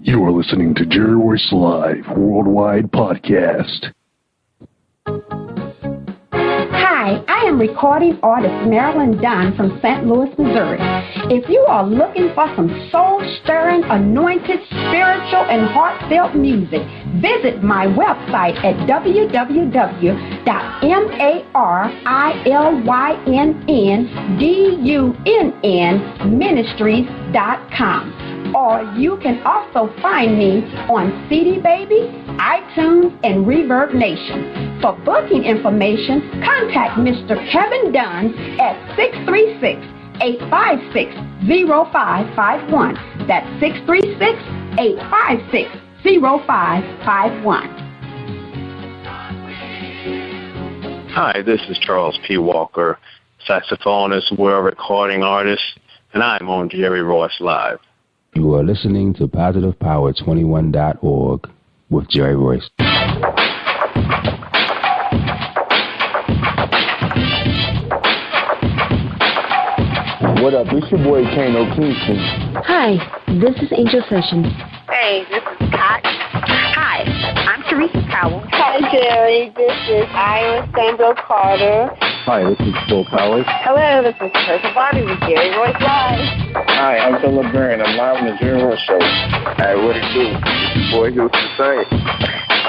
You are listening to Jerry Royce Live Worldwide Podcast. Hi, I am recording artist Marilyn Dunn from St. Louis, Missouri. If you are looking for some soul-stirring, anointed, spiritual, and heartfelt music, visit my website at www.marilyndunnministries.com. Or you can also find me on CD Baby, iTunes, and Reverb Nation. For booking information, contact Mr. Kevin Dunn at 636-856-0551. That's 636-856-0551. Hi, this is Charles P. Walker, saxophonist, world recording artist, and I'm on Jerry Royce Live. You are listening to PositivePower21.org with Jerry Royce. What up? It's your boy Kano Kingston. Hi, this is Angel Sessions. Hey, this is Pat. Hi, I'm Teresa Powell. Hi, Jerry. This is Ira Sandro Carter. Hi, this is Bill Powers. Hello, this is Teresa Bobby with Jerry Royce Live. Hi, I'm Philip Byrne. I'm live on the Jerry Royce Show. Hey, what it do? It's your boy Houston Saint.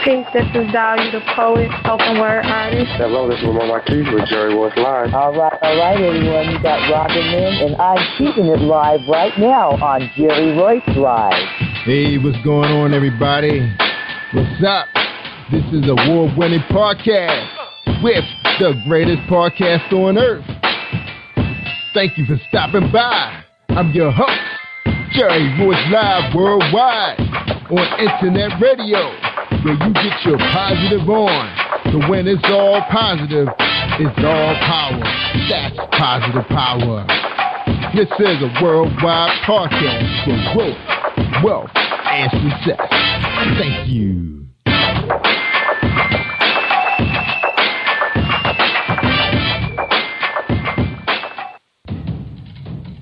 Peace, this is Dahlia the Poet, spoken word artist. Hello, this is Lamar Marquise with Jerry Royce Live. All right, everyone. You got Robin Lynn, and I'm keeping it live right now on Jerry Royce Live. Hey, what's going on, everybody? What's up? This is a award-winning podcast with the greatest podcast on earth. Thank you for stopping by. I'm your host, Jerry Royce Live Worldwide on Internet Radio, where you get your positive on. So when it's all positive, it's all power. That's positive power. This is a worldwide podcast for growth, wealth, and success. Thank you.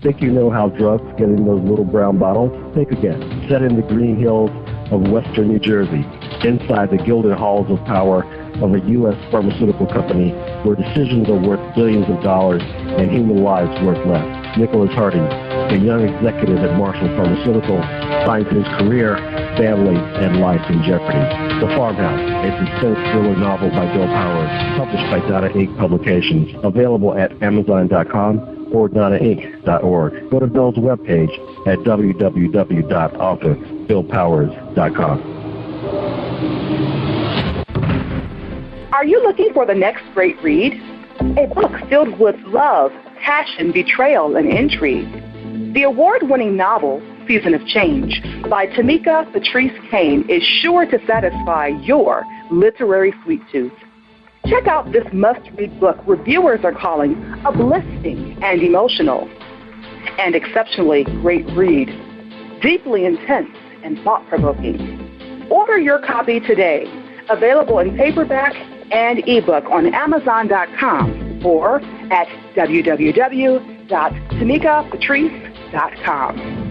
Think you know how drugs get in those little brown bottles? Think again. Set in the green hills of western New Jersey, inside the gilded halls of power of a U.S. pharmaceutical company where decisions are worth billions of dollars and human lives worth less. Nicholas Harding, a young executive at Marshall Pharmaceutical, finds his career, family, and life in jeopardy. The Farmhouse, a suspense thriller novel by Bill Powers, published by Donna Inc. Publications, available at Amazon.com or DonnaInc.org. Go to Bill's webpage at www.authorBillPowers.com. Are you looking for the next great read? A book filled with love, passion, betrayal, and intrigue. The award-winning novel, Season of Change, by Tamika Patrice Kane, is sure to satisfy your literary sweet tooth. Check out this must-read book reviewers are calling uplifting and emotional, and exceptionally great read, deeply intense and thought-provoking. Order your copy today, available in paperback and ebook on Amazon.com or at www.tamikapatrice.com.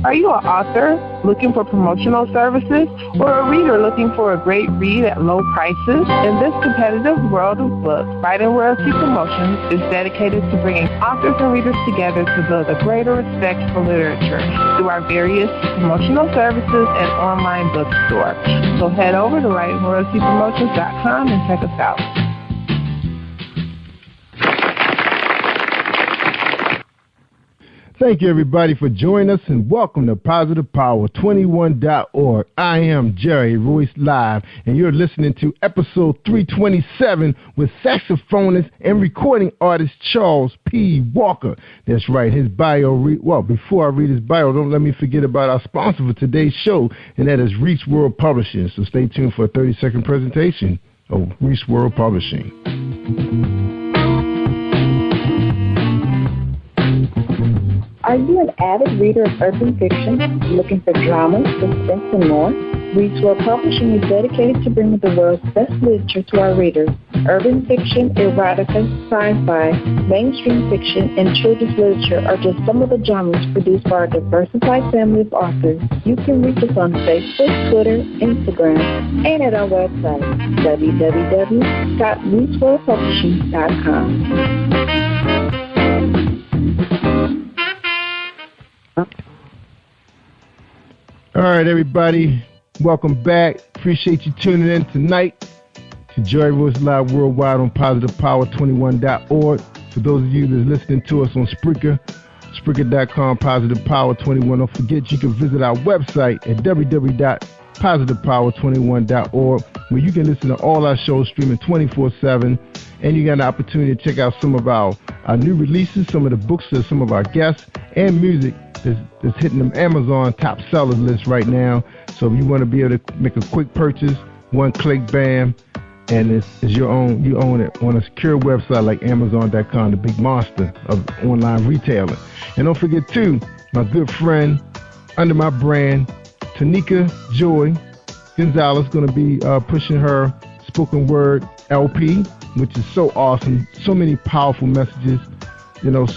Are you an author looking for promotional services or a reader looking for a great read at low prices? In this competitive world of books, Writing Royalty Promotions is dedicated to bringing authors and readers together to build a greater respect for literature through our various promotional services and online bookstore. So head over to WritingRoyaltyPromotions.com and check us out. Thank you, everybody, for joining us, and welcome to PositivePower21.org. I am Jerry Royce Live, and you're listening to episode 327 with saxophonist and recording artist Charles P. Walker. That's right, his bio. Before I read his bio, don't let me forget about our sponsor for today's show, and that is Reach World Publishing. So stay tuned for a 30-second presentation of Reach World Publishing. Are you an avid reader of urban fiction, looking for drama, suspense, and more? Reads World Publishing is dedicated to bringing the world's best literature to our readers. Urban fiction, erotica, sci-fi, mainstream fiction, and children's literature are just some of the genres produced by our diversified family of authors. You can reach us on Facebook, Twitter, Instagram, and at our website, www.reachworldpublishing.com. All right, everybody. Welcome back. Appreciate you tuning in tonight to Joy Royce Live Worldwide on PositivePower21.org. For those of you that are listening to us on Spreaker, Spreaker.com, PositivePower21. Don't forget you can visit our website at www.positivepower21.org, where you can listen to all our shows streaming 24/7, and you got an opportunity to check out some of our new releases, some of the books of some of our guests, and music that's hitting them Amazon top sellers list right now. So if you want to be able to make a quick purchase, one click, bam, and it's your own. You own it on a secure website like Amazon.com, the big monster of online retailing. And don't forget too, my good friend under my brand, Tanika Joy Gonzalez, going to be pushing her spoken word LP, which is so awesome. So many powerful messages. You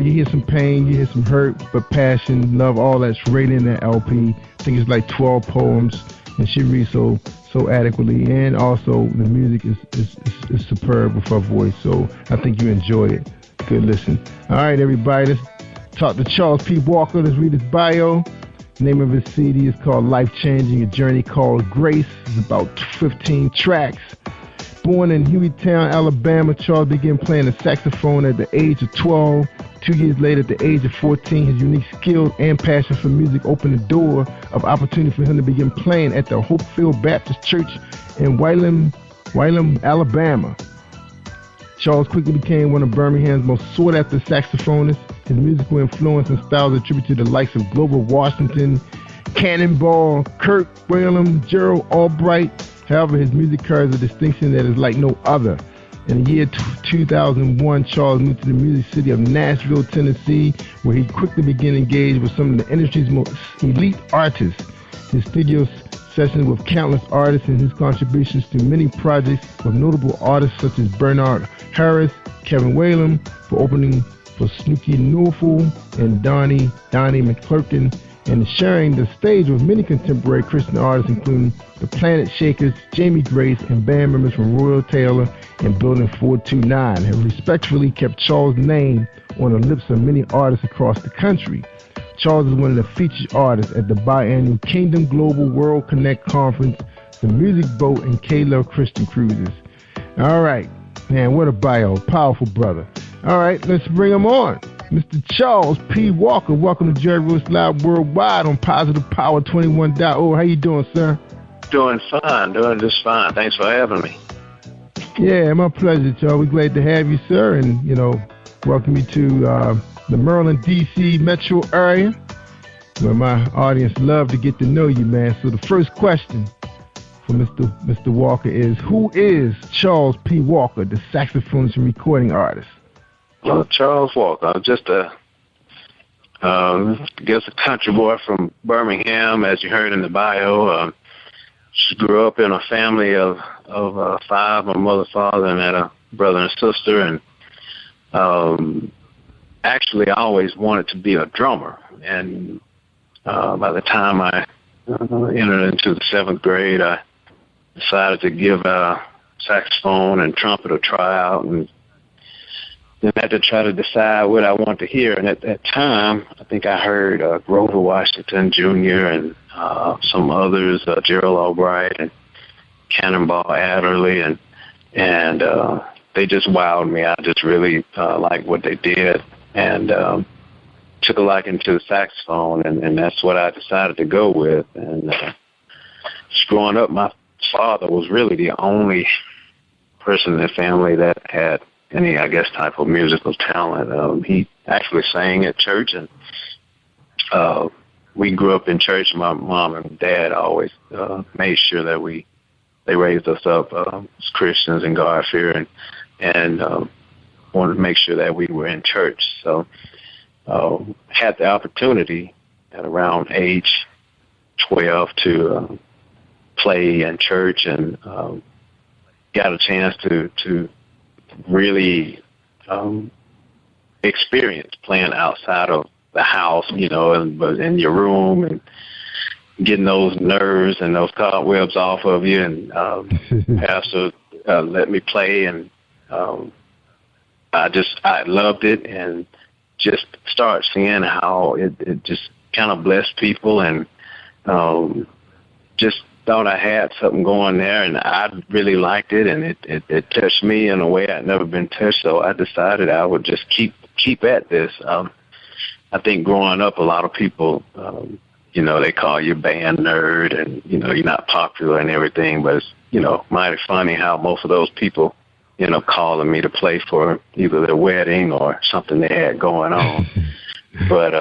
hear some pain, you hear some hurt, but passion, love, all that's right in that LP. I think it's like 12 poems, and she reads so adequately, and also the music is superb with her voice, so I think you enjoy it. Good listen. All right, everybody, let's talk to Charles P. Walker. Let's read his bio. The name of his CD is called Life Changing, a Journey Called Grace. It's about 15 tracks. Born in Hueytown, Alabama, Charles began playing the saxophone at the age of 12. 2 years later, at the age of 14, his unique skill and passion for music opened the door of opportunity for him to begin playing at the Hopefield Baptist Church in Wylam, Alabama. Charles quickly became one of Birmingham's most sought-after saxophonists. His musical influence and styles attributed to the likes of Grover Washington, Cannonball, Kirk Whalum, Gerald Albright. However, his music carries a distinction that is like no other. In the year 2001, Charles moved to the music city of Nashville, Tennessee, where he quickly began engaged with some of the industry's most elite artists. His studio sessions with countless artists and his contributions to many projects with notable artists such as Bernard Harris, Kevin Whalum, for opening for Snooky Newful and Donnie McClurkin, and sharing the stage with many contemporary Christian artists, including the Planet Shakers, Jamie Grace, and band members from Royal Taylor and Building 429, have respectfully kept Charles' name on the lips of many artists across the country. Charles is one of the featured artists at the biannual Kingdom Global World Connect Conference, the Music Boat, and K-Love Christian Cruises. All right, man, what a bio. Powerful brother. All right, let's bring him on. Mr. Charles P. Walker, welcome to Joy Royce Live Worldwide on PositivePower21.org. How you doing, sir? Doing fine, doing just fine. Thanks for having me. Yeah, my pleasure, Charles. We're glad to have you, sir, and, welcome you to the Maryland, D.C. metro area, where my audience love to get to know you, man. So the first question for Mr. Walker is, who is Charles P. Walker, the saxophonist and recording artist? Well, Charles Walker, I'm just a country boy from Birmingham, as you heard in the bio. Just grew up in a family of five, my mother, father, and had a brother and sister. And actually, I always wanted to be a drummer. And by the time I entered into the 7th grade, I decided to give saxophone and trumpet a try out, and then I had to try to decide what I wanted to hear. And at that time, I think I heard Grover Washington Jr. and some others, Gerald Albright and Cannonball Adderley, and they just wowed me. I just really liked what they did, and took a liking to the saxophone, and that's what I decided to go with. And just growing up, my father was really the only person in the family that had any, I guess, type of musical talent. He actually sang at church, and we grew up in church. My mom and dad always made sure that they raised us up as Christians and God-fearing, and wanted to make sure that we were in church. So had the opportunity at around age 12 to play in church, and got a chance to really experience playing outside of the house, but in your room, and getting those nerves and those cobwebs off of you. And Pastor let me play, and I loved it, and just started seeing how it just kind of blessed people, and just thought I had something going there, and I really liked it, and it touched me in a way I'd never been touched. So I decided I would just keep at this. I think growing up, a lot of people, they call you band nerd, and you're not popular and everything. But it's mighty funny how most of those people, calling me to play for either their wedding or something they had going on. But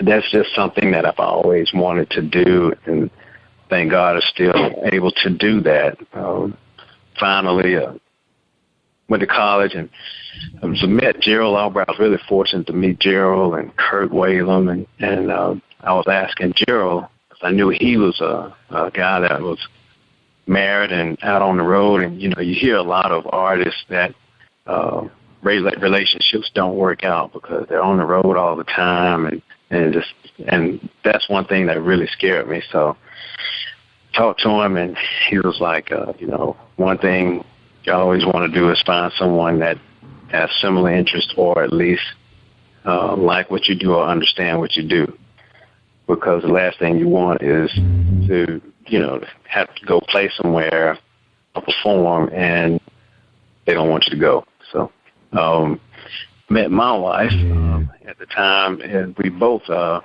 that's just something that I've always wanted to do, and thank God I'm still able to do that. Finally, went to college and met Gerald Albright. I was really fortunate to meet Gerald and Kurt Whalum, and I was asking Gerald, because I knew he was a guy that was married and out on the road, and you hear a lot of artists that relationships don't work out because they're on the road all the time, and that's one thing that really scared me. So talked to him, and he was like, one thing you always want to do is find someone that has similar interests, or at least like what you do or understand what you do, because the last thing you want is to have to go play somewhere or perform and they don't want you to go. So met my wife at the time, and we both were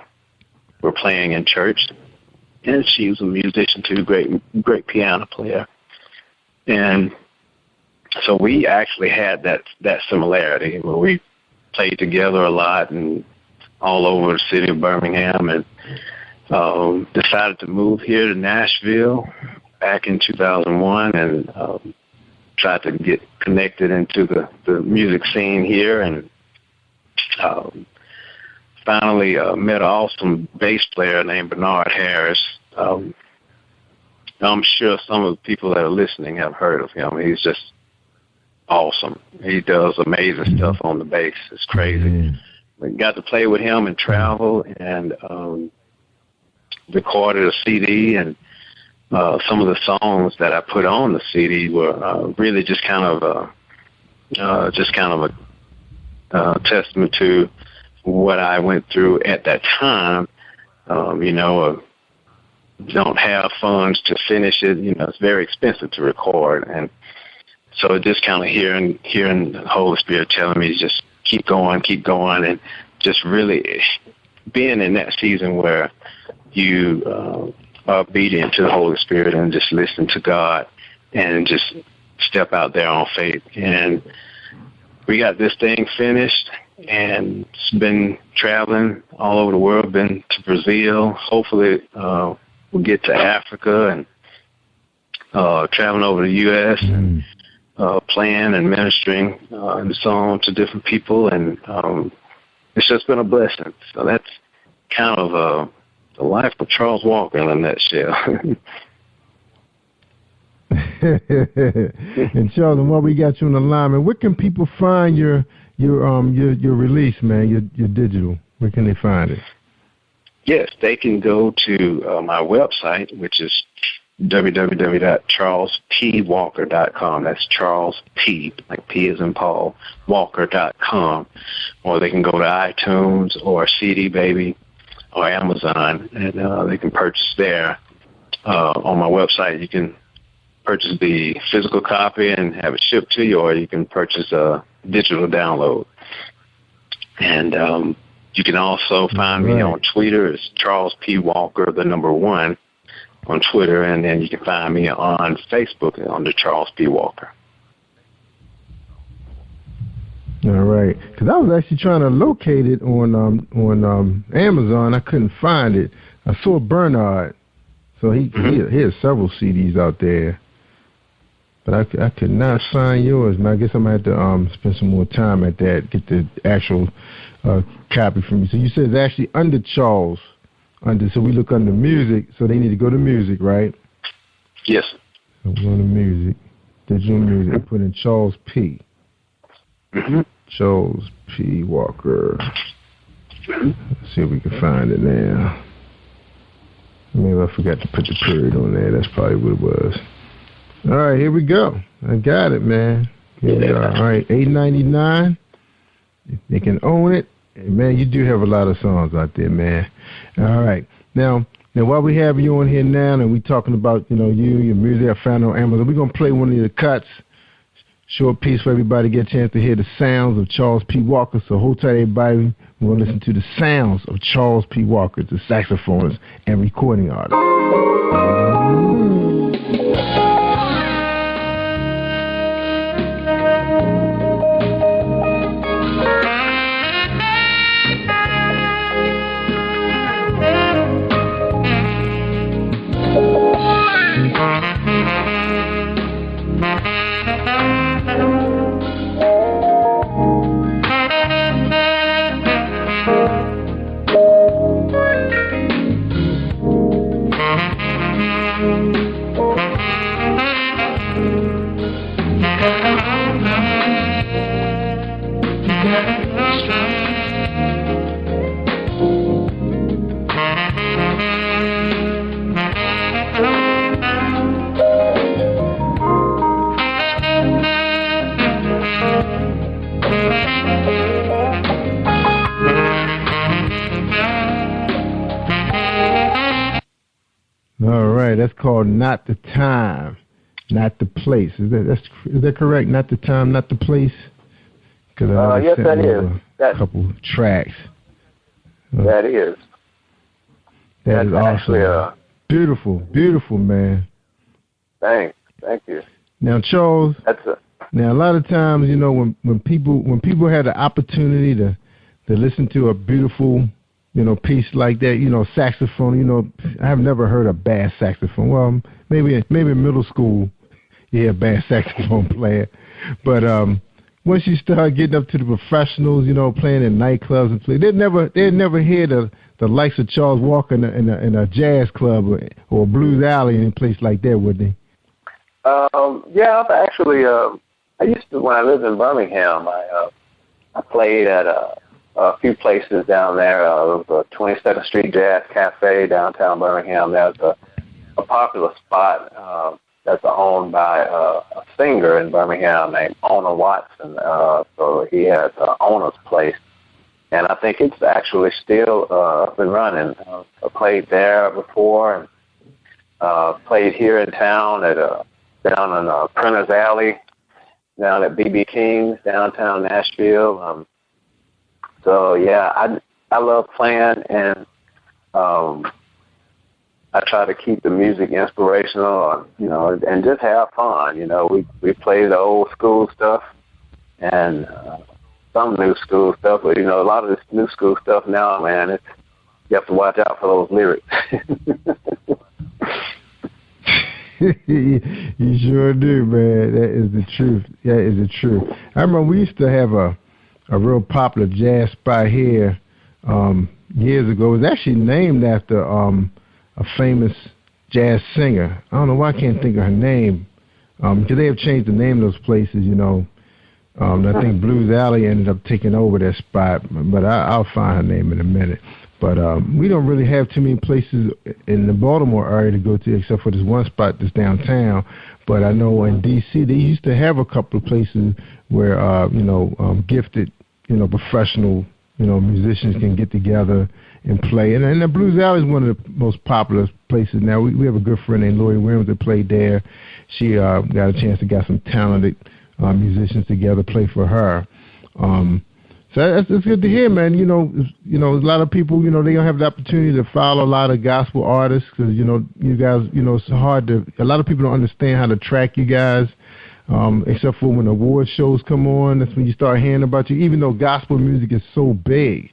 playing in church, and she was a musician too, great piano player. And so we actually had that similarity where we played together a lot and all over the city of Birmingham, and decided to move here to Nashville back in 2001, and tried to get connected into the music scene here, and finally met an awesome bass player named Bernard Harris. I'm sure some of the people that are listening have heard of him. He's just awesome. He does amazing stuff on the bass. It's crazy. We got to play with him and travel, and recorded a CD, and some of the songs that I put on the CD were really just kind of a testament to what I went through at that time. Don't have funds to finish it. It's very expensive to record, and so just kind of hearing the Holy Spirit telling me just keep going, and just really being in that season where you are obedient to the Holy Spirit and just listen to God and just step out there on faith. And we got this thing finished, and it's been traveling all over the world, been to Brazil. Hopefully we'll get to Africa, and traveling over the U.S. and playing and ministering the song to different people, and it's just been a blessing. So that's kind of the life of Charles Walker in a nutshell. And Charles, while we got you on the line, man, where can people find your release, man, your digital? Where can they find it? Yes, they can go to my website, which is www.charlespwalker.com. That's Charles P, like P as in Paul, Walker.com. Or they can go to iTunes or CD Baby or Amazon, and they can purchase there. On my website, you can purchase the physical copy and have it shipped to you, or you can purchase a digital download. And you can also find me on Twitter. It's Charles P. Walker, the number 1 on Twitter, and then you can find me on Facebook under Charles P. Walker. All right, because I was actually trying to locate it on Amazon. I couldn't find it. I saw Bernard, so he has several CDs out there, but I could not find yours. Man, I guess I'm gonna have to spend some more time at that, get the actual copy from you. So you said it's actually under Charles So we look under music, so they need to go to music, right? Yes. So we go to music, digital music, put in Charles P. Mm-hmm. Charles P. Walker. Let's see if we can find it now. Maybe I forgot to put the period on there. That's probably what it was. All right, here we go. I got it, man. Here we are. All right, $8.99. They can own it. And man, you do have a lot of songs out there, man. All right. Now while we have you on here now and we talking about, your music I found on Amazon, we're going to play one of the cuts, short piece for everybody to get a chance to hear the sounds of Charles P. Walker. So hold tight, everybody. We're going to listen to the sounds of Charles P. Walker, the saxophonist and recording artist. All right, that's called Not the Time, Not the Place. Is that correct? Not the time, not the place? Yes, that is. A couple tracks. That is. That is awesome. Beautiful, beautiful, man. Thank you. Now, Charles. Now, a lot of times, when people had the opportunity to listen to a beautiful, piece like that, saxophone, I have never heard a bass saxophone. Well, maybe in middle school, yeah, bass saxophone player. But once you start getting up to the professionals, playing in nightclubs and they'd never hear the likes of Charles Walker in a jazz club or a blues alley in a place like that, would they? Yeah, actually, I used to, when I lived in Birmingham, I played at a few places down there. There was a 22nd Street Jazz Cafe downtown Birmingham. That's a popular spot that's owned by a singer in Birmingham named Ona Watson. So he has Ona's Place. And I think it's actually still up and running. I played there before and played here in town down in Prentice Alley, down at B.B. King's, downtown Nashville. So, yeah, I love playing, and I try to keep the music inspirational, and just have fun. We play the old school stuff and some new school stuff, but, a lot of this new school stuff now, man, you have to watch out for those lyrics. You sure do, man. That is the truth. That is the truth. I remember we used to have a real popular jazz spot here years ago. It was actually named after a famous jazz singer. I don't know why I can't think of her name, because they have changed the name of those places, I think Blues Alley ended up taking over that spot, but I'll find her name in a minute. But we don't really have too many places in the Baltimore area to go to, except for this one spot that's downtown. But I know in D.C. they used to have a couple of places where gifted, professional, musicians can get together and play. And the Blues Alley is one of the most popular places now. We have a good friend named Lori Williams that played there. She got a chance to get some talented musicians together, play for her. So that's good to hear, man. A lot of people, they don't have the opportunity to follow a lot of gospel artists because, you guys, it's hard to, a lot of people don't understand how to track you guys, except for when award shows come on. That's when you start hearing about you, even though gospel music is so big.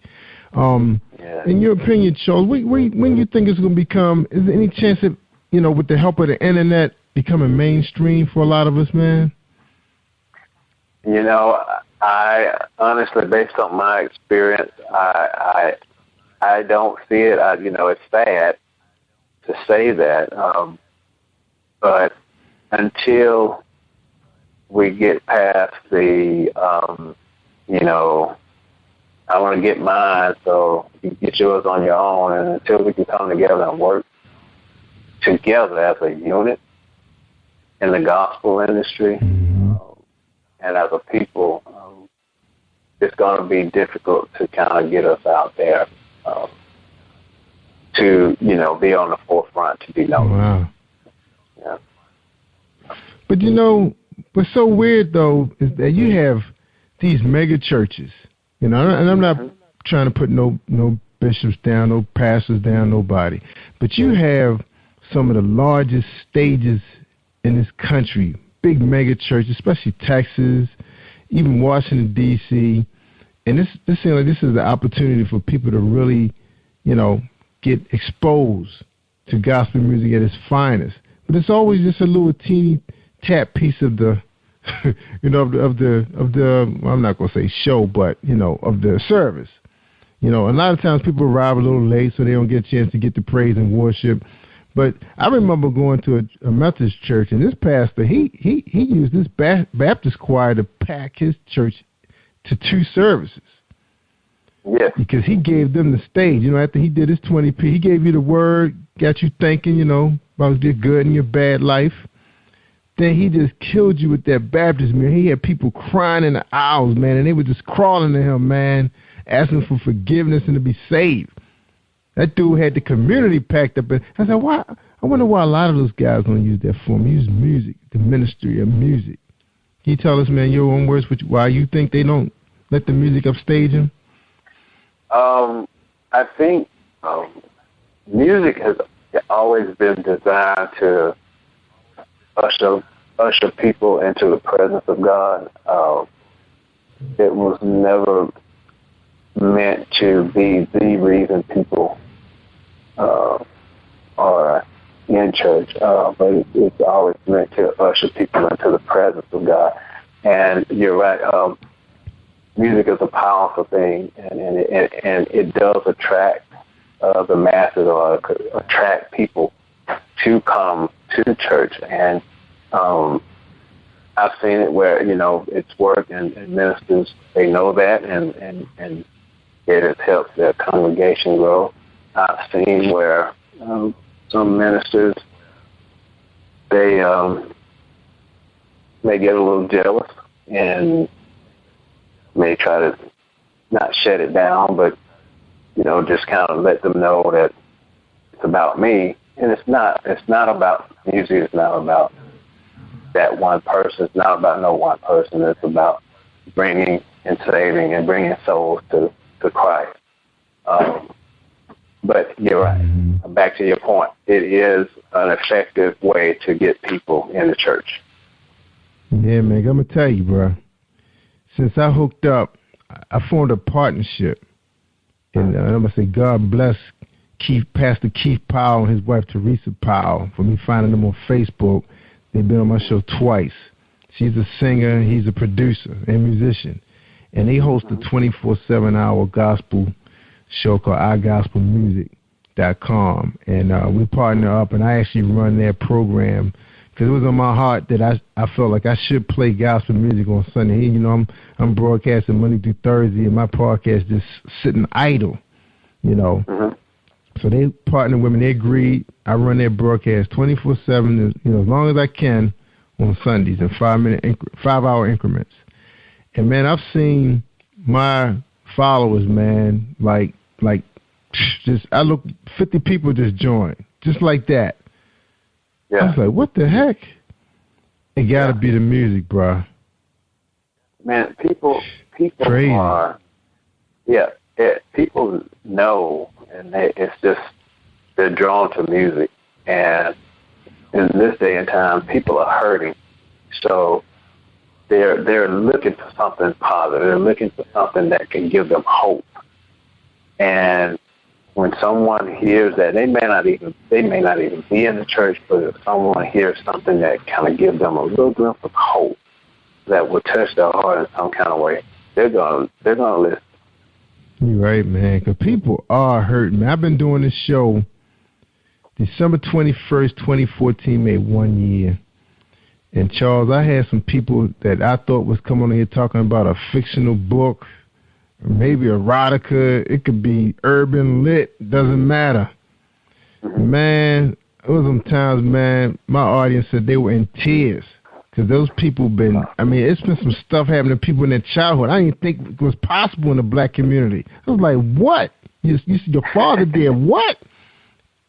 In your opinion, Charles, when you think it's going to become, is there any chance that, with the help of the internet, becoming mainstream for a lot of us, man? I honestly, based on my experience, I I don't see it. It's sad to say that, but until we get past the, I want to get mine, so you get yours on your own, and until we can come together and work together as a unit in the gospel industry and as a people, it's going to be difficult to kind of get us out there to, be on the forefront, to be known. Wow. Yeah. But, what's so weird, though, is that you have these mega churches, and I'm not trying to put no bishops down, no pastors down, nobody, but you have some of the largest stages in this country, big mega churches, especially Texas, even Washington, D.C., and this seems like this is the opportunity for people to really, get exposed to gospel music at its finest. But it's always just a little teeny tap piece of the, of the I'm not gonna say show, but of the service. A lot of times people arrive a little late, so they don't get a chance to get the praise and worship. But I remember going to a Methodist church, and this pastor he used this Baptist choir to pack his church to 2 services. Yeah. Because he gave them the stage. After he did his 20p, he gave you the word, got you thinking, about your good and your bad life. Then he just killed you with that baptism. He had people crying in the aisles, man, and they were just crawling to him, man, asking for forgiveness and to be saved. That dude had the community packed up. And I said, why? I wonder why a lot of those guys don't use that form. Use music, the ministry of music. Can you tell us, man, your own words, why you think they don't let the music upstage them? I think music has always been designed to usher people into the presence of God. It was never meant to be the reason people are in church, but it's always meant to usher people into the presence of God. And you're right, music is a powerful thing, and it does attract the masses, or attract people to come to church. And I've seen it where it's worked, and ministers, they know that, and it has helped their congregation grow. I've seen where some ministers, they get a little jealous and may try to not shut it down, but just kind of let them know that it's about me. And it's not about music. It's not about that one person. It's not about no one person. It's about bringing and saving and bringing souls to Christ. But you're right. Back to your point, it is an effective way to get people in the church. Yeah, man, I'm going to tell you, bro. Since I hooked up, I formed a partnership. And I'm going to say God bless Pastor Keith Powell and his wife Teresa Powell for me finding them on Facebook. They've been on my show twice. She's a singer, he's a producer and musician. And they host a 24/7-hour gospel show called iGospelMusic.com. And we partner up, and I actually run their program because it was on my heart that I felt like I should play gospel music on Sunday. I'm broadcasting Monday through Thursday, and my podcast just sitting idle, So they partnered with me. They agreed. I run their broadcast 24/7, as long as I can on Sundays in 5-hour increments. And man, I've seen my followers, man, like just 50 people just joined, just like that. Yeah. I was like, what the heck? It got to be the music, bro. Man, people Crazy. are, people know, and it's just they're drawn to music. And in this day and time, people are hurting, so they're looking for something positive. They're looking for something that can give them hope. And when someone hears that, they may not even be in the church, but if someone hears something that kind of gives them a little glimpse of hope that will touch their heart in some kind of way, they're gonna listen. You're right, man, because people are hurting, man. I've been doing this show December 21st, 2014, made 1 year. And, Charles, I had some people that I thought was coming on here talking about a fictional book, or maybe erotica. It could be urban lit. Doesn't matter. Man, it was some times, man, my audience said they were in tears. Because those people it's been some stuff happening to people in their childhood I didn't think it was possible in the black community. I was like, what? You see your father did what?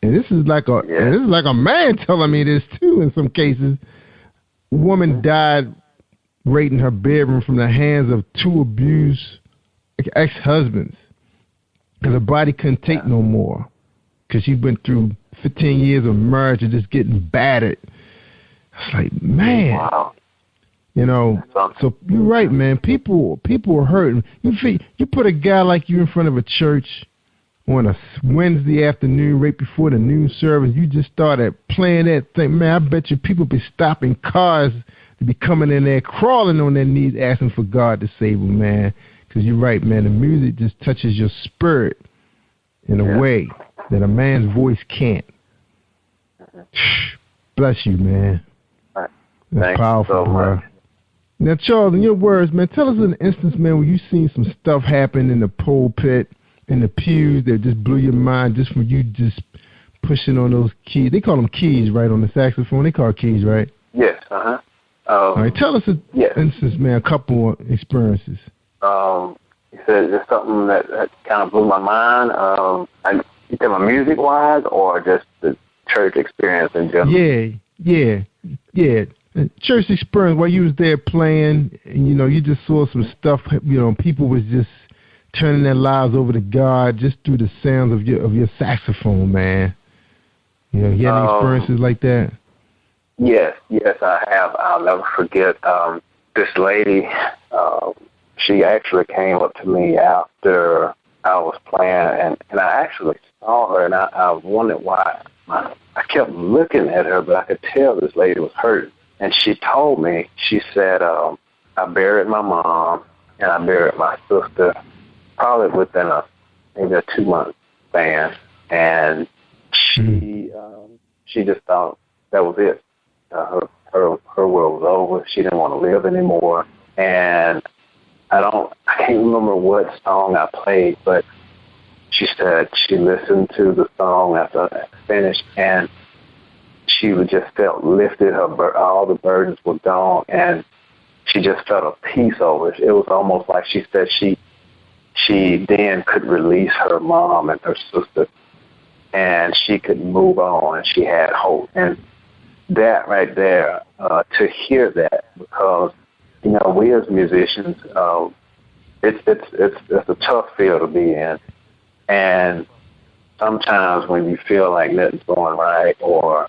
And this is like a man telling me this, too, in some cases. A woman died right in her bedroom from the hands of two abused ex-husbands. Because her body couldn't take no more. Because she went through 15 years of marriage and just getting battered. It's like, man, wow. So you're right, man. People are hurting. You put a guy like you in front of a church on a Wednesday afternoon, right before the noon service. You just started playing that thing, man. I bet you people be stopping cars to be coming in there, crawling on their knees, asking for God to save them, man. Because you're right, man. The music just touches your spirit in a way that a man's voice can't. Bless you, man. That's Thanks powerful, so bro. much. Now, Charles, in your words, man, tell us an instance, man, where you seen some stuff happen in the pulpit, in the pews that just blew your mind just from you just pushing on those keys. They call them keys, right, on the saxophone? They call it keys, right? Yes, All right, tell us an instance, man, a couple of experiences. You said it's something that kind of blew my mind. You tell me music-wise or just the church experience in general? Yeah. Church experience while you was there playing, and you just saw some stuff. People was just turning their lives over to God just through the sounds of your saxophone, man. You had any experiences like that? Yes, I have. I'll never forget this lady. She actually came up to me after I was playing, and I actually saw her, and I wondered why. I kept looking at her, but I could tell this lady was hurt. And she told me, she said, I buried my mom and I buried my sister probably within maybe a 2-month span. And she just thought that was it. Her world was over. She didn't want to live anymore. And I can't remember what song I played, but she said she listened to the song after I finished, and she just felt lifted. All the burdens were gone, and she just felt a peace over it. It was almost like she said she then could release her mom and her sister, and she could move on, and she had hope. And that right there, to hear that, because we as musicians, it's a tough field to be in. And sometimes when you feel like nothing's going right, or,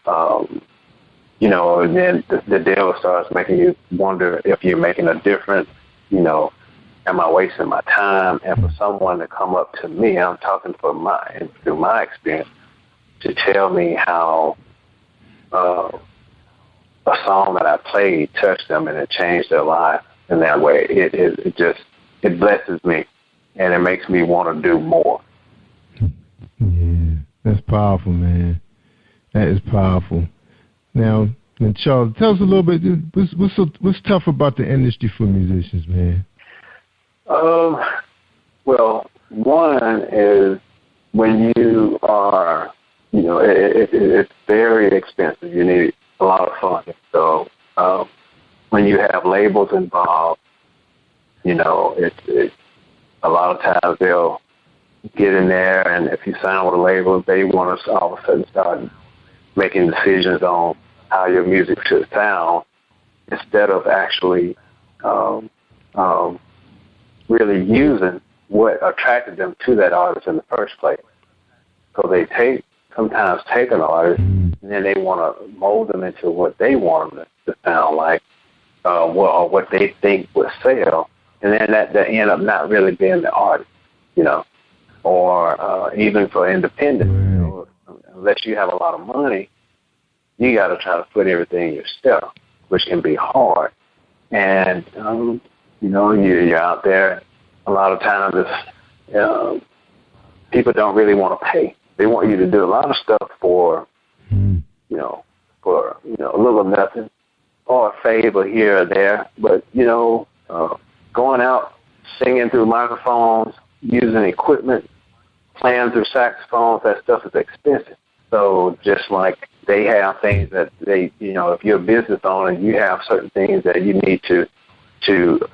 and then the devil starts making you wonder if you're making a difference, am I wasting my time? And for someone to come up to me, I'm talking through my experience, to tell me how a song that I played touched them and it changed their life in that way, it blesses me. And it makes me want to do more. Yeah, that's powerful, man. That is powerful. Now, Charles, tell us a little bit. What's tough about the industry for musicians, man? Well, one is when you are, it's very expensive. You need a lot of funding. So when you have labels involved, it's a lot of times they'll get in there, and if you sign with a label, they want us all of a sudden start making decisions on how your music should sound instead of actually really using what attracted them to that artist in the first place. So they sometimes take an artist, and then they want to mold them into what they want them to sound like, or what they think would sell. And then that end up not really being the artist, or even for independent. Unless you have a lot of money, you got to try to put everything yourself, which can be hard. And, you're out there. A lot of times people don't really want to pay. They want you to do a lot of stuff for, a little nothing, or a favor here or there. But, going out, singing through microphones, using equipment, playing through saxophones, that stuff is expensive. So just like they have things that they, if you're a business owner, you have certain things that you need to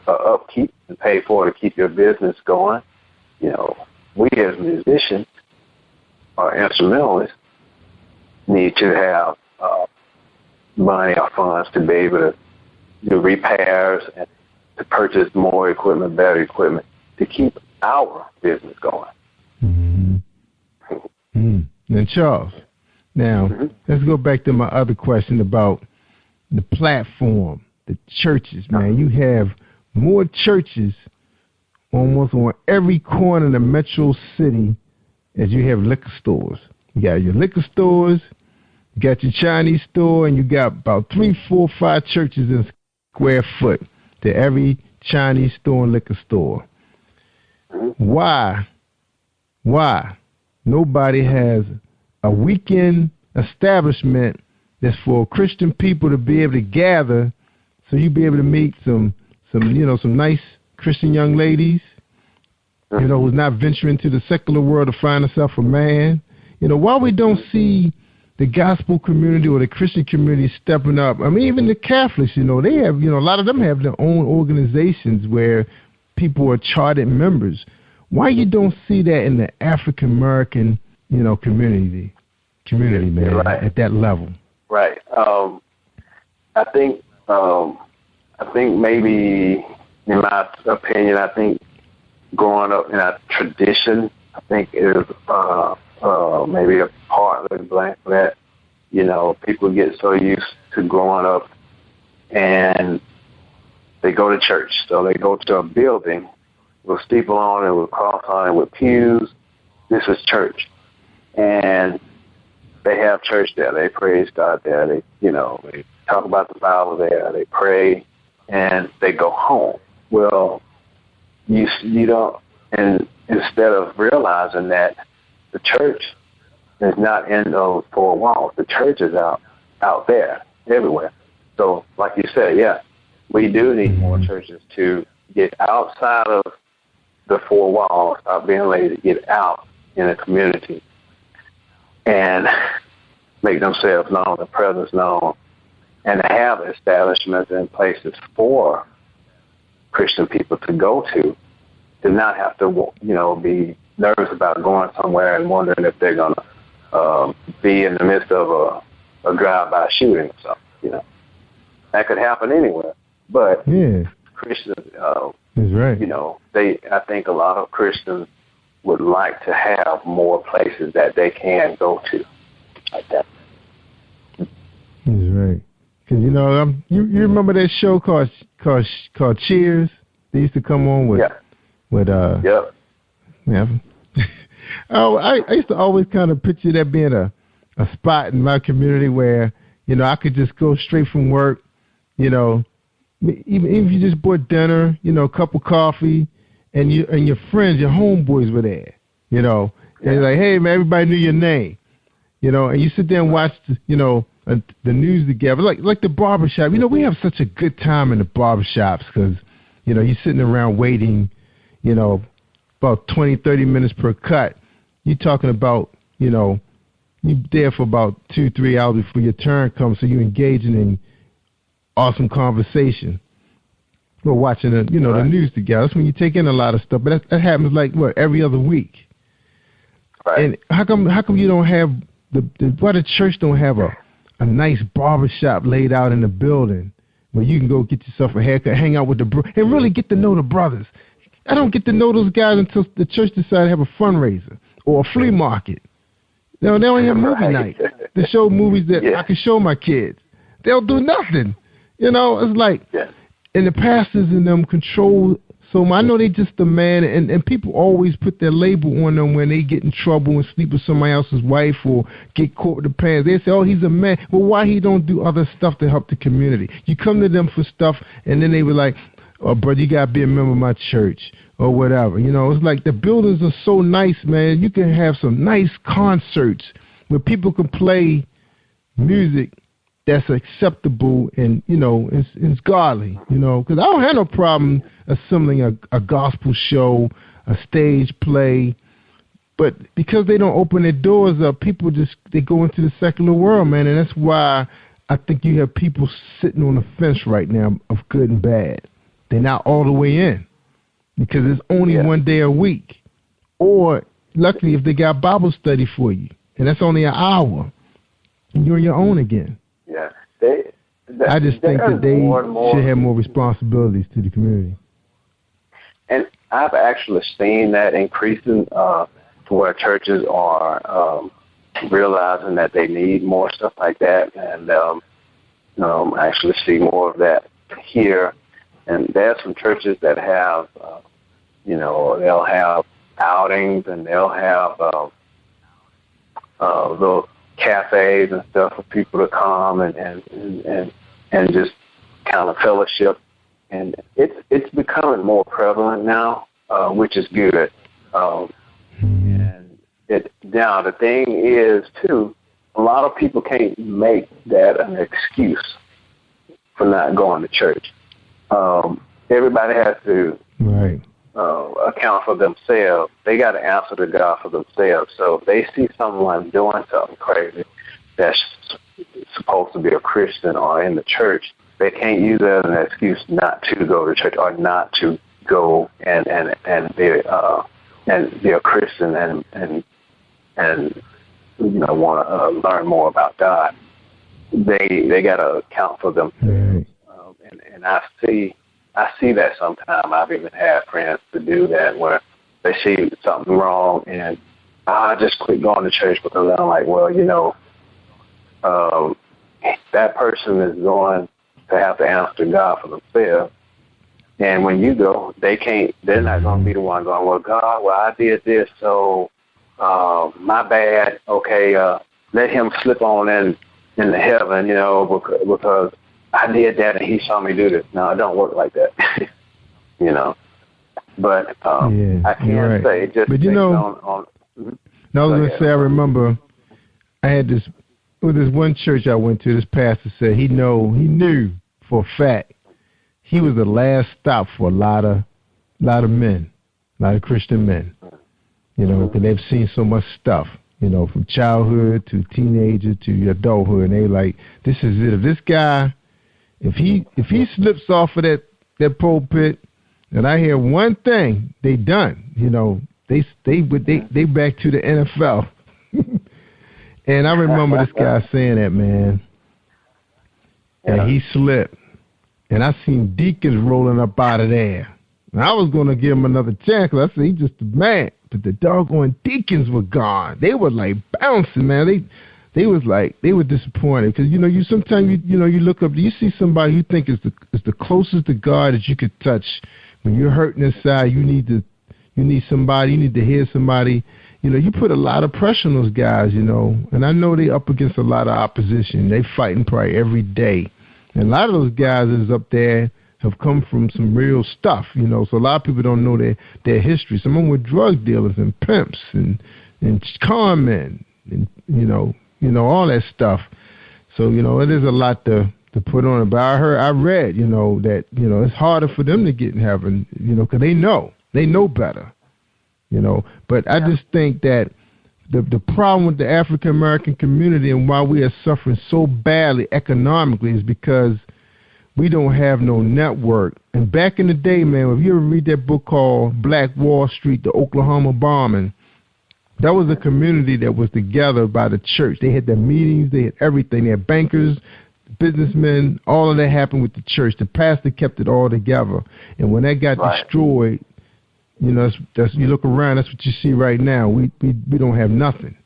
upkeep and pay for to keep your business going. We as musicians or instrumentalists need to have money or funds to be able to do repairs and to purchase more equipment, better equipment, to keep our business going. Now, Charles, let's go back to my other question about the platform, the churches, man. You have more churches almost on every corner in the metro city as you have liquor stores. You got your liquor stores, you got your Chinese store, and you got about 3, 4, 5 churches in square foot to every Chinese store and liquor store. Why nobody has a weekend establishment that's for Christian people to be able to gather, so you be able to meet some nice Christian young ladies, who's not venturing into the secular world to find herself a man. Why we don't see the gospel community or the Christian community stepping up? I mean, even the Catholics, they have, a lot of them have their own organizations where people are chartered members. Why you don't see that in the African American, community, man, right, at that level? Right. I think maybe, in my opinion, growing up in a tradition, I think is maybe a part of that. People get so used to growing up and they go to church. So they go to a building with steeple on it, with cross on it, with pews. This is church. And they have church there. They praise God there. They talk about the Bible there. They pray, and they go home. Well, you don't, and instead of realizing that the church is not in those 4 walls, the church is out there, everywhere. So, like you said, we do need more churches to get outside of the 4 walls, stop being lazy, to get out in the community and make themselves known, their presence known, and to have establishments and places for Christian people to go to not have to, be nervous about going somewhere and wondering if they're going to be in the midst of a drive-by shooting or something. That could happen anywhere. But Christians, that's right. I think a lot of Christians would like to have more places that they can go to, like that. That's right. Because you remember that show called Cheers? They used to come on with I used to always kind of picture that being a spot in my community where I could just go straight from work, even if you just bought dinner, a cup of coffee, and your friends, your homeboys were there, and you're like, hey man, everybody knew your name, and you sit there and watch the news together, like the barbershop. We have such a good time in the barbershops because you're sitting around waiting, about 20, 30 minutes per cut. You're talking about, you're there for about 2, 3 hours before your turn comes, so you're engaging in awesome conversation. We're watching the news together. That's when you take in a lot of stuff. But that happens every other week. Right. And how come you don't have why the church don't have a nice barbershop laid out in the building where you can go get yourself a haircut, hang out with and really get to know the brothers? I don't get to know those guys until the church decided to have a fundraiser or a flea market. They don't have movie night to show movies that I can show my kids. They'll do nothing. It's like, and the pastors and them control so much. I know they just demand, and people always put their label on them when they get in trouble and sleep with somebody else's wife or get caught with the pants. They say, oh, he's a man. Well, why he don't do other stuff to help the community? You come to them for stuff, and then they were like, oh, brother, you got to be a member of my church. or whatever. You know, it's like the buildings are so nice, man. You can have some nice concerts where people can play music that's acceptable and, you know, it's godly, you know, because I don't have no problem assembling a gospel show, a stage play, but because they don't open their doors up, people they go into the secular world, man, and that's why I think you have people sitting on the fence right now of good and bad. They're not all the way in because it's only one day a week, or luckily if they got Bible study for you, and that's only an hour, and you're on your own again. Yeah, I just think that they should have more responsibilities to the community. And I've actually seen that increasing to where churches are realizing that they need more stuff like that, and I actually see more of that here. And there's some churches that have, they'll have outings and they'll have little cafes and stuff for people to come and just kind of fellowship, and it's becoming more prevalent now, which is good. And now the thing is too, a lot of people can't make that an excuse for not going to church. Everybody has to account for themselves. They got to answer to God for themselves. So if they see someone doing something crazy that's supposed to be a Christian or in the church, they can't use that as an excuse not to go to church or not to go and be a Christian and want to learn more about God. They got to account for themselves. And I see that sometimes. I've even had friends to do that where they see something wrong and I just quit going to church because I'm like, well, that person is going to have to answer to God for themselves. And when you go, they're not going to be the one going, well, God, I did this, so my bad. Okay, let him slip on in the heaven, because I did that and he saw me do this. No, it don't work like that, But I can't say just but on. No, I was going to say, I remember I had this one church I went to. This pastor said he knew for a fact he was the last stop for a lot of men, a lot of Christian men, because they've seen so much stuff, from childhood to teenager to adulthood, and they like, this is it. If this guy, if he slips off of that pulpit, and I hear one thing, they done, they back to the NFL. And I remember this guy saying that, man, and he slipped. And I seen deacons rolling up out of there. And I was going to give him another chance because I said, he's just a man. But the doggone deacons were gone. They were like bouncing, man. They was like, they were disappointed because, you sometimes, you look up, you see somebody you think is the closest to God that you could touch. When you're hurting inside, you need somebody, you need to hear somebody. You put a lot of pressure on those guys, and I know they up against a lot of opposition. They fighting probably every day. And a lot of those guys that's up there have come from some real stuff, so a lot of people don't know their history. Some of them were drug dealers and pimps and con men and, all that stuff. So, it is a lot to put on it. But I read, that, it's harder for them to get in heaven, because they know better. But I just think that the problem with the African American community and why we are suffering so badly economically is because we don't have no network. And back in the day, man, if you ever read that book called Black Wall Street, the Oklahoma bombing, that was a community that was together by the church. They had their meetings, they had everything. They had bankers, businessmen, all of that happened with the church. The pastor kept it all together. And when that got destroyed, that's you look around, that's what you see right now. We don't have nothing.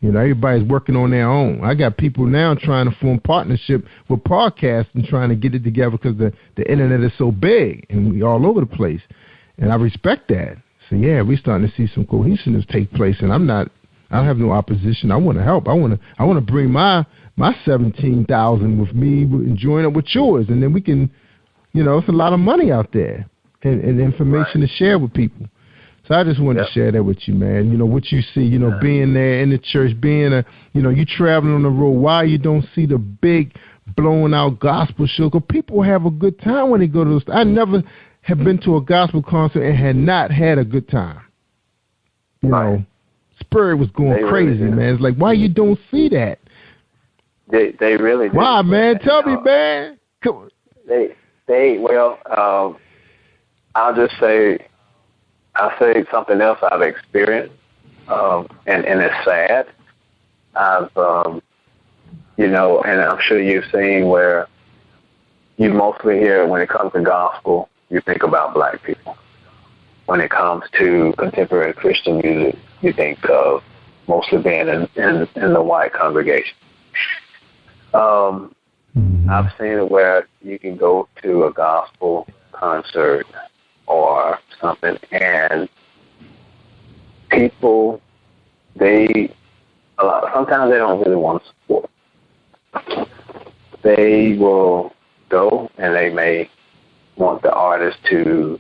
Everybody's working on their own. I got people now trying to form partnership with podcasts and trying to get it together because the internet is so big and we all over the place. And I respect that. So yeah, we're starting to see some cohesiveness take place. And I don't have no opposition. I want to help. I want to bring my 17,000 with me and join up with yours, and then we can, it's a lot of money out there. and information to share with people. So I just wanted to share that with you, man. You know, what you see, you know, being there in the church, being you traveling on the road, why you don't see the big blowing out gospel show? Because people have a good time when they go to those. I never have been to a gospel concert and had not had a good time. You know, spirit was going crazy, really, man. It's like, why you don't see that? They really do. Why, man? Tell me, man. Come on. I'll just say, I'll say something else I've experienced, and it's sad. I've, and I'm sure you've seen where you mostly hear when it comes to gospel, you think about black people. When it comes to contemporary Christian music, you think of mostly being in the white congregation. I've seen it where you can go to a gospel concert or something, and people, sometimes they don't really want to support. They will go and they may want the artist to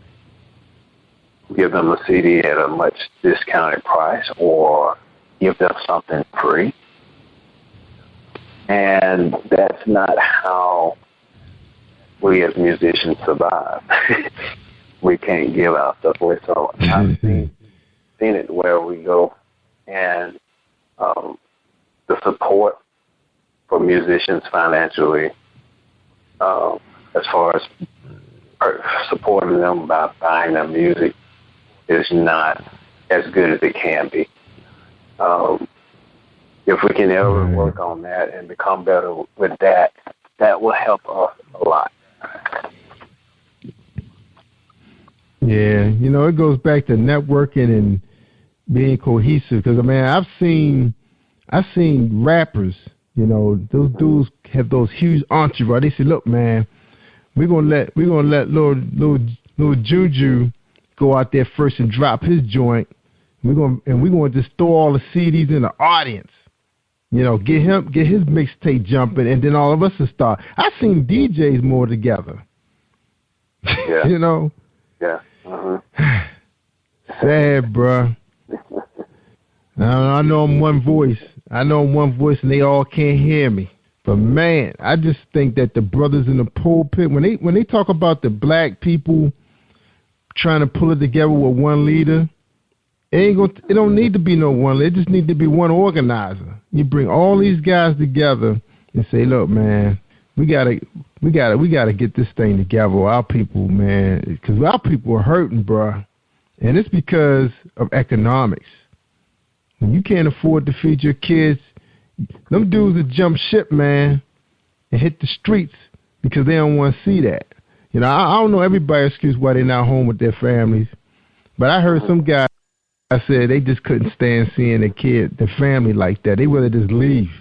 give them a CD at a much discounted price or give them something free. And that's not how we as musicians survive. We can't give our stuff away. So I've seen it where we go and the support for musicians financially, as far as supporting them by buying their music, is not as good as it can be. If we can ever work on that and become better with that, that will help us a lot. Yeah, it goes back to networking and being cohesive. Because I've seen rappers. Those dudes have those huge entourage. They say, "Look, man, we're gonna let little Juju go out there first and drop his joint. We're gonna just throw all the CDs in the audience. Get his mixtape jumping, and then all of us will start." I've seen DJs more together. Yeah. Yeah. Sad, bruh. I know I'm one voice. And they all can't hear me. But man, I just think that the brothers in the pulpit, when they talk about the black people trying to pull it together with one leader, it don't need to be no one leader. It just need to be one organizer. You bring all these guys together and say, "Look, man, we gotta get this thing together. Our people, man, because our people are hurting, bruh, and it's because of economics. When you can't afford to feed your kids, them dudes that jump ship, man, and hit the streets because they don't want to see that. I don't know everybody's excuse why they're not home with their families, but I heard some guys said they just couldn't stand seeing their family like that. They rather just leave.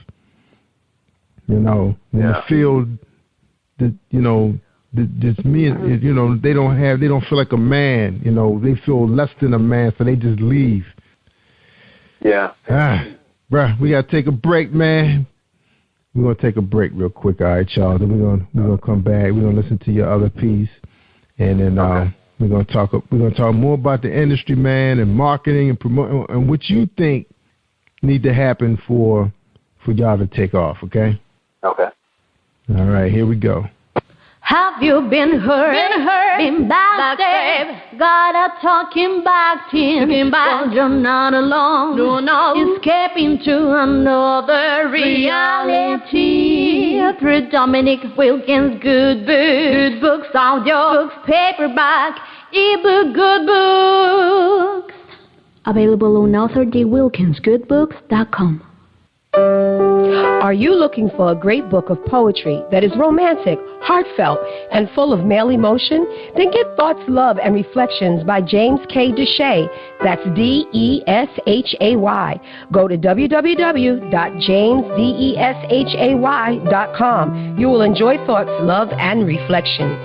Feel that just me. They don't feel like a man. They feel less than a man, so they just leave. Yeah. Bruh, we gotta take a break, man. We're gonna take a break real quick, all right, Charles. And we're gonna come back. We're gonna listen to your other piece, and then we're gonna talk more about the industry, man, and marketing and promoting, and what you think need to happen for y'all to take off. Okay. Okay. All right, here we go. Have you been hurt? Been backstabbed? Got a talking back team. But you're not alone. No. Escaping to another reality. Through Dominic Wilkins' good books, audio books, paperback, ebook, good books. Available on authordwilkinsgoodbooks.com. Are you looking for a great book of poetry that is romantic, heartfelt, and full of male emotion? Then get Thoughts, Love, and Reflections by James K. Deshay. That's Deshay. Go to www.jamesdeshay.com. You will enjoy Thoughts, Love, and Reflections.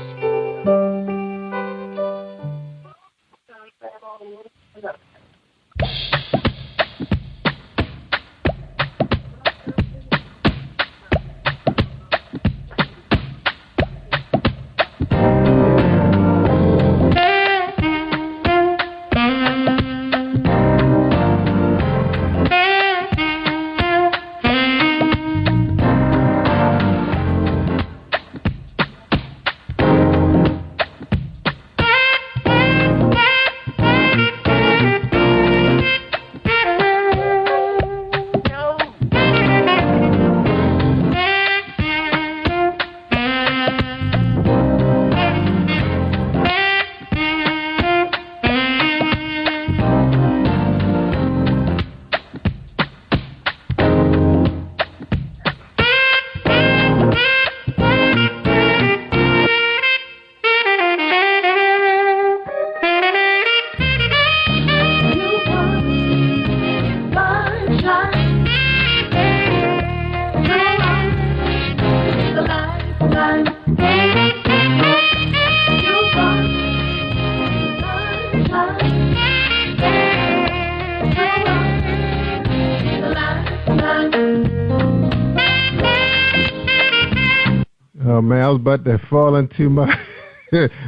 man. I was about to fall into my...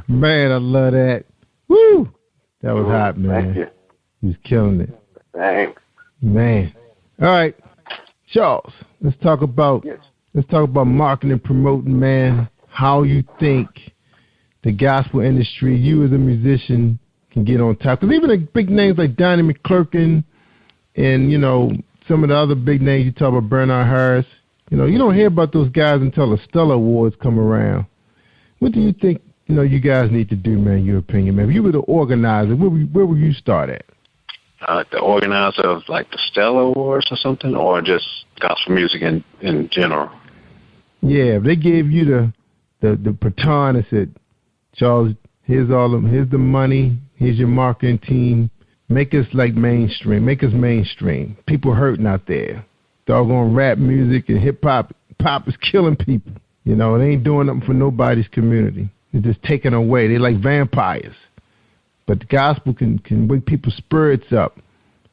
Man, I love that. Woo! That was hot, man. Thank you. He was killing it. Thanks. Man. All right. Charles, let's talk about marketing and promoting, man. How you think the gospel industry, you as a musician, can get on top. Because even the big names like Donnie McClurkin and, you know, some of the other big names you talk about, Bernard Harris, you know, you don't hear about those guys until the Stellar Awards come around. What do you think, you know, you guys need to do, man, in your opinion, man? If you were the organizer, where would you start at? The organizer of, like, the Stellar Awards or something, or just gospel music in general? Yeah, if they gave you the baton and said, Charles, here's the money, here's your marketing team, make us like mainstream, make us mainstream. People hurting out there. Doggone rap music and hip hop is killing people. You know, they ain't doing nothing for nobody's community. They're just taking away. They're like vampires. But the gospel can wake people's spirits up,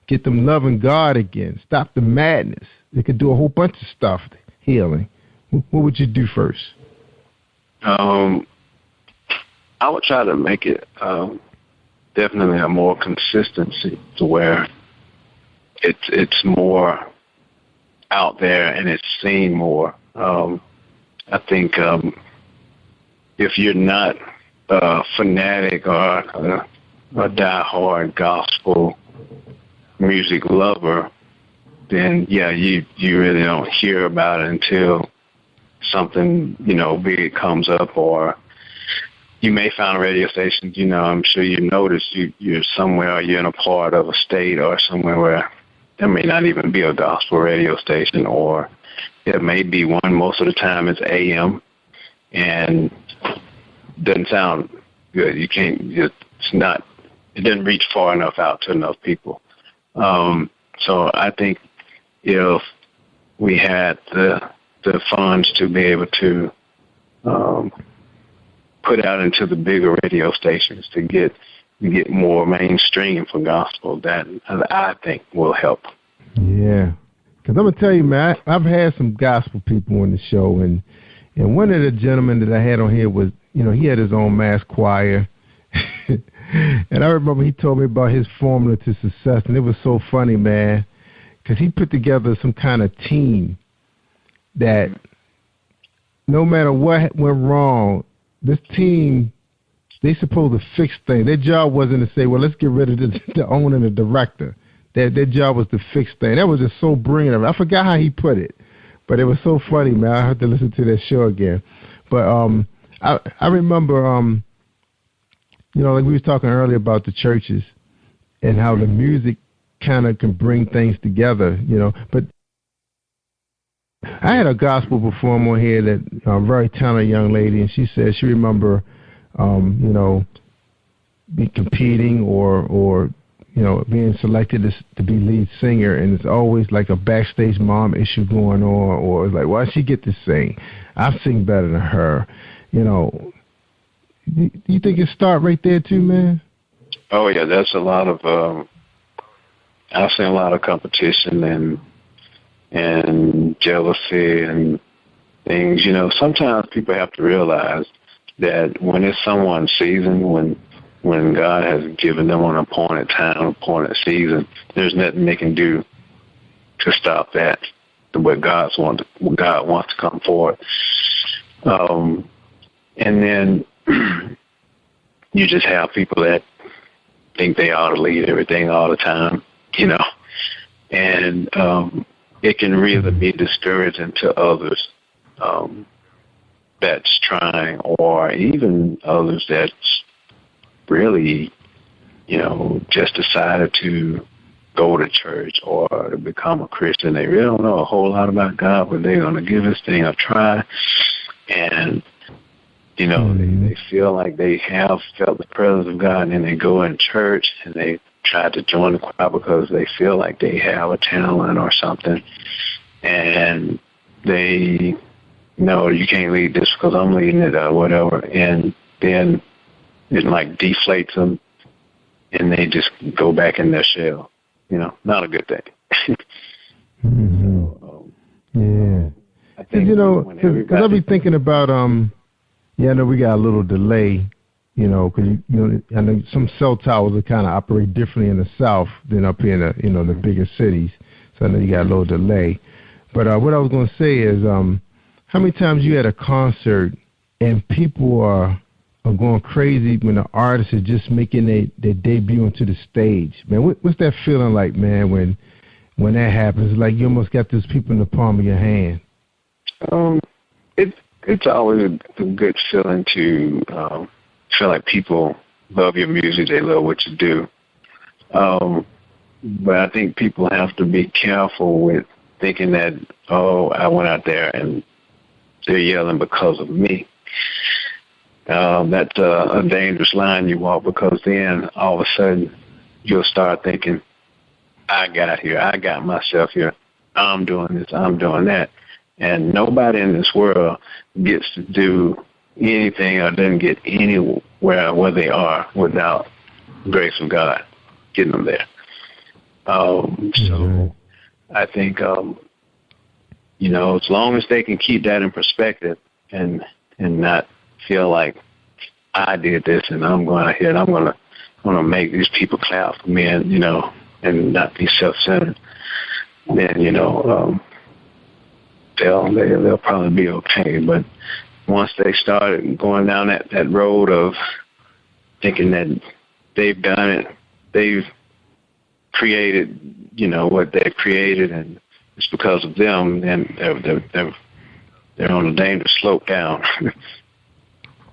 get them loving God again, stop the madness. They could do a whole bunch of stuff, healing. What would you do first? I would try to make it definitely a more consistency to where it's more out there and it's seen more. I think if you're not a fanatic or a diehard gospel music lover, then yeah, you really don't hear about it until something, you know, big comes up, or you may find radio stations, you know, I'm sure you noticed you're somewhere, you're in a part of a state or somewhere where there may not even be a gospel radio station, or there may be one. Most of the time it's AM and doesn't sound good. It didn't reach far enough out to enough people. So I think if we had the funds to be able to put out into the bigger radio stations to get more mainstream for gospel, that I think will help. Yeah. Because I'm going to tell you, man, I've had some gospel people on the show, and one of the gentlemen that I had on here was, you know, he had his own mass choir. And I remember he told me about his formula to success, and it was so funny, man, because he put together some kind of team that no matter what went wrong, this team, they supposed to fix things. Their job wasn't to say, well, let's get rid of the owner and the director. Their job was to fix things. That was just so brilliant. I forgot how he put it, but it was so funny, man. I have to listen to that show again. But I remember, you know, like we was talking earlier about the churches and how the music kind of can bring things together, you know. But I had a gospel performer here that a very talented young lady, and she said she remember, you know, be competing or you know, being selected to be lead singer, and it's always like a backstage mom issue going on, or it's like, why does she get to sing? I sing better than her, you know. Do you think it start right there too, man? Oh yeah, that's a lot of I've seen a lot of competition and jealousy and things. You know, sometimes people have to realize that when it's someone's season, when God has given them an appointed time, appointed season, there's nothing they can do to stop that. What God wants to come forward, and then you just have people that think they ought to lead everything all the time, you know, and it can really be discouraging to others that's trying, or even others that's really, you know, just decided to go to church or to become a Christian. They really don't know a whole lot about God, but they're going to give this thing a try. And, you know, they feel like they have felt the presence of God, and then they go in church and they try to join the choir because they feel like they have a talent or something. And they, no, you can't lead this because I'm leading it or whatever. And then it like deflates them and they just go back in their shell. You know, not a good thing. Yeah. think because I'll be thinking about I know we got a little delay, because I know some cell towers are kind of operate differently in the South than up here in the bigger cities. So I know you got a little delay. But what I was going to say is, how many times you at a concert and people are going crazy when the artist is just making their debut onto the stage? Man, what's that feeling like, man, when that happens? It's like you almost got those people in the palm of your hand. It's always a good feeling to feel like people love your music, they love what you do. But I think people have to be careful with thinking that, I went out there and they're yelling because of me. That's a dangerous line you walk, because then all of a sudden you'll start thinking, I got here, I got myself here, I'm doing this, I'm doing that. And nobody in this world gets to do anything or doesn't get anywhere where they are without the grace of God getting them there. So I think, as long as they can keep that in perspective and not feel like I did this and I'm going out here and I'm going to make these people clap for me and not be self-centered, then, they'll probably be okay. But once they started going down that road of thinking that they've done it, they've created, what they've created, and it's because of them, then they're on a dangerous slope down.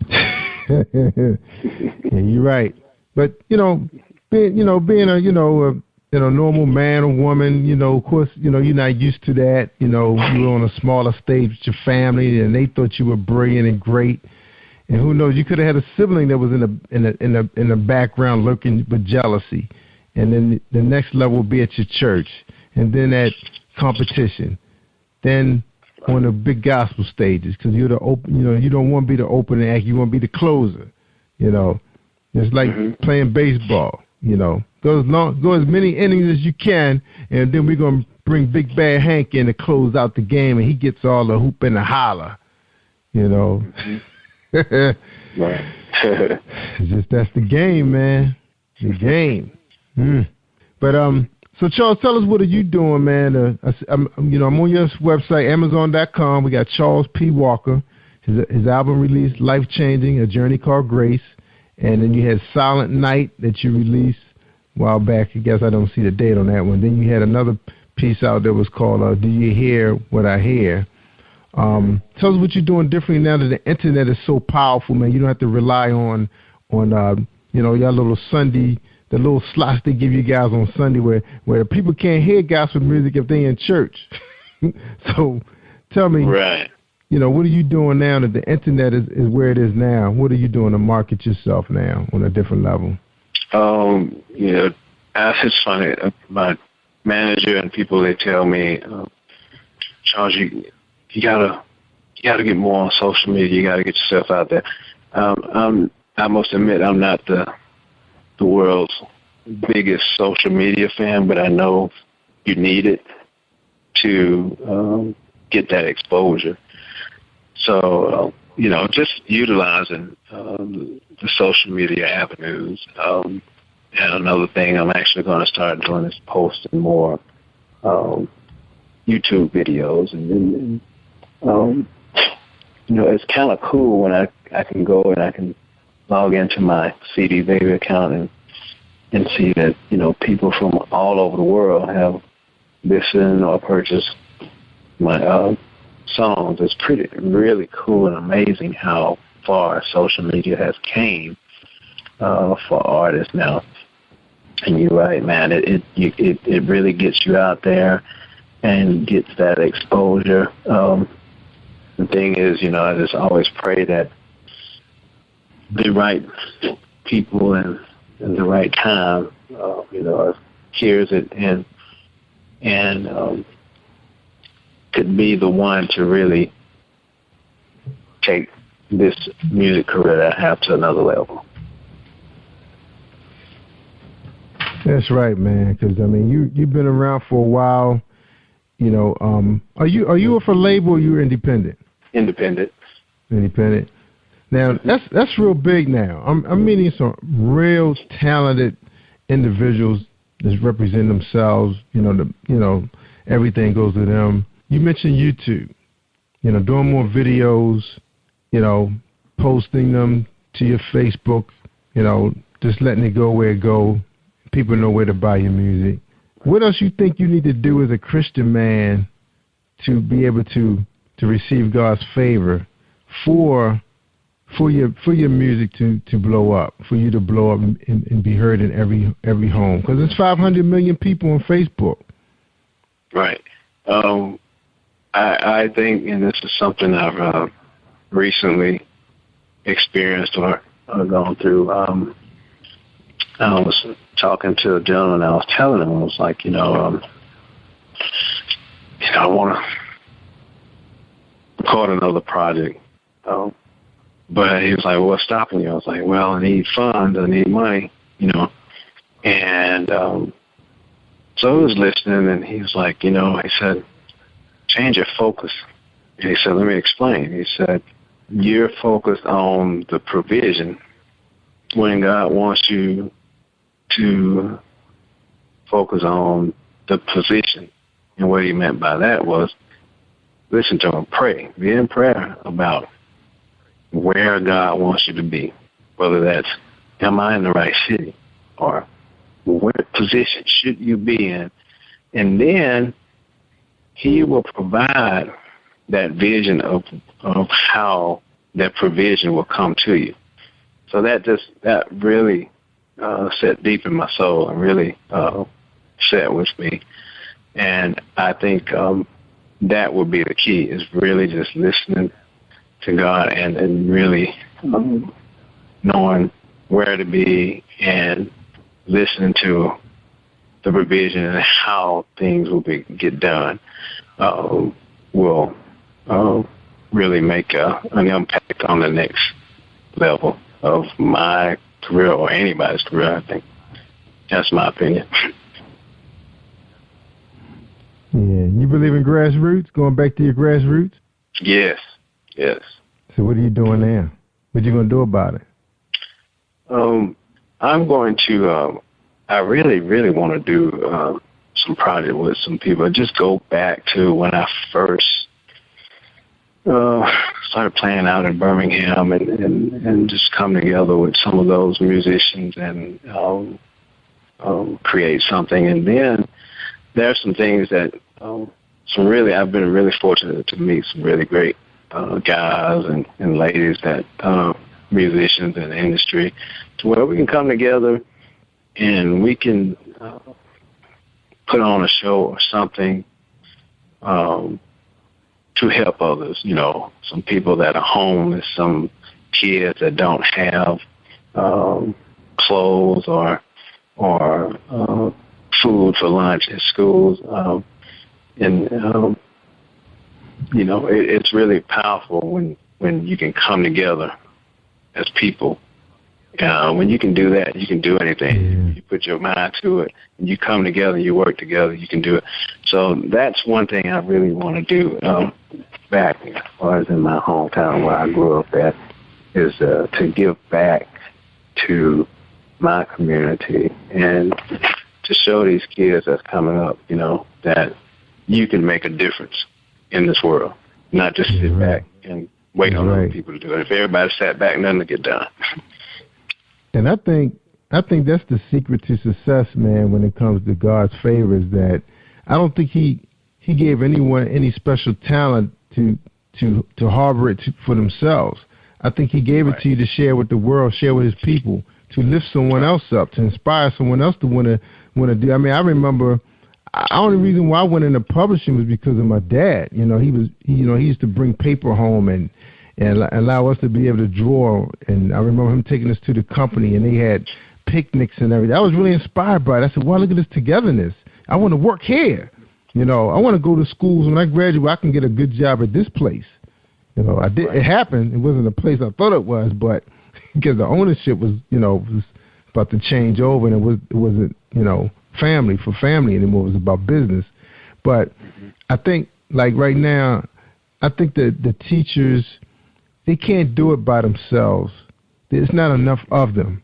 Yeah, you're right. But being a normal man or woman, of course, you're not used to that. You were on a smaller stage with your family, and they thought you were brilliant and great. And who knows, you could have had a sibling that was in the background lurking with jealousy. And then the next level will be at your church, and then at competition, then on the big gospel stages, because you're the open. You don't want to be the opening act. You want to be the closer. It's like playing baseball. Go as many innings as you can, and then we're gonna bring Big Bad Hank in to close out the game, and he gets all the hoop and the holler. Right. That's the game, man. The game. But so Charles, tell us, what are you doing, man? I'm on your website, Amazon.com. We got Charles P. Walker. His album released, Life Changing, A Journey Called Grace, and then you had Silent Night that you released a while back. I guess I don't see the date on that one. Then you had another piece out that was called Do You Hear What I Hear? Tell us what you're doing differently now that the internet is so powerful, man. You don't have to rely on your little Sunday, the little slots they give you guys on Sunday where people can't hear gospel music if they're in church. So tell me, right? What are you doing now that the internet is where it is now? What are you doing to market yourself now on a different level? It's funny. My manager and people, they tell me, Charles, you gotta get more on social media. You gotta get yourself out there. I must admit, I'm not the world's biggest social media fan, but I know you need it to get that exposure. So, just utilizing the social media avenues. And another thing I'm actually going to start doing is posting more YouTube videos. And it's kind of cool when I can go and I can log into my CD Baby account and see that, people from all over the world have listened or purchased my songs. It's really cool and amazing how far social media has came for artists now. And you're right, man. It really gets you out there and gets that exposure. The thing is, I just always pray that the right people and the right time, hears it and could be the one to really take this music career that I have to another level. That's right, man. Because you've been around for a while. You know, are you with a label or you're independent? Independent. Independent. Now that's real big. Now I'm meeting some real talented individuals that represent themselves. You know, everything goes to them. You mentioned YouTube. You know, doing more videos. You know, posting them to your Facebook. You know, just letting it go where it go. People know where to buy your music. What else you think you need to do as a Christian man to be able to receive God's favor for your music to blow up, for you to blow up and be heard in every home? Because there's 500 million people on Facebook. Right. I think, and this is something I've recently experienced or gone through. I was talking to a gentleman. I was telling him, I was like, I want to record another project. But he was like, well, what's stopping you? I was like, well, I need funds. I need money, And so I was listening, and he was like, he said, change your focus. And he said, let me explain. He said, you're focused on the provision when God wants you to focus on the position. And what he meant by that was listen to him, pray. Be in prayer about where God wants you to be, whether that's, am I in the right city, or what position should you be in? And then he will provide that vision of how that provision will come to you. So that really set deep in my soul and really sat with me. And I think that would be the key, is really just listening to God and really knowing where to be and listening to the provision and how things will get done will really make an impact on the next level of my career or anybody's career, I think. That's my opinion. Yeah. You believe in grassroots, going back to your grassroots? Yes. So what are you doing now? What are you going to do about it? I'm going to, I really, really want to do some project with some people. Just go back to when I first started playing out in Birmingham and just come together with some of those musicians and create something. And then there are some things that I've been really fortunate to meet some really great guys and ladies that musicians in the industry, to where we can come together and we can put on a show or something to help others. Some people that are homeless, some kids that don't have clothes or food for lunch at schools, it's really powerful when you can come together as people. When you can do that, you can do anything. Yeah. You put your mind to it, and you come together, you work together, you can do it. So that's one thing I really want to do back as far as in my hometown where I grew up at, is to give back to my community and to show these kids that's coming up, that you can make a difference in this world, not just sit back and wait on other people to do it. If everybody sat back, nothing would get done. And I think that's the secret to success, man, when it comes to God's favor, is that I don't think he gave anyone any special talent to harbor it for themselves. I think he gave it to you to share with the world, share with his people, to lift someone else up, to inspire someone else to want to do. I mean, I remember the only reason why I went into publishing was because of my dad. He used to bring paper home and allow us to be able to draw. And I remember him taking us to the company, and they had picnics and everything. I was really inspired by it. I said, wow, look at this togetherness. I want to work here. I want to go to schools. When I graduate, I can get a good job at this place. I did. It happened. It wasn't a place I thought it was, but because the ownership was about to change over, and it wasn't, family for family anymore. It was about business. But I think, like right now, I think that the teachers, they can't do it by themselves. There's not enough of them.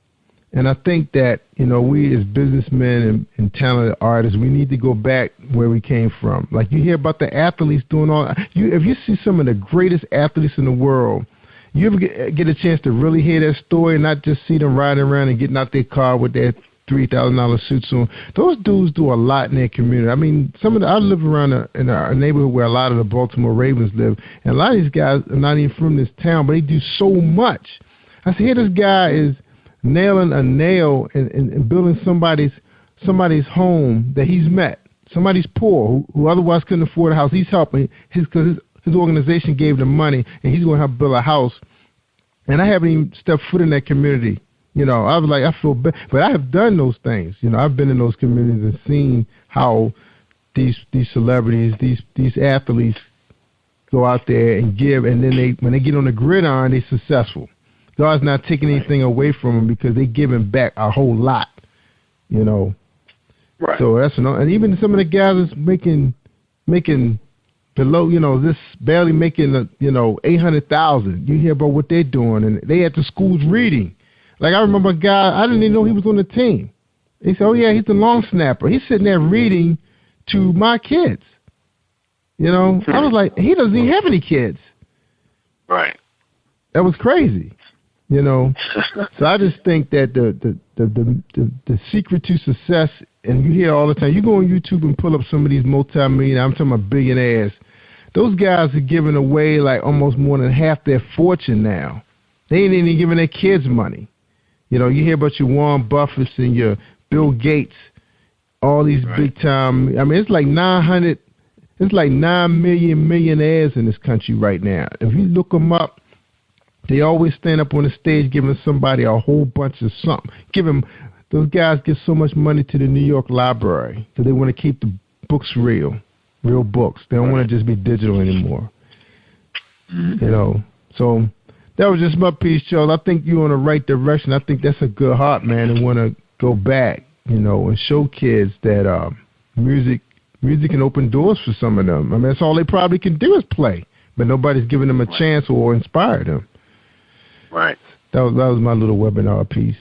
And I think that, we as businessmen and talented artists, we need to go back where we came from. Like you hear about the athletes doing if you see some of the greatest athletes in the world, you ever get a chance to really hear that story and not just see them riding around and getting out their car with their $3,000 suits on. Those dudes do a lot in their community. I mean, I live around in a neighborhood where a lot of the Baltimore Ravens live, and a lot of these guys are not even from this town, but they do so much. I say, here this guy is nailing a nail and building somebody's home that he's met. Somebody's poor who otherwise couldn't afford a house. He's helping because his organization gave them money, and he's going to help build a house. And I haven't even stepped foot in that community. I was like, I feel bad. But I have done those things. I've been in those communities and seen how these celebrities, these athletes go out there and give, and then when they get on the gridiron, they're successful. God's not taking anything away from them because they're giving back a whole lot, Right. So that's and even some of the guys that's making below, this barely making $800,000. You hear about what they're doing, and they at the schools reading. Like I remember a guy, I didn't even know he was on the team. He said, "Oh yeah, he's the long snapper. He's sitting there reading to my kids." I was like, he doesn't even have any kids. Right. That was crazy. So I just think that the secret to success, and you hear all the time, you go on YouTube and pull up some of these multi-million, I'm talking about billionaires. Those guys are giving away like almost more than half their fortune now. They ain't even giving their kids money. You hear about your Warren Buffetts and your Bill Gates, all these big time. I mean, it's like 9 million millionaires in this country right now. If you look them up, they always stand up on the stage giving somebody a whole bunch of something. Those guys give so much money to the New York Library because they want to keep the books real books. They don't want to just be digital anymore. So that was just my piece, Charles. I think you're in the right direction. I think that's a good heart, man, and want to go back, and show kids that music can open doors for some of them. I mean, that's all they probably can do is play, but nobody's giving them a chance or inspire them. Right. That was my little webinar piece.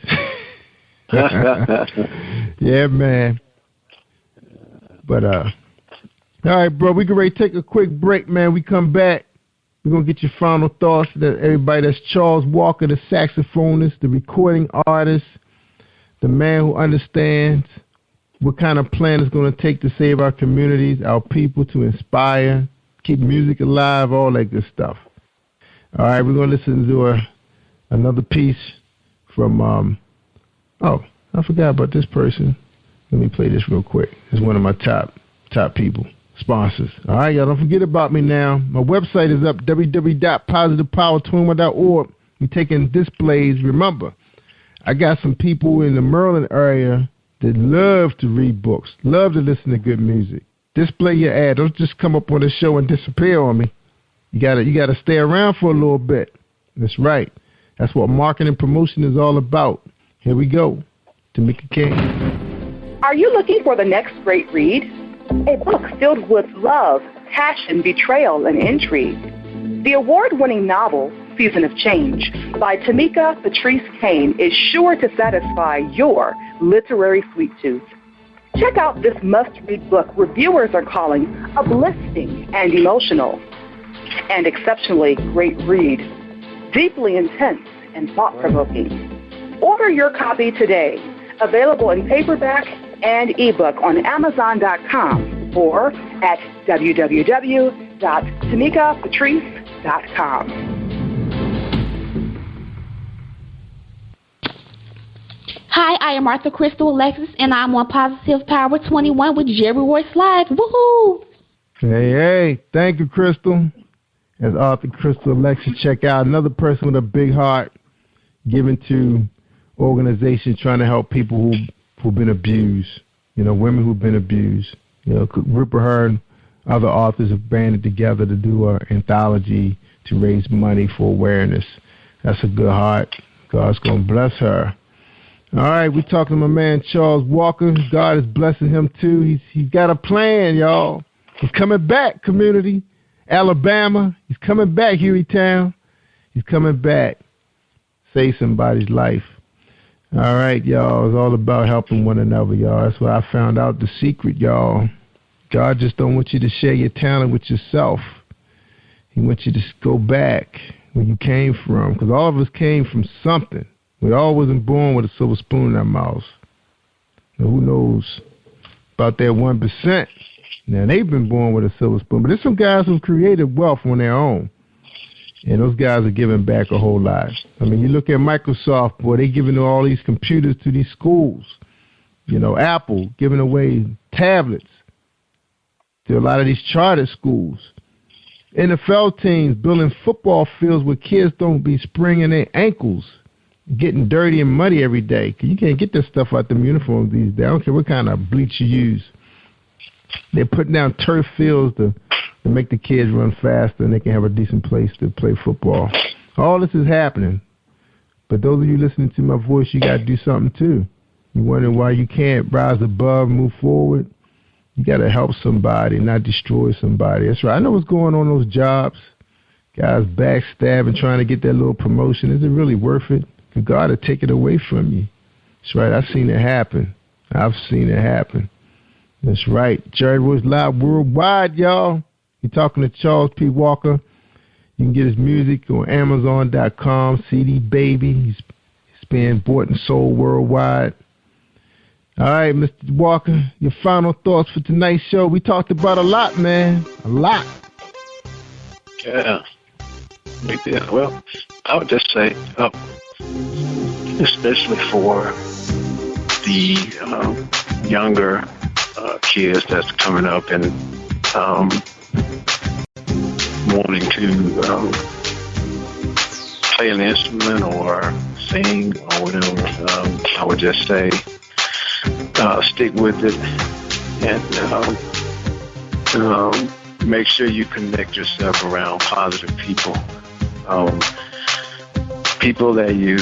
Yeah, man. But all right, bro, we can ready to take a quick break, man. We come back. We're going to get your final thoughts. That everybody, that's Charles Walker, the saxophonist, the recording artist, the man who understands what kind of plan it's going to take to save our communities, our people, to inspire, keep music alive, all that good stuff. All right, we're going to listen to another piece from, I forgot about this person. Let me play this real quick. It's one of my top people. Sponsors. All right, y'all, don't forget about me now. My website is up, www.positivepower21.org. We're taking displays. Remember, I got some people in the Maryland area that love to read books, love to listen to good music. Display your ad. Don't just come up on the show and disappear on me. You gotta stay around for a little bit. That's right. That's what marketing and promotion is all about. Here we go. Tamika King. Are you looking for the next great read? A book filled with love, passion, betrayal, and intrigue. The award-winning novel, Season of Change, by Tamika Patrice Kane is sure to satisfy your literary sweet tooth. Check out this must-read book reviewers are calling uplifting and emotional. And exceptionally great read, deeply intense and thought-provoking. Order your copy today. Available in paperback and ebook on Amazon.com or at www.tamikapatrice.com. Hi, I am Martha Crystal Alexis, and I'm on Positive Power 21 with Jerry Royce Live. Woohoo! Hey, thank you, Crystal. As author Crystal Alexis, check out another person with a big heart, given to organizations trying to help people who've been abused, women who've been abused. Rupert Her and other authors have banded together to do an anthology to raise money for awareness. That's a good heart. God's going to bless her. All right, we're talking to my man Charles Walker. God is blessing him too. He's got a plan, y'all. He's coming back, community. Alabama, he's coming back, Hueytown. He's coming back. Save somebody's life. All right, y'all. It's all about helping one another, y'all. That's what I found out the secret, y'all. God just don't want you to share your talent with yourself. He wants you to go back where you came from, because all of us came from something. We all wasn't born with a silver spoon in our mouths. Now, who knows about that 1%? Now, they've been born with a silver spoon, but there's some guys who created wealth on their own, and those guys are giving back a whole lot. I mean, you look at Microsoft, boy, they giving all these computers to these schools. You know, Apple giving away tablets to a lot of these charter schools. NFL teams building football fields where kids don't be springing their ankles, getting dirty and muddy every day. 'Cause you can't get this stuff out them uniforms these days. I don't care what kind of bleach you use. They're putting down turf fields to make the kids run faster and they can have a decent place to play football. All this is happening. But those of you listening to my voice, you got to do something too. You wondering why you can't rise above, move forward? You got to help somebody, not destroy somebody. That's right. I know what's going on in those jobs. Guys backstabbing, trying to get that little promotion. Is it really worth it? Because God will take it away from you. That's right. I've seen it happen. I've seen it happen. That's right. Jerry Royce Live worldwide, y'all. You're talking to Charles P. Walker. You can get his music on Amazon.com, CD Baby. He's being bought and sold worldwide. All right, Mr. Walker, your final thoughts for tonight's show. We talked about a lot, man. A lot. Yeah. We did. Well, I would just say, especially for the younger kids that's coming up and wanting to play an instrument or sing or whatever, I would just say stick with it and make sure you connect yourself around positive people. People that you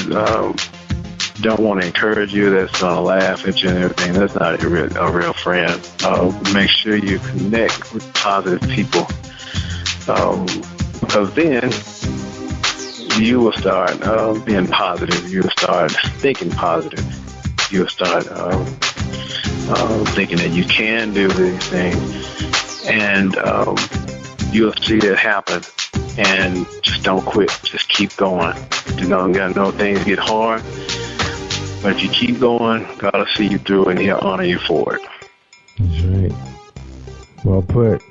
don't want to encourage you, that's going to laugh at you and everything. That's not a real friend. Make sure you connect with positive people, because then you will start being positive. You will start thinking positive. You will start thinking that you can do these things, and you'll see it happen. And just don't quit. Just keep going. You know things get hard, but if you keep going, God will see you through and He'll honor you for it. That's right. Well put.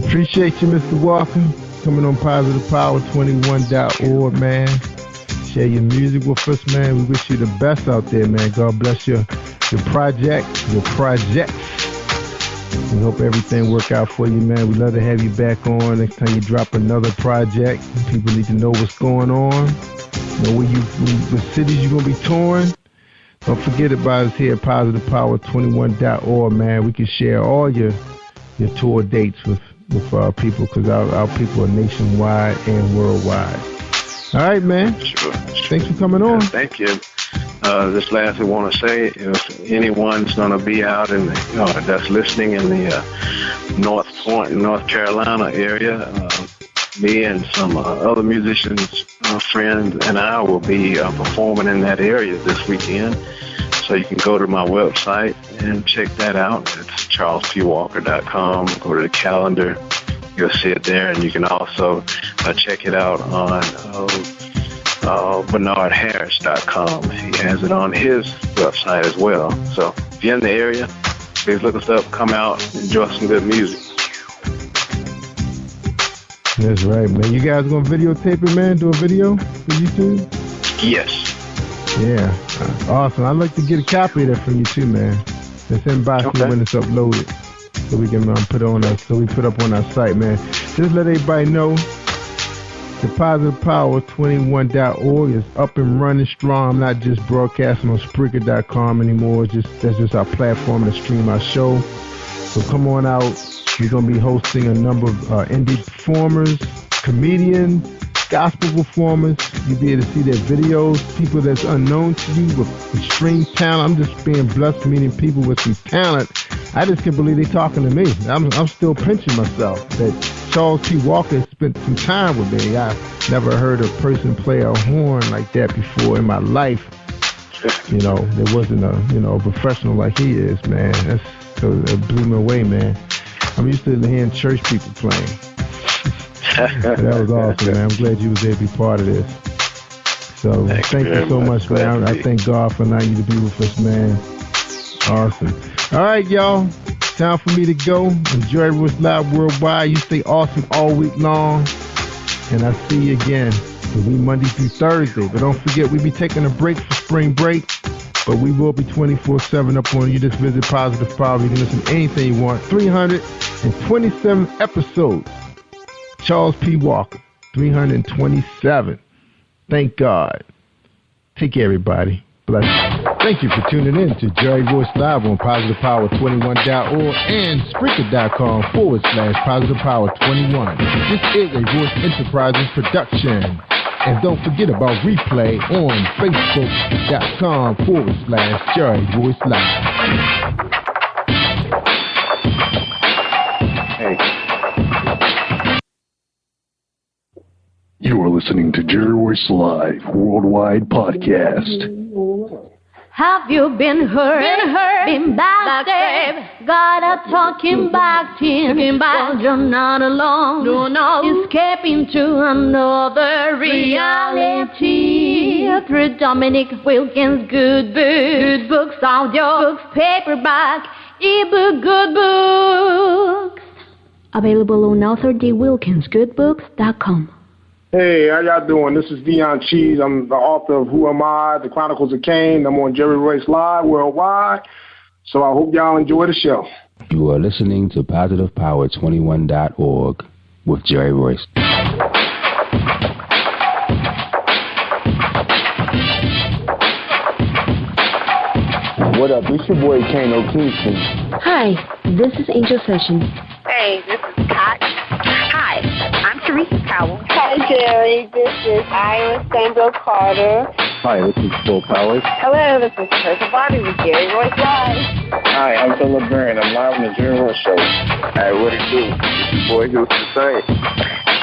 Appreciate you, Mr. Walker, coming on PositivePower21.org, man. Share your music with us, man. We wish you the best out there, man. God bless your projects. We hope everything work out for you, man. We'd love to have you back on next time you drop another project. People need to know what's going on. Know what cities you're going to be touring. Don't forget about us here at PositivePower21.org, man. We can share all your tour dates with people, because our people are nationwide and worldwide. All right, man. Sure. Thanks for coming on. Thank you. This last I want to say, if anyone's going to be out in that's listening in the North Point, North Carolina area, me and some other musicians, friends, and I will be performing in that area this weekend. So you can go to my website and check that out. It's charlespwalker.com. Go to the calendar. You'll see it there, and you can also check it out on BernardHarris.com. He has it on his website as well. So if you're in the area, please look us up, come out, enjoy some good music. That's right, man. You guys gonna videotape it, man? Do a video for YouTube? Yes. Yeah. Awesome. I'd like to get a copy of that from you too, man. Just inbox me when it's uploaded, so we can put up on our site, man. Just let everybody know the PositivePower21.org is up and running strong. I'm not just broadcasting on Spreaker.com anymore. That's just our platform to stream our show. So come on out. We're going to be hosting a number of indie performers, comedians, gospel performers. You'll be able to see their videos, people that's unknown to you with extreme talent. I'm just being blessed meeting people with some talent I just can't believe they're talking to me. I'm still pinching myself that Charles P. Walker spent some time with me. I never heard a person play a horn like that before in my life. You know, there wasn't a professional like he is, man. It blew me away, man. I'm used to hearing church people playing. That was awesome, man. I'm glad you was there to be part of this. So thank you so much, man. I thank God for allowing you to be with us, man. Awesome. All right, y'all. Time for me to go. Enjoy Royce Live Worldwide. You stay awesome all week long. And I'll see you again. It'll be Monday through Thursday. But don't forget, we'll be taking a break for spring break. But we will be 24/7 up on you. Just visit Positive Power. You can listen to anything you want. 327 episodes. Charles P. Walker. 327. Thank God. Take care, everybody. Bless you. Thank you for tuning in to Jerry Royce Live on PositivePower21.org and Spreaker.com/PositivePower21. This is a Royce Enterprises production. And don't forget about replay on Facebook.com/Jerry Royce Live. Hey. You are listening to Jerry Royce Live Worldwide Podcast. Have you been hurt? Been backstabbed? Got a talking back team. Well, you're not alone. No. Escaping to another reality. Through Dominic Wilkins' good books, audio books, paperback, ebook, good books. Available on authordwilkinsgoodbooks.com. Hey, how y'all doing? This is Dion Cheese. I'm the author of Who Am I? The Chronicles of Cain. I'm on Jerry Royce Live Worldwide. So I hope y'all enjoy the show. You are listening to PositivePower21.org with Jerry Royce. What up? It's your boy Kano Kingston. Hi, this is Angel Sessions. Hey, this is Kat. Hi, I'm Teresa Powell. Hi, Jerry. This is Ira Sandro Carter. Hi, this is Bill Powers. Hello, this is Teresa Bobby with Jerry Royce Live. Hi, I'm Philip Byrne. I'm live on the Jerry Royce Show. Hey, what it do? It's your boy Houston Saint.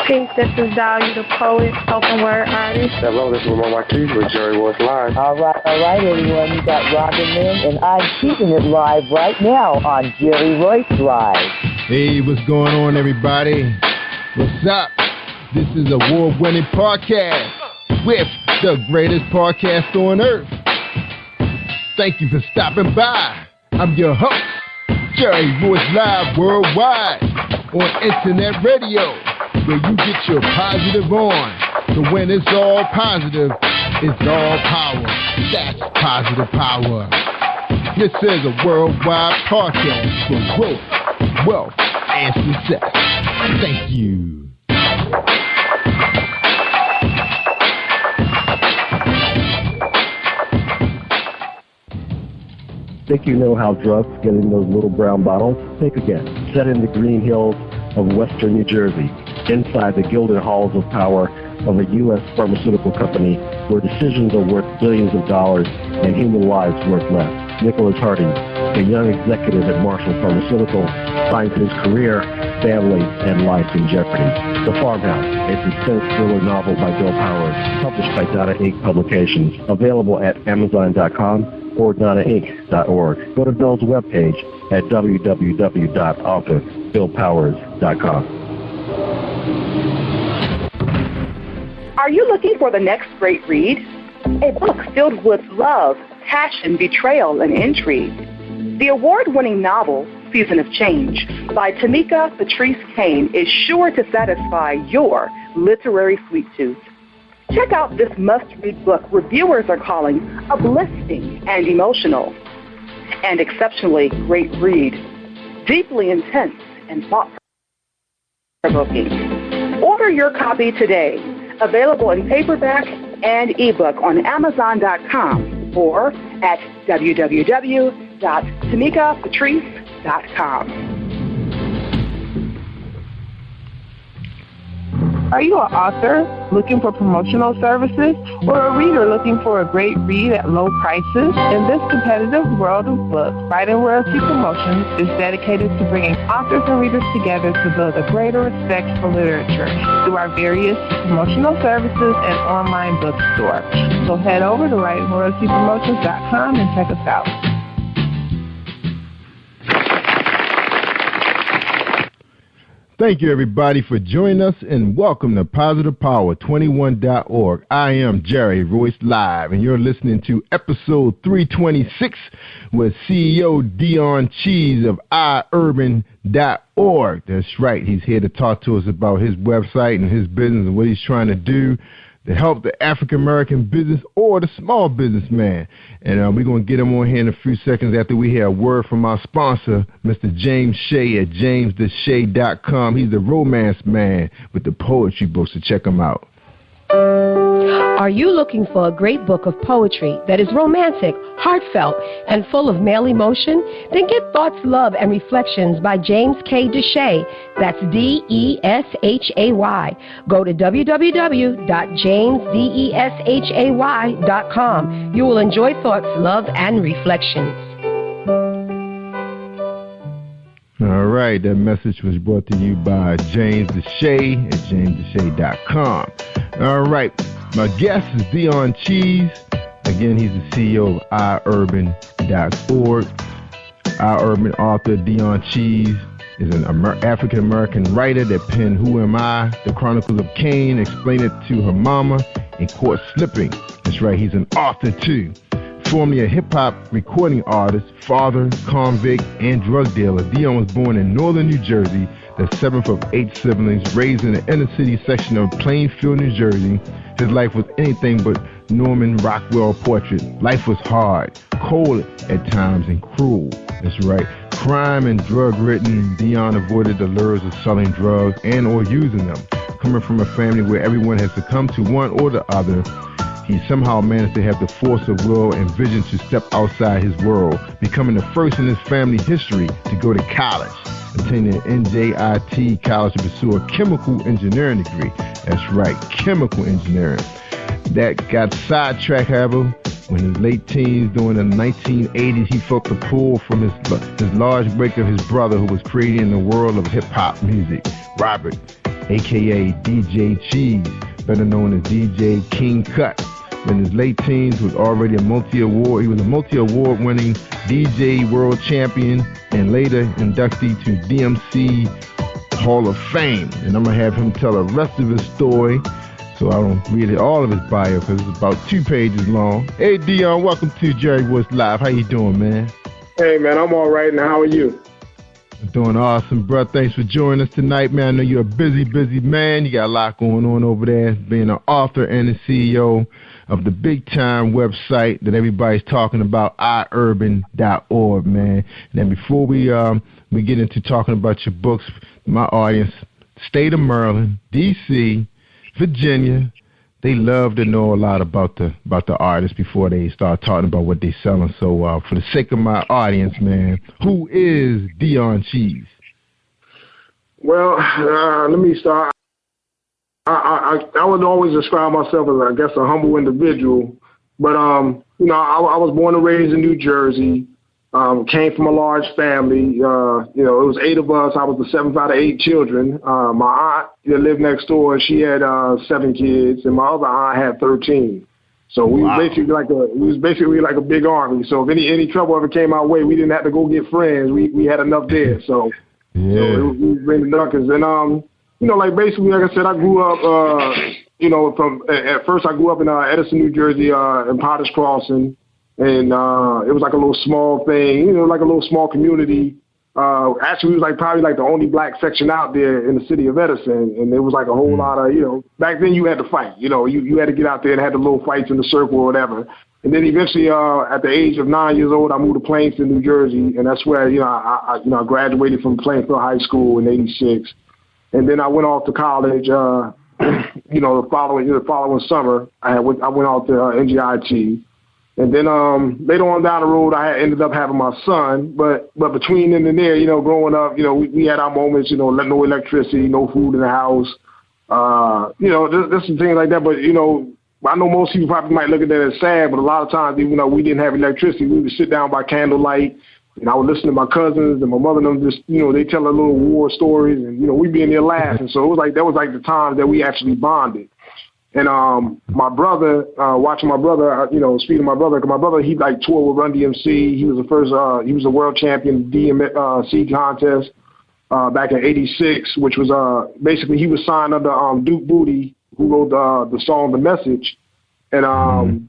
Peace, this is Dahlia the Poet, spoken word artist. Hello, this is Lamar Marquise with Jerry Royce Live. All right, everyone. You got Robin in, and I'm keeping it live right now on Jerry Royce Live. Hey, what's going on, everybody? What's up? This is award-winning podcast with the greatest podcast on earth. Thank you for stopping by. I'm your host, Jerry Royce Live Worldwide on Internet Radio, where you get your positive on. So when it's all positive, it's all power. That's positive power. This is a worldwide podcast for growth, wealth, and success. Thank you. Think you know how drugs get in those little brown bottles? Think again. Set in the green hills of western New Jersey, inside the gilded halls of power of a U.S. pharmaceutical company where decisions are worth billions of dollars and human lives worth less. Nicholas Harding, a young executive at Marshall Pharmaceutical, finds his career, family, and life in jeopardy. The Farmhouse, a suspense thriller novel by Bill Powers, published by Donna Inc. Publications, available at Amazon.com or DonnaInc.org. Go to Bill's webpage at www.author.BillPowers.com. Are you looking for the next great read? A book filled with love, passion, betrayal, and intrigue. The award-winning novel, Season of Change, by Tamika Patrice Kane, is sure to satisfy your literary sweet tooth. Check out this must-read book reviewers are calling uplifting and emotional, and exceptionally great read, deeply intense and thought-provoking. Order your copy today. Available in paperback and ebook on Amazon.com or at www.tamikapatrice.com. Are you an author looking for promotional services or a reader looking for a great read at low prices? In this competitive world of books, Writing Royalty Promotions is dedicated to bringing authors and readers together to build a greater respect for literature through our various promotional services and online bookstore. So head over to WritingRoyaltyPromotions.com and check us out. Thank you, everybody, for joining us, and welcome to PositivePower21.org. I am Jerry Royce Live, and you're listening to episode 326 with CEO Dion Cheese of iUrban.org. That's right. He's here to talk to us about his website and his business and what he's trying to do to help the African-American business or the small businessman. And we're going to get him on here in a few seconds after we hear a word from our sponsor, Mr. James Shea at jamestheshea.com. He's the romance man with the poetry books, so check him out. Are you looking for a great book of poetry that is romantic, heartfelt, and full of male emotion? Then get Thoughts, Love, and Reflections by James K. Deshay. That's D-E-S-H-A-Y. Go to www.jamesdeshay.com. You will enjoy Thoughts, Love, and Reflections. All right, that message was brought to you by James Deshay at jamesdeshay.com. All right, my guest is Dion Cheese. Again, he's the CEO of iUrban.org. iUrban author Dion Cheese is an African-American writer that penned Who Am I?, The Chronicles of Cain, Explain It to Her Mama, and Caught Slipping. That's right, he's an author too. Formerly a hip-hop recording artist, father, convict, and drug dealer, Dion was born in northern New Jersey, the seventh of 8 siblings, raised in the inner-city section of Plainfield, New Jersey. His life was anything but Norman Rockwell portrait. Life was hard, cold at times, and cruel. That's right. Crime and drug-ridden, Dion avoided the lures of selling drugs and or using them. Coming from a family where everyone has succumbed to one or the other, he somehow managed to have the force of will and vision to step outside his world, becoming the first in his family history to go to college, attending NJIT College to pursue a chemical engineering degree. That's right, chemical engineering. That got sidetracked, however, when in his late teens, during the 1980s, he felt the pull from his large break of his brother, who was creating in the world of hip-hop music, Robert, a.k.a. DJ Cheese, better known as DJ King Cut. In his late teens, he was already a multi-award winning DJ world champion and later inductee to DMC Hall of Fame. And I'm going to have him tell the rest of his story, so I don't read all of his bio because it's about 2 pages long. Hey, Dion, welcome to Jerry Royce Live. How you doing, man? Hey, man, I'm all right, and how are you? I'm doing awesome, bro. Thanks for joining us tonight, man. I know you're a busy man. You got a lot going on over there, being an author and the CEO of the big-time website that everybody's talking about, iUrban.org, man. And then before we get into talking about your books, my audience, state of Maryland, D.C., Virginia, they love to know a lot about the artists before they start talking about what they're selling. So for the sake of my audience, man, who is Dion Cheese? Well, let me start. I would always describe myself as, I guess, a humble individual. But, I was born and raised in New Jersey, came from a large family. It was 8 of us. I was the 7th out of 8 children. My aunt that lived next door, she had 7 kids, and my other aunt had 13. So we was basically like a big army. So if any trouble ever came our way, we didn't have to go get friends. We had enough there. So, we bring the duckers. And basically, like I said, I grew up, at first I grew up in Edison, New Jersey, in Potter's Crossing. And it was like a little small thing, like a little small community. Actually, it was probably the only black section out there in the city of Edison. And there was a whole lot of, back then you had to fight. You had to get out there and had the little fights in the circle or whatever. And then eventually, at the age of 9 years old, I moved to Plainfield, New Jersey. And that's where, I graduated from Plainfield High School in '86. And then I went off to college, the following summer. I went off to NJIT. And then later on down the road, I ended up having my son. But between then and there, growing up, we had our moments, no electricity, no food in the house. There's some things like that. But, I know most people probably might look at that as sad, but a lot of times, even though we didn't have electricity, we would sit down by candlelight, and I would listen to my cousins and my mother and them just, they tell their little war stories, and, we'd be in there laughing. So that was like the times that we actually bonded. And my brother, watching my brother, speaking of my brother, because my brother, he like toured with Run DMC. He was the first, he was a world champion DMC contest back in '86, which was basically he was signed under Duke Booty, who wrote the song The Message. And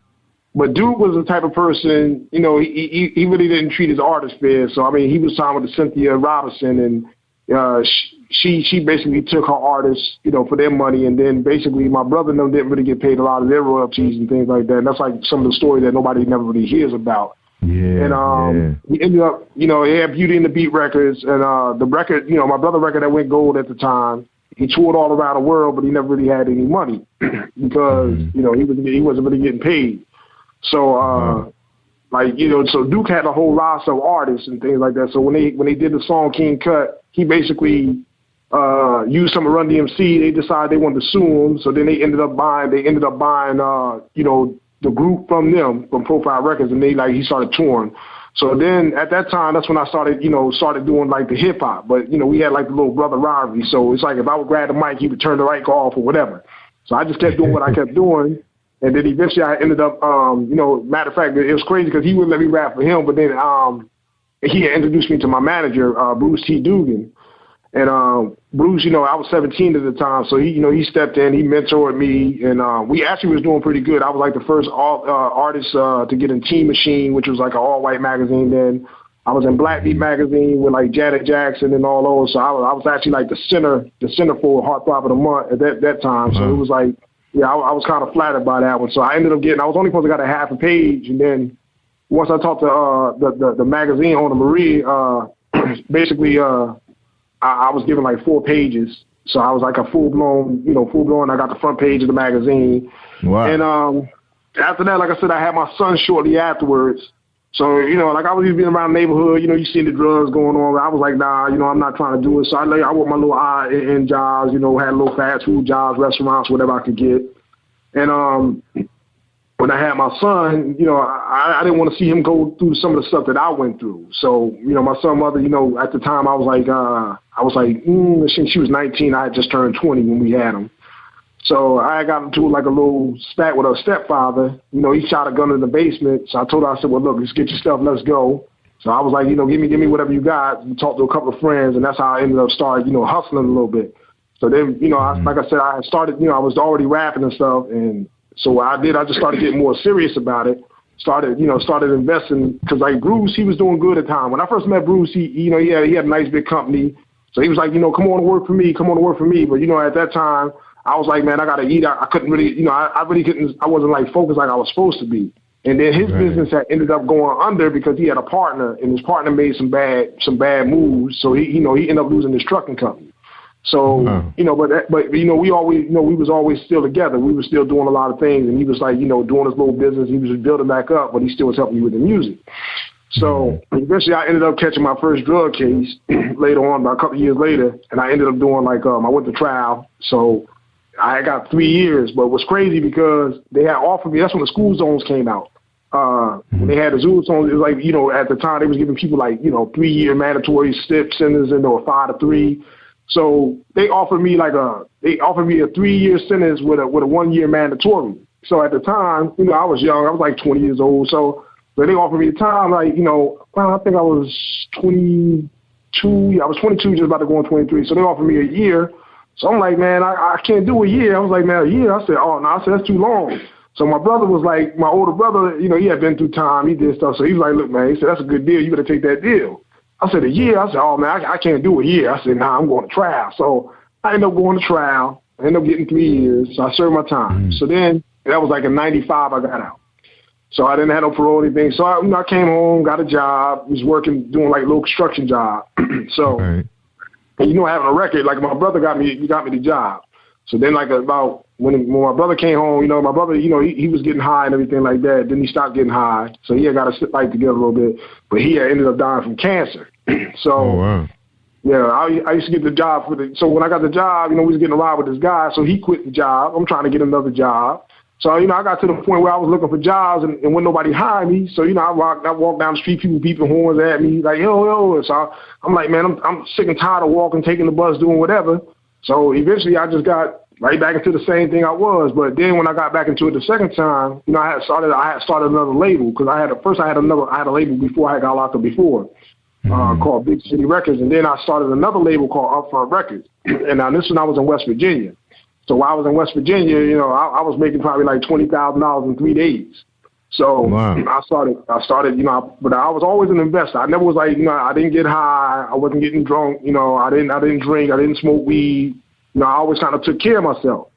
but Duke was the type of person, he really didn't treat his artists fair. So I mean, he was signed with Cynthia Robinson, and she basically took her artists, for their money, and then basically my brother and them didn't really get paid a lot of their royalties and things like that. And that's like some of the story that nobody never really hears about. Yeah. And we ended up, he had Beauty and the Beat records, and the record, my brother record that went gold at the time. He toured all around the world, but he never really had any money because he wasn't really getting paid. So so Duke had a whole roster of artists and things like that. So when they did the song King Cut, he basically used some of Run DMC. They decided they wanted to sue him, so then they ended up buying the group from them, from Profile Records, and he started touring. So then at that time, that's when I started doing like the hip hop. But, we had like the little brother rivalry. So it's like if I would grab the mic, he would turn the mic off or whatever. So I just kept doing what I kept doing. And then eventually I ended up, matter of fact, it was crazy because he wouldn't let me rap for him. But then he had introduced me to my manager, Bruce T. Dugan. And Bruce, I was 17 at the time, so he stepped in, he mentored me, and we actually was doing pretty good. I was like the first artist to get in Teen Machine, which was like an all-white magazine then. I was in Black Beat magazine with like Janet Jackson and all those, so I was actually like the center for Heartthrob of the Month at that time. So it was like, I was kind of flattered by that one. So I ended up I was only supposed to get a half a page, and then once I talked to the magazine owner, Marie, basically I was given like 4 pages. So I was like a full blown, I got the front page of the magazine. Wow. And after that, like I said, I had my son shortly afterwards. So, like I was just being around the neighborhood, you see the drugs going on. I was like, nah, I'm not trying to do it. So I worked my little odd end jobs, had little fast food jobs, restaurants, whatever I could get. And when I had my son, I didn't want to see him go through some of the stuff that I went through. So, my son's mother, at the time I was like, she was 19. I had just turned 20 when we had him. So I got into like a little spat with her stepfather. He shot a gun in the basement. So I told her, I said, well, look, let's get your stuff. Let's go. So I was like, give me whatever you got. We talked to a couple of friends, and that's how I ended up starting, hustling a little bit. So then, like I said, I started, I was already rapping and stuff. And so what I did, I just started getting more serious about it. Started investing, because like Bruce, he was doing good at the time. When I first met Bruce, he had a nice big company. So he was like, come on to work for me. But, at that time, I was like, man, I got to eat. I couldn't really, I wasn't like focused like I was supposed to be. And then his business had ended up going under because he had a partner, and his partner made some bad moves. So he ended up losing his trucking company. So, but we always, we was always still together. We were still doing a lot of things, and he was like, doing his little business. He was just building back up, but he still was helping me with the music. So eventually I ended up catching my first drug case later on, about a couple of years later, and I ended up doing like, I went to trial. So I got 3 years, but it was crazy because they had offered me, that's when the school zones came out. When they had the zoo zones, it was like, at the time they was giving people like, 3-year mandatory STIP sentences and or 5 to 3. So they offered me a 3-year sentence with a 1-year mandatory. So at the time, I was young, I was like 20 years old. So they offered me the time, like, I think I was 22. I was 22, just about to go on 23. So they offered me a year. So I'm like, man, I can't do a year. I was like, man, a year? I said, oh, no, I said, that's too long. So my brother was like, my older brother, he had been through time. He did stuff. So he was like, look, man, he said, that's a good deal. You better take that deal. I said, a year? I said, oh, man, I can't do a year. I said, nah, I'm going to trial. So I ended up going to trial. I ended up getting 3 years. So I served my time. So then that was like in 95 I got out. So I didn't have no parole or anything. So I came home, got a job, was working, doing like a little construction job. So, and having a record, like my brother got me the job. So then like about when my brother came home, my brother, he was getting high and everything like that. Then he stopped getting high. So he had got to sit like together a little bit. But he had ended up dying from cancer. So Yeah, I used to get the job so when I got the job, we was getting a ride with this guy, so he quit the job. I'm trying to get another job. So, I got to the point where I was looking for jobs and when nobody hired me. So, I walked down the street, people beeping horns at me, like, yo. And so I'm like, man, I'm sick and tired of walking, taking the bus, doing whatever. So eventually I just got right back into the same thing I was. But then when I got back into it the second time, I had started another label because I had a label before I got locked up before. Called Big City Records, and then I started another label called Upfront Records. And now this one I was in West Virginia. So while I was in West Virginia, I was making probably like $20,000 in 3 days. So wow. I started, but I was always an investor. I never was like, I didn't get high, I wasn't getting drunk, I didn't drink, I didn't smoke weed. I always kind of took care of myself.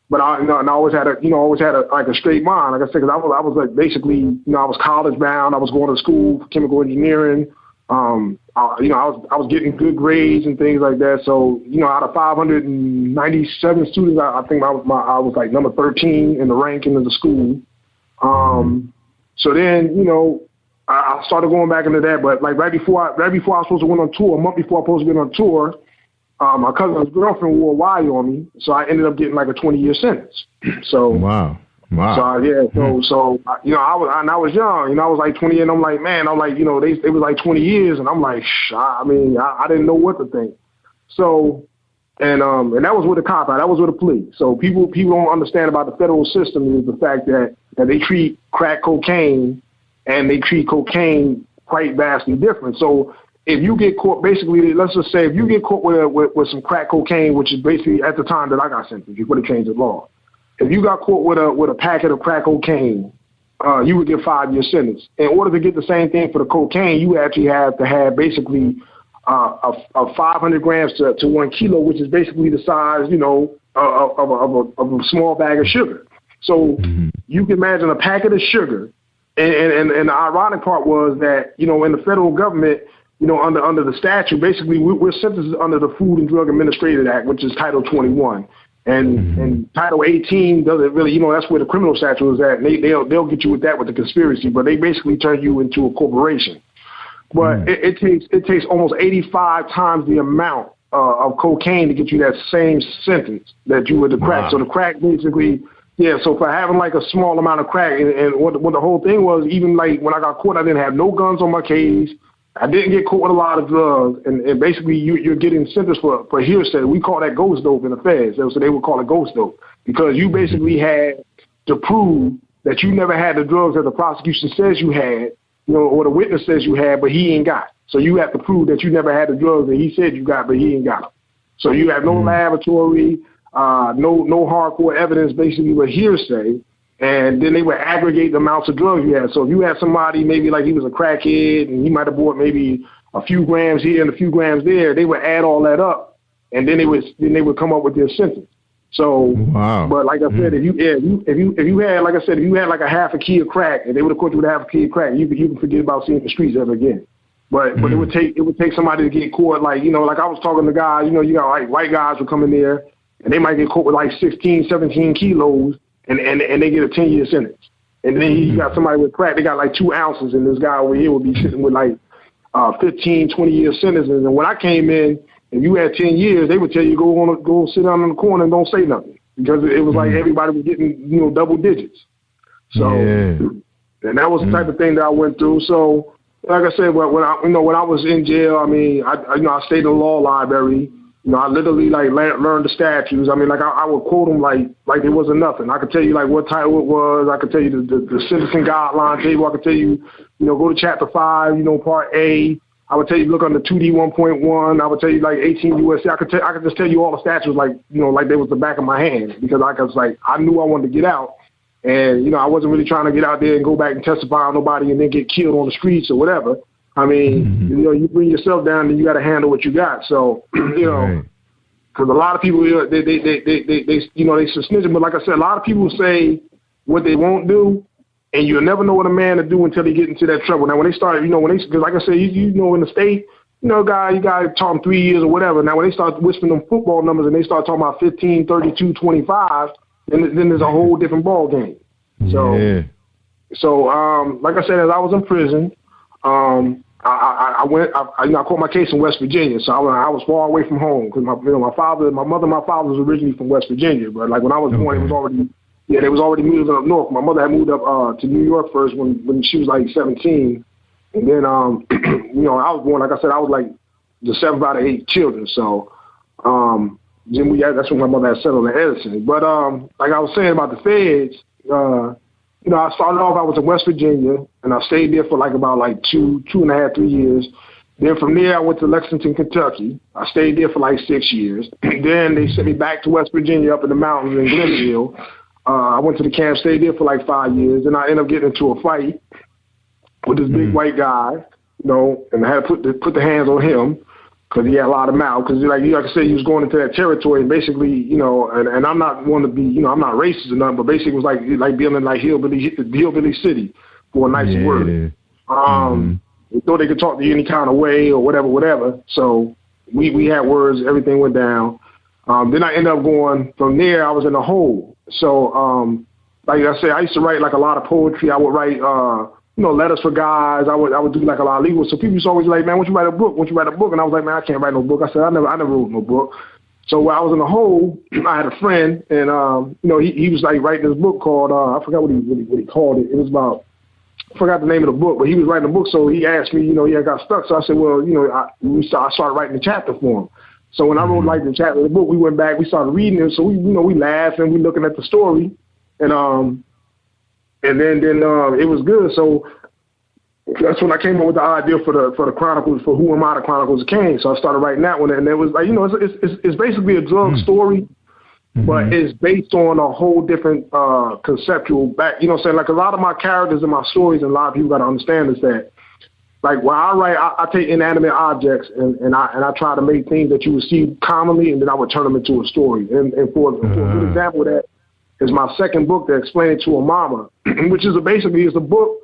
But I always had a straight mind. Like I said, because I was like basically, I was college bound. I was going to school for chemical engineering. I was getting good grades and things like that. So, out of 597 students, I think I was like number 13 in the ranking of the school. So then, I started going back into that. But like right before I was supposed to went on tour, a month before I was supposed to be on tour, my cousin's girlfriend wore a wire on me. So I ended up getting like a 20-year sentence. So wow. Wow. So I was young, I was like 20, and I'm like, man, they was like 20 years, and I'm like, I didn't know what to think. So, and that was with a cop out, that was with a plea. So people don't understand about the federal system is the fact that they treat crack cocaine and they treat cocaine quite vastly different. So if you get caught, basically, let's just say if you get caught with some crack cocaine, which is basically at the time that I got sentenced before they changed the law. If you got caught with a packet of crack cocaine, you would get 5-year sentence. In order to get the same thing for the cocaine, you actually have to have basically a 500 grams to 1 kilo, which is basically the size, of a small bag of sugar. So you can imagine a packet of sugar. And the ironic part was that, in the federal government, under the statute, basically we're sentenced under the Food and Drug Administrative Act, which is Title 21. And Title 18 doesn't really, that's where the criminal statute is at. And they'll get you with that with the conspiracy, but they basically turn you into a corporation. But it takes almost 85 times the amount of cocaine to get you that same sentence that you would the crack. Wow. So the crack basically, so for having like a small amount of crack, and what the whole thing was, even like when I got caught, I didn't have no guns on my case. I didn't get caught with a lot of drugs, and basically you're getting sentenced for hearsay. We call that ghost dope in the feds, so they would call it ghost dope because you basically had to prove that you never had the drugs that the prosecution says you had, or the witness says you had, but he ain't got. So you have to prove that you never had the drugs that he said you got, but he ain't got them. So you have no laboratory, no hardcore evidence, basically with hearsay. And then they would aggregate the amounts of drugs you had. So if you had somebody maybe like he was a crackhead and he might have bought maybe a few grams here and a few grams there, they would add all that up, and then they would come up with their sentence. So, wow. But like I said, if you had like a half a key of crack, and they would have caught you with a half a key of crack, you can forget about seeing the streets ever again. But it would take somebody to get caught, like like I was talking to guys, you got like white guys would come in there and they might get caught with like 16, 17 kilos. And they get a 10-year sentence. And then you got somebody with crack, they got like 2 ounces, and this guy over here would be sitting with like 15, 20-year sentences. And when I came in, if you had 10 years, they would tell you go sit down in the corner and don't say nothing because it was like everybody was getting double digits. So, and that was the type of thing that I went through. So, like I said, when I was in jail, I stayed in the law library. I literally like learned the statutes. I would quote them like it wasn't nothing. I could tell you like what title it was. I could tell you the sentencing guideline table. I could tell you, go to chapter 5, Part A. I would tell you look under 2D 1.1. I would tell you like 18 U.S.C. I could just tell you all the statutes like they was the back of my hand because I knew I wanted to get out, and I wasn't really trying to get out there and go back and testify on nobody and then get killed on the streets or whatever. You bring yourself down and you got to handle what you got. So, because a lot of people, they snitching. But like I said, a lot of people say what they won't do, and you'll never know what a man will do until they get into that trouble. Now, when they start, because like I said, in the state, you got to taught them 3 years or whatever. Now, when they start whispering them football numbers and they start talking about 15, 32, 25, then there's a whole different ball game. So, like I said, as I was in prison, I caught my case in West Virginia, so I was far away from home because my mother, and my father was originally from West Virginia, but like when I was born, they was already moving up north. My mother had moved up to New York first when she was like 17, and then I was born, like I said, I was like the 7th out of 8 children, so then that's when my mother had settled in Edison. But like I was saying about the feds, I started off, I was in West Virginia, and I stayed there for about 2.5, 3 years. Then from there, I went to Lexington, Kentucky. I stayed there for 6 years. Then they sent me back to West Virginia up in the mountains in Glenville. I went to the camp, stayed there for 5 years. Then I ended up getting into a fight with this big white guy, and I had to put the hands on him because he had a lot of mouth. Because like I said, he was going into that territory, and basically, and I'm not one to be, I'm not racist or nothing, but basically it was like being in hillbilly city, for a nice word. They thought they could talk to you any kind of way or whatever. So we had words, everything went down. Then I ended up going from there. I was in a hole. So like I said, I used to write a lot of poetry. I would write letters for guys. I would do a lot of legal. So people used to always like, man, why don't you write a book? Why don't you write a book? And I was like, man, I can't write no book. I said, I never wrote no book. So while I was in the hole, I had a friend, and he was writing this book called I forgot what he called it. It was about, I forgot the name of the book, but he was writing a book. So he asked me, I got stuck. So I said, well, I started writing the chapter for him. So when I wrote the chapter of the book, we went back, we started reading it. So we laughed and we looking at the story, and then it was good. So that's when I came up with the idea for the Chronicles, for Who Am I, the Chronicles of Cain. So I started writing that one, and it was it's basically a drug story, but it's based on a whole different conceptual back. Like a lot of my characters in my stories, and a lot of people got to understand is that, like when I write, I take inanimate objects and I try to make things that you would see commonly, and then I would turn them into a story. And for a good example of that is my second book, that Explained to a Mama, which is basically a book.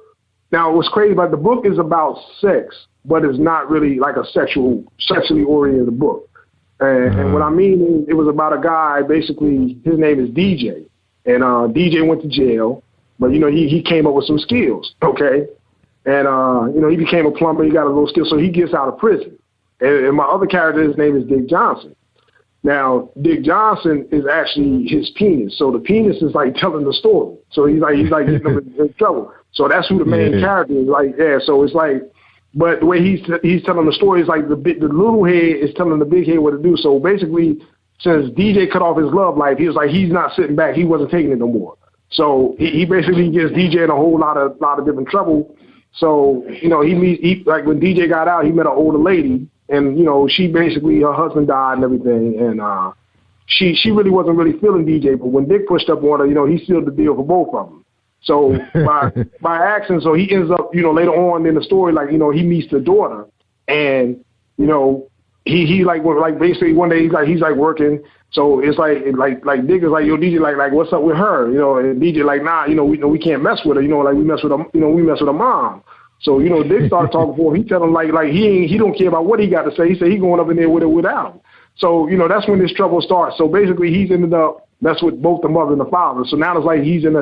Now, what's crazy about the book is about sex, but it's not really like a sexually oriented book. And what I mean is, it was about a guy, basically, his name is DJ. And DJ went to jail, but, he came up with some skills, okay? And, he became a plumber, he got a little skill, so he gets out of prison. And my other character, his name is Dick Johnson. Now, Dick Johnson is actually his penis. So the penis is telling the story. So he's getting him in trouble. So that's who the main character is. So it's but the way he's telling the story is the little head is telling the big head what to do. So basically, since DJ cut off his love life, he was he's not sitting back. He wasn't taking it no more. So he basically gets DJ in a whole lot of different trouble. So, he when DJ got out, he met an older lady, and, she basically, her husband died and everything, and she really wasn't really feeling DJ, but when Dick pushed up on her, he sealed the deal for both of them. So by accident, so he ends up, later on in the story, he meets the daughter, and, he basically one day he's working. So it's like Dick is yo, DJ, what's up with her? And DJ nah, we can't mess with her. We mess with her mom. So, Dick started talking for him. He tell him he don't care about what he got to say. He said he going up in there with her without him. So, that's when this trouble starts. So basically he's ended up mess with both the mother and the father. So now it's he's in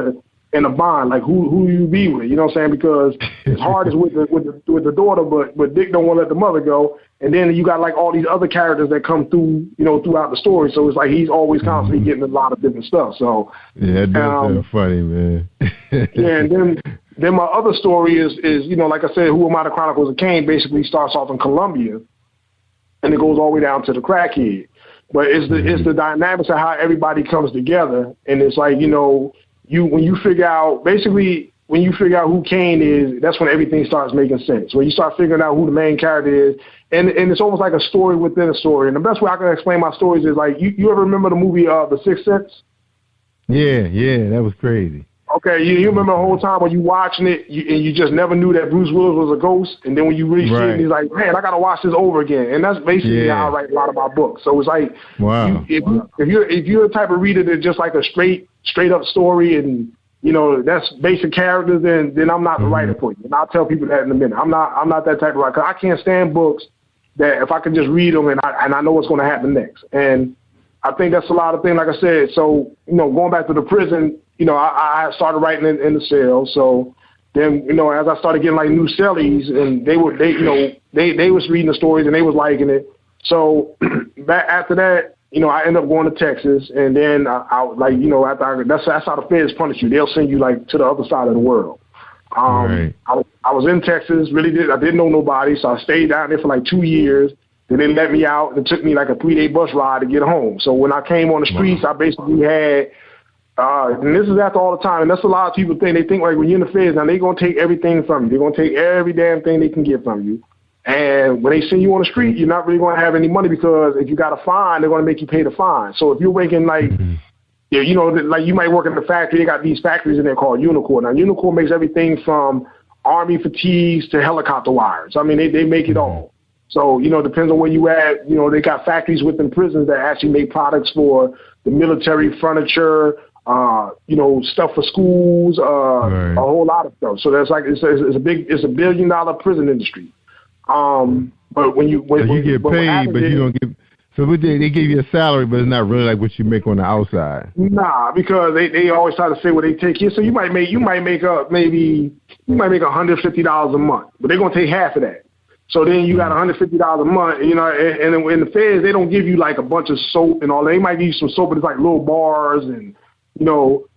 a bond, who you be with, you know what I'm saying? Because his heart is with the daughter, but Dick don't want to let the mother go. And then you got all these other characters that come through, throughout the story. So it's he's always constantly getting a lot of different stuff. So yeah, that's funny, man. Yeah, and then my other story is like I said, Who Am I, the Chronicles of Cain basically starts off in Colombia, and it goes all the way down to the crackhead. But it's the dynamics of how everybody comes together, and it's when you figure out who Cain is, that's when everything starts making sense. When you start figuring out who the main character is, and it's almost like a story within a story. And the best way I can explain my stories is you ever remember the movie The Sixth Sense? Yeah, that was crazy. Okay, you remember the whole time when you watching it, and you just never knew that Bruce Willis was a ghost, and then when you really see it, he's like, man, I gotta watch this over again. And that's basically how I write a lot of my books. So it's wow. If you're the type of reader that's just a straight up story, and that's basic characters, then I'm not the writer for you. And I'll tell people that in a minute. I'm not that type of writer. 'Cause I can't stand books that if I can just read them and I know what's going to happen next. And I think that's a lot of things. Like I said, so going back to the prison, I started writing in the cell. So then, as I started getting like new cellies, and they was reading the stories and they was liking it. So back after that, I ended up going to Texas, and then that's how the feds punish you. They'll send you like to the other side of the world. I was in Texas, I didn't know nobody, so I stayed down there for like 2 years. Then they let me out, and it took me like a 3-day bus ride to get home. So when I came on the streets, I basically had, and this is after all the time, and that's a lot of people think. They think like when you're in the feds, now they're going to take everything from you. They're going to take every damn thing they can get from you. And when they send you on the street, you're not really going to have any money, because if you got a fine, they're going to make you pay the fine. So if you're making like, like you might work in the factory, they got these factories in there called Unicorn. Now, Unicorn makes everything from Army fatigues to helicopter wires. I mean, they make it all. So, depends on where you at. They got factories within prisons that actually make products for the military, furniture, stuff for schools, a whole lot of stuff. So that's like, it's a $1 billion prison industry. But when you get paid, but you don't get. So they give you a salary, but it's not really like what you make on the outside. Nah, because they always try to say what they take here. So you might make $150 a month, but they're gonna take half of that. So then you got $150 a month, and in the feds they don't give you like a bunch of soap and all. They might give you some soap, but it's like little bars and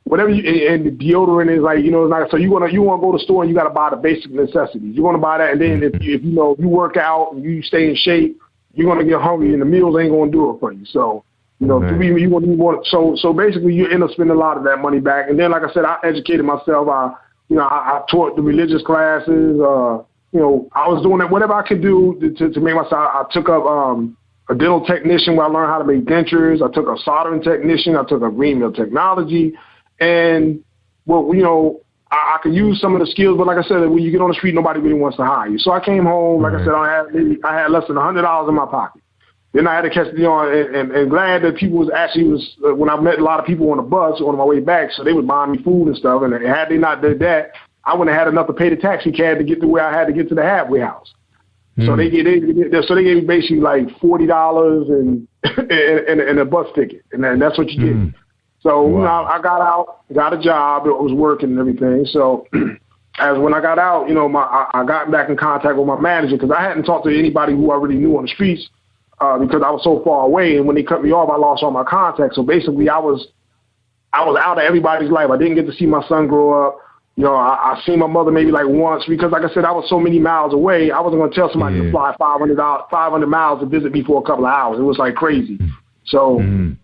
whatever. And the deodorant is like it's not. So you want to go to the store and you got to buy the basic necessities. You want to buy that, and then if you work out and you stay in shape, you're gonna get hungry, and the meals ain't gonna do it for you. So you want. So basically you end up spending a lot of that money back. And then like I said, I educated myself. I taught the religious classes. I was doing that, whatever I could do to make myself. I took up a dental technician where I learned how to make dentures. I took a soldering technician. I took a green mill technology. And, I could use some of the skills, but like I said, when you get on the street, nobody really wants to hire you. So I came home, like I said, I had less than $100 in my pocket. Then I had to catch and glad that people was when I met a lot of people on the bus on my way back, so they was buying me food and stuff. And had they not did that, I wouldn't have had enough to pay the taxi cab to get to where I had to get to the halfway house. So they gave me basically like $40 and a bus ticket, and that's what you get. So I got out, got a job, it was working and everything. So as when I got out, I got back in contact with my manager, because I hadn't talked to anybody who I really knew on the streets, because I was so far away. And when they cut me off, I lost all my contacts. So basically, I was out of everybody's life. I didn't get to see my son grow up. I seen my mother maybe like once, because like I said, I was so many miles away. I wasn't going to tell somebody to fly 500 miles to visit me for a couple of hours. It was like crazy. So a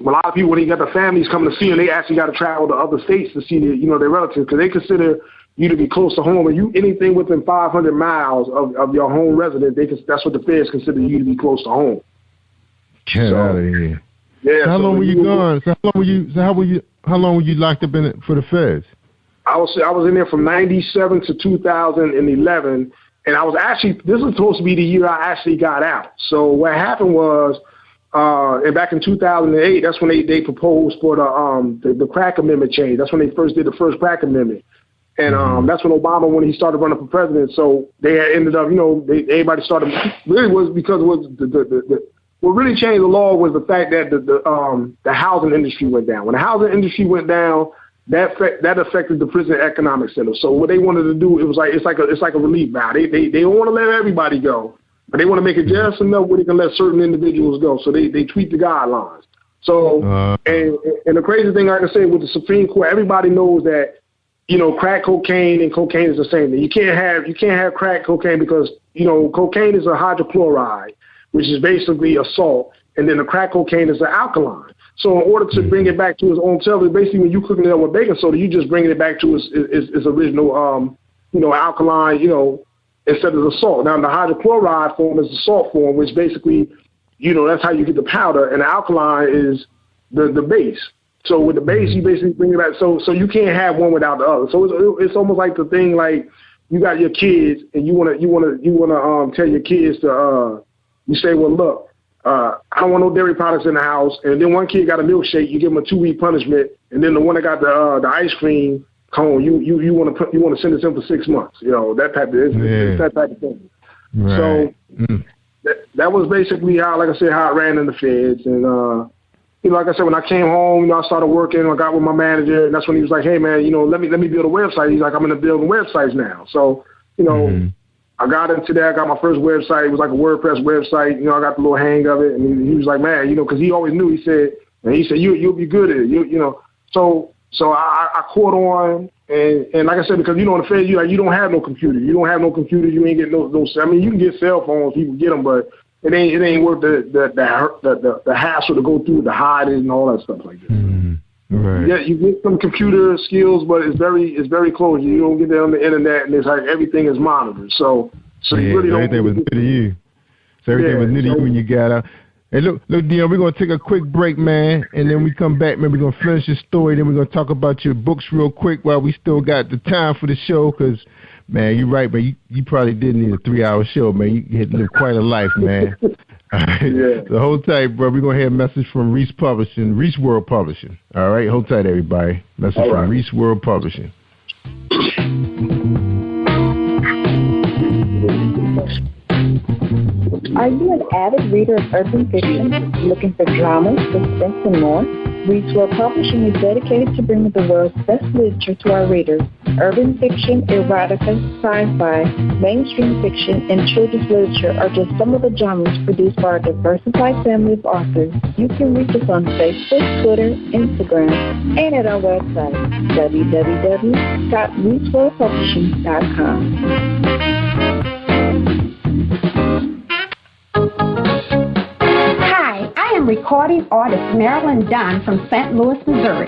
lot of people, when they got their families coming to see them, they actually got to travel to other states to see their relatives, because they consider you to be close to home. And anything within 500 miles of your home residence, that's what the feds consider you to be close to home. Get out of here. Yeah. So how long were you gone? How long were you locked up in it for the feds? I was in there from 97 to 2011, and I was actually, this was supposed to be the year I actually got out. So what happened was, and back in 2008, that's when they proposed for the crack amendment change. That's when they first did the first crack amendment, and that's when Obama, when he started running for president. So they had ended up, everybody started. Really was because it was what really changed the law was the fact that the housing industry went down. When the housing industry went down, that affected the prison economic center. So what they wanted to do, it's like a relief valve. They don't want to let everybody go, but they want to make it just enough where they can let certain individuals go. So they tweak the guidelines. So and the crazy thing, like I say, with the Supreme Court, everybody knows that crack cocaine and cocaine is the same thing. You can't have crack cocaine because cocaine is a hydrochloride, which is basically a salt, and then the crack cocaine is an alkaline. So in order to bring it back to its own self, basically when you're cooking it up with baking soda, you just bringing it back to its original, alkaline, instead of the salt. Now the hydrochloride form is the salt form, which basically, that's how you get the powder, and the alkaline is the base. So with the base, you basically bring it back. So you can't have one without the other. So it's almost like the thing like you got your kids and you wanna tell your kids to you say, well, look. I don't want no dairy products in the house. And then one kid got a milkshake, you give him a 2-week punishment. And then the one that got the ice cream cone, you want to send him for 6 months. That type of thing. Right. So that was basically how, like I said, how it ran in the feds. And like I said, when I came home, I started working. I got with my manager, and that's when he was like, "Hey, man, let me build a website." He's like, "I'm going to build websites now." So, I got into that. I got my first website. It was like a WordPress website. I got the little hang of it, and he was like, "Man, because he always knew." He said, "You'll be good at it." So I caught on, and like I said, because in the Fed, you don't have no computer. You don't have no computer. You ain't get no. I mean, you can get cell phones. People get them, but it ain't worth the hassle to go through, the hide it and all that stuff like that. Right. Yeah, you get some computer skills, but it's very close. You don't get that on the internet, and it's like everything is monitored. So you really don't. Everything was new to you. So everything was new to you when you got out. Hey, look, Dion, we're going to take a quick break, man, and then we come back, man, we're going to finish your story, then we're going to talk about your books real quick while we still got the time for the show, because, man, you're right, man, you probably did need a 3-hour show, man. You had lived quite a life, man. All right. Yeah. So hold tight, bro. We're going to hear a message from Reese World Publishing. All right, hold tight, everybody. Message from Reese World Publishing. Are you an avid reader of urban fiction, looking for drama, suspense, and more? Reese World Publishing is dedicated to bringing the world's best literature to our readers. Urban fiction, erotica, sci-fi, mainstream fiction, and children's literature are just some of the genres produced by our diversified family of authors. You can reach us on Facebook, Twitter, Instagram, and at our website, www.reeseworldpublishing.com. I am recording artist Marilyn Dunn from St. Louis, Missouri.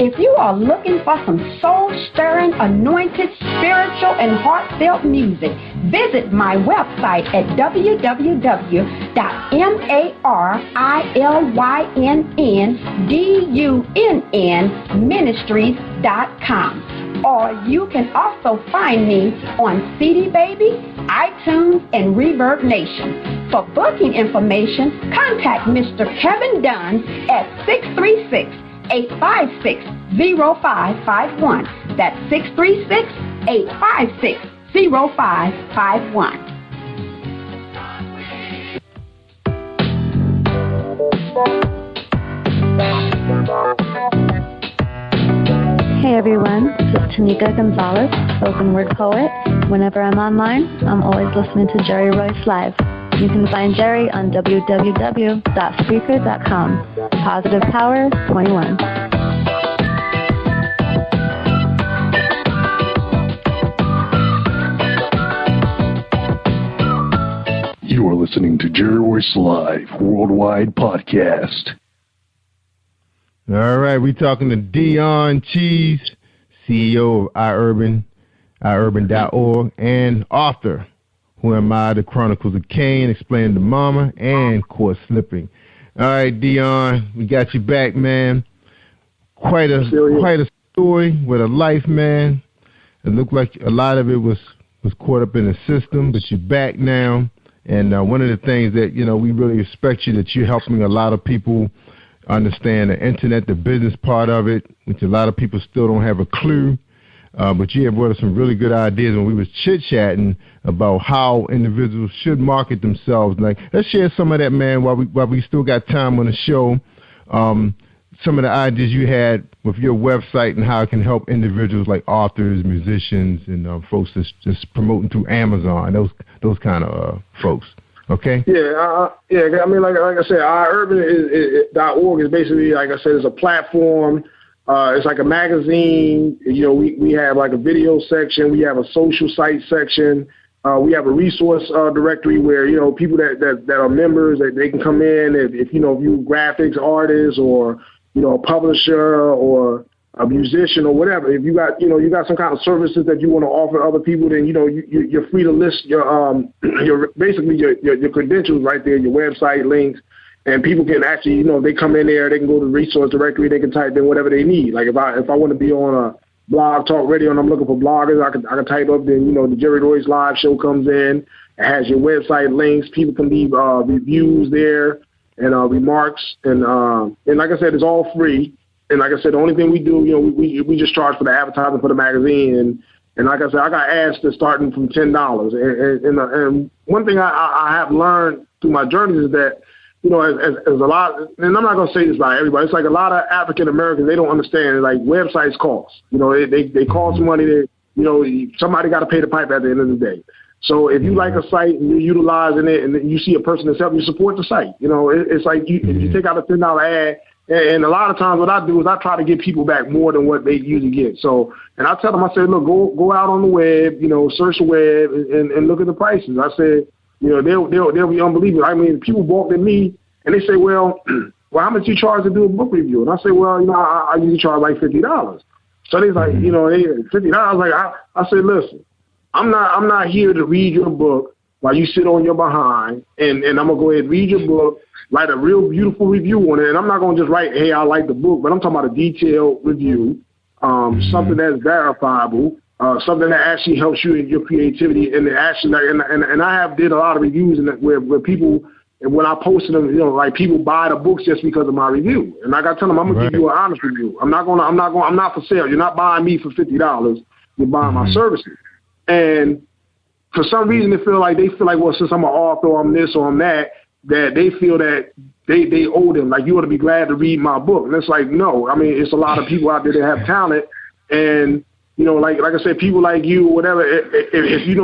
If you are looking for some soul-stirring, anointed, spiritual, and heartfelt music, visit my website at www.MarilynDunnMinistries.com. Or you can also find me on CD Baby, iTunes, and Reverb Nation. For booking information, contact Mr. Kevin Dunn at 636-856-0551. That's 636-856-0551. Hey everyone, this is Tanika Gonzalez, spoken word poet. Whenever I'm online, I'm always listening to Jerry Royce Live. You can find Jerry on www.spreaker.com. Positive Power 21. You are listening to Jerry Royce Live Worldwide Podcast. All right, we're talking to Dion Cheese, CEO of iUrban.org, and author, Who Am I? The Chronicles of Cain, Explaining the Mama, and Caught Slipping. All right, Dion, we got you back, man. Quite a story with a life, man. It looked like a lot of it was caught up in the system, but you're back now. And one of the things that, we really respect you, that you're helping a lot of people understand the internet, the business part of it, which a lot of people still don't have a clue. But you have brought us some really good ideas when we was chit-chatting about how individuals should market themselves. Like, let's share some of that, man, while we still got time on the show. Some of the ideas you had with your website and how it can help individuals like authors, musicians, and folks that's just promoting through Amazon, those kind of folks. Okay. Yeah. I mean, like I said, iUrban.org is basically, like I said, it's a platform. It's like a magazine. We have like a video section. We have a social site section. We have a resource directory where people that are members, that they can come in if you graphics artists or a publisher or a musician or whatever. If you got some kind of services that you want to offer other people, then you're free to list your basically your credentials right there, your website links, and people can actually they come in there, they can go to the resource directory, they can type in whatever they need. Like if I want to be on a blog talk radio and I'm looking for bloggers, I can type up the Jerry Royce Live show comes in. It has your website links. People can leave reviews there and remarks, and like I said, it's all free. And like I said, the only thing we do, we just charge for the advertising for the magazine. And like I said, I got ads that starting from $10. And one thing I have learned through my journey is that, as a lot, and I'm not going to say this by everybody, it's like a lot of African Americans, they don't understand, like, websites cost. They cost money. Somebody got to pay the pipe at the end of the day. So if you like a site and you're utilizing it and you see a person that's helping you, support the site. It's like if you take out a $10 ad, and a lot of times what I do is I try to get people back more than what they usually get. So, and I tell them, I say, look, go out on the web, search the web and look at the prices. I said, they'll be unbelievable. I mean, people walk at me and they say, well, how much you charge to do a book review? And I say, well, I usually charge like $50. So they're like, $50. Like I said, listen, I'm not here to read your book while you sit on your behind, and I'm gonna go ahead and read your book, write a real beautiful review on it, and I'm not gonna just write, hey, I like the book, but I'm talking about a detailed review, something that's verifiable, something that actually helps you in your creativity, and and I did a lot of reviews where people, and when I posted them, like people buy the books just because of my review, and like I tell them, I'm gonna give you an honest review. I'm not for sale. You're not buying me for $50. You're buying my services. And for some reason, they feel like, well, since I'm an author, or I'm this or I'm that they feel that they owe them. Like, you ought to be glad to read my book. And it's like, no. I mean, it's a lot of people out there that have talent, and like I said, people like you or whatever. If you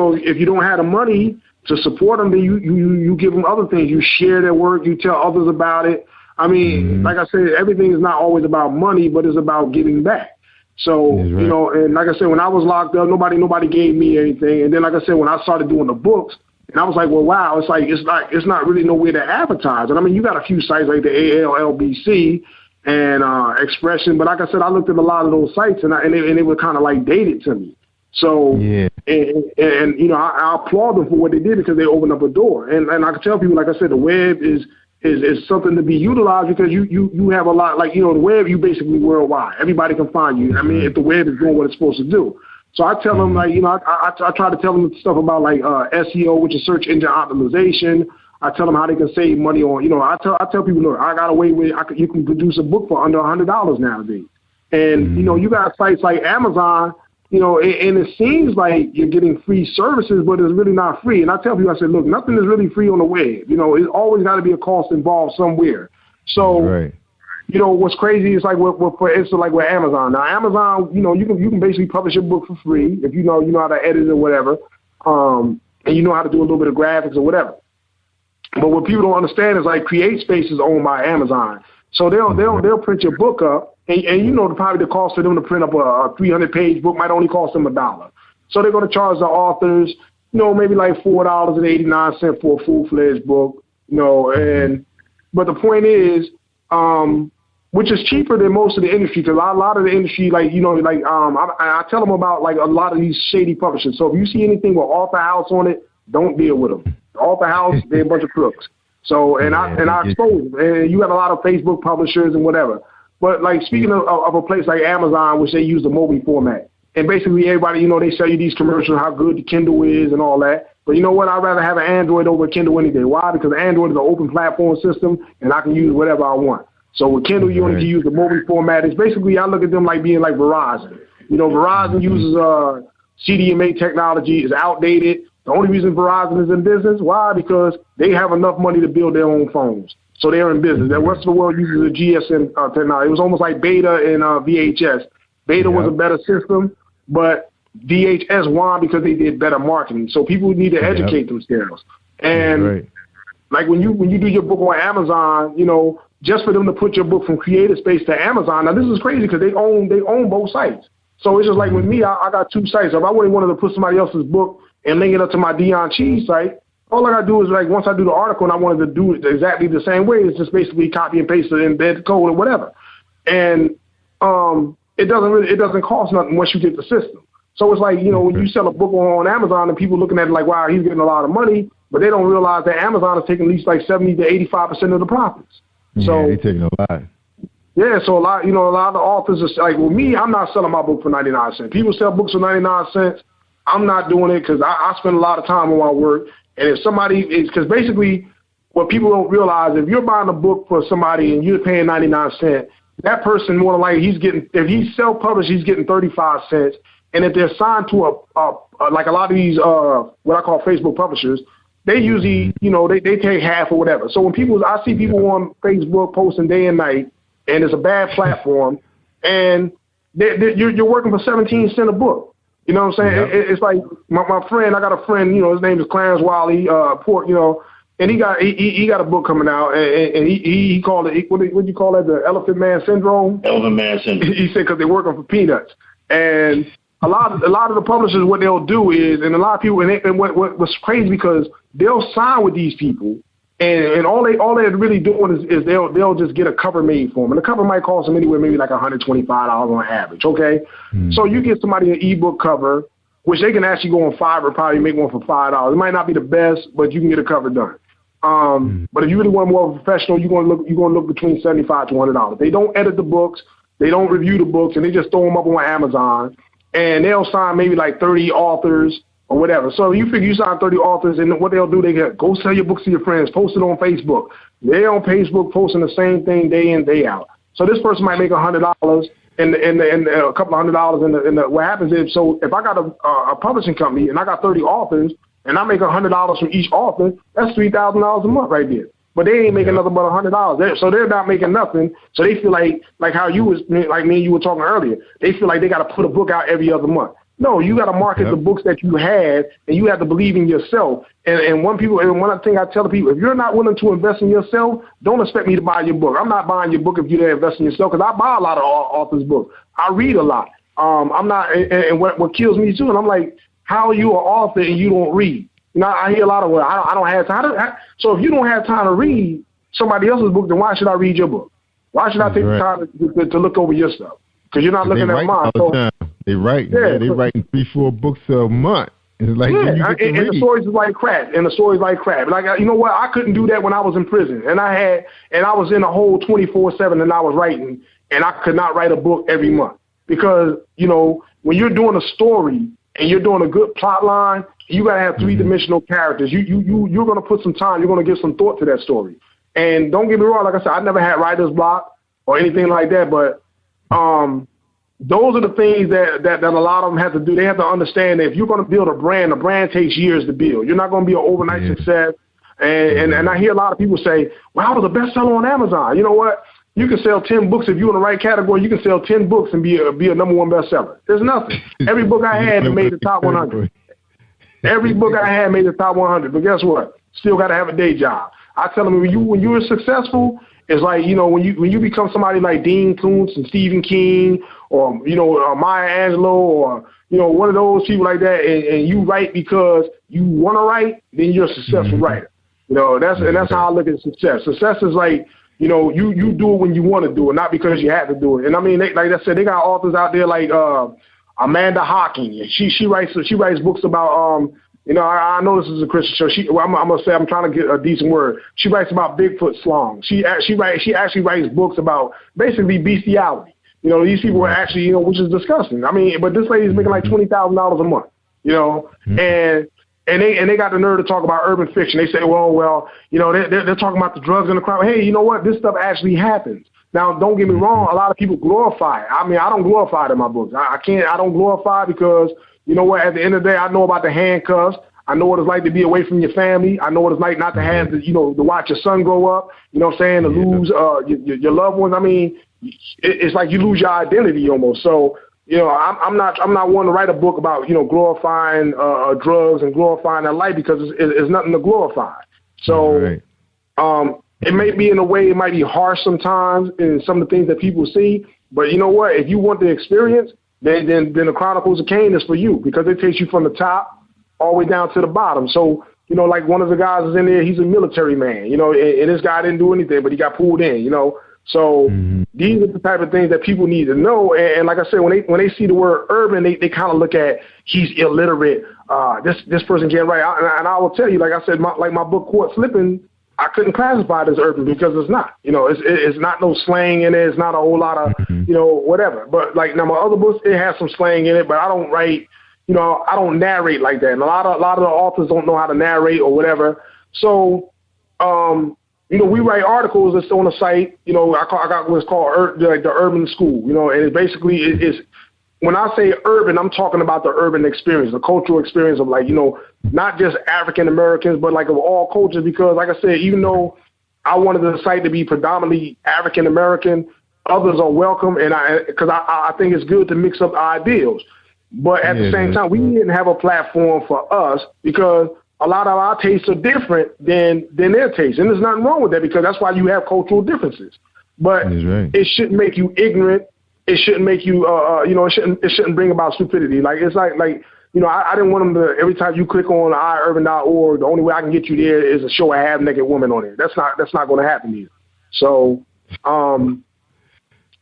don't have the money to support them, then you give them other things. You share their work. You tell others about it. I mean, like I said, everything is not always about money, but it's about giving back. So, and like I said, when I was locked up, nobody gave me anything. And then, like I said, when I started doing the books, and I was like, well, wow, it's not really nowhere to advertise. And I mean, you got a few sites like the ALLBC and Expression, but like I said, I looked at a lot of those sites, and they were kind of like dated to me. So, and I applaud them for what they did, because they opened up a door. And I can tell people, like I said, the web is something to be utilized, because you have a lot, like, the web, you basically worldwide. Everybody can find you. I mean, if the web is doing what it's supposed to do. So I tell them, like, I try to tell them stuff about, like, SEO, which is search engine optimization. I tell them how they can save money on, I tell people, look, I got a way where you can produce a book for under $100 nowadays. And, you got sites like Amazon, and it seems like you're getting free services, but it's really not free. And I tell people, I said, look, nothing is really free on the web. It's always got to be a cost involved somewhere. So, what's crazy is like for instance, like with Amazon. Now, Amazon, you can basically publish your book for free if you know how to edit or whatever, and you know how to do a little bit of graphics or whatever. But what people don't understand is, like, CreateSpace is owned by Amazon, so they'll print your book up. And probably the cost for them to print up a 300-page book might only cost them $1. So they're going to charge the authors, maybe like $4.89 for a full-fledged book, but the point is, which is cheaper than most of the industry, because a lot of the industry, I tell them about, like, a lot of these shady publishers. So if you see anything with Author House on it, don't deal with them. Author House, they're a bunch of crooks. So, and I expose them. And you got a lot of Facebook publishers and whatever. But, like, speaking of a place like Amazon, which they use the Mobi format, and basically everybody, they sell you these commercials, how good the Kindle is and all that. But you know what? I'd rather have an Android over a Kindle any day. Why? Because Android is an open platform system, and I can use whatever I want. So with Kindle, you only can use the Mobi format. It's basically, I look at them like being like Verizon. Verizon uses CDMA technology, is outdated. The only reason Verizon is in business, why? Because they have enough money to build their own phones. So they're in business. The rest of the world uses a GSM technology. It was almost like Beta and VHS. Beta was a better system, but VHS won because they did better marketing. So people need to educate themselves. And like when you do your book on Amazon, just for them to put your book from CreateSpace to Amazon. Now this is crazy because they own both sites. So it's just like with me, I got two sites. If I really wanted to put somebody else's book and link it up to my Dion Cheese site, all I got to do is, like, once I do the article and I wanted to do it exactly the same way, it's just basically copy and paste it, embed the code or whatever. And it doesn't cost nothing once you get the system. So it's like, when you sell a book on Amazon and people looking at it like, wow, he's getting a lot of money, but they don't realize that Amazon is taking at least like 70 to 85% of the profits. So they're taking a lot. Yeah, so a lot of the authors are like, well, me, I'm not selling my book for 99 cents. People sell books for 99 cents. I'm not doing it because I spend a lot of time on my work. And if somebody is, because basically what people don't realize, if you're buying a book for somebody and you're paying 99 cents, that person more than likely if he's self-published, he's getting 35 cents. And if they're signed to like a lot of these what I call Facebook publishers, they usually, they take half or whatever. So when I see people on Facebook posting day and night, and it's a bad platform, and you're working for 17 cents a book. You know what I'm saying? Yep. It's like my friend. I got a friend. His name is Clarence Wiley. And he got a book coming out, and he called it, what do you call it, the Elephant Man Syndrome? Elephant Man Syndrome. He said because they're working for peanuts. And a lot of the publishers, what they'll do is, and a lot of people, and what's crazy because they'll sign with these people, and all they're really doing is they'll just get a cover made for them, and the cover might cost them anywhere maybe like $125 on average. Okay, so you get somebody an ebook cover, which they can actually go on Fiverr, probably make one for $5. It might not be the best, but you can get a cover done. But if you really want more professional, you're gonna look between $75 to $100. They don't edit the books, they don't review the books, and they just throw them up on Amazon, and they'll sign maybe like 30 authors or whatever. So you figure you sign 30 authors, and what they'll do, they go sell your books to your friends, post it on Facebook. They're on Facebook posting the same thing day in, day out. So this person might make $100 and a couple of $100 in the what happens is, so if I got a publishing company and I got 30 authors, and I make $100 from each author, that's $3,000 a month right there. But they ain't making nothing but $100. So they're not making nothing. So they feel like how you was, like me and you were talking earlier, they feel like they got to put a book out every other month. No, you got to market the books that you have, and you have to believe in yourself. And one thing I tell the people, if you're not willing to invest in yourself, don't expect me to buy your book. I'm not buying your book if you didn't invest in yourself, because I buy a lot of authors' books. I read a lot. I'm not, and what kills me too, and I'm like, how are you an author and you don't read? I hear a lot of, I don't have time. So if you don't have time to read somebody else's book, then why should I read your book? Why should I take the time to look over your stuff? Because you're not looking at mine. They write. Yeah, they writing 3-4 books a month. It's like and the stories is like crap. Like, you know what? I couldn't do that when I was in prison, and I was in a hole 24/7, and I was writing, and I could not write a book every month because when you're doing a story and you're doing a good plot line, you gotta have 3-dimensional characters. You're gonna put some time. You're gonna give some thought to that story. And don't get me wrong. Like I said, I never had writer's block or anything like that. But those are the things that a lot of them have to do. They have to understand that if you're gonna build a brand takes years to build. You're not gonna be an overnight success. And I hear a lot of people say, "Well, I was a bestseller on Amazon." You know what? You can sell 10 books if you're in the right category. You can sell 10 books and be a #1 bestseller. There's nothing. Every book I had made the top 100. Every book I had made the top 100. But guess what? Still got to have a day job. I tell them when you're successful, it's like when you become somebody like Dean Koontz and Stephen King or Maya Angelou or one of those people like that, and you write because you want to write, then you're a successful writer. That's how I look at success. Success is like you do it when you want to do it, not because you have to do it. And I mean, like I said, they got authors out there like Amanda Hocking. She writes books about I know this is a Christian show. I'm gonna say I'm trying to get a decent word. She writes about Bigfoot slong. She actually writes books about basically bestiality. These people are actually which is disgusting. I mean, but this lady's making like $20,000 a month. And they got the nerve to talk about urban fiction. They say, they're talking about the drugs and the crime. Hey, you know what? This stuff actually happens. Now, don't get me wrong. A lot of people glorify it. I mean, I don't glorify it in my books. I don't glorify it because, you know what? At the end of the day, I know about the handcuffs. I know what it's like to be away from your family. I know what it's like not to have to watch your son grow up. You know what I'm saying? To lose your loved ones. I mean, it's like you lose your identity almost. So, I'm not one to write a book about glorifying drugs and glorifying that life because it's nothing to glorify. So, it may be in a way it might be harsh sometimes in some of the things that people see. But you know what? If you want the experience, then the Chronicles of Cain is for you because it takes you from the top all the way down to the bottom. So, like one of the guys is in there, he's a military man, and this guy didn't do anything, but he got pulled in, So these are the type of things that people need to know. And like I said, when they see the word urban, they kind of look at he's illiterate. This person can't write. And I will tell you, like I said, my book Court Slipping, I couldn't classify it as urban because it's not. It's not no slang in it. It's not a whole lot of whatever. But like now my other books, it has some slang in it, but I don't write. I don't narrate like that. And a lot of the authors don't know how to narrate or whatever. So. We write articles that's on the site. I got what's called the Urban School. And it basically is when I say urban, I'm talking about the urban experience, the cultural experience of like, not just African Americans, but like of all cultures. Because like I said, even though I wanted the site to be predominantly African American, others are welcome, and because I think it's good to mix up ideals. But at the same time, we didn't have a platform for us because a lot of our tastes are different than their tastes, and there's nothing wrong with that because that's why you have cultural differences. But it shouldn't make you ignorant. It shouldn't make you, it shouldn't bring about stupidity. Like it's like I didn't want them to. Every time you click on iurban.org, the only way I can get you there is to show a half-naked woman on it. That's not going to happen here. So,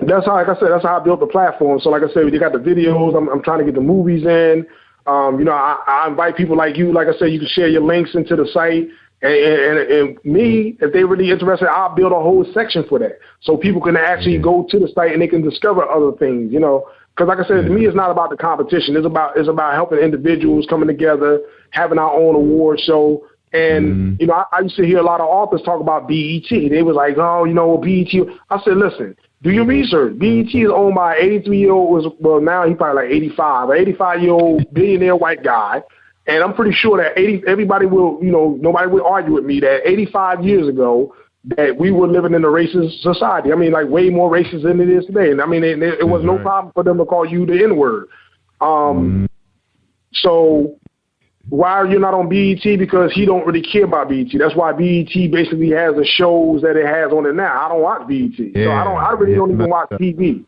that's how, like I said, that's how I built the platform. So, like I said, you got the videos. I'm trying to get the movies in. I invite people like you. Like I said, you can share your links into the site. And me, if they're really interested, I'll build a whole section for that. So people can actually go to the site and they can discover other things, Because like I said, to me, it's not about the competition. It's about helping individuals coming together, having our own award show. And, I used to hear a lot of authors talk about BET. They was like, BET. I said, listen, do your research. BET is owned by an 83-year-old, now he's probably like 85, an 85-year-old billionaire white guy. And I'm pretty sure that everybody will, nobody will argue with me that 85 years ago that we were living in a racist society. I mean, like way more racist than it is today. And I mean, it was no problem for them to call you the N-word. So why are you not on BET? Because he don't really care about BET. That's why BET basically has the shows that it has on it now. I don't watch BET. So I really don't even watch TV.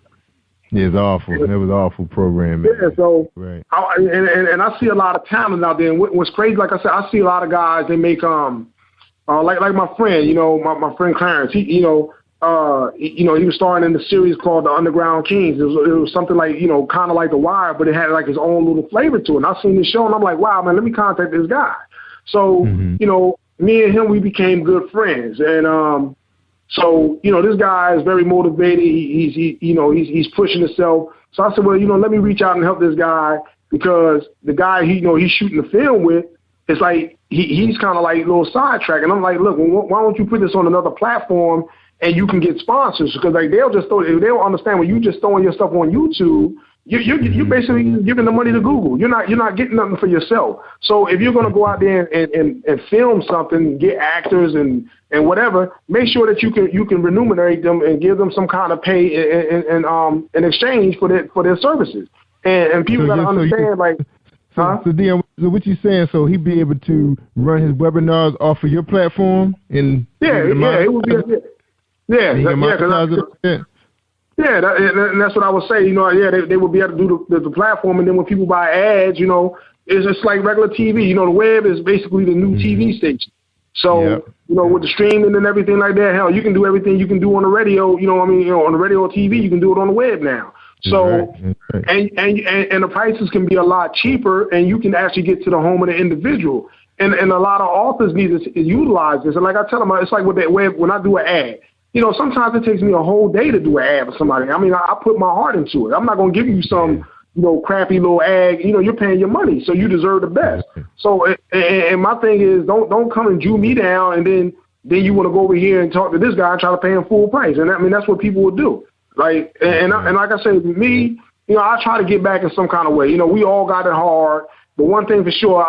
Yeah, it's awful. It was awful programming. Yeah, so and I see a lot of talent out there. And what's crazy, like I said, I see a lot of guys. They make like my friend, my friend Clarence. He was starring in the series called The Underground Kings. It was something like kind of like The Wire, but it had like his own little flavor to it. And I seen this show and I'm like, wow, man, let me contact this guy. So me and him, we became good friends, and so, this guy is very motivated. He's pushing himself. So I said, well, let me reach out and help this guy because the guy he's shooting the film with, it's like he's kind of like a little sidetrack. And I'm like, look, why don't you put this on another platform and you can get sponsors? Because like they'll understand when you just throwing your stuff on YouTube, you're basically giving the money to Google. You're not getting nothing for yourself. So if you're going to go out there and film something, get actors and whatever, make sure that you can remunerate them and give them some kind of pay in exchange for their services. And people got to understand So Dion, so what you saying? So he'd be able to run his webinars off of your platform and it would be and that's what I would say. They would be able to do the platform, and then when people buy ads, it's just like regular TV. The web is basically the new TV station. So with the streaming and everything like that, hell, you can do everything you can do on the radio. On the radio or TV, you can do it on the web now. So and the prices can be a lot cheaper, and you can actually get to the home of the individual. And a lot of authors need to utilize this. And like I tell them, it's like with that web when I do an ad. Sometimes it takes me a whole day to do an ad for somebody. I mean, I put my heart into it. I'm not going to give you some, crappy little ad. You're paying your money, so you deserve the best. So, and my thing is, don't come and Jew me down, and then you want to go over here and talk to this guy and try to pay him full price. And I mean, that's what people would do. Like, and like I said, me, I try to get back in some kind of way. We all got it hard. But one thing for sure,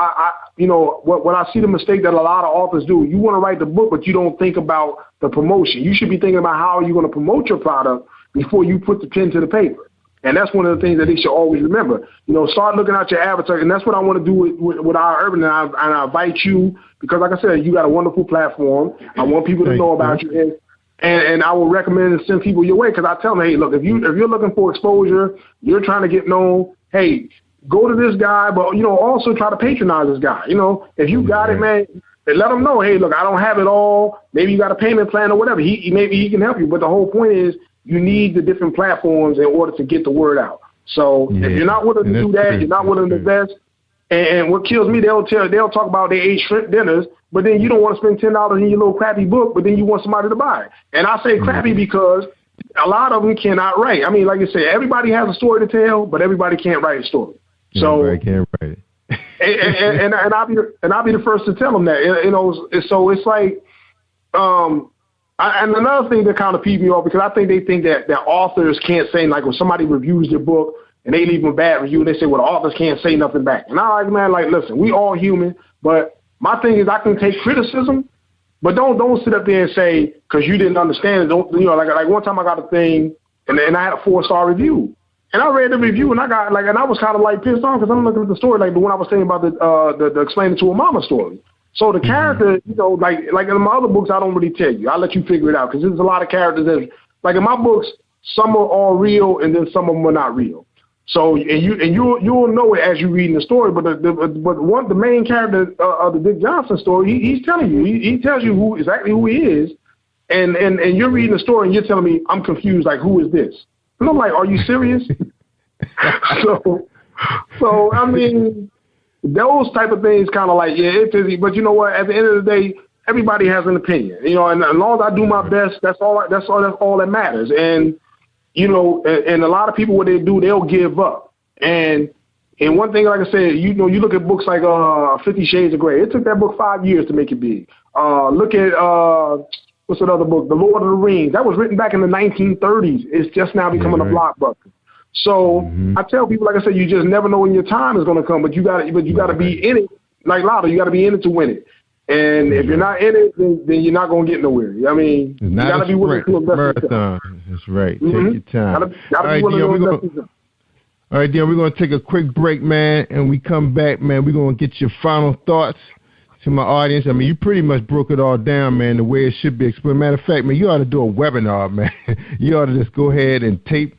when I see the mistake that a lot of authors do, you want to write the book, but you don't think about the promotion. You should be thinking about how you're going to promote your product before you put the pen to the paper. And that's one of the things that they should always remember. Start looking at your advertising. And that's what I want to do with our Urban. And I invite you because, like I said, you got a wonderful platform. I want people to know about you. And I will recommend and send people your way because I tell them, hey, look, if you're looking for exposure, you're trying to get known, hey, go to this guy, but, also try to patronize this guy. If you got it, man, let him know, hey, look, I don't have it all. Maybe you got a payment plan or whatever. Maybe he can help you. But the whole point is you need the different platforms in order to get the word out. So if you're not willing to do that, you're not willing to invest. And what kills me, they'll talk about they ate shrimp dinners, but then you don't want to spend $10 in your little crappy book, but then you want somebody to buy it. And I say crappy because a lot of them cannot write. I mean, like you said, everybody has a story to tell, but everybody can't write a story. So I can't write it. and I'll be the first to tell them that. So it's like, and another thing that kind of peeved me off because I think they think that authors can't say like when somebody reviews their book, and they leave a bad review, and they say, well, the authors can't say nothing back. And I'm like, man, like, listen, we all human, but my thing is I can take criticism, but don't sit up there and say, because you didn't understand it, don't, you know, like one time I got a thing, and I had a 4-star review. And I read the review, and I got like, and I was kind of like pissed off because I'm looking at the story, like the one I was saying about the explaining to a mama story. So the character, you know, like in my other books, I don't really tell you. I let you figure it out because there's a lot of characters that, like in my books, some are all real, and then some of them are not real. So you'll know it as you read the story. But the main character of the Dick Johnson story, he's telling you, he tells you exactly who he is, and you're reading the story and you're telling me I'm confused, like who is this? And I'm like, are you serious? so I mean, those type of things kind of like, yeah, it's easy. But you know what? At the end of the day, everybody has an opinion, you know. And as long as I do my best, that's all that matters. And you know, and a lot of people, what they do, they'll give up. And one thing, like I said, you know, you look at books like 50 Shades of Grey. It took that book 5 years to make it big. Look at what's another book? The Lord of the Rings. That was written back in the 1930s. It's just now becoming a blockbuster. So I tell people, like I said, you just never know when your time is going to come, but you got to be in it. Like Lotto, you got to be in it to win it. And if you're not in it, then you're not going to get nowhere. I mean, you got to be willing to invest. Marathon. That's right. Take your time. Gotta be willing to invest. All right, Dion, we're going to take a quick break, man, and we come back, man. We're going to get your final thoughts to my audience. I mean, you pretty much broke it all down, man, the way it should be explained. Matter of fact, man, you ought to do a webinar, man. You ought to just go ahead and tape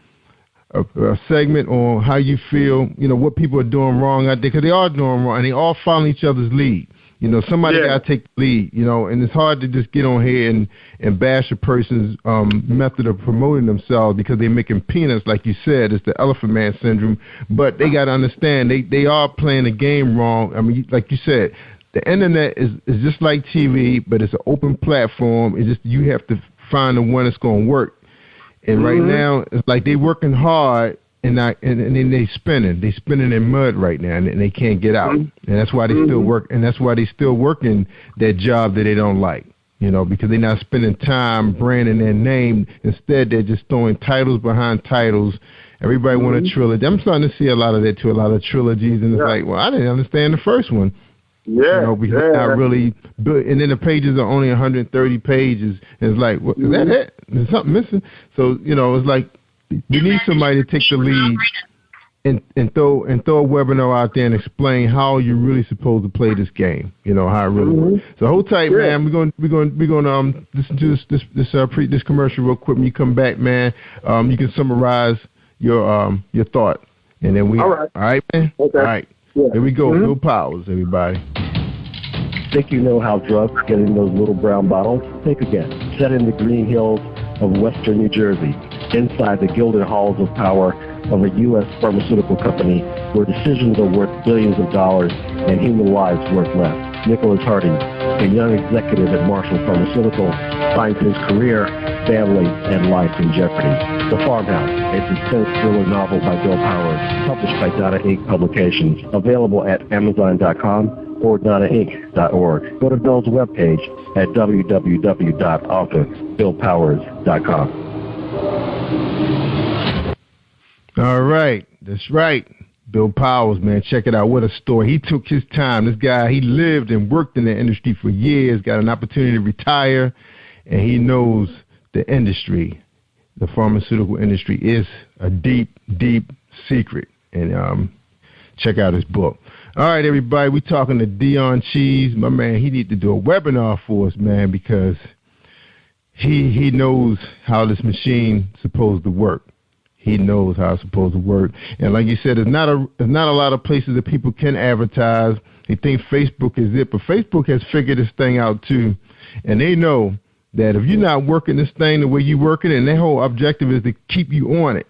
a segment on how you feel, you know, what people are doing wrong out there, because they are doing wrong, and they all following each other's lead. You know, somebody got to take the lead, you know, and it's hard to just get on here and bash a person's method of promoting themselves because they're making peanuts, like you said. It's the elephant man syndrome. But they got to understand they are playing the game wrong. I mean, like you said, the internet is just like TV, but it's an open platform. It's just you have to find the one that's going to work. And right now, it's like they working hard, and then they spinning in mud right now, and they can't get out. And that's why they still work, and that's why they still working that job that they don't like. You know, because they're not spending time branding their name. Instead, they're just throwing titles behind titles. Everybody want a trilogy. I'm starting to see a lot of that too, a lot of trilogies, and it's like, well, I didn't understand the first one. Yeah, you know, because it's not really built, and then the pages are only 130 pages, and it's like, what, is that it? There's something missing. So, you know, it's like you need somebody to take the lead and throw a webinar out there and explain how you're really supposed to play this game. You know how it really works. So hold tight, man. We're going listen to this commercial real quick. When you come back, man, you can summarize your thought, and then all right, man. Okay. All right. Yeah. Here we go. Bill Powers, everybody. Think you know how drugs get in those little brown bottles? Think again. Set in the green hills of western New Jersey, inside the gilded halls of power of a U.S. pharmaceutical company where decisions are worth billions of dollars and human lives worth less. Nicholas Harding, a young executive at Marshall Pharmaceutical, finds his career, family, and life in jeopardy. The Farmhouse, a suspense thriller novel by Bill Powers, published by Donna Inc. Publications, available at Amazon.com or DonnaInc.org. Go to Bill's webpage at www.author.BillPowers.com. All right, that's right. Bill Powers, man, check it out. What a story. He took his time. This guy, he lived and worked in the industry for years, got an opportunity to retire, and he knows the industry. The pharmaceutical industry is a deep, deep secret. And check out his book. All right, everybody, we're talking to Dion Cheese. My man, he need to do a webinar for us, man, because he knows how this machine is supposed to work. He knows how it's supposed to work. And like you said, there's not a lot of places that people can advertise. They think Facebook is it, but Facebook has figured this thing out too. And they know that if you're not working this thing the way you work it, and their whole objective is to keep you on it,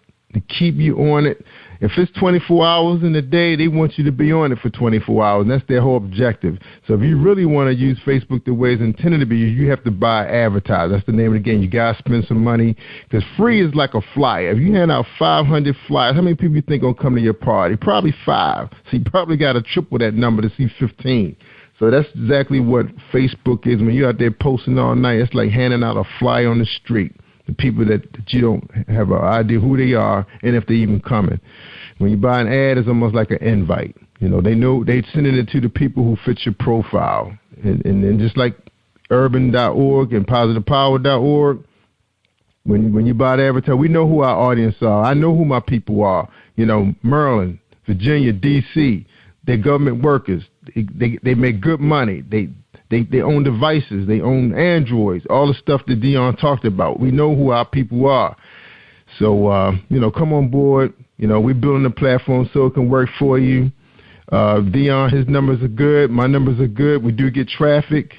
If it's 24 hours in a day, they want you to be on it for 24 hours, and that's their whole objective. So if you really want to use Facebook the way it's intended to be, you have to buy advertise. That's the name of the game. You got to spend some money, because free is like a flyer. If you hand out 500 flyers, how many people you think going to come to your party? Probably 5. So you probably got to triple that number to see 15. So that's exactly what Facebook is. When you're out there posting all night, it's like handing out a flyer on the street. the people that you don't have an idea who they are and if they're even coming. When you buy an ad, it's almost like an invite. You know, they sending it to the people who fit your profile. And just like urban.org and positivepower.org, when you buy the advertising, we know who our audience are. I know who my people are. You know, Maryland, Virginia, D.C., they're government workers. They make good money. They own devices. They own Androids, all the stuff that Dion talked about. We know who our people are. So, you know, come on board. You know, we're building a platform so it can work for you. Dion, his numbers are good. My numbers are good. We do get traffic.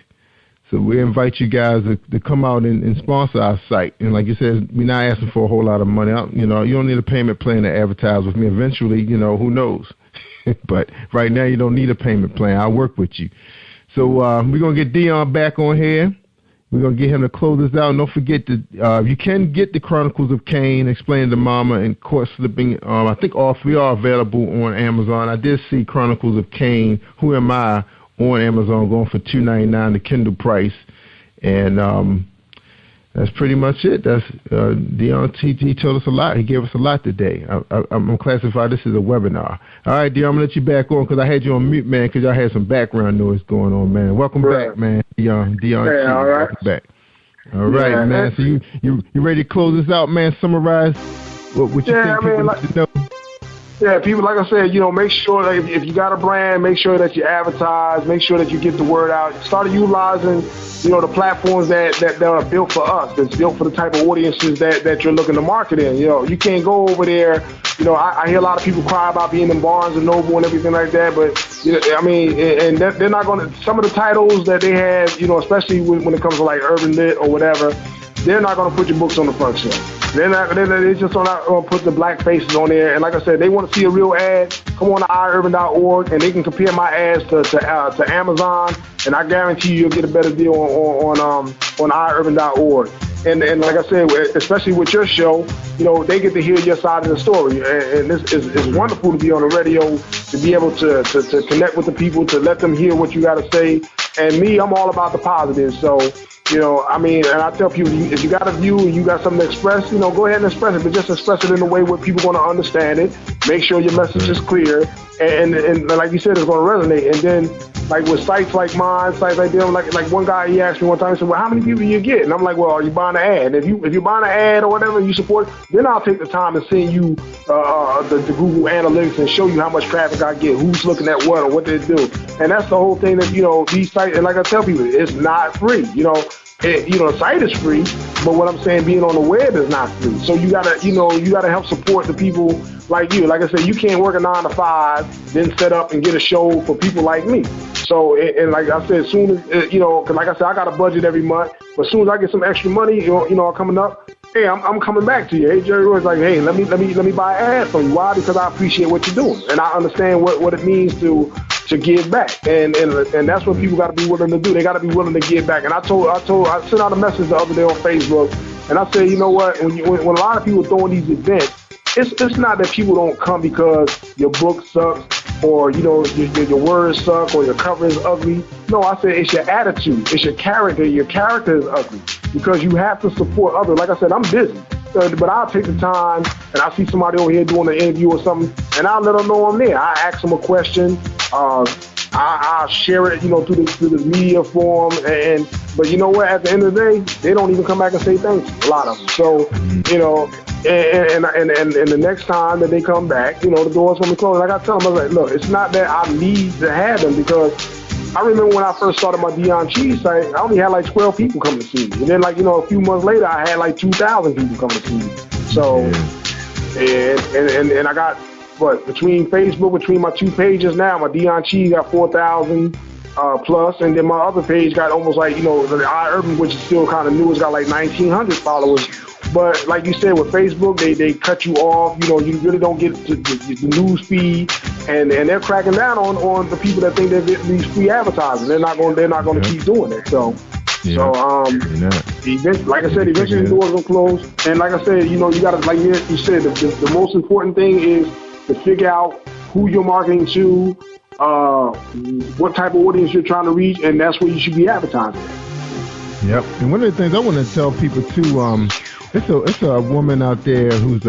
So we invite you guys to come out and sponsor our site. And like you said, we're not asking for a whole lot of money. You know, you don't need a payment plan to advertise with me. Eventually, you know, who knows? But right now, you don't need a payment plan. I'll work with you. So we're going to get Dion back on here. We're going to get him to close this out. And don't forget that you can get the Chronicles of Cain, Explain to Mama, and Court Slipping. I think all three are available on Amazon. I did see Chronicles of Cain, Who Am I, on Amazon going for $2.99, the Kindle price. And that's pretty much it. That's Dion. He told us a lot. He gave us a lot today. I'm going to classify this as a webinar. All right, Dion, I'm going to let you back on because I had you on mute, man, because y'all had some background noise going on, man. Welcome back, man. Dion. Yeah, all right. Welcome back. All right, man. So you ready to close this out, man? Summarize what you think people need to know. Yeah, people, like I said, you know, make sure that if you got a brand, make sure that you advertise, make sure that you get the word out. Start utilizing, you know, the platforms that are built for us, that's built for the type of audiences that you're looking to market in. You know, you can't go over there. You know, I hear a lot of people cry about being in Barnes and Noble and everything like that, but, you know, I mean, and they're not going to, some of the titles that they have, you know, especially when it comes to like Urban Lit or whatever, they're not going to put your books on the front shelf. They're just not going to put the black faces on there. And like I said, they want to see a real ad. Come on to iurban.org, and they can compare my ads to Amazon, and I guarantee you'll get a better deal on iurban.org. And like I said, especially with your show, you know, they get to hear your side of the story. And this is wonderful to be on the radio, to be able to connect with the people, to let them hear what you got to say. And me, I'm all about the positive. So, you know, I mean, and I tell people, if you got a view and you got something to express, you know, go ahead and express it, but just express it in a way where people are going to understand it. Make sure your message is clear. And like you said, it's going to resonate. And then, like with sites like mine, sites like them, like one guy, he asked me one time, he said, well, how many people do you get? And I'm like, well, are you buying an ad? If you're buying an ad or whatever, you support, then I'll take the time and send you the Google Analytics and show you how much traffic I get, who's looking at what or what they do. And that's the whole thing that, you know, these sites, and like I tell people, it's not free, you know. The site is free, but what I'm saying, being on the web is not free. So you gotta help support the people like you. Like I said, you can't work a 9 to 5, then set up and get a show for people like me. So, and like I said, as soon as, you know, cause like I said, I got a budget every month, but as soon as I get some extra money, you know, coming up, hey, I'm coming back to you. Hey, Jerry Royce, like, hey, let me buy an ad from you. Why? Because I appreciate what you're doing, and I understand what it means to give back, and that's what people got to be willing to do. They got to be willing to give back. And I sent out a message the other day on Facebook, and I said, you know what? When a lot of people are throwing these events, it's not that people don't come because your book sucks or, you know, your words suck or your cover is ugly. No, I said it's your attitude, it's your character. Your character is ugly because you have to support others. Like I said, I'm busy. But I'll take the time, and I see somebody over here doing an interview or something, and I'll let them know I'm there. I ask them a question. I'll share it, you know, through the media form. But you know what? At the end of the day, they don't even come back and say thanks. A lot of them. So, you know, and the next time that they come back, you know, the door's gonna be closed. Like I tell them, I was like, look, it's not that I need to have them, because I remember when I first started my Dion Cheese site, I only had like 12 people coming to see me. And then, like, you know, a few months later, I had like 2,000 people coming to see me. So, and I got, between Facebook, between my two pages now, my Dion Cheese got 4,000 plus, and then my other page got almost like, you know, the iUrban, which is still kind of new, it's got like 1,900 followers. But like you said, with Facebook, they cut you off. You know, you really don't get the news feed, and they're cracking down on the people that think they're getting these free advertising. They're not going to keep doing it. So, like I said, eventually the doors will close. And like I said, you know, you got to, like you said, the most important thing is to figure out who you're marketing to, what type of audience you're trying to reach, and that's where you should be advertising. Yep. And one of the things I want to tell people too, It's a woman out there who's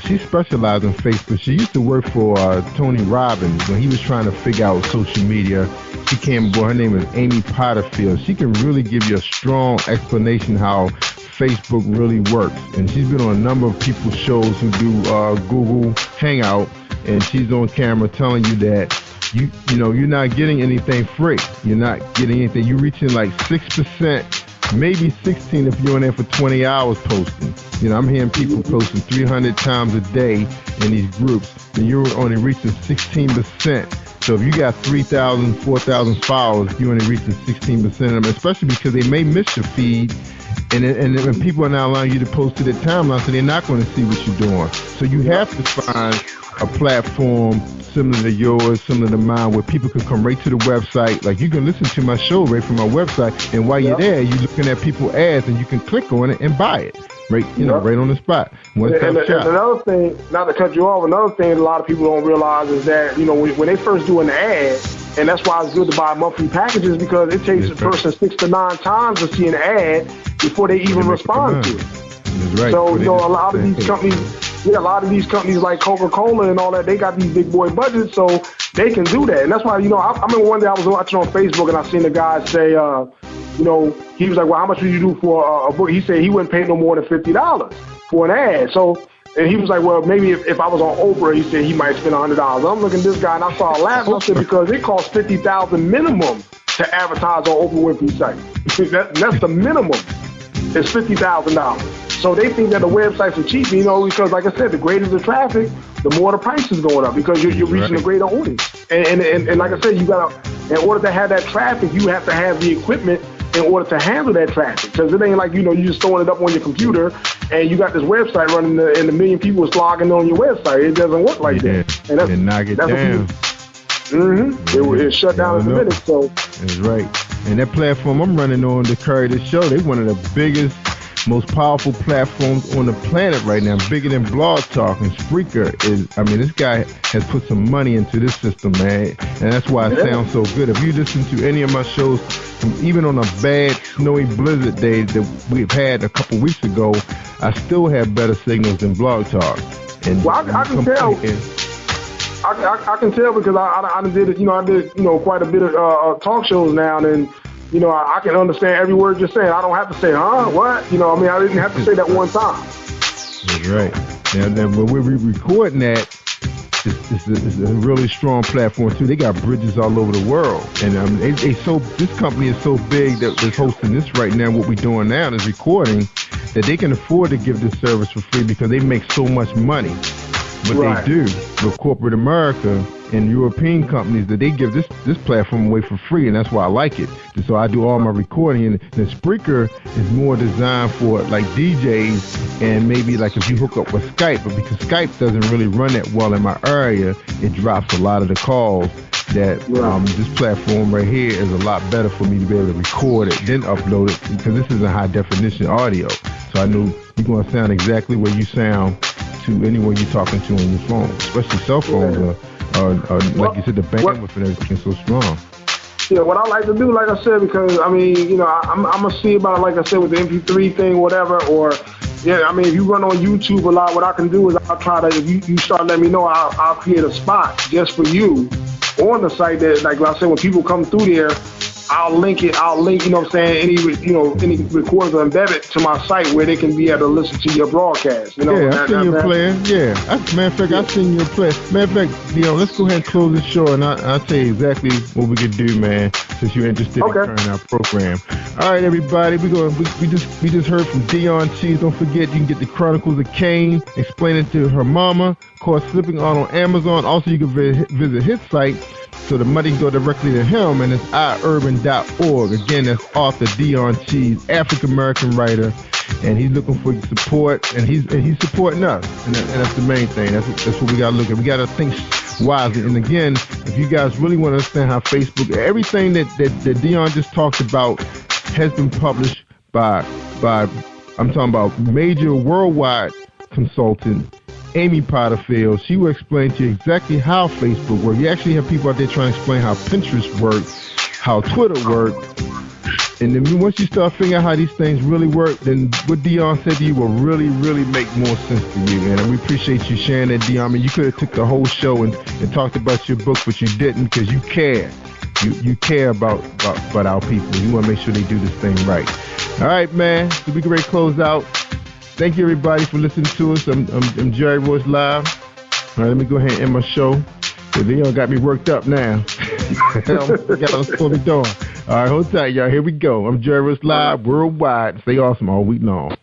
she specializes in Facebook. She used to work for Tony Robbins when he was trying to figure out social media. She came aboard. Her name is Amy Potterfield. She can really give you a strong explanation how Facebook really works. And she's been on a number of people's shows who do Google Hangout, and she's on camera telling you that you know you're not getting anything free. You're not getting anything. You're reaching like 6%. Maybe 16 if you're in there for 20 hours posting. You know, I'm hearing people posting 300 times a day in these groups, and you're only reaching 16%. So if you got 3,000, 4,000 followers, you're only reaching 16% of them, especially because they may miss your feed, and people are now allowing you to post to their timeline, so they're not going to see what you're doing. So you have to find a platform similar to yours, similar to mine, where people can come right to the website. Like, you can listen to my show right from my website, and while you're there, you're looking at people's ads, and you can click on it and buy it. Right, right on the spot. And another thing, not to cut you off, another thing a lot of people don't realize is that, you know, when they first do an ad, and that's why it's good to buy monthly packages, because it takes a person 6 to 9 times to see an ad before they even respond to it. Right. So, you know, a lot of these companies like Coca-Cola and all that, they got these big boy budgets, so they can do that. And that's why, you know, I remember one day I was watching on Facebook, and I seen the guy say, you know, he was like, well, how much would you do for a book? He said he wouldn't pay no more than $50 for an ad. So, and he was like, well, maybe if I was on Oprah, he said he might spend $100. I'm looking at this guy, and I saw a laugh. I said, because it costs $50,000 minimum to advertise on Oprah Winfrey's site. That's the minimum. It's $50,000. So they think that the websites are cheap, you know, because like I said, the greater the traffic, the more the price is going up, because you're reaching a greater audience. And like I said, you gotta, in order to have that traffic, you have to have the equipment in order to handle that traffic. Because it ain't like, you know, you just throwing it up on your computer and you got this website running and a million people is logging on your website. It doesn't work like that. And knock it down. It shut down in a minute. So that's right. And that platform I'm running on to carry this show, they're one of the biggest, most powerful platforms on the planet right now, bigger than Blog Talk. And Spreaker is, I mean, this guy has put some money into this system, man, and that's why it sounds so good. If you listen to any of my shows, even on a bad snowy blizzard day that we've had a couple weeks ago, I still have better signals than Blog Talk. And well, I can tell. I can tell because I did, you know, I did, you know, quite a bit of talk shows now, and you know, I can understand every word you're saying. I don't have to say, what? You know, I mean, I didn't have to say that one time. That's right. And then when we're recording that, it's a really strong platform too. They got bridges all over the world, and this company is so big that's hosting this right now. What we're doing now is recording, that they can afford to give this service for free because they make so much money. But they do with corporate America and European companies, that they give this platform away for free, and that's why I like it. And so I do all my recording, and the Spreaker is more designed for like DJs and maybe like if you hook up with Skype, but because Skype doesn't really run that well in my area, it drops a lot of the calls. That this platform right here is a lot better for me to be able to record it, then upload it, because this is a high definition audio. So I know you're going to sound exactly where you sound to anyone you're talking to on your phone, especially cell phones are like you said, the bandwidth and everything is so strong. Yeah, what I like to do, like I said, because I mean, you know, I'm gonna see about it, like I said, with the MP3 thing, whatever, or yeah, I mean, if you run on YouTube a lot, what I can do is I'll try to, if you start letting me know, I'll create a spot just for you on the site that, like I said, when people come through there, I'll link, you know what I'm saying, any recordings or embed it to my site where they can be able to listen to your broadcast. You know, yeah, I seen your plan. Yeah, matter of fact, I seen your plan. Matter of fact, you know, let's go ahead and close this show, and I'll tell you exactly what we can do, man, since you're interested in turning our program. All right, everybody, we just heard from Dion Cheese. Don't forget, you can get the Chronicles of Cain, explaining to her mama, called Slipping On Amazon. Also, you can visit his site, so the money can go directly to him, and it's iurban.org. Again, that's author Dion Cheese, African-American writer, and he's looking for your support, and he's supporting us, and that's the main thing. That's what we got to look at. We got to think wisely. And again, if you guys really want to understand how Facebook, everything that Dion just talked about has been published by I'm talking about major worldwide consultant Amy Potterfield. She will explain to you exactly how Facebook works. You actually have people out there trying to explain how Pinterest works, how Twitter works, And then once you start figuring out how these things really work, then what Dion said to you will really, really make more sense to you, man. And we appreciate you sharing that, Dion. I mean, you could have took the whole show and talked about your book, but you didn't because you care. You care about our people. You want to make sure they do this thing right. All right, man. So we can ready to close out. Thank you, everybody, for listening to us. I'm Jerry Royce Live. All right, let me go ahead and end my show. Dion got me worked up now. Got on Stormy Dawn. All right, hold tight, y'all. Here we go. I'm Jerry Royce Live worldwide. Stay awesome all week long.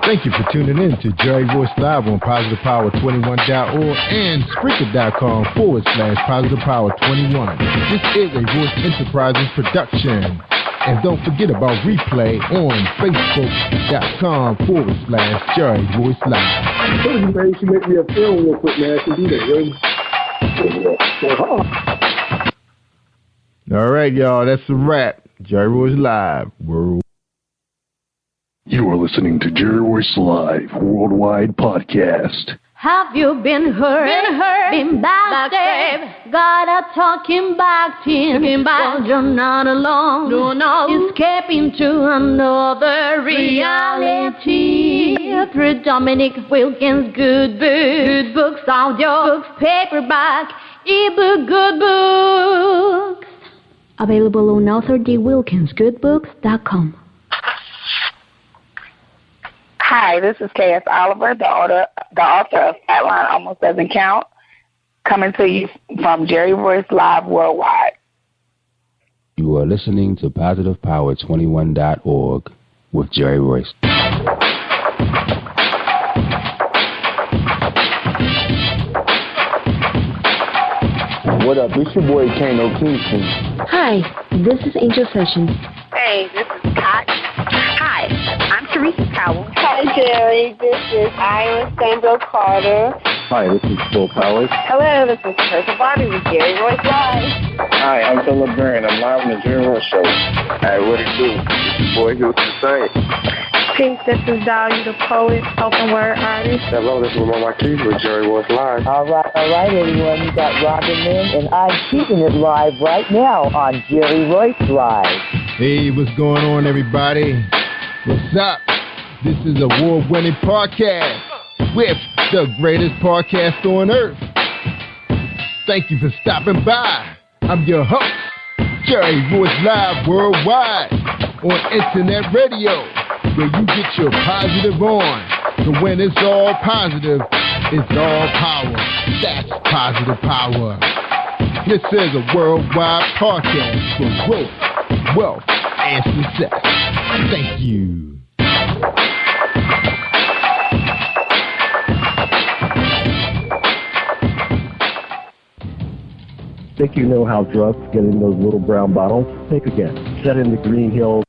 Thank you for tuning in to Jerry Royce Live on PositivePower21.org and Spreaker.com/PositivePower21. This is a Voice Enterprises production. And don't forget about replay on Facebook.com/Jerry Royce Live. I told you, man, you should make me a film real quick, man. I can do that, All right, y'all. That's a wrap. Jerry Royce Live. You are listening to Jerry Royce Live Worldwide Podcast. Have you been hurt, been backstabbed? God are talking back to him, but you're not alone. Escaping to another reality. Through Dominic Wilkins' good books, audio books, paperback, ebook, good books. Available on authordwilkinsgoodbooks.com. Hi, this is K.S. Oliver, the author of Flatline Almost Doesn't Count, coming to you from Jerry Royce Live Worldwide. You are listening to PositivePower21.org with Jerry Royce. What up? It's your boy Kano Kingston. Hi, this is Angel Sessions. Hey, this is Scott. Hi, I'm Teresa Powell. Hi, Jerry. This is Iowa Sandra Carter. Hi, this is Phil Powers. Hello, this is Teresa Bobby with Jerry Royce Live. Hi, I'm Philip Byrne. I'm live on the Jerry Royce Show. Hey, what it do? It's your boy Who's to Say. Peace, this is Dahlia the Poet, spoken word artist. Hello, this is Lamar Marquis with Jerry Royce Live. All right, everyone. You got Robin in, and I'm keeping it live right now on Jerry Royce Live. Hey, what's going on, everybody? What's up? This is award-winning podcast with the greatest podcast on earth. Thank you for stopping by. I'm your host, Jerry Royce Live Worldwide on Internet Radio, where you get your positive on. So when it's all positive, it's all power. That's positive power. This is a worldwide podcast for growth, wealth, and success. Thank you. Think you know how drugs get in those little brown bottles? Think again. Set in the green hills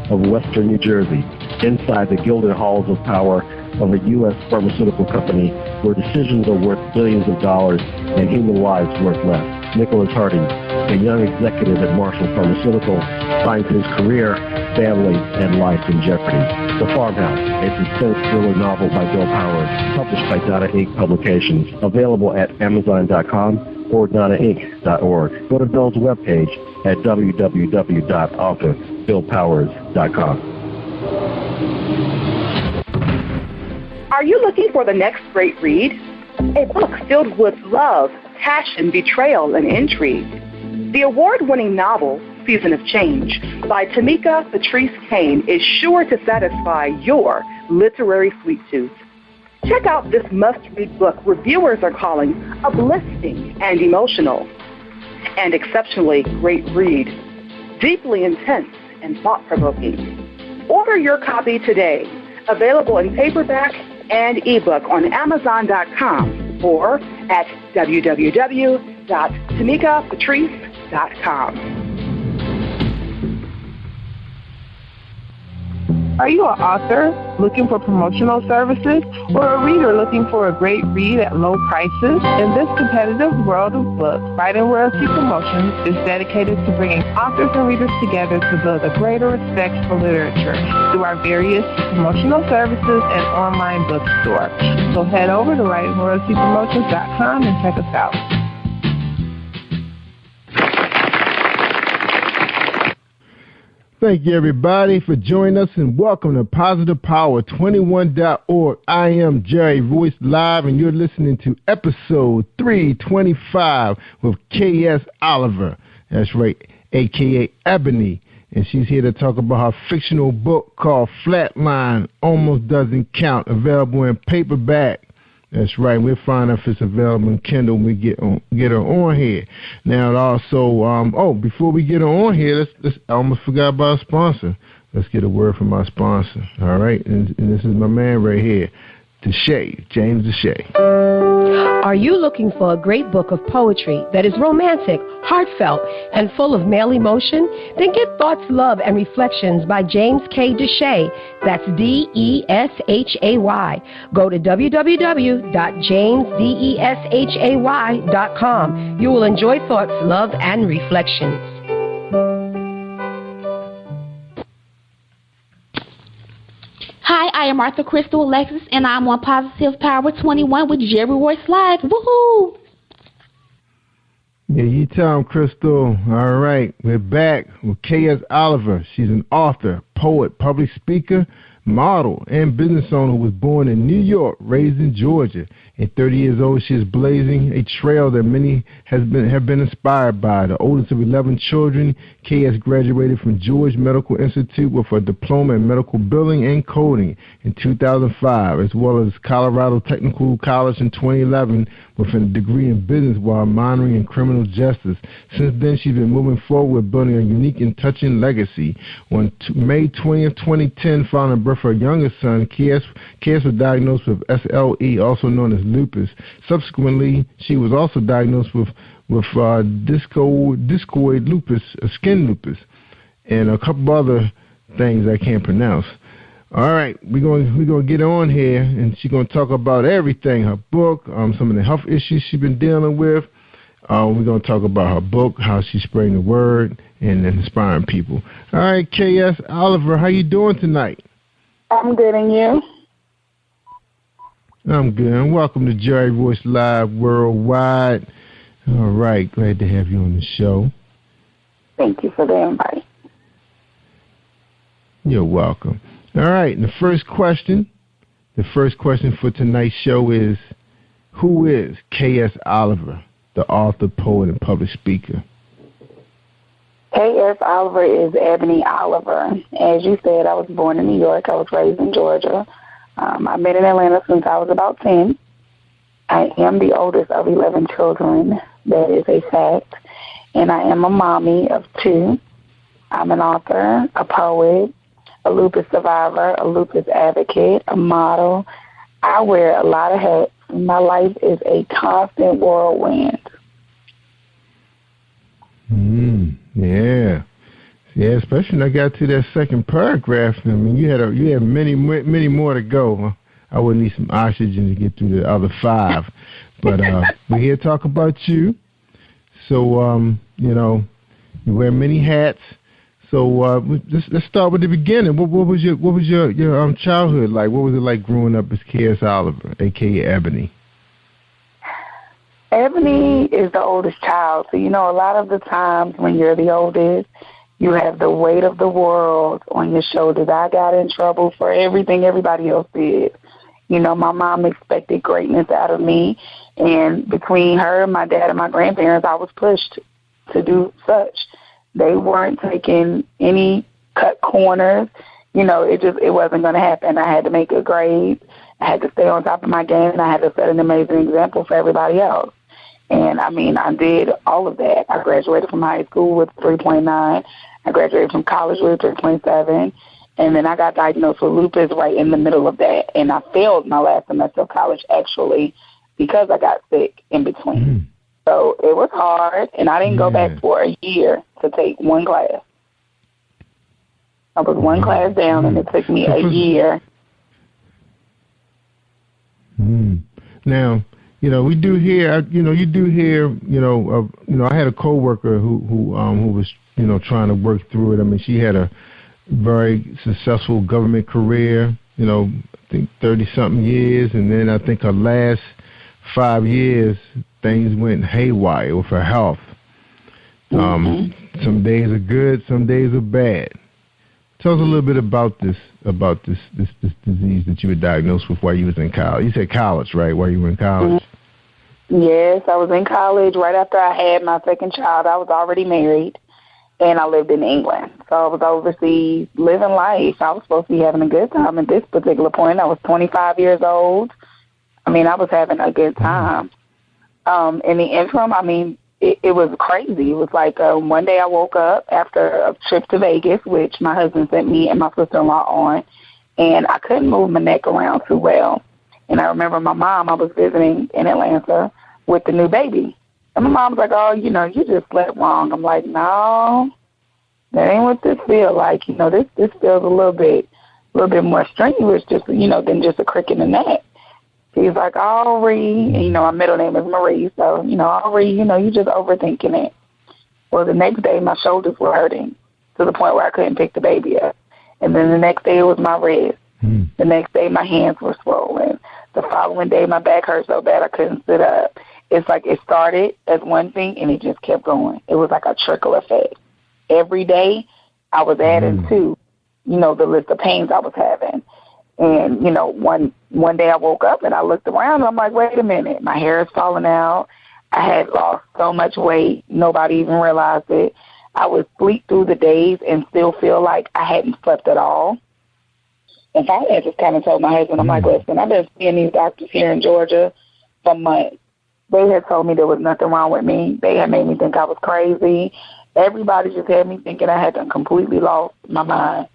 of western New Jersey, inside the gilded halls of power of a U.S. pharmaceutical company where decisions are worth billions of dollars and human lives worth less. Nicholas Harding, a young executive at Marshall Pharmaceutical, finds his career, family, and life in jeopardy. The Farmhouse, a suspense thriller novel by Bill Powers, published by Donna Inc. Publications, available at Amazon.com or DonnaInc.org. Go to Bill's webpage at www.author.BillPowers.com. Are you looking for the next great read? A book filled with love, passion, betrayal, and intrigue. The award-winning novel, Season of Change, by Tamika Patrice Kane is sure to satisfy your literary sweet tooth. Check out this must-read book reviewers are calling uplifting and emotional. And exceptionally great read, deeply intense and thought-provoking. Order your copy today, available in paperback and ebook on Amazon.com or at www.tamikapatrice.com. Are you an author looking for promotional services or a reader looking for a great read at low prices? In this competitive world of books, Writing Royalty Promotions is dedicated to bringing authors and readers together to build a greater respect for literature through our various promotional services and online bookstore. So head over to WritingRoyaltyPromotions.com and check us out. Thank you, everybody, for joining us, and welcome to PositivePower21.org. I am Jerry Royce Live, and you're listening to episode 325 with K.S. Oliver. That's right, a.k.a. Ebony. And she's here to talk about her fictional book called Flatline, Almost Doesn't Count, available in paperback. That's right. We'll find out if it's available in Kindle when we get her on here. Now, also, before we get her on here, let's I almost forgot about our sponsor. Let's get a word from our sponsor. All right, and this is my man right here, Deshay, James Deshay. Are you looking for a great book of poetry that is romantic, heartfelt, and full of male emotion? Then get Thoughts, Love, and Reflections by James K. Deshay. That's D-E-S-H-A-Y. Go to www.jamesdeshay.com. You will enjoy Thoughts, Love, and Reflections. Hi, I am Martha Crystal Alexis, and I'm on Positive Power 21 with Jerry Royce Live. Woohoo! Yeah, you tell him, Crystal. All right, we're back with K.S. Oliver. She's an author, poet, public speaker, model, and business owner who was born in New York, raised in Georgia. At 30 years old, she is blazing a trail that many have been inspired by. The oldest of 11 children, K.S. graduated from George Medical Institute with a diploma in medical billing and coding in 2005, as well as Colorado Technical College in 2011 with a degree in business while minoring in criminal justice. Since then, she's been moving forward with building a unique and touching legacy. On May 20th, 2010, following the birth of her youngest son, K.S. was diagnosed with SLE, also known as lupus. Subsequently, she was also diagnosed with discoid lupus, skin lupus, and a couple other things I can't pronounce. All right, we're gonna get on here, and she's gonna talk about everything: her book, some of the health issues she's been dealing with. We're gonna talk about her book, how she's spreading the word and inspiring people. All right, K.S. Oliver, how you doing tonight? I'm good, and you? I'm good. And welcome to Jerry Royce Live Worldwide. All right, glad to have you on the show. Thank you for the invite. You're welcome. All right, and the first question for tonight's show is, who is K.S. Oliver, the author, poet, and public speaker? K.S. Oliver is Ebony Oliver. As you said, I was born in New York. I was raised in Georgia. I've been in Atlanta since I was about 10. I am the oldest of 11 children. That is a fact. And I am a mommy of 2. I'm an author, a poet, a lupus survivor, a lupus advocate, a model. I wear a lot of hats. My life is a constant whirlwind. Yeah. Yeah, especially when I got to that second paragraph. I mean, you had many more to go. I would need some oxygen to get through the other 5. But we're here to talk about you. So, you wear many hats. So let's start with the beginning. What was your childhood like? What was it like growing up as K.S. Oliver, a.k.a. Ebony? Ebony is the oldest child. So, a lot of the times when you're the oldest, you have the weight of the world on your shoulders. I got in trouble for everything everybody else did. My mom expected greatness out of me, and between her, my dad, and my grandparents, I was pushed to do such. They weren't taking any cut corners. It wasn't going to happen. I had to make good grades. I had to stay on top of my game, and I had to set an amazing example for everybody else. And, I did all of that. I graduated from high school with 3.9. I graduated from college with 3.7. And then I got diagnosed with lupus right in the middle of that. And I failed my last semester of college, actually, because I got sick in between. So it was hard, and I didn't go back for a year to take one class. I was one class down, and it took me a year. Now, we do hear, you do hear, I had a coworker who was, trying to work through it. I mean, she had a very successful government career, I think 30-something years, and then I think her last 5 years, things went haywire with her health. Some days are good, some days are bad. Tell us a little bit about this disease that you were diagnosed with while you was in college. You said college, right? While you were in college. Yes, I was in college right after I had my second child. I was already married, and I lived in England. So I was overseas living life. I was supposed to be having a good time at this particular point. I was 25 years old. I mean, I was having a good time. In the interim, I mean, it was crazy. It was like one day I woke up after a trip to Vegas, which my husband sent me and my sister-in-law on, and I couldn't move my neck around too well. And I remember my mom, I was visiting in Atlanta with the new baby. And my mom was like, oh, you know, you just slept wrong. I'm like, no, that ain't what this feels like. You know, this feels a little bit more strenuous, just, you know, than just a crick in the neck. She's like, Aubrey, and, you know, my middle name is Marie, so, you know, Aubrey, you know, you just overthinking it. Well, the next day, my shoulders were hurting to the point where I couldn't pick the baby up. And then the next day, it was my wrist. The next day, my hands were swollen. The following day, my back hurt so bad I couldn't sit up. It's like it started as one thing, and it just kept going. It was like a trickle effect. Every day, I was adding to, you know, the list of pains I was having. And, you know, one day I woke up and I looked around and I'm like, wait a minute, my hair is falling out. I had lost so much weight, nobody even realized it. I would sleep through the days and still feel like I hadn't slept at all. And finally I just kind of told my husband, I'm like, listen, I've been seeing these doctors here in Georgia for months. They had told me there was nothing wrong with me. They had made me think I was crazy. Everybody just had me thinking I had completely lost my mind.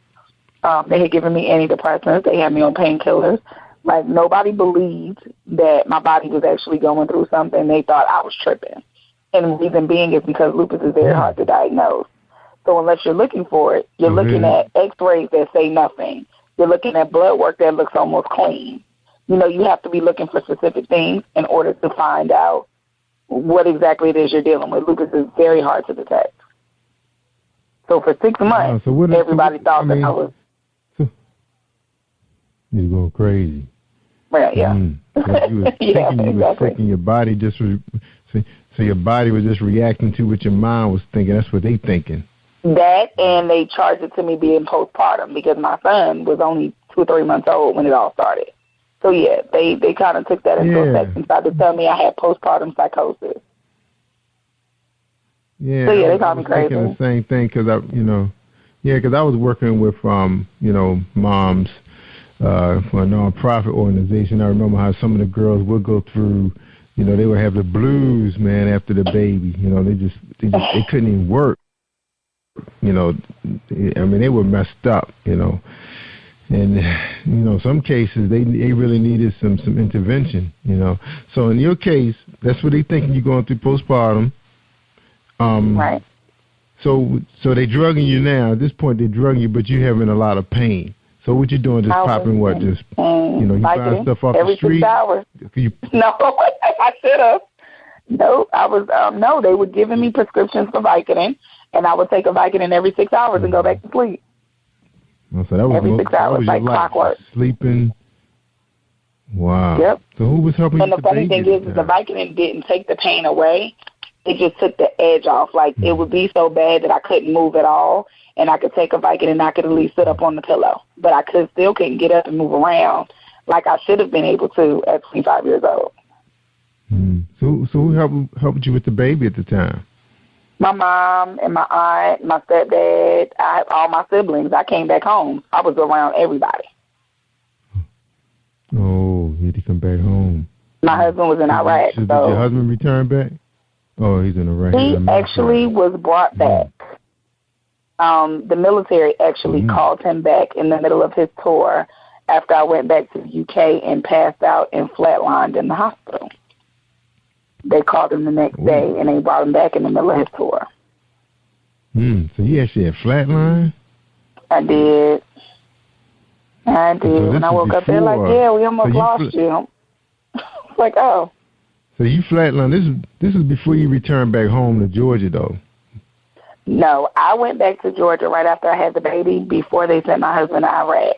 They had given me antidepressants. They had me on painkillers. Like, nobody believed that my body was actually going through something. They thought I was tripping. And the reason being is because lupus is very hard to diagnose. So unless you're looking for it, you're looking at x-rays that say nothing. You're looking at blood work that looks almost clean. You know, you have to be looking for specific things in order to find out what exactly it is you're dealing with. Lupus is very hard to detect. So for 6 months, everybody thought that I was... You're going crazy. Right, yeah. So you was thinking you was freaking your body so your body was just reacting to what your mind was thinking. That's what they thinking. That, and they charged it to me being postpartum because my son was only 2 or 3 months old when it all started. So, yeah, they kind of took that into effect and tried to tell me I had postpartum psychosis. Yeah, so, yeah, they called me crazy. Thinking the same thing because I was working with, you know, moms for a nonprofit organization. I remember how some of the girls would go through, you know, they would have the blues, man, after the baby. You know, they couldn't even work. You know, I mean, they were messed up, you know. And, you know, some cases they really needed some intervention, you know. So in your case, that's what they thinking you're going through postpartum. Right. So they drugging you now. At this point, they're drugging you, but you're having a lot of pain. So what you doing? Just popping what? Just, you know, you buying stuff off the street? Every 6 hours. No, I should have. No, I was, no, they were giving me prescriptions for Vicodin, and I would take a Vicodin every 6 hours and go back to sleep. Oh, so that was every 6 hours, like clockwork. Sleeping. Wow. Yep. So who was helping you? And the funny thing is the Vicodin didn't take the pain away. It just took the edge off. Like, it would be so bad that I couldn't move at all, and I could take a Vicodin and I could at least sit up on the pillow. But I still couldn't get up and move around like I should have been able to at 25 years old. So who helped you with the baby at the time? My mom and my aunt, my stepdad, all my siblings. I came back home. I was around everybody. Oh, you had to come back home. My husband was in Iraq. Did your husband return back? Oh, he's in Iraq. He actually was brought back. The military actually called him back in the middle of his tour after I went back to the UK and passed out and flatlined in the hospital. They called him the next day, and they brought him back in the middle of his tour. So you actually had flatline? I did. So when I woke up, they're like, yeah, we almost lost you. It's like, oh. So you flatlined. This is before you returned back home to Georgia, though. No, I went back to Georgia right after I had the baby before they sent my husband to Iraq.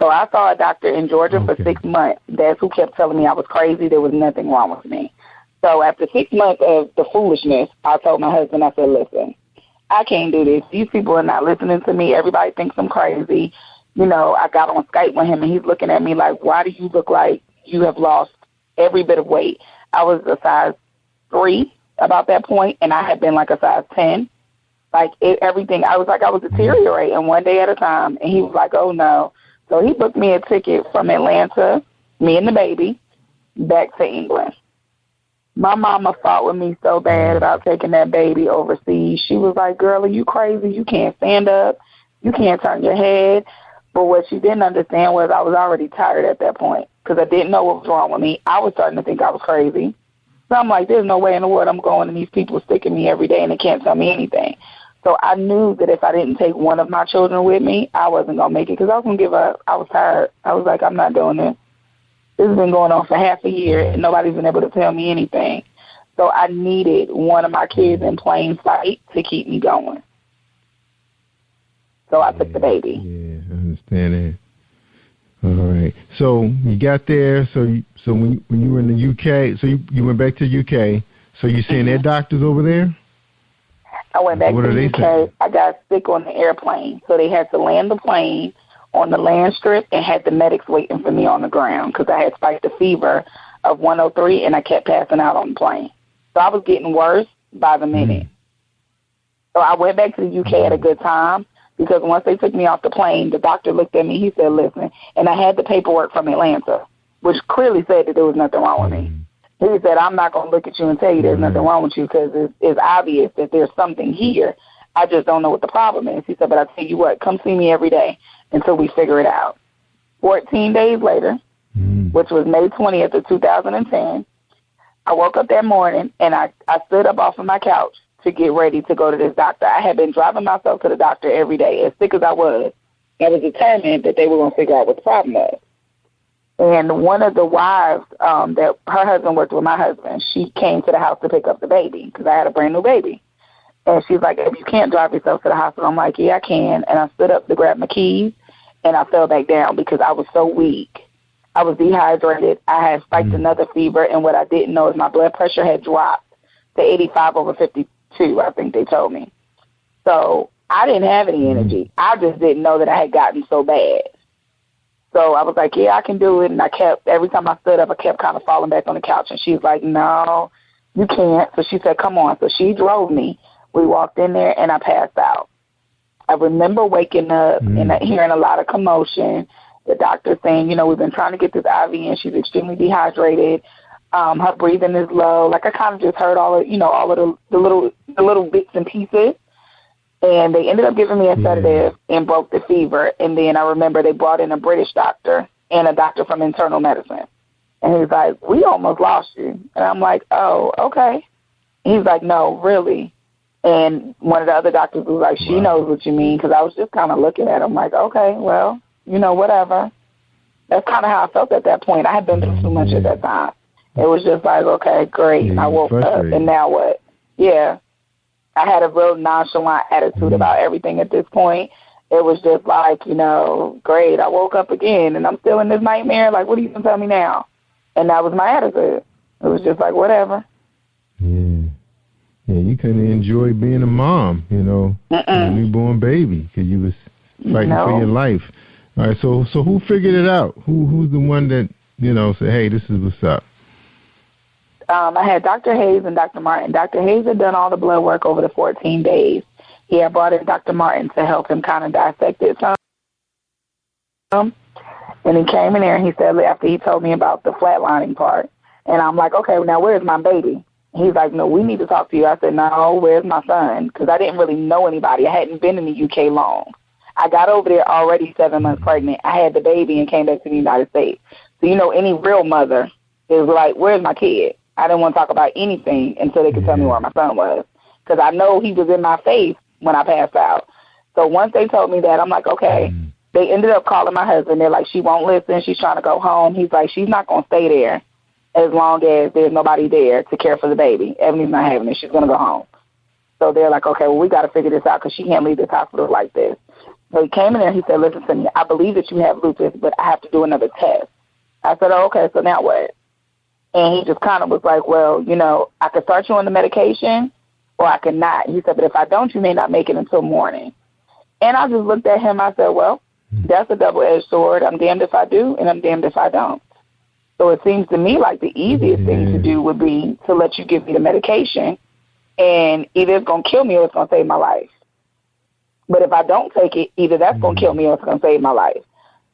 So I saw a doctor in Georgia for 6 months. That's who kept telling me I was crazy. There was nothing wrong with me. So after 6 months of the foolishness, I told my husband, I said, listen, I can't do this. These people are not listening to me. Everybody thinks I'm crazy. You know, I got on Skype with him, and he's looking at me like, why do you look like you have lost every bit of weight? I was a size 3 about that point, and I had been like a size 10. Like, everything, I was deteriorating one day at a time, and he was like, oh, no. So he booked me a ticket from Atlanta, me and the baby, back to England. My mama fought with me so bad about taking that baby overseas. She was like, girl, are you crazy? You can't stand up. You can't turn your head. But what she didn't understand was I was already tired at that point because I didn't know what was wrong with me. I was starting to think I was crazy. So I'm like, there's no way in the world I'm going and these people sticking me every day and they can't tell me anything. So I knew that if I didn't take one of my children with me, I wasn't going to make it because I was going to give up. I was tired. I was like, I'm not doing this. This has been going on for half a year, and nobody's been able to tell me anything. So I needed one of my kids in plain sight to keep me going. So I took the baby. Yeah, I understand that. All right. So you got there. So when you were in the UK, so you went back to the UK. So you seeing their doctors over there? I went back to the UK. I got sick on the airplane, so they had to land the plane on the land strip and had the medics waiting for me on the ground because I had spiked a fever of 103 and I kept passing out on the plane. So I was getting worse by the minute. So I went back to the UK at a good time because once they took me off the plane, the doctor looked at me. He said, listen, and I had the paperwork from Atlanta, which clearly said that there was nothing wrong with me. He said, I'm not going to look at you and tell you there's nothing wrong with you because it's obvious that there's something here. I just don't know what the problem is. He said, but I tell you what, come see me every day until we figure it out. 14 days later, which was May 20th of 2010, I woke up that morning and I stood up off of my couch to get ready to go to this doctor. I had been driving myself to the doctor every day. As sick as I was determined that they were going to figure out what the problem was. And one of the wives that her husband worked with my husband, she came to the house to pick up the baby because I had a brand new baby. And she's like, if you can't drive yourself to the hospital, I'm like, yeah, I can. And I stood up to grab my keys, and I fell back down because I was so weak. I was dehydrated. I had spiked another fever, and what I didn't know is my blood pressure had dropped to 85/52, I think they told me. So I didn't have any energy. I just didn't know that I had gotten so bad. So I was like, yeah, I can do it. And every time I stood up, I kept kind of falling back on the couch. And she's like, no, you can't. So she said, come on. So she drove me. We walked in there, and I passed out. I remember waking up and hearing a lot of commotion. The doctor saying, we've been trying to get this IV in. She's extremely dehydrated. Her breathing is low. Like I kind of just heard all of the little bits and pieces. And they ended up giving me a sedative and broke the fever. And then I remember they brought in a British doctor and a doctor from internal medicine. And he's like, we almost lost you. And I'm like, oh, okay. And he's like, no, really. And one of the other doctors was like, she knows what you mean, because I was just kind of looking at him like, okay, well, whatever. That's kind of how I felt at that point. I had been through too much at that time. It was just like, okay, great. And I woke up, and now what? Yeah. I had a real nonchalant attitude about everything at this point. It was just like, great. I woke up again, and I'm still in this nightmare. Like, what are you going to tell me now? And that was my attitude. It was just like, whatever. Yeah, you couldn't enjoy being a mom, a newborn baby, because you was fighting for your life. All right, so who figured it out? Who's the one that, said, hey, this is what's up? I had Dr. Hayes and Dr. Martin. Dr. Hayes had done all the blood work over the 14 days. He had brought in Dr. Martin to help him kind of dissect it some. And he came in there and he said, after he told me about the flatlining part, and I'm like, okay, now where's my baby? He's like, no, we need to talk to you. I said, no, where's my son? Because I didn't really know anybody. I hadn't been in the UK long. I got over there already 7 months pregnant. I had the baby and came back to the United States. So, any real mother is like, where's my kid? I didn't want to talk about anything until they could tell me where my son was, because I know he was in my face when I passed out. So once they told me that, I'm like, okay. They ended up calling my husband. They're like, she won't listen. She's trying to go home. He's like, she's not going to stay there as long as there's nobody there to care for the baby. Ebony's not having it. She's going to go home. So they're like, okay, well, we got to figure this out because she can't leave this hospital like this. So he came in there and he said, listen to me, I believe that you have lupus, but I have to do another test. I said, oh, okay, so now what? And he just kind of was like, well, I could start you on the medication, or I could not. He said, but if I don't, you may not make it until morning. And I just looked at him. I said, well, that's a double-edged sword. I'm damned if I do, and I'm damned if I don't. So it seems to me like the easiest thing to do would be to let you give me the medication, and either it's going to kill me or it's going to save my life. But if I don't take it, either that's going to kill me or it's going to save my life.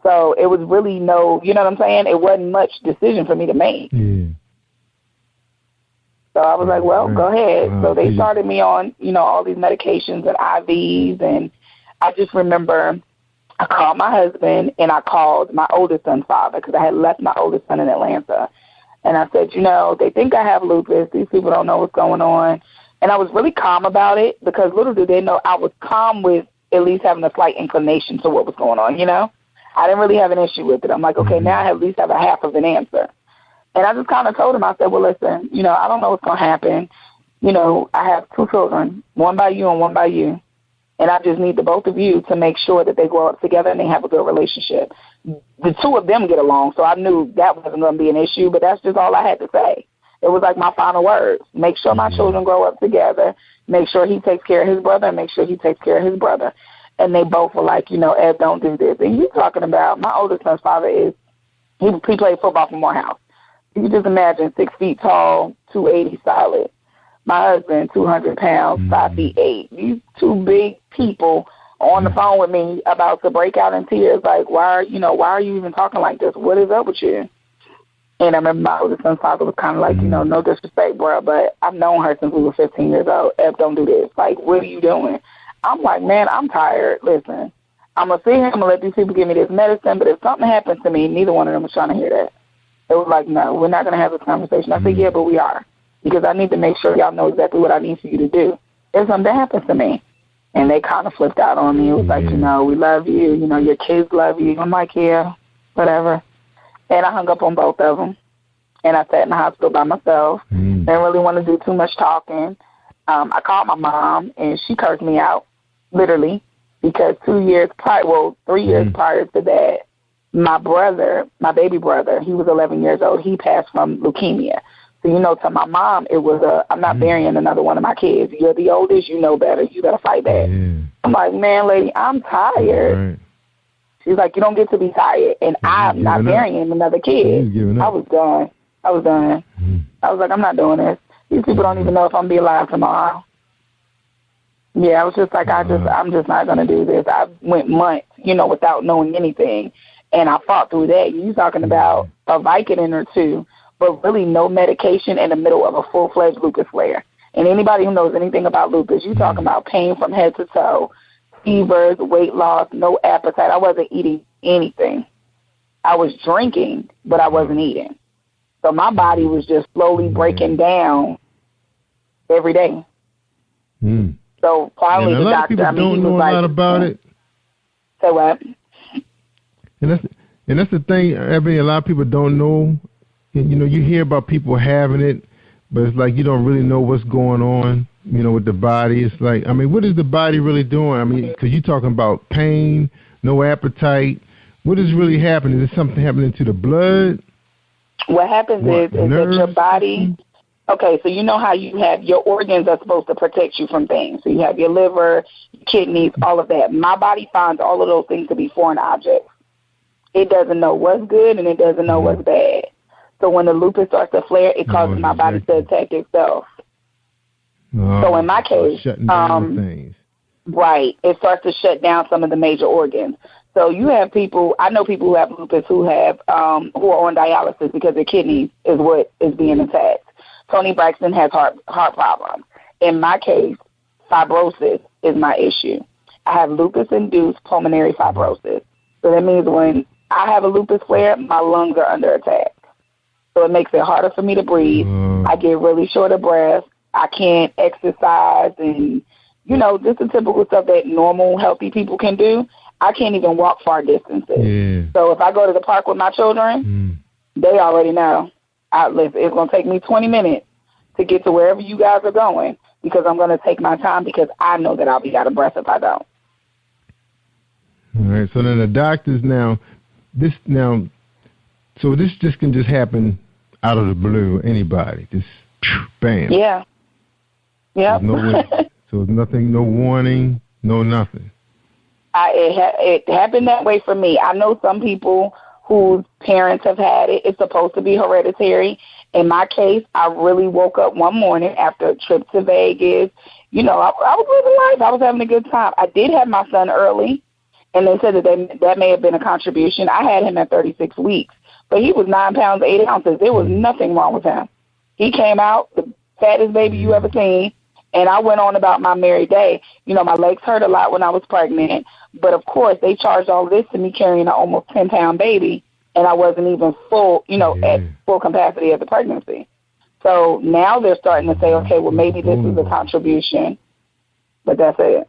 So it was really no, you know what I'm saying? It wasn't much decision for me to make. Yeah. So I was like, well, go ahead. So they started me on, all these medications and IVs. And I just remember I called my husband and I called my oldest son's father because I had left my oldest son in Atlanta. And I said, they think I have lupus. These people don't know what's going on. And I was really calm about it because little did they know I was calm with at least having a slight inclination to what was going on, I didn't really have an issue with it. I'm like, okay, now I at least have a half of an answer. And I just kind of told him, I said, well, listen, I don't know what's going to happen. I have 2 children, one by you and one by you. And I just need the both of you to make sure that they grow up together and they have a good relationship. The 2 of them get along, so I knew that wasn't going to be an issue, but that's just all I had to say. It was like my final words. Make sure my children grow up together. Make sure he takes care of his brother and make sure he takes care of his brother. And they both were like, Ed, don't do this. And you're talking about my oldest son's father he played football for Morehouse. You can just imagine 6 feet tall, 280 solid. My husband, 200 pounds, 5 feet 8. These 2 big people on the phone with me about to break out in tears. Like, why are you even talking like this? What is up with you? And I remember my oldest son's father was kind of like, no disrespect, bro, but I've known her since we were 15 years old. Eb, don't do this. Like, what are you doing? I'm like, man, I'm tired. Listen, I'm going to sit here. I'm going to let these people give me this medicine, but if something happens to me, neither one of them was trying to hear that. It was like, no, we're not going to have this conversation. I said, yeah, but we are, because I need to make sure y'all know exactly what I need for you to do if something happens to me. And they kind of flipped out on me. It was like, we love you. Your kids love you. I'm like, yeah, whatever. And I hung up on both of them. And I sat in the hospital by myself. Didn't really want to do too much talking. I called my mom, and she cursed me out, literally, because 3 years prior to that, my baby brother, he was 11 years old. He passed from leukemia. So, to my mom, it was I'm not burying another one of my kids. You're the oldest. You know better. You better fight back. I'm like, man, lady, I'm tired. Right. She's like, you don't get to be tired. And I'm not burying another kid. I was done. I was like, I'm not doing this. These people don't even know if I'm going to be alive tomorrow. Yeah, I was just like, I'm just not going to do this. I went months, without knowing anything. And I fought through that. You talking about a Vicodin or 2, but really no medication in the middle of a full-fledged lupus flare. And anybody who knows anything about lupus, you talking about pain from head to toe, fevers, weight loss, no appetite. I wasn't eating anything. I was drinking, but I wasn't eating. So my body was just slowly breaking down every day. So finally the doctor, don't know a lot about it. Say what? And that's the thing. I mean, a lot of people don't know. You hear about people having it, but it's like you don't really know what's going on. With the body. It's like, what is the body really doing? Because you're talking about pain, no appetite. What is really happening? Is something happening to the blood? What happens is that your body, okay, so you know how you have your organs are supposed to protect you from things. So you have your liver, kidneys, all of that. My body finds all of those things to be foreign objects. It doesn't know what's good and it doesn't know what's bad. So when the lupus starts to flare, it causes my body to attack itself. So in my case, right, it starts to shut down some of the major organs. So you have people, I know people who have lupus who have who are on dialysis because their kidneys is what is being attacked. Tony Braxton has heart problems. In my case, fibrosis is my issue. I have lupus-induced pulmonary fibrosis. So that means when I have a lupus flare, my lungs are under attack. So it makes it harder for me to breathe. I get really short of breath. I can't exercise and, just the typical stuff that normal, healthy people can do. I can't even walk far distances. Yeah. So if I go to the park with my children, they already know. It's going to take me 20 minutes to get to wherever you guys are going because I'm going to take my time because I know that I'll be out of breath if I don't. All right. So then the doctors so this just can just happen out of the blue, anybody, just bam. Yeah. Yeah. So it's nothing, no warning, no nothing. It happened that way for me. I know some people whose parents have had it. It's supposed to be hereditary. In my case, I really woke up one morning after a trip to Vegas. You know, I was living life. I was having a good time. I did have my son early, and they said that may have been a contribution. I had him at 36 weeks, but he was 9 pounds, 8 ounces. There was nothing wrong with him. He came out, the fattest baby you ever seen, and I went on about my merry day. You know, my legs hurt a lot when I was pregnant, but of course they charged all this to me carrying an almost 10-pound baby, and I wasn't even full, at full capacity of the pregnancy. So now they're starting to say, okay, well, maybe this is a contribution, but that's it.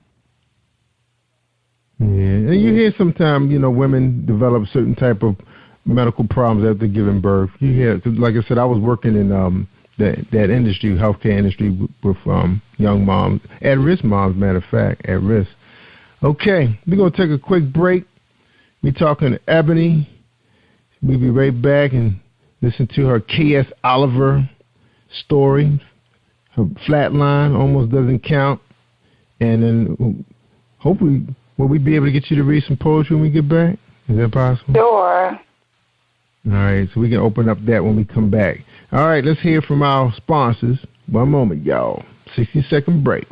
Yeah, and you hear sometimes, women develop certain type of medical problems after giving birth. You hear, cause like I said, I was working in that industry, healthcare industry, with young moms, at-risk moms, matter of fact, at risk. Okay, we're going to take a quick break. We're talking to Ebony. We'll be right back and listen to her K.S. Oliver story. Her flatline almost doesn't count. And then hopefully, will we be able to get you to read some poetry when we get back? Is that possible? Sure. All right, so we can open up that when we come back. All right, let's hear from our sponsors. One moment, y'all. 60-second break.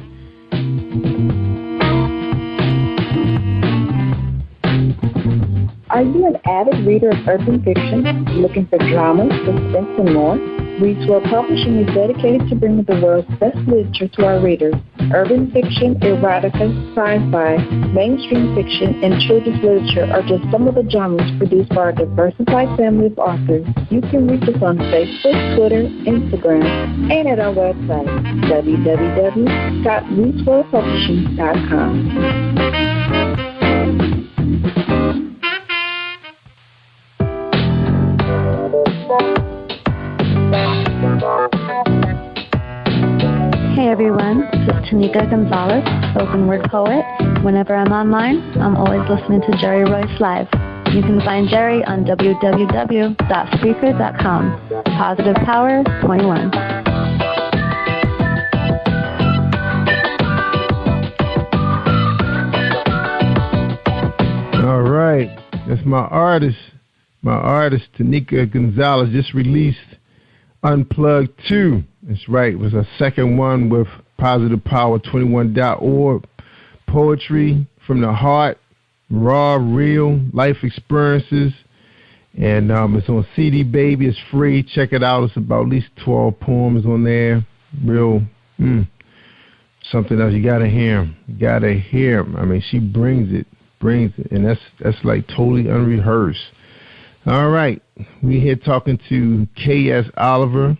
Are you an avid reader of urban fiction, looking for drama, suspense, and more? Reads World Publishing is dedicated to bringing the world's best literature to our readers. Urban fiction, erotica, sci-fi, mainstream fiction, and children's literature are just some of the genres produced by our diversified family of authors. You can reach us on Facebook, Twitter, Instagram, and at our website, www.rootsworldpublishing.com. Hey everyone, this is Tanika Gonzalez, spoken word poet. Whenever I'm online, I'm always listening to Jerry Royce Live. You can find Jerry on www.spreaker.com. Positive Power 21. All right, that's my artist. My artist, Tanika Gonzalez, just released Unplugged 2. That's right. It was a second one with positivepower21.org. Poetry from the heart, raw, real life experiences. And it's on CD, baby. It's free. Check it out. It's about at least 12 poems on there. Real, something else. You got to hear them. You got to hear them. I mean, she brings it. And that's like totally unrehearsed. All right. We're here talking to K.S. Oliver.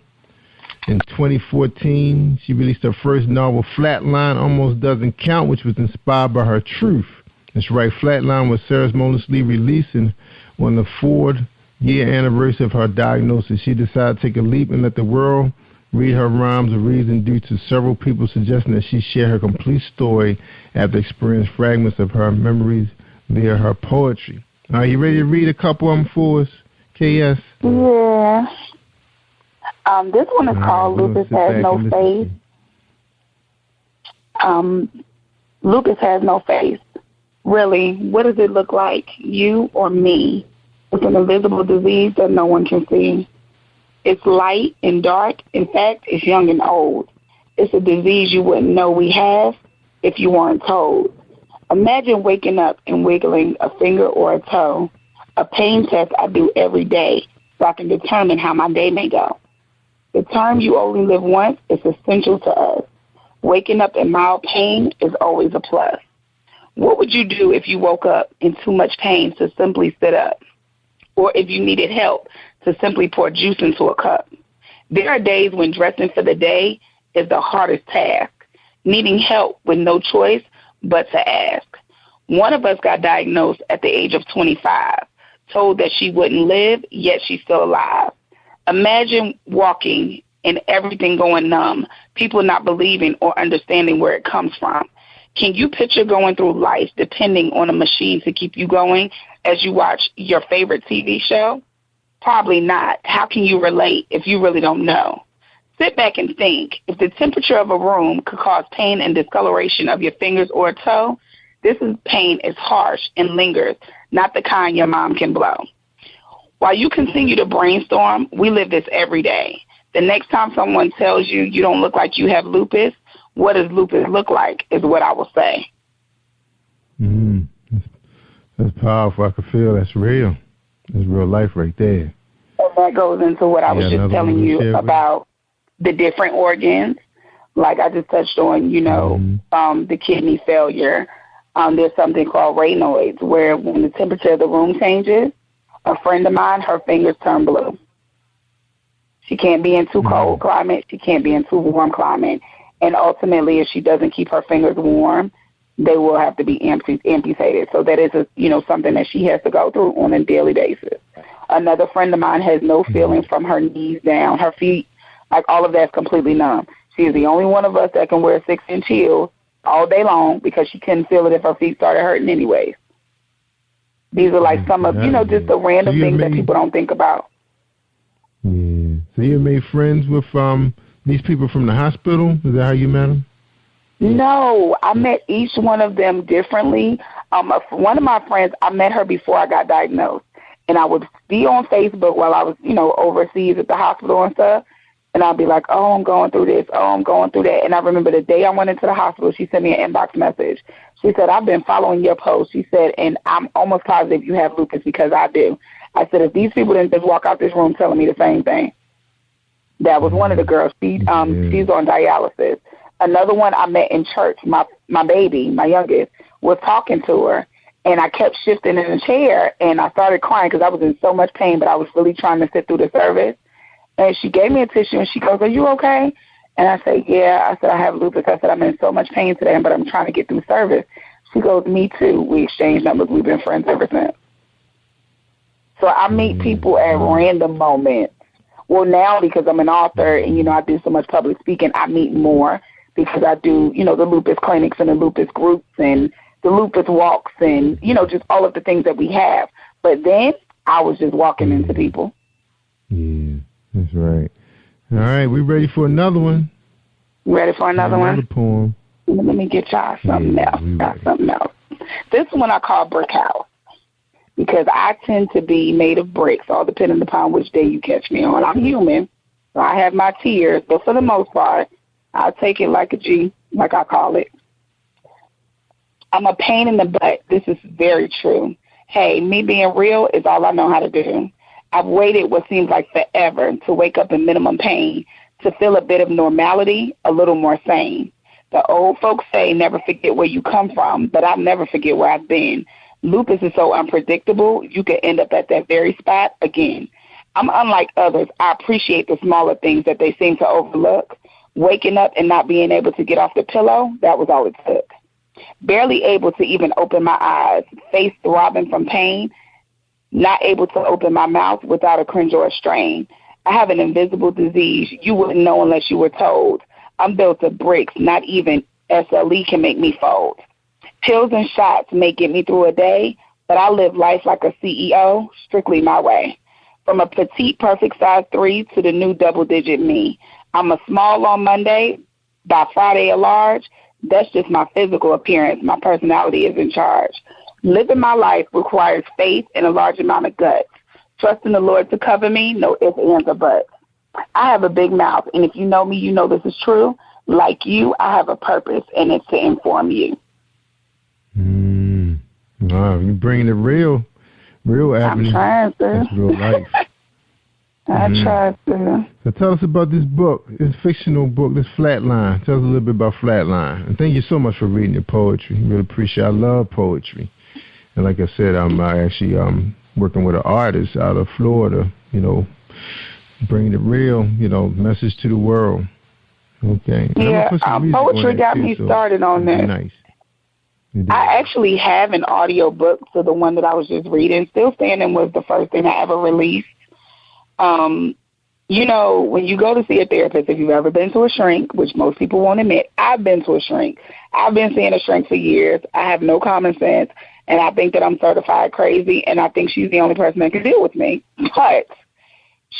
In 2014, she released her first novel, Flatline Almost Doesn't Count, which was inspired by her truth. That's right, Flatline was ceremoniously released on the 4th-year anniversary of her diagnosis. She decided to take a leap and let the world read her rhymes of reason due to several people suggesting that she share her complete story after experiencing fragments of her memories via her poetry. Are you ready to read a couple of them for us, K.S.? Yeah. This one is called Lupus Has No Face. Lupus has no face. Really, what does it look like, you or me? It's an invisible disease that no one can see. It's light and dark. In fact, it's young and old. It's a disease you wouldn't know we have if you weren't told. Imagine waking up and wiggling a finger or a toe, a pain test I do every day so I can determine how my day may go. The term you only live once is essential to us. Waking up in mild pain is always a plus. What would you do if you woke up in too much pain to simply sit up? Or if you needed help to simply pour juice into a cup? There are days when dressing for the day is the hardest task, needing help with no choice but to ask. One of us got diagnosed at the age of 25, told that she wouldn't live, yet she's still alive. Imagine walking and everything going numb, people not believing or understanding where it comes from. Can you picture going through life depending on a machine to keep you going as you watch your favorite TV show? Probably not. How can you relate if you really don't know? Sit back and think. If the temperature of a room could cause pain and discoloration of your fingers or toe, this pain is harsh and lingers, not the kind your mom can blow. While you continue to brainstorm, we live this every day. The next time someone tells you you don't look like you have lupus, what does lupus look like is what I will say. That's powerful. I can feel that's real. That's real life right there. And that goes into what I was just telling you about the different organs. Like I just touched on, the kidney failure. There's something called Raynaud's, where when the temperature of the room changes, a friend of mine, her fingers turn blue. She can't be in too cold climate. She can't be in too warm climate. And ultimately, if she doesn't keep her fingers warm, they will have to be amputated. So that is, something that she has to go through on a daily basis. Another friend of mine has no feeling from her knees down. Her feet, like all of that's completely numb. She is the only one of us that can wear 6-inch heels all day long because she couldn't feel it if her feet started hurting anyways. These are like some of, just the random things that people don't think about. Yeah. So you made friends with these people from the hospital? Is that how you met them? No, I met each one of them differently. One of my friends, I met her before I got diagnosed. And I would be on Facebook while I was, overseas at the hospital and stuff. And I'd be like, oh, I'm going through this. Oh, I'm going through that. And I remember the day I went into the hospital, she sent me an inbox message. She said, I've been following your post. She said, and I'm almost positive you have lupus because I do. I said, if these people didn't just walk out this room telling me the same thing. That was one of the girls. She's on dialysis. Another one I met in church, my baby, my youngest, was talking to her. And I kept shifting in the chair, and I started crying because I was in so much pain, but I was really trying to sit through the service. And she gave me a tissue, and she goes, are you okay? And I said, yeah. I said, I have lupus. I said, I'm in so much pain today, but I'm trying to get through service. She goes, me too. We exchanged numbers. We've been friends ever since. So I meet people at random moments. Well, now because I'm an author and, I do so much public speaking, I meet more because I do, the lupus clinics and the lupus groups and the lupus walks and, just all of the things that we have. But then I was just walking into people. Yeah, that's right. All right, we ready for another one. Ready for another one? Another poem. Let me get y'all something else. Got something else. This one I call Brick House because I tend to be made of bricks, all depending upon which day you catch me on. I'm human, so I have my tears, but for the most part, I'll take it like a G, like I call it. I'm a pain in the butt. This is very true. Hey, me being real is all I know how to do. I've waited what seems like forever to wake up in minimum pain, to feel a bit of normality, a little more sane. The old folks say never forget where you come from, but I'll never forget where I've been. Lupus is so unpredictable, you could end up at that very spot again. I'm unlike others. I appreciate the smaller things that they seem to overlook. Waking up and not being able to get off the pillow, that was all it took. Barely able to even open my eyes, face throbbing from pain, not able to open my mouth without a cringe or a strain. I have an invisible disease you wouldn't know unless you were told. I'm built of bricks, not even SLE can make me fold. Pills and shots may get me through a day, but I live life like a CEO, strictly my way. From a petite perfect size 3 to the new double-digit me. I'm a small on Monday, by Friday a large. That's just my physical appearance. My personality is in charge. Living my life requires faith and a large amount of guts. Trusting the Lord to cover me, no ifs, ands, or buts. I have a big mouth, and if you know me, you know this is true. Like you, I have a purpose, and it's to inform you. Wow, you bring the real avenue. I'm trying to. That's real life. I tried to. So tell us about this book, this fictional book, this Flatline. Tell us a little bit about Flatline. And thank you so much for reading your poetry. Really appreciate it. I love poetry. And like I said, I'm actually working with an artist out of Florida, bringing the real, message to the world. Okay. Yeah, poetry got me started on that. Nice. I actually have an audio book to the one that I was just reading. Still Standing was the first thing I ever released. When you go to see a therapist, if you've ever been to a shrink, which most people won't admit, I've been to a shrink. I've been seeing a shrink for years. I have no common sense, and I think that I'm certified crazy, and I think she's the only person that can deal with me. But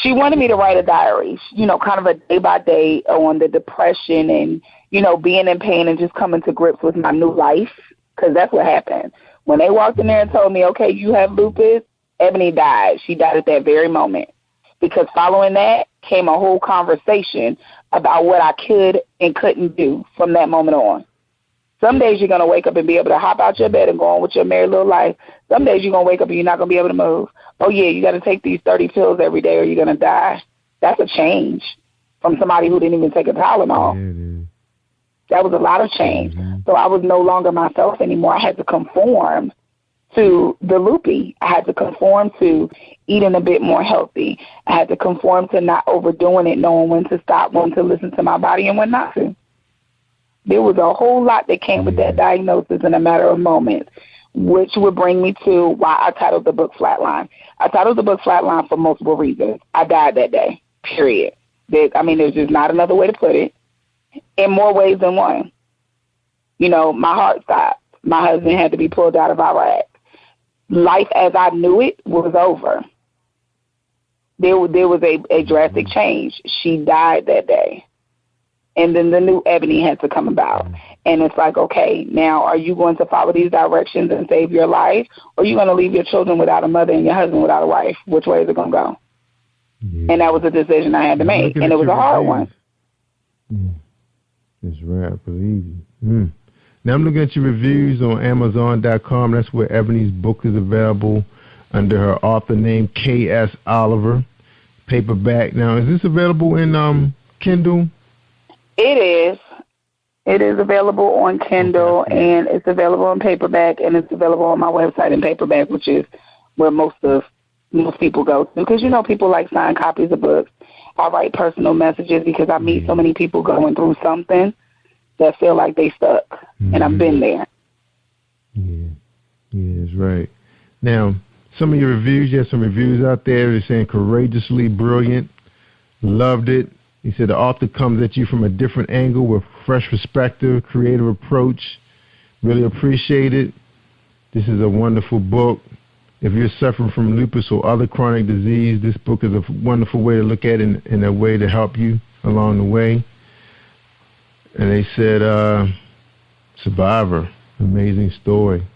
she wanted me to write a diary, you know, kind of a day-by-day on the depression and, you know, being in pain and just coming to grips with my new life, because that's what happened. When they walked in there and told me, okay, you have lupus, Ebony died. She died at that very moment, because following that came a whole conversation about what I could and couldn't do from that moment on. Some days you're going to wake up and be able to hop out your bed and go on with your merry little life. Some days you're going to wake up and you're not going to be able to move. Oh, yeah, you got to take these 30 pills every day or you're going to die. That's a change from somebody who didn't even take a Tylenol. That was a lot of change. So I was no longer myself anymore. I had to conform to the loopy. I had to conform to eating a bit more healthy. I had to conform to not overdoing it, knowing when to stop, when to listen to my body and when not to. There was a whole lot that came with that diagnosis in a matter of moments, which would bring me to why I titled the book Flatline. I titled the book Flatline for multiple reasons. I died that day, period. There's just not another way to put it, in more ways than one. You know, my heart stopped. My husband had to be pulled out of Iraq. Life as I knew it was over. There was a drastic change. She died that day. And then the new Ebony had to come about. And it's like, okay, now are you going to follow these directions and save your life? Or are you going to leave your children without a mother and your husband without a wife? Which way is it going to go? Yeah. And that was a decision I had to make. And it was a hard one. That's right. I believe you. Now I'm looking at your reviews on Amazon.com. That's where Ebony's book is available under her author name, K.S. Oliver. Paperback. Now, is this available in Kindle? It is. It is available on Kindle, and it's available in paperback, and it's available on my website in paperback, which is where most people go to. Because, you know, people like signed copies of books. I write personal messages because I meet so many people going through something that feel like they stuck, and I've been there. Yeah, that's right. Now, some of your reviews, you have some reviews out there. They're saying courageously brilliant, loved it. He said the author comes at you from a different angle with fresh perspective, creative approach. Really appreciate it. This is a wonderful book. If you're suffering from lupus or other chronic disease, this book is a wonderful way to look at it in a way to help you along the way. And they said, survivor, amazing story.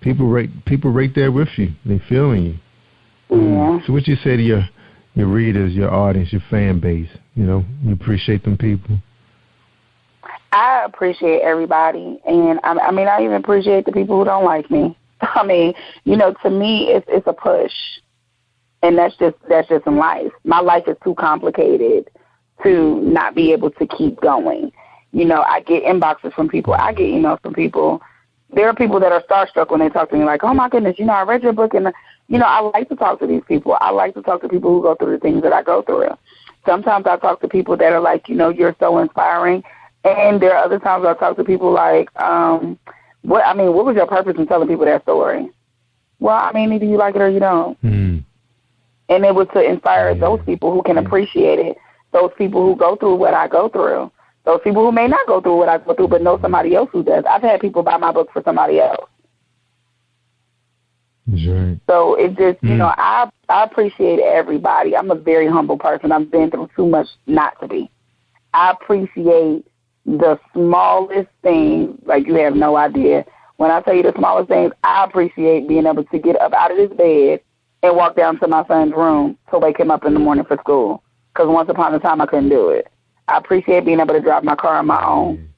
People right there with you. They feeling you. Yeah. So what you say to your readers, your audience, your fan base? You know, you appreciate them people? I appreciate everybody. And, I even appreciate the people who don't like me. You know, to me, it's a push. And that's just in life. My life is too complicated to not be able to keep going. You know, I get inboxes from people. I get emails from people. There are people that are starstruck when they talk to me like, oh, my goodness, you know, I read your book. And, you know, I like to talk to these people. I like to talk to people who go through the things that I go through. Sometimes I talk to people that are like, you know, you're so inspiring. And there are other times I talk to people like, what was your purpose in telling people that story? Well, either you like it or you don't. And it was to inspire those people who can appreciate it, those people who go through what I go through, those people who may not go through what I go through but know somebody else who does. I've had people buy my book for somebody else. That's right. So it just, you know, I appreciate everybody. I'm a very humble person. I've been through too much not to be. I appreciate the smallest things, like you have no idea. When I tell you the smallest things, I appreciate being able to get up out of this bed and walk down to my son's room to wake him up in the morning for school. Because once upon a time, I couldn't do it. I appreciate being able to drive my car on my own.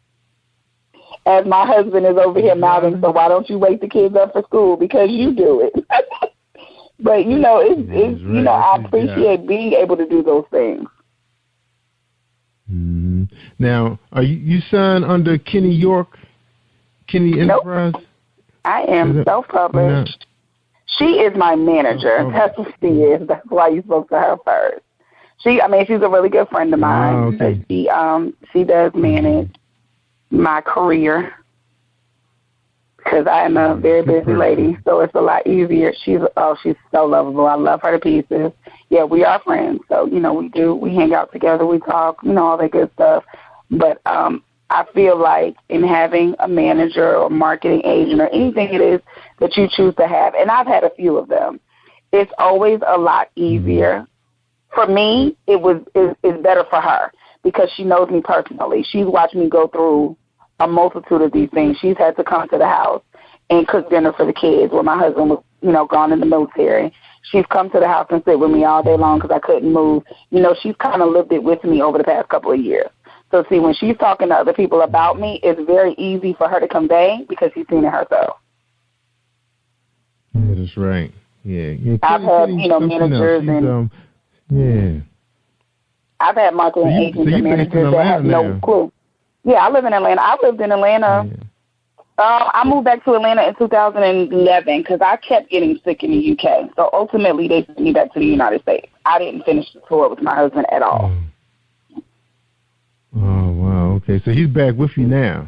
As my husband is over here mouthing, so why don't you wake the kids up for school? Because you do it. But, you know, it's you know, I appreciate being able to do those things. Mm-hmm. Now, are you signed under Kenny Enterprise? Nope. I am self-published. She is my manager. That's what she is. That's why you spoke to her first. She's a really good friend of mine. Oh, okay. She does manage my career because I am a very busy lady, so it's a lot easier. She's so lovable. I love her to pieces. Yeah, we are friends, so you know we hang out together, we talk, you know, all that good stuff. But I feel like in having a manager or marketing agent or anything it is that you choose to have, and I've had a few of them, it's always a lot easier for me, it's better for her because she knows me personally. She's watched me go through a multitude of these things. She's had to come to the house and cook dinner for the kids when my husband was, gone in the military. She's come to the house and sit with me all day long because I couldn't move. She's kind of lived it with me over the past couple of years. So, see, when she's talking to other people about me, it's very easy for her to convey because she's seen it herself. Yeah, that's right. Yeah. I've had, managers and... yeah. I've had marketing agents and managers that have no clue. Yeah, I live in Atlanta. I lived in Atlanta. Yeah. I moved back to Atlanta in 2011 because I kept getting sick in the UK. So ultimately, they sent me back to the United States. I didn't finish the tour with my husband at all. Oh, wow. Okay, so he's back with you now.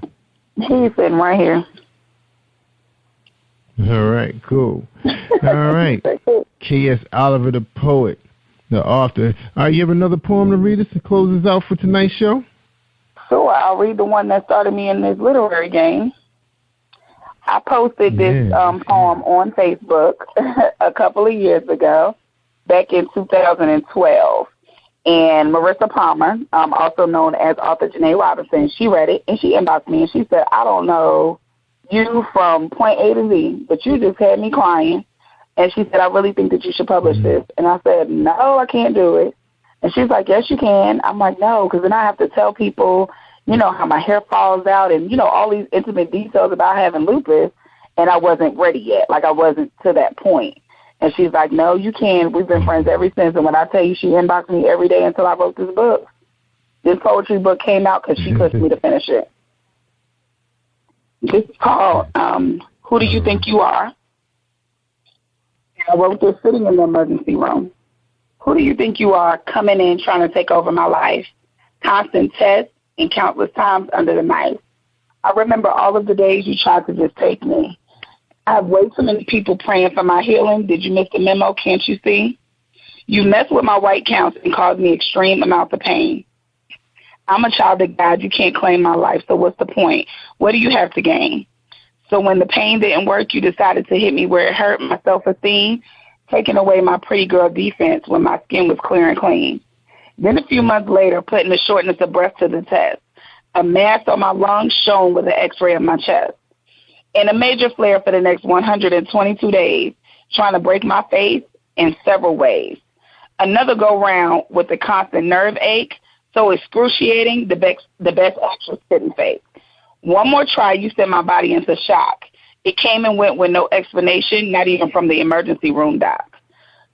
He's sitting right here. All right, cool. All right. K.S. Oliver, the poet, the author. All right, you have another poem to read us to close us out for tonight's show? Sure, I'll read the one that started me in this literary game. I posted this poem on Facebook a couple of years ago, back in 2012. And Marissa Palmer, also known as author Janae Robinson, she read it, and she inboxed me, and she said, I don't know you from point A to Z, but you just had me crying. And she said, I really think that you should publish this. And I said, no, I can't do it. And she's like, yes, you can. I'm like, no, because then I have to tell people, how my hair falls out and, all these intimate details about having lupus. And I wasn't ready yet. Like, I wasn't to that point. And she's like, no, you can. We've been friends ever since. And when I tell you, she inboxed me every day until I wrote this book. This poetry book came out because she pushed me to finish it. This is called Who Do You Think You Are? I wrote this sitting in the emergency room. Who do you think you are coming in trying to take over my life? Constant tests and countless times under the knife. I remember all of the days you tried to just take me. I have way too many people praying for my healing. Did you miss the memo? Can't you see? You messed with my white counts and caused me extreme amounts of pain. I'm a child of God. You can't claim my life, so what's the point? What do you have to gain? So when the pain didn't work, you decided to hit me where it hurt my self-esteem, taking away my pretty girl defense when my skin was clear and clean. Then a few months later, putting the shortness of breath to the test. A mass on my lungs shone with an x-ray of my chest. And a major flare for the next 122 days, trying to break my face in several ways. Another go-round with the constant nerve ache, so excruciating, the best actress couldn't fake. One more try, you sent my body into shock. It came and went with no explanation, not even from the emergency room doc.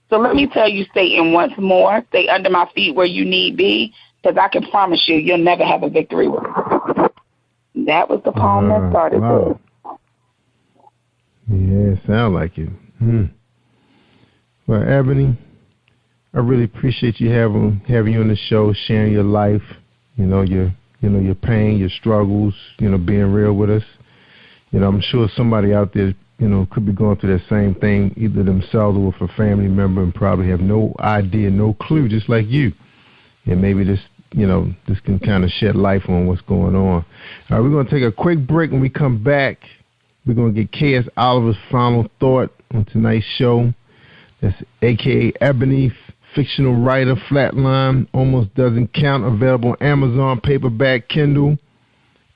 So let me tell you, Satan, once more, stay under my feet where you need be, because I can promise you, you'll never have a victory with me. That was the poem that started this. Yeah, it sounds like it. Well, Ebony, I really appreciate you having you on the show, sharing your life, your pain, your struggles, being real with us. I'm sure somebody out there, could be going through that same thing, either themselves or with a family member, and probably have no idea, no clue, just like you. And maybe this can kind of shed light on what's going on. All right, we're going to take a quick break. When we come back, we're going to get K.S. Oliver's final thought on tonight's show. That's a.k.a. Ebony, fictional writer, Flatline, Almost Doesn't Count, available on Amazon, paperback, Kindle.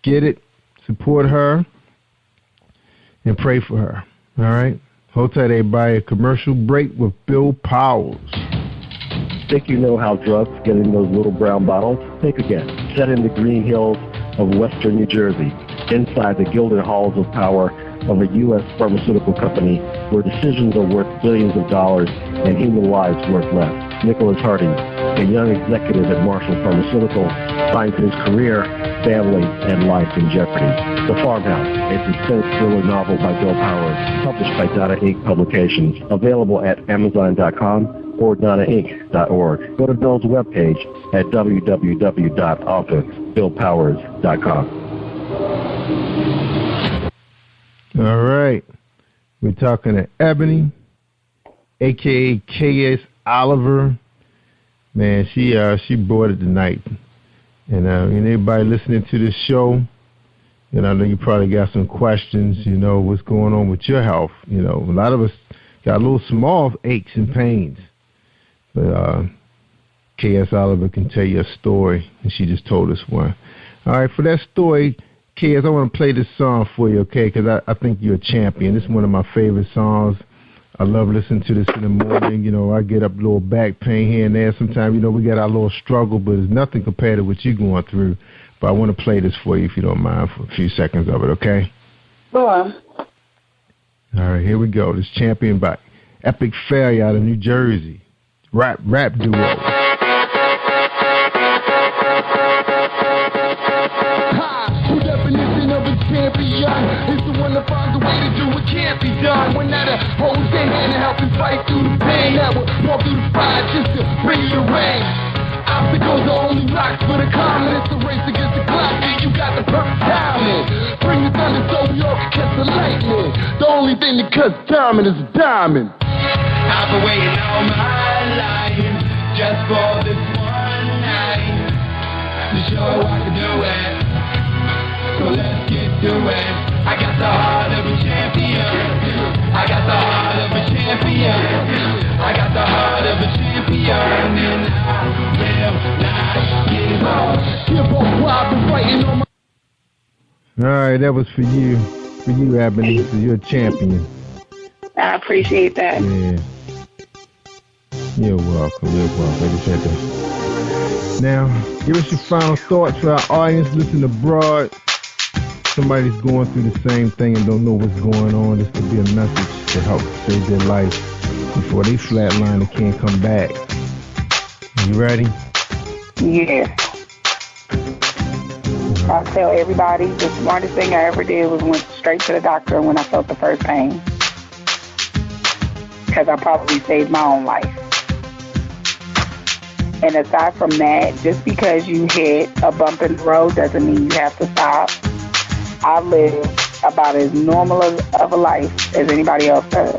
Get it, support her, and pray for her. All right? Hold tight, everybody. A commercial break with Bill Powers. Think you know how drugs get in those little brown bottles? Think again. Set in the green hills of western New Jersey, inside the gilded halls of power of a U.S. pharmaceutical company where decisions are worth billions of dollars and human lives worth less. Nicholas Harding, a young executive at Marshall Pharmaceutical, finds his career, family, and life in jeopardy. The Farmhouse, a suspense thriller novel by Bill Powers, published by Donna Inc. Publications, available at Amazon.com or DonnaInc.org. Go to Bill's webpage at www.authorBillPowers.com. All right. We're talking to Ebony, a.k.a. K.S. Oliver. Man, she brought it tonight. And everybody listening to this show, I know you probably got some questions, what's going on with your health. A lot of us got little small aches and pains. But K.S. Oliver can tell you a story, and she just told us one. All right, for that story, K.S., I want to play this song for you, okay, because I think you're a champion. This is one of my favorite songs. I love listening to this in the morning. You know, I get up a little back pain here and there. Sometimes, you know, we got our little struggle, but it's nothing compared to what you're going through. But I want to play this for you, if you don't mind, for a few seconds of it, okay? Go on. All right, here we go. This champion by Epic Failure out of New Jersey. Rap duo. Champion is the one that finds a way to do what can't be done. One that holds their hand and help you fight through the pain. That will walk through the fire just to bring you the rain. Obstacles are only rocks for the common. It's a race against the clock and you got the perfect timing. Bring the thunder so we all can catch the lightning. The only thing that cuts timing is a diamond. I've been waiting all my life just for this one night to show I can do it. So let's get to it. I got the heart of a champion. I got the heart of a champion. I got the heart of a champion. And I will not give up. I've been fighting on my... All right, that was for you. For you, Ebony. So you're a champion. I appreciate that. Yeah. You're welcome. You're welcome. I just had to... Now, give us your final thoughts for our audience. Listen abroad. Somebody's going through the same thing and don't know what's going on. This could be a message to help save their life before they flatline and can't come back. You ready? Yeah. I tell everybody the smartest thing I ever did was went straight to the doctor when I felt the first pain. Because I probably saved my own life. And aside from that, just because you hit a bump in the road doesn't mean you have to stop. I live about as normal of a life as anybody else does.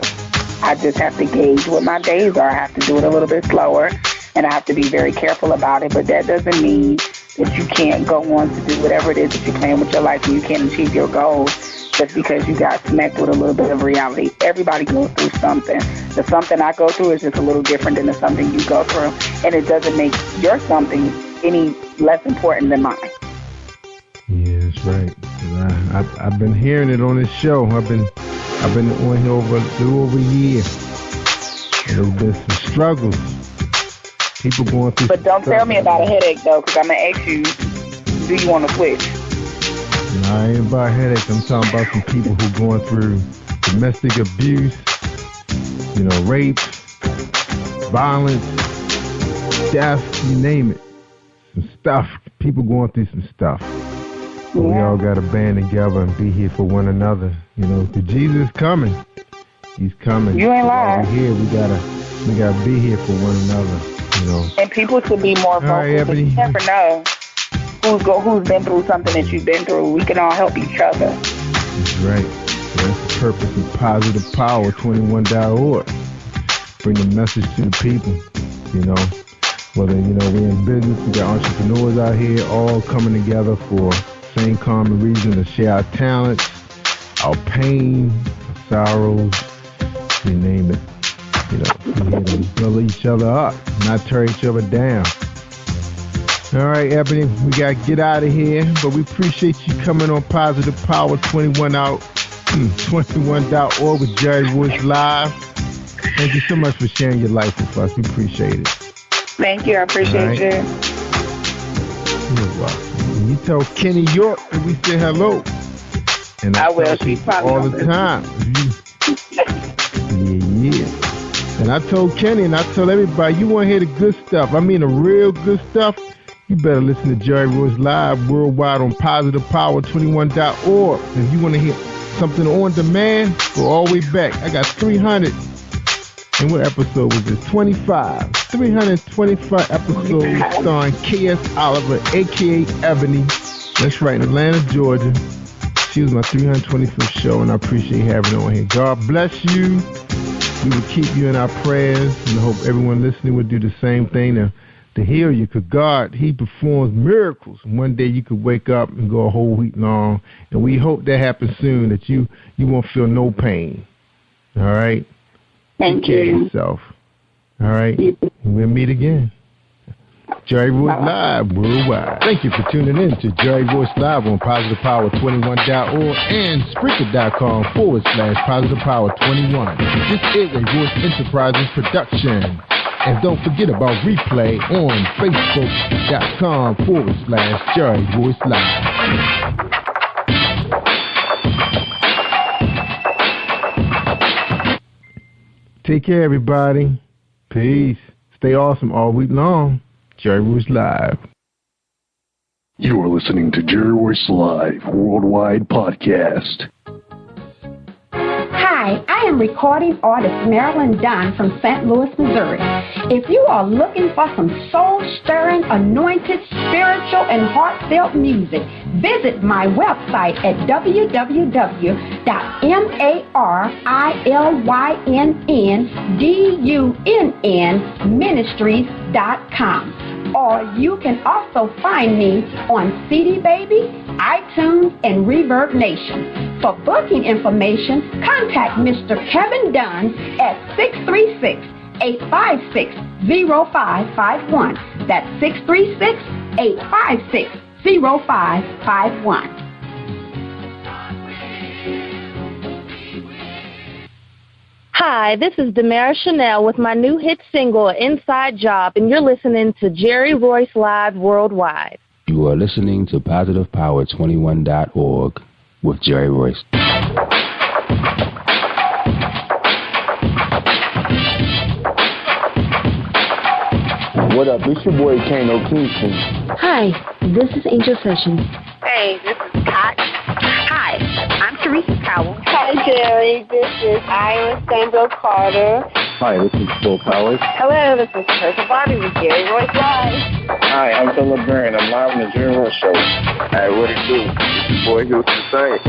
I just have to gauge what my days are. I have to do it a little bit slower, and I have to be very careful about it. But that doesn't mean that you can't go on to do whatever it is that you're planning with your life and you can't achieve your goals just because you got smacked with a little bit of reality. Everybody goes through something. The something I go through is just a little different than the something you go through, and it doesn't make your something any less important than mine. Yeah, that's right. I've been hearing it on this show. I've been on here over a year. And there's been some struggles. People going through. But don't tell me about a headache though, because I'm gonna ask you, do you want to switch? No, I ain't about headache. I'm talking about some people who going through domestic abuse, you know, rape, violence, death, you name it. Some stuff. People going through some stuff. But we all got to band together and be here for one another. You know, because Jesus is coming. He's coming. You ain't lying. We're here. We gotta be here for one another. You know. And people should be more vocal. Right, but you never know who's been through something that you've been through. We can all help each other. That's right. So that's the purpose of Positive Power 21.org. Bring the message to the people. You know, whether we're in business, we got entrepreneurs out here all coming together for same common reason to share our talents, our pain, our sorrows, you name it. You know, we're here to build each other up, not tear each other down. All right, Ebony, we got to get out of here, but we appreciate you coming on Positive Power 21.org with Jerry Royce Live. Thank you so much for sharing your life with us. We appreciate it. Thank you. I appreciate you. You're welcome. You tell Kenny York that we say hello. And I will. She's probably all the time. Yeah. And I told Kenny and I tell everybody, you want to hear the good stuff. I mean the real good stuff. You better listen to Jerry Royce Live worldwide on Positive Power 21.org. If you want to hear something on demand, go all the way back. I got 300. And what episode was this? 25. 325 episodes starring K.S. Oliver, a.k.a. Ebony. That's right, in Atlanta, Georgia. She was my 325th show, and I appreciate having her on here. God bless you. We will keep you in our prayers, and I hope everyone listening would do the same thing to heal you, because God, He performs miracles. One day you could wake up and go a whole week long, and we hope that happens soon, that you won't feel no pain. All right? Thank you. Take care of yourself. All right? We'll meet again. Jerry Royce Live worldwide. Thank you for tuning in to Jerry Royce Live on PositivePower21.org and Spreaker.com/PositivePower21. This is a Royce Enterprises production. And don't forget about replay on Facebook.com/Jerry Royce Live. Take care, everybody. Peace. Stay awesome all week long. Jerry Royce Live. You are listening to Jerry Royce Live Worldwide Podcast. Hi, I am recording artist Marilyn Dunn from St. Louis, Missouri. If you are looking for some soul-stirring, anointed, spiritual, and heartfelt music, visit my website at www.MarilynDunnMinistries.com. Or you can also find me on CD Baby, iTunes, and Reverb Nation. For booking information, contact Mr. Kevin Dunn at 636-856-0551. That's 636-856-0551. Hi, this is Demara Chanel with my new hit single, Inside Job, and you're listening to Jerry Royce Live Worldwide. You are listening to PositivePower21.org with Jerry Royce. What up? It's your boy Kano Kingston. Hi, this is Angel Sessions. Hey, this is Pat. Hi, I'm Teresa Powell. Hi, Jerry. This is Iowa Sandra Carter. Hi, this is Bill Powers. Hello, this is Teresa Bobby with Jerry Royce Live. Hi, I'm Philip Livin. I'm live on the Jerry Royce Show. Hey, what it do? It's your boy Houston the same.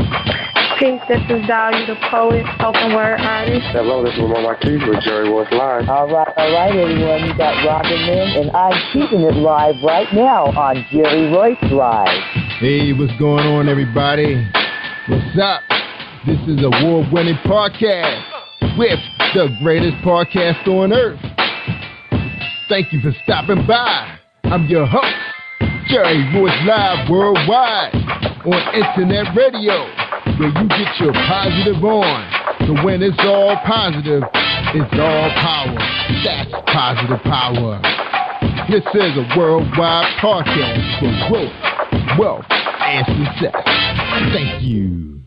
Peace, this is Dahlia the poet, spoken word artist. Hello, this is Lamar Marquis with Jerry Royce Live. All right, everyone. You got Robin in, and I'm keeping it live right now on Jerry Royce Live. Hey, what's going on, everybody? What's up? This is a award-winning podcast with the greatest podcast on earth. Thank you for stopping by. I'm your host, Jerry Royce Live Worldwide on Internet Radio, where you get your positive on. So when it's all positive, it's all power. That's positive power. This is a worldwide podcast for growth, wealth, and success. Thank you.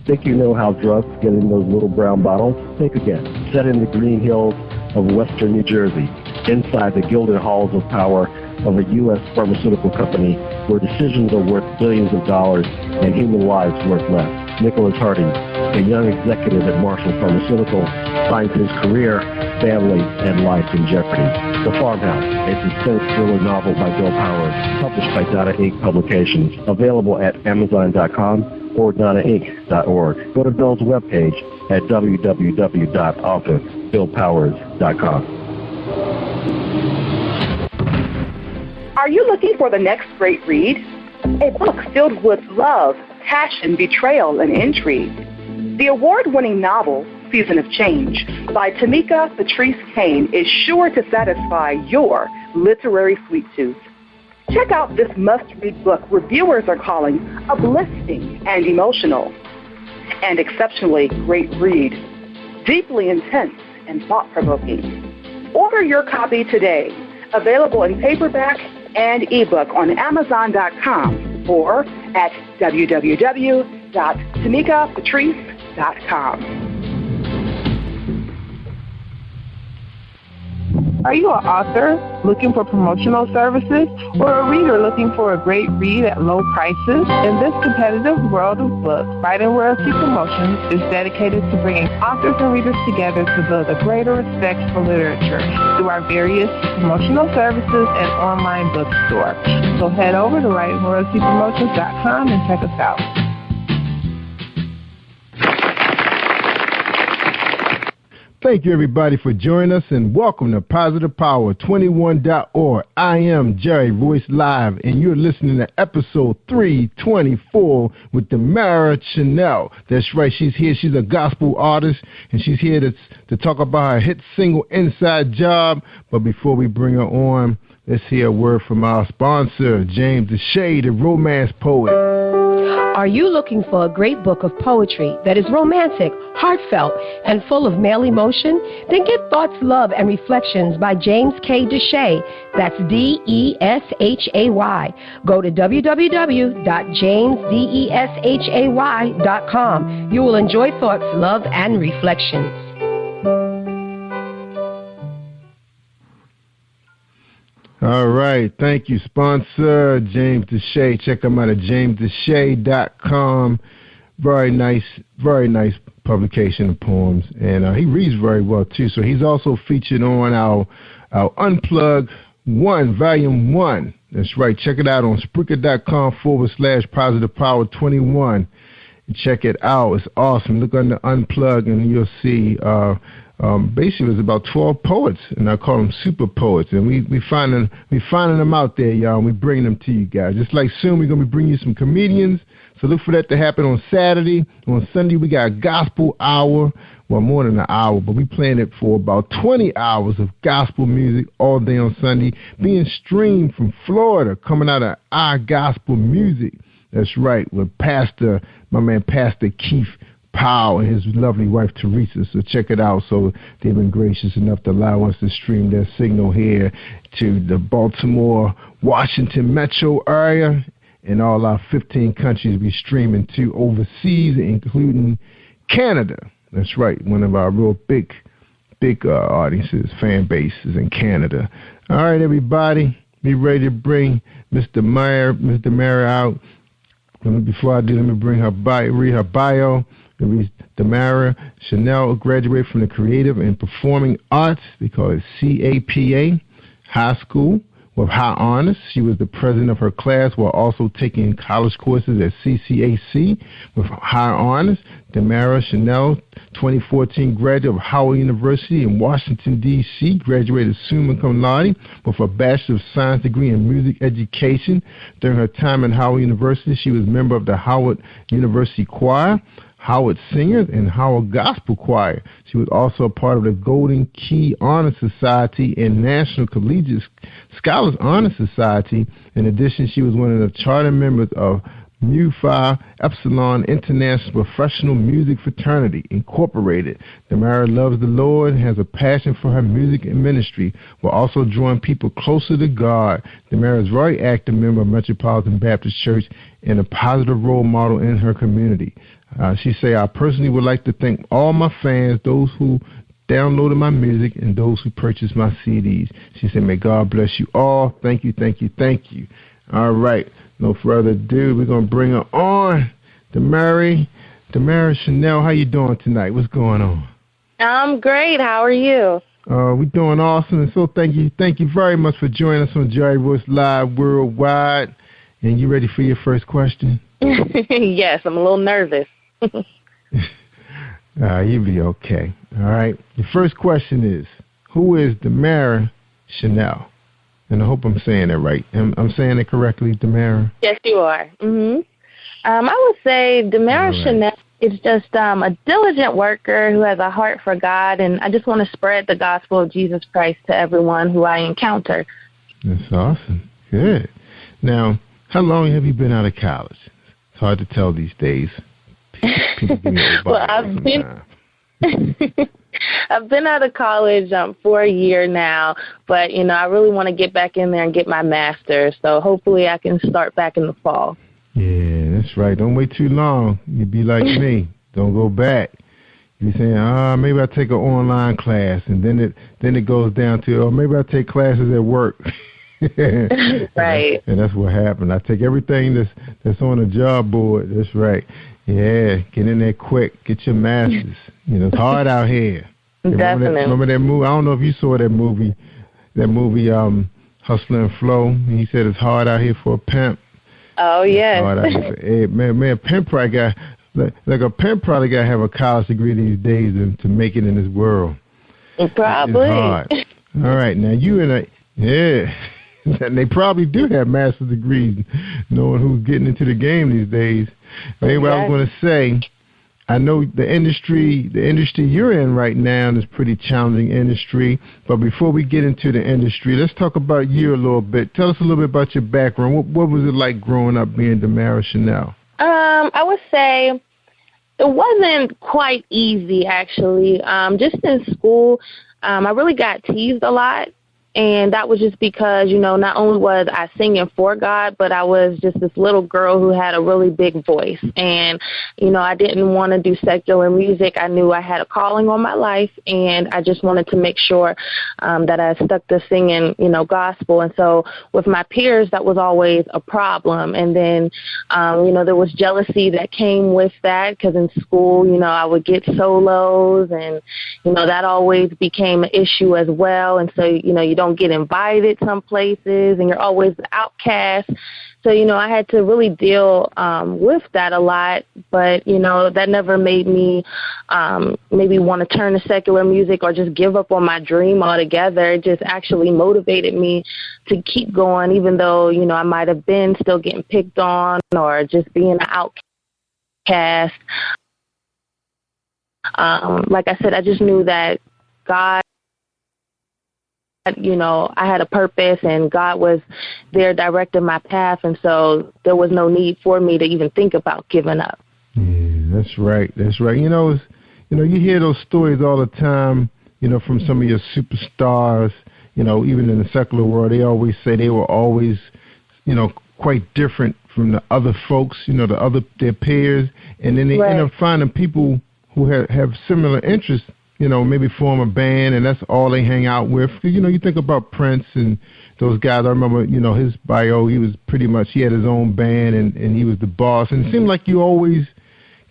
Think you know how drugs get in those little brown bottles? Think again. Set in the green hills of western New Jersey, inside the gilded halls of power of a U.S. pharmaceutical company where decisions are worth billions of dollars and human lives worth less. Nicholas Hardy, a young executive at Marshall Pharmaceutical, finds his career, family, and life in jeopardy. The Farmhouse, a suspense thriller novel by Bill Powers, published by Donna Inc. Publications, available at Amazon.com or DonnaInc.org. Go to Bill's webpage at www.author.BillPowers.com. Are you looking for the next great read? A book filled with love, passion, betrayal, and intrigue. The award-winning novel, Season of Change, by Tamika Patrice Kane, is sure to satisfy your literary sweet tooth. Check out this must-read book reviewers are calling uplifting and emotional, and exceptionally great read, deeply intense and thought-provoking. Order your copy today, available in paperback and ebook on Amazon.com or at www.tamikapatrice.com. Are you an author looking for promotional services or a reader looking for a great read at low prices? In this competitive world of books, Writing Royalty Promotions is dedicated to bringing authors and readers together to build a greater respect for literature through our various promotional services and online bookstore. So head over to WritingRoyaltyPromotions.com and check us out. Thank you, everybody, for joining us, and welcome to Positive Power 21.org. I am Jerry Royce Live, and you're listening to episode 324 with Damara Chanel. That's right, she's here. She's a gospel artist, and she's here to talk about her hit single, Inside Job. But before we bring her on, let's hear a word from our sponsor, James Deshay, the romance poet. Are you looking for a great book of poetry that is romantic, heartfelt, and full of male emotion? Then get Thoughts, Love, and Reflections by James K. Deshay. That's D-E-S-H-A-Y. Go to www.jamesdeshay.com. You will enjoy Thoughts, Love, and Reflections. All right. Thank you, sponsor, James Deshay. Check him out at jamesdeshay.com. Very nice publication of poems. And he reads very well, too. So he's also featured on our Unplugged 1, Volume 1. That's right. Check it out on Spreaker.com/PositivePower21. Check it out. It's awesome. Look under Unplugged, and you'll see... basically, there's about 12 poets, and I call them super poets, and we finding them out there, y'all, and we bringing them to you guys. Just like soon, we're going to be bringing you some comedians, so look for that to happen on Saturday. On Sunday, we got a gospel hour, well, more than an hour, but we planned it for about 20 hours of gospel music all day on Sunday, being streamed from Florida, coming out of our gospel music. That's right, with my man Pastor Keith Powell and his lovely wife Teresa. So check it out. So they've been gracious enough to allow us to stream their signal here to the Baltimore, Washington metro area, and all our 15 countries we streaming to overseas, including Canada. That's right, one of our real big audiences, fan bases in Canada. All right, everybody, be ready to bring Mr. Meyer out. Before I do, let me read her bio. Damara Chanel graduated from the Creative and Performing Arts, they call it CAPA, high school, with high honors. She was the president of her class while also taking college courses at CCAC with high honors. Damara Chanel, 2014 graduate of Howard University in Washington, D.C., graduated summa cum laude with a Bachelor of Science degree in Music Education. During her time at Howard University, she was a member of the Howard University Choir, Howard Singers, and Howard Gospel Choir. She was also a part of the Golden Key Honor Society and National Collegiate Scholars Honor Society. In addition, she was one of the charter members of Mu Phi Epsilon International Professional Music Fraternity, Incorporated. Damara loves the Lord and has a passion for her music and ministry, while also drawing people closer to God. Damara is a very active member of Metropolitan Baptist Church and a positive role model in her community. She say, I personally would like to thank all my fans, those who downloaded my music, and those who purchased my CDs. She said, may God bless you all. Thank you, thank you, thank you. All right, no further ado, we're going to bring her on. Damara Chanel, how you doing tonight? What's going on? I'm great. How are you? We're doing awesome, and so thank you very much for joining us on Jerry Royce Live Worldwide. And you ready for your first question? Yes, I'm a little nervous. You'll be okay. All right. The first question is, who is Damara Chanel? And I hope I'm saying that right. I'm saying it correctly, Damara? Yes, you are. I would say Damara Chanel is just a diligent worker who has a heart for God, and I just want to spread the gospel of Jesus Christ to everyone who I encounter. That's awesome. Good. Now, how long have you been out of college? It's hard to tell these days. People well, I've been out of college for a year now, but, I really want to get back in there and get my master's, so hopefully I can start back in the fall. Yeah, that's right. Don't wait too long. You'd be like me. Don't go back. You're saying, maybe I'll take an online class, and then it goes down to, maybe I'll take classes at work. Right. And that's what happened. I take everything that's on the job board. That's right. Yeah, get in there quick. Get your master's. It's hard out here. Definitely. Remember that movie? I don't know if you saw that movie, Hustler and Flow. He said it's hard out here for a pimp. Oh, yes. Man, a pimp probably got to have a college degree these days to make it in this world. Probably. It's hard. All right, now you and and they probably do have master's degrees, knowing who's getting into the game these days. Anyway, I was going to say, I know the industry you're in right now is a pretty challenging industry. But before we get into the industry, let's talk about you a little bit. Tell us a little bit about your background. What was it like growing up being Damara Chanel? I would say it wasn't quite easy, actually. Just in school, I really got teased a lot. And that was just because, not only was I singing for God, but I was just this little girl who had a really big voice. And, I didn't want to do secular music. I knew I had a calling on my life, and I just wanted to make sure that I stuck to singing, gospel. And so with my peers, that was always a problem. And then, there was jealousy that came with that because in school, I would get solos, and, that always became an issue as well. And so, you don't get invited some places, and you're always the outcast. So, I had to really deal with that a lot, but, that never made me maybe want to turn to secular music or just give up on my dream altogether. It just actually motivated me to keep going, even though, I might have been still getting picked on or just being an outcast. Like I said, I just knew that God, I had a purpose, and God was there directing my path, and so there was no need for me to even think about giving up. Yeah, that's right. You hear those stories all the time, from some of your superstars, even in the secular world. They always say they were always, quite different from the other folks, their peers, and then they end up finding people who have similar interests, maybe form a band, and that's all they hang out with. You think about Prince and those guys. I remember, his bio, he had his own band, and he was the boss. And it seemed like you always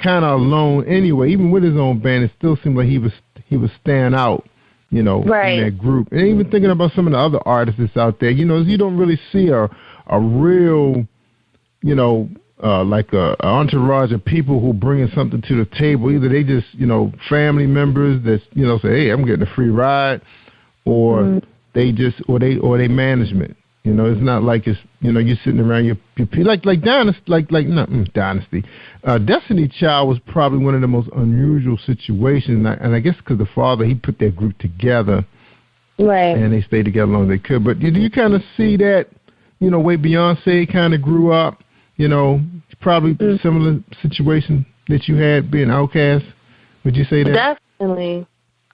kind of alone anyway. Even with his own band, it still seemed like he was staying out, in that group. And even thinking about some of the other artists that's out there, you don't really see a real, like a entourage of people who bringing something to the table. Either they just, family members that, say, hey, I'm getting a free ride, or they just, or they management. It's not like it's, you're sitting around your like Dynasty. Destiny Child was probably one of the most unusual situations, and I guess because the father, he put that group together, right, and they stayed together as long as they could. But do you kind of see that, way Beyonce kind of grew up? Probably similar situation that you had being outcast. Would you say that? Definitely.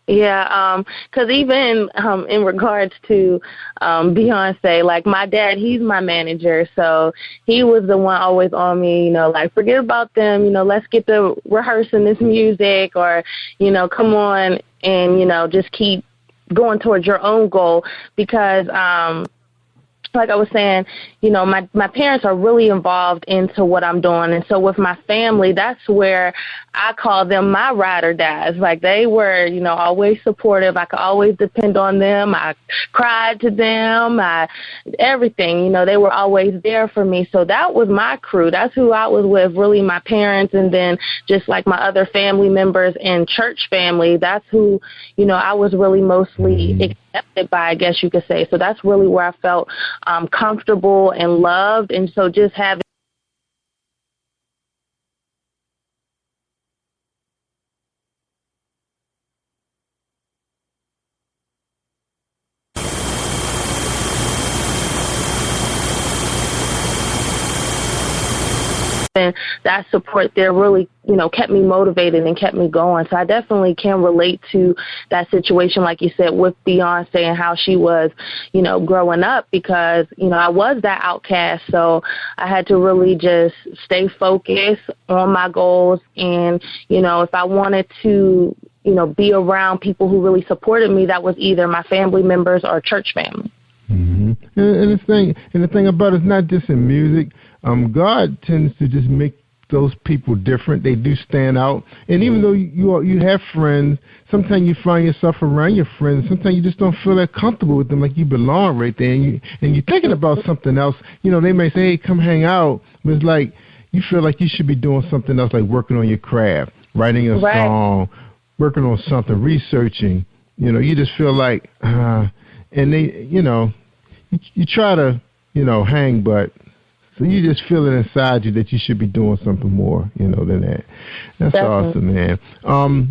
Yeah, because even in regards to Beyonce, like my dad, he's my manager, so he was the one always on me, like forget about them, let's get to rehearsing this music, or, come on and, just keep going towards your own goal, because like I was saying, my parents are really involved into what I'm doing. And so with my family, that's where I call them my ride or dies. Like they were, always supportive. I could always depend on them. I cried to them, everything, they were always there for me. So that was my crew. That's who I was with, really my parents. And then just like my other family members and church family, that's who, I was really mostly accepted by, I guess you could say. So that's really where I felt comfortable and loved. And so just having that support there really, kept me motivated and kept me going. So I definitely can relate to that situation, like you said, with Beyonce and how she was, growing up, because, I was that outcast. So I had to really just stay focused on my goals. And, if I wanted to, be around people who really supported me, that was either my family members or church family. Mm-hmm. And the thing about it's not just in music. God tends to just make those people different. They do stand out. And even though you have friends, sometimes you find yourself around your friends. Sometimes you just don't feel that comfortable with them, like you belong right there. And you're thinking about something else. They may say, hey, come hang out. But it's like you feel like you should be doing something else, like working on your craft, writing a song, working on something, researching. you just feel like, and they, you try to, hang, but so you just feel it inside you that you should be doing something more, than that. That's Definitely. awesome, man.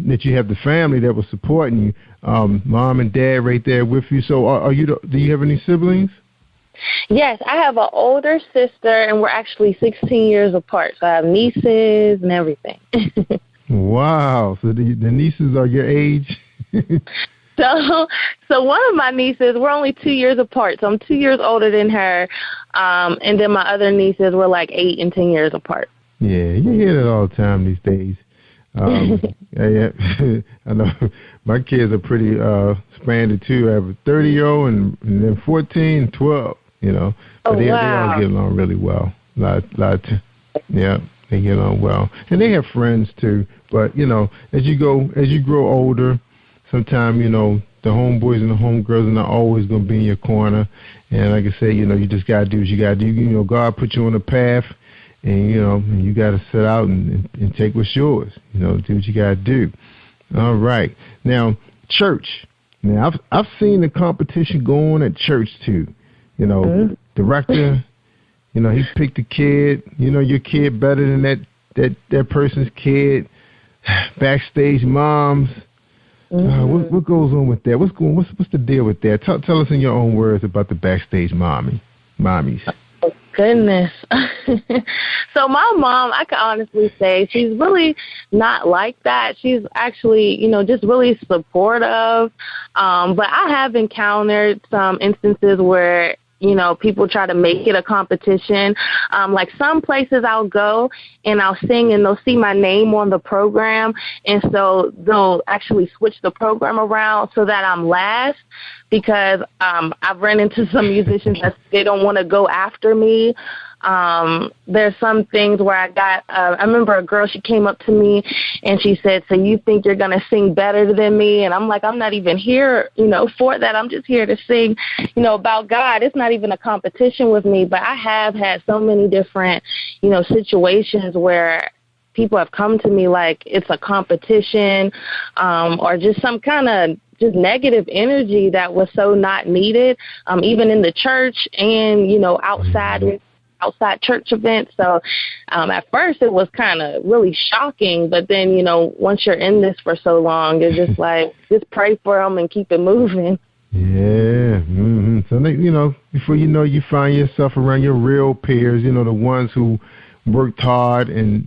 That you have the family that was supporting you, mom and dad right there with you. So do you have any siblings? Yes, I have an older sister, and we're actually 16 years apart. So I have nieces and everything. Wow. So the nieces are your age? So one of my nieces, we're only 2 years apart. So I'm 2 years older than her. And then my other nieces were like 8 and 10 years apart. Yeah, you hear that all the time these days. Yeah, I know. My kids are pretty expanded too. I have a 30-year-old and then 14 and 12, But they all get along really well. Yeah, they get along well. And they have friends too. But, as you grow older, sometimes, the homeboys and the homegirls are not always going to be in your corner. And like I say, you just got to do what you got to do. God put you on a path, and, you got to set out and take what's yours. Do what you got to do. All right. Now, church. Now, I've seen the competition go on at church, too. Director, he picked a kid. Your kid better than that person's kid. Backstage moms. What goes on with that? What's the deal with that? Tell us in your own words about the backstage mommies. Oh, goodness. So my mom, I can honestly say she's really not like that. She's actually, just really supportive. But I have encountered some instances where people try to make it a competition. Like some places I'll go and I'll sing and they'll see my name on the program. And so they'll actually switch the program around so that I'm last, because I've run into some musicians that they don't want to go after me. There's some things where I remember a girl, she came up to me and she said, so you think you're going to sing better than me? And I'm like, I'm not even here, for that. I'm just here to sing, about God. It's not even a competition with me, but I have had so many different, situations where people have come to me like it's a competition, or just some kind of just negative energy that was so not needed, even in the church and, outside church events. So at first it was kind of really shocking, but then, once you're in this for so long, it's just like, just pray for them and keep it moving. Yeah. Mm-hmm. So, before you know, you find yourself around your real peers, the ones who worked hard and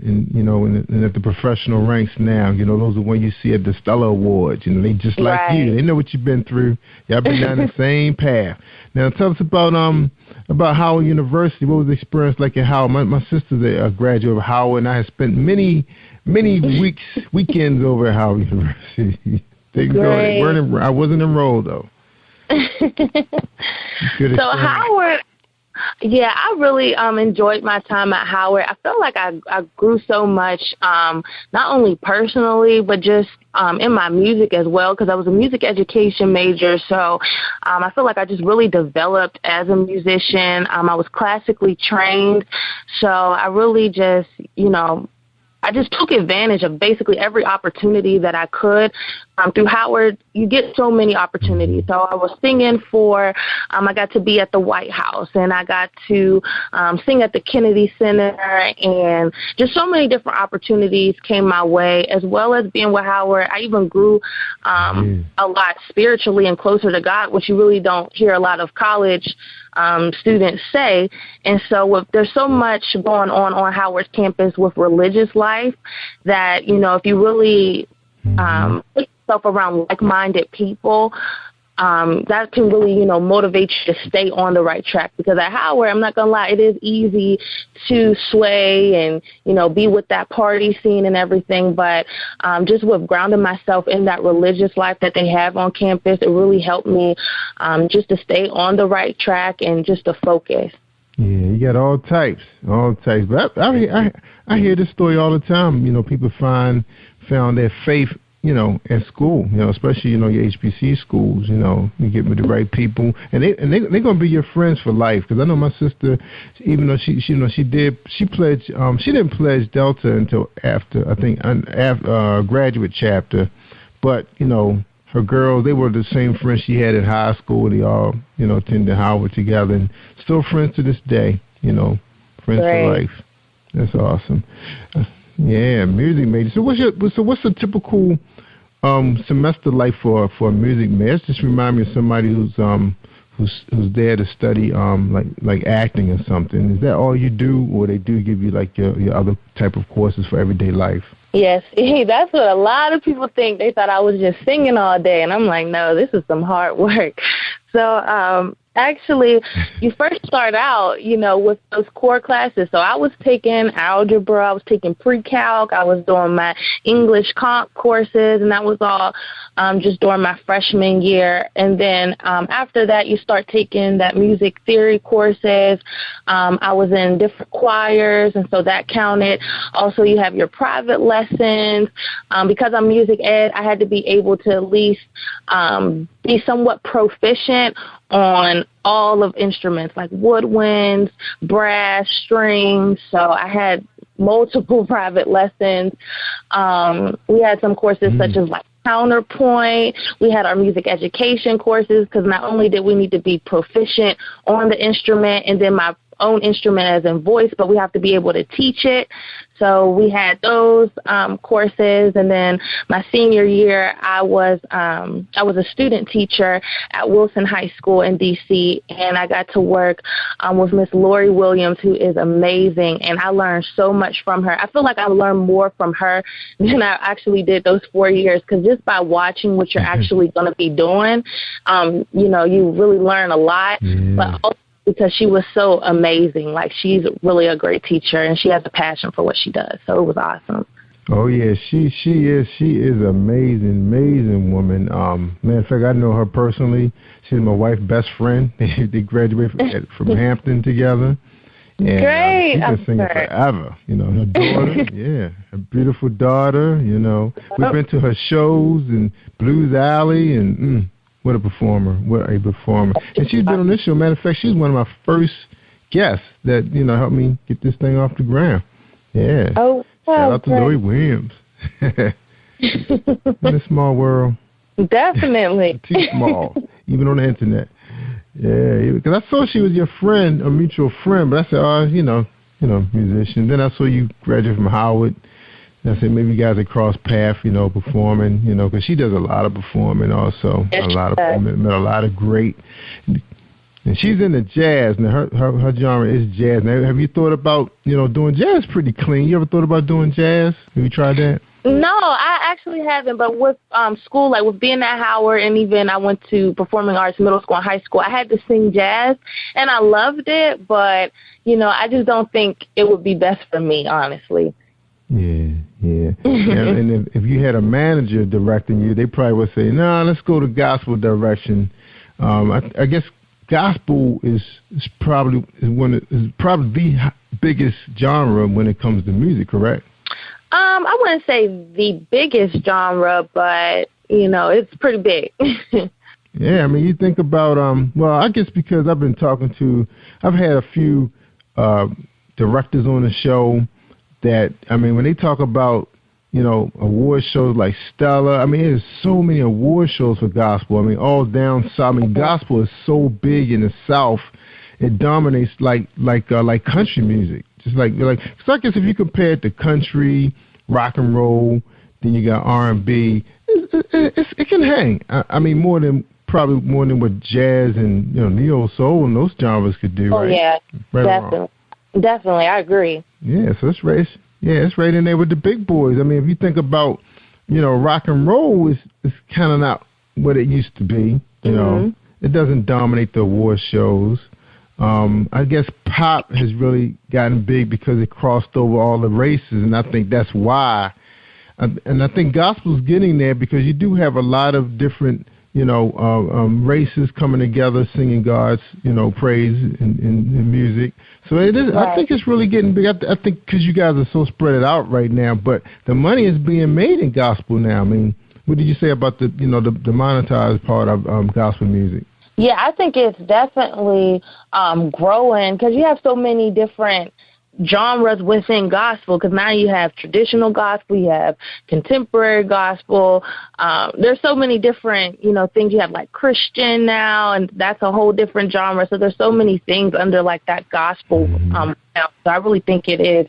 at the professional ranks now. Those are the ones you see at the Stellar Awards. They just like you. They know what you've been through. Y'all been down the same path. Now, tell us about Howard University. What was the experience like at Howard? My sister's a graduate of Howard, and I have spent many weekends over at Howard University. I wasn't enrolled though. So Howard. Yeah, I really enjoyed my time at Howard. I felt like I grew so much, not only personally, but just in my music as well, because I was a music education major. So I feel like I just really developed as a musician. I was classically trained. So I really just, I just took advantage of basically every opportunity that I could. Through Howard, you get so many opportunities. So I was singing I got to be at the White House, and I got to sing at the Kennedy Center, and just so many different opportunities came my way, as well as being with Howard. I even grew a lot spiritually and closer to God, which you really don't hear a lot of college students say. And so there's so much going on Howard's campus with religious life that, if you really put yourself around like-minded people, that can really, motivate you to stay on the right track. Because at Howard, I'm not going to lie, it is easy to sway and, be with that party scene and everything. But just with grounding myself in that religious life that they have on campus, it really helped me just to stay on the right track and just to focus. Yeah, you got all types. But I hear this story all the time. People found their faith, at school, especially, your HBC schools, you get with the right people, and they're going to be your friends for life. Because I know my sister, even though she didn't pledge Delta until after, I think, graduate chapter, but, her girls, they were the same friends she had in high school. They all, attended Howard together, and still friends to this day. Friends for life. That's awesome. Yeah, music major. So what's a typical semester like for a music major? Just remind me of somebody who's there to study like acting or something. Is that all you do, or they do give you like your other type of courses for everyday life? Yes, that's what a lot of people think. They thought I was just singing all day, and I'm like, no, this is some hard work. So actually, you first start out, with those core classes. So I was taking algebra, I was taking pre-calc, I was doing my English comp courses, and that was all just during my freshman year. And then after that, you start taking that music theory courses. I was in different choirs, and so that counted. Also, you have your private lessons. Because I'm music ed, I had to be able to at least be somewhat proficient on all of instruments like woodwinds, brass, strings. So I had multiple private lessons. We had some courses such as like counterpoint. We had our music education courses because not only did we need to be proficient on the instrument and then my own instrument as in voice, but we have to be able to teach it. So we had those courses, and then my senior year, I was a student teacher at Wilson High School in D.C., and I got to work with Miss Lori Williams, who is amazing, and I learned so much from her. I feel like I learned more from her than I actually did those 4 years, because just by watching what you're actually going to be doing, you really learn a lot, but also because she was so amazing. Like, she's really a great teacher, and she has a passion for what she does. So it was awesome. Oh, yeah, she is amazing woman. Matter of fact, I know her personally. She's my wife's best friend. They graduated from Hampton together. And, great. She's been singing forever. Her daughter, her beautiful daughter, We've been to her shows in Blues Alley, and what a performer. And she's been on this show. Matter of fact, she's one of my first guests that, helped me get this thing off the ground. Yeah. Oh, shout out to Lori Williams. What a small world. Definitely. Too small, even on the internet. Yeah, because I saw she was your friend, a mutual friend, but I said, musician. Then I saw you graduate from Howard. And I said, maybe you guys had crossed paths, performing, because she does a lot of performing also. Met a lot of great. And she's into jazz. Now, her genre is jazz. Now, have you thought about, doing jazz pretty clean? You ever thought about doing jazz? Have you tried that? No, I actually haven't. But with school, like with being at Howard, and even I went to performing arts middle school and high school, I had to sing jazz, and I loved it. But, I just don't think it would be best for me, honestly. Yeah. And if you had a manager directing you, they probably would say, "No, let's go to gospel direction." I guess gospel is probably the biggest genre when it comes to music, correct? I wouldn't say the biggest genre, but it's pretty big. Yeah, I mean, you think about I guess because I've had a few directors on the show. That, I mean, when they talk about, award shows like Stella, I mean, there's so many award shows for gospel. I mean, all down south. I mean, gospel is so big in the South, it dominates like country music. Just like, cause I guess if you compare it to country, rock and roll, then you got R&B, it can hang. I mean, probably more than what jazz and neo soul and those genres could do. Oh, right? yeah, right. Definitely, I agree. Yeah, so it's right. Yeah, it's right in there with the big boys. I mean, if you think about, rock and roll is kind of not what it used to be. It doesn't dominate the award shows. I guess pop has really gotten big because it crossed over all the races, and I think that's why. And I think gospel's getting there because you do have a lot of different, races coming together, singing God's, praise in music. So it is. Right. I think it's really getting big. I think because you guys are so spread out right now, but the money is being made in gospel now. I mean, what did you say about the monetized part of gospel music? Yeah, I think it's definitely growing because you have so many different genres within gospel, because now you have traditional gospel, you have contemporary gospel. There's so many different, things. You have like Christian now, and that's a whole different genre. So there's so many things under like that gospel. So I really think it is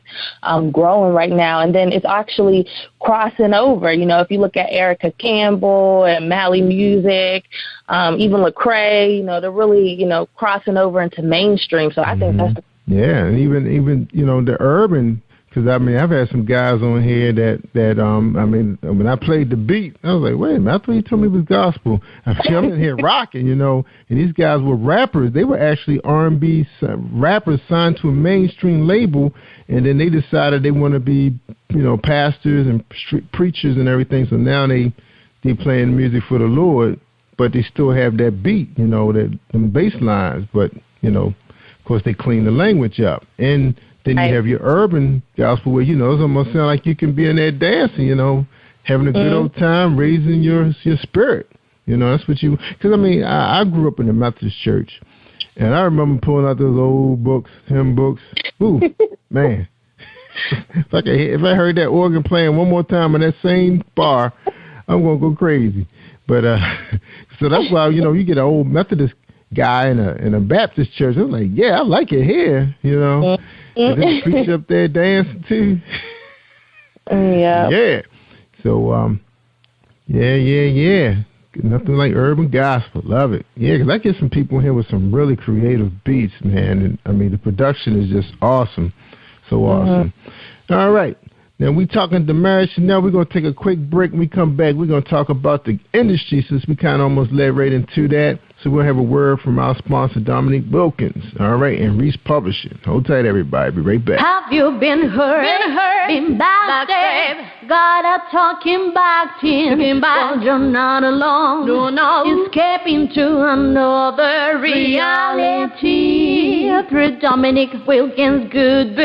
growing right now. And then it's actually crossing over. If you look at Erica Campbell and Mally Music, even Lecrae, they're really, crossing over into mainstream. So I think that's the and even the urban, because I've had some guys on here that when I played the beat, I was like, wait a minute, I thought you told me it was gospel. I'm in here rocking, and these guys were rappers. They were actually R&B rappers signed to a mainstream label, and then they decided they want to be, pastors and preachers and everything. So now they playing music for the Lord, but they still have that beat, that them bass lines, but of course, they clean the language up. And then you have your urban gospel where, it's almost sound like you can be in there dancing, having a good old time, raising your spirit. That's what you... Because, I grew up in the Methodist church, and I remember pulling out those old books, hymn books. Ooh, man. If I heard that organ playing one more time in that same bar, I'm going to go crazy. But, so that's why, you get an old Methodist guy in a Baptist church. I was like, yeah, I like it here, And then the preacher up there dancing too. Yeah. So, yeah. Nothing like urban gospel. Love it. Yeah, because I get some people here with some really creative beats, man. And the production is just awesome. So awesome. All right. Now, we talking to Mary Chanel. We're going to take a quick break. When we come back, we're going to talk about the industry, since we kind of almost led right into that. So we'll have a word from our sponsor, Dominique Wilkins. All right, and Reese Publishing. Hold tight, everybody. Be right back. Have you been hurt? Been backstabbed? God are talking back to him. But you're not alone. No. Escaping to another reality. Through Dominique Wilkins' good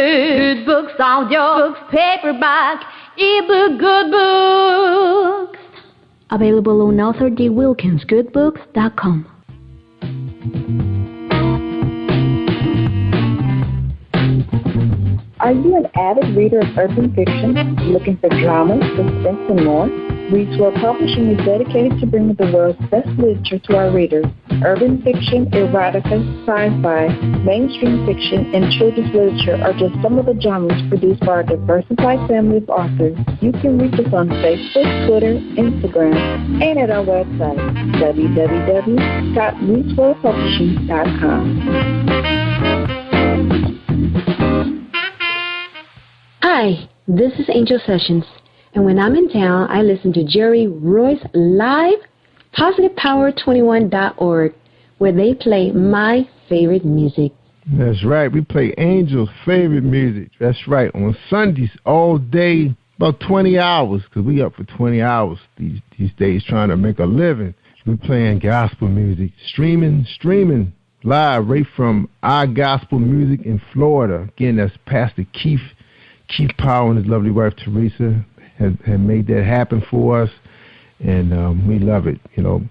books, audio books, paperback, ebook, good books. Available on authordwilkinsgoodbooks.com. Are you an avid reader of urban fiction, looking for drama, suspense, and more? Reese World Publishing is dedicated to bringing the world's best literature to our readers. Urban fiction, erotica, sci-fi, mainstream fiction, and children's literature are just some of the genres produced by our diversified family of authors. You can reach us on Facebook, Twitter, Instagram, and at our website, www.reeseworldpublishing.com. Hi, this is Angel Sessions, and when I'm in town, I listen to Jerry Royce live, positivepower21.org, where they play my favorite music. That's right. We play Angel's favorite music. That's right. On Sundays, all day, about 20 hours, because we up for 20 hours these days trying to make a living. We're playing gospel music, streaming live right from our gospel music in Florida. Again, that's Pastor Keith Powell and his lovely wife Teresa had made that happen for us, and we love it,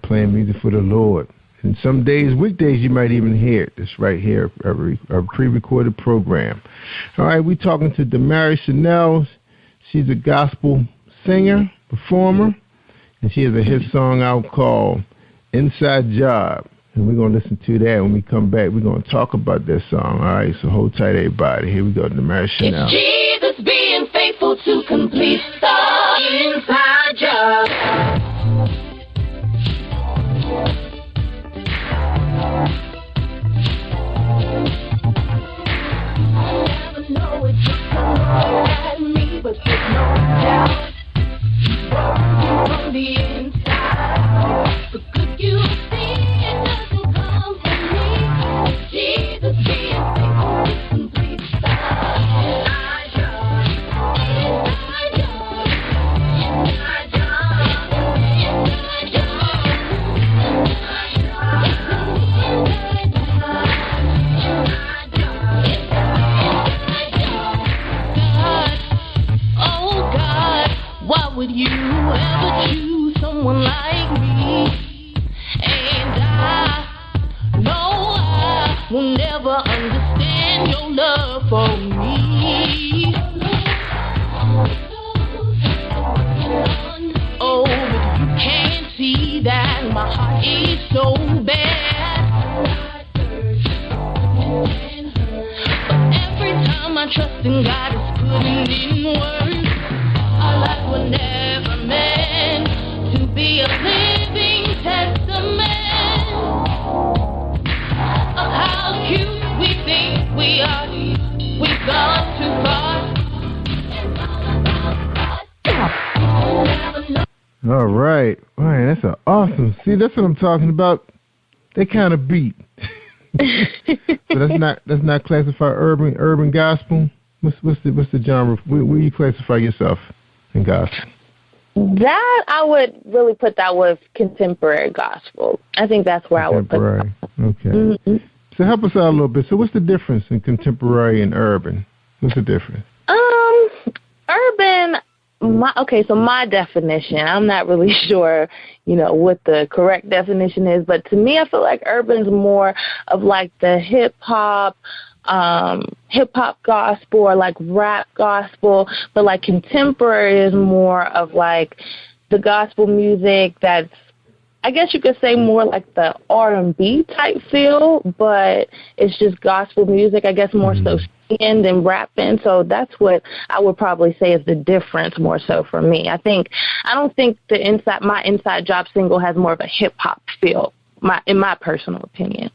playing music for the Lord. And some days, weekdays, you might even hear it. It's right here, a pre-recorded program. All right, we're talking to Damari Chanel. She's a gospel singer, performer, and she has a hit song out called Inside Job. And we're going to listen to that. When we come back, we're going to talk about that song. All right, so hold tight, everybody. Here we go, Damari Chanel. It's Jesus being faithful to complete the inside job. But there's no doubt from the inside. The good you see, it doesn't come from me. Jesus being faithful to complete inside job. Inside job. Inside job. Inside why would you ever choose someone like me? And I know I will never understand your love for me. my heart is so bad. But every time I trust in God, it's putting in words. Our life was never meant to be a living testament of how cute we think we are. We've gone too far. All right. All right, that's awesome. See, that's what I'm talking about. They kind of beat. So that's not classified urban gospel. What's the genre? Where you classify yourself in gospel? That I would really put that with contemporary gospel. I think that's where I would put that. Okay. Mm-hmm. So help us out a little bit. So what's the difference in contemporary and urban? What's the difference? Urban. So my definition, I'm not really sure, what the correct definition is, but to me, I feel like urban's more of like the hip hop gospel or like rap gospel, but like contemporary is more of like the gospel music that's, I guess you could say more like the R&B type feel, but it's just gospel music, I guess more so singing than rapping. So that's what I would probably say is the difference more so for me. I don't think my Inside Job single has more of a hip hop feel, in my personal opinion.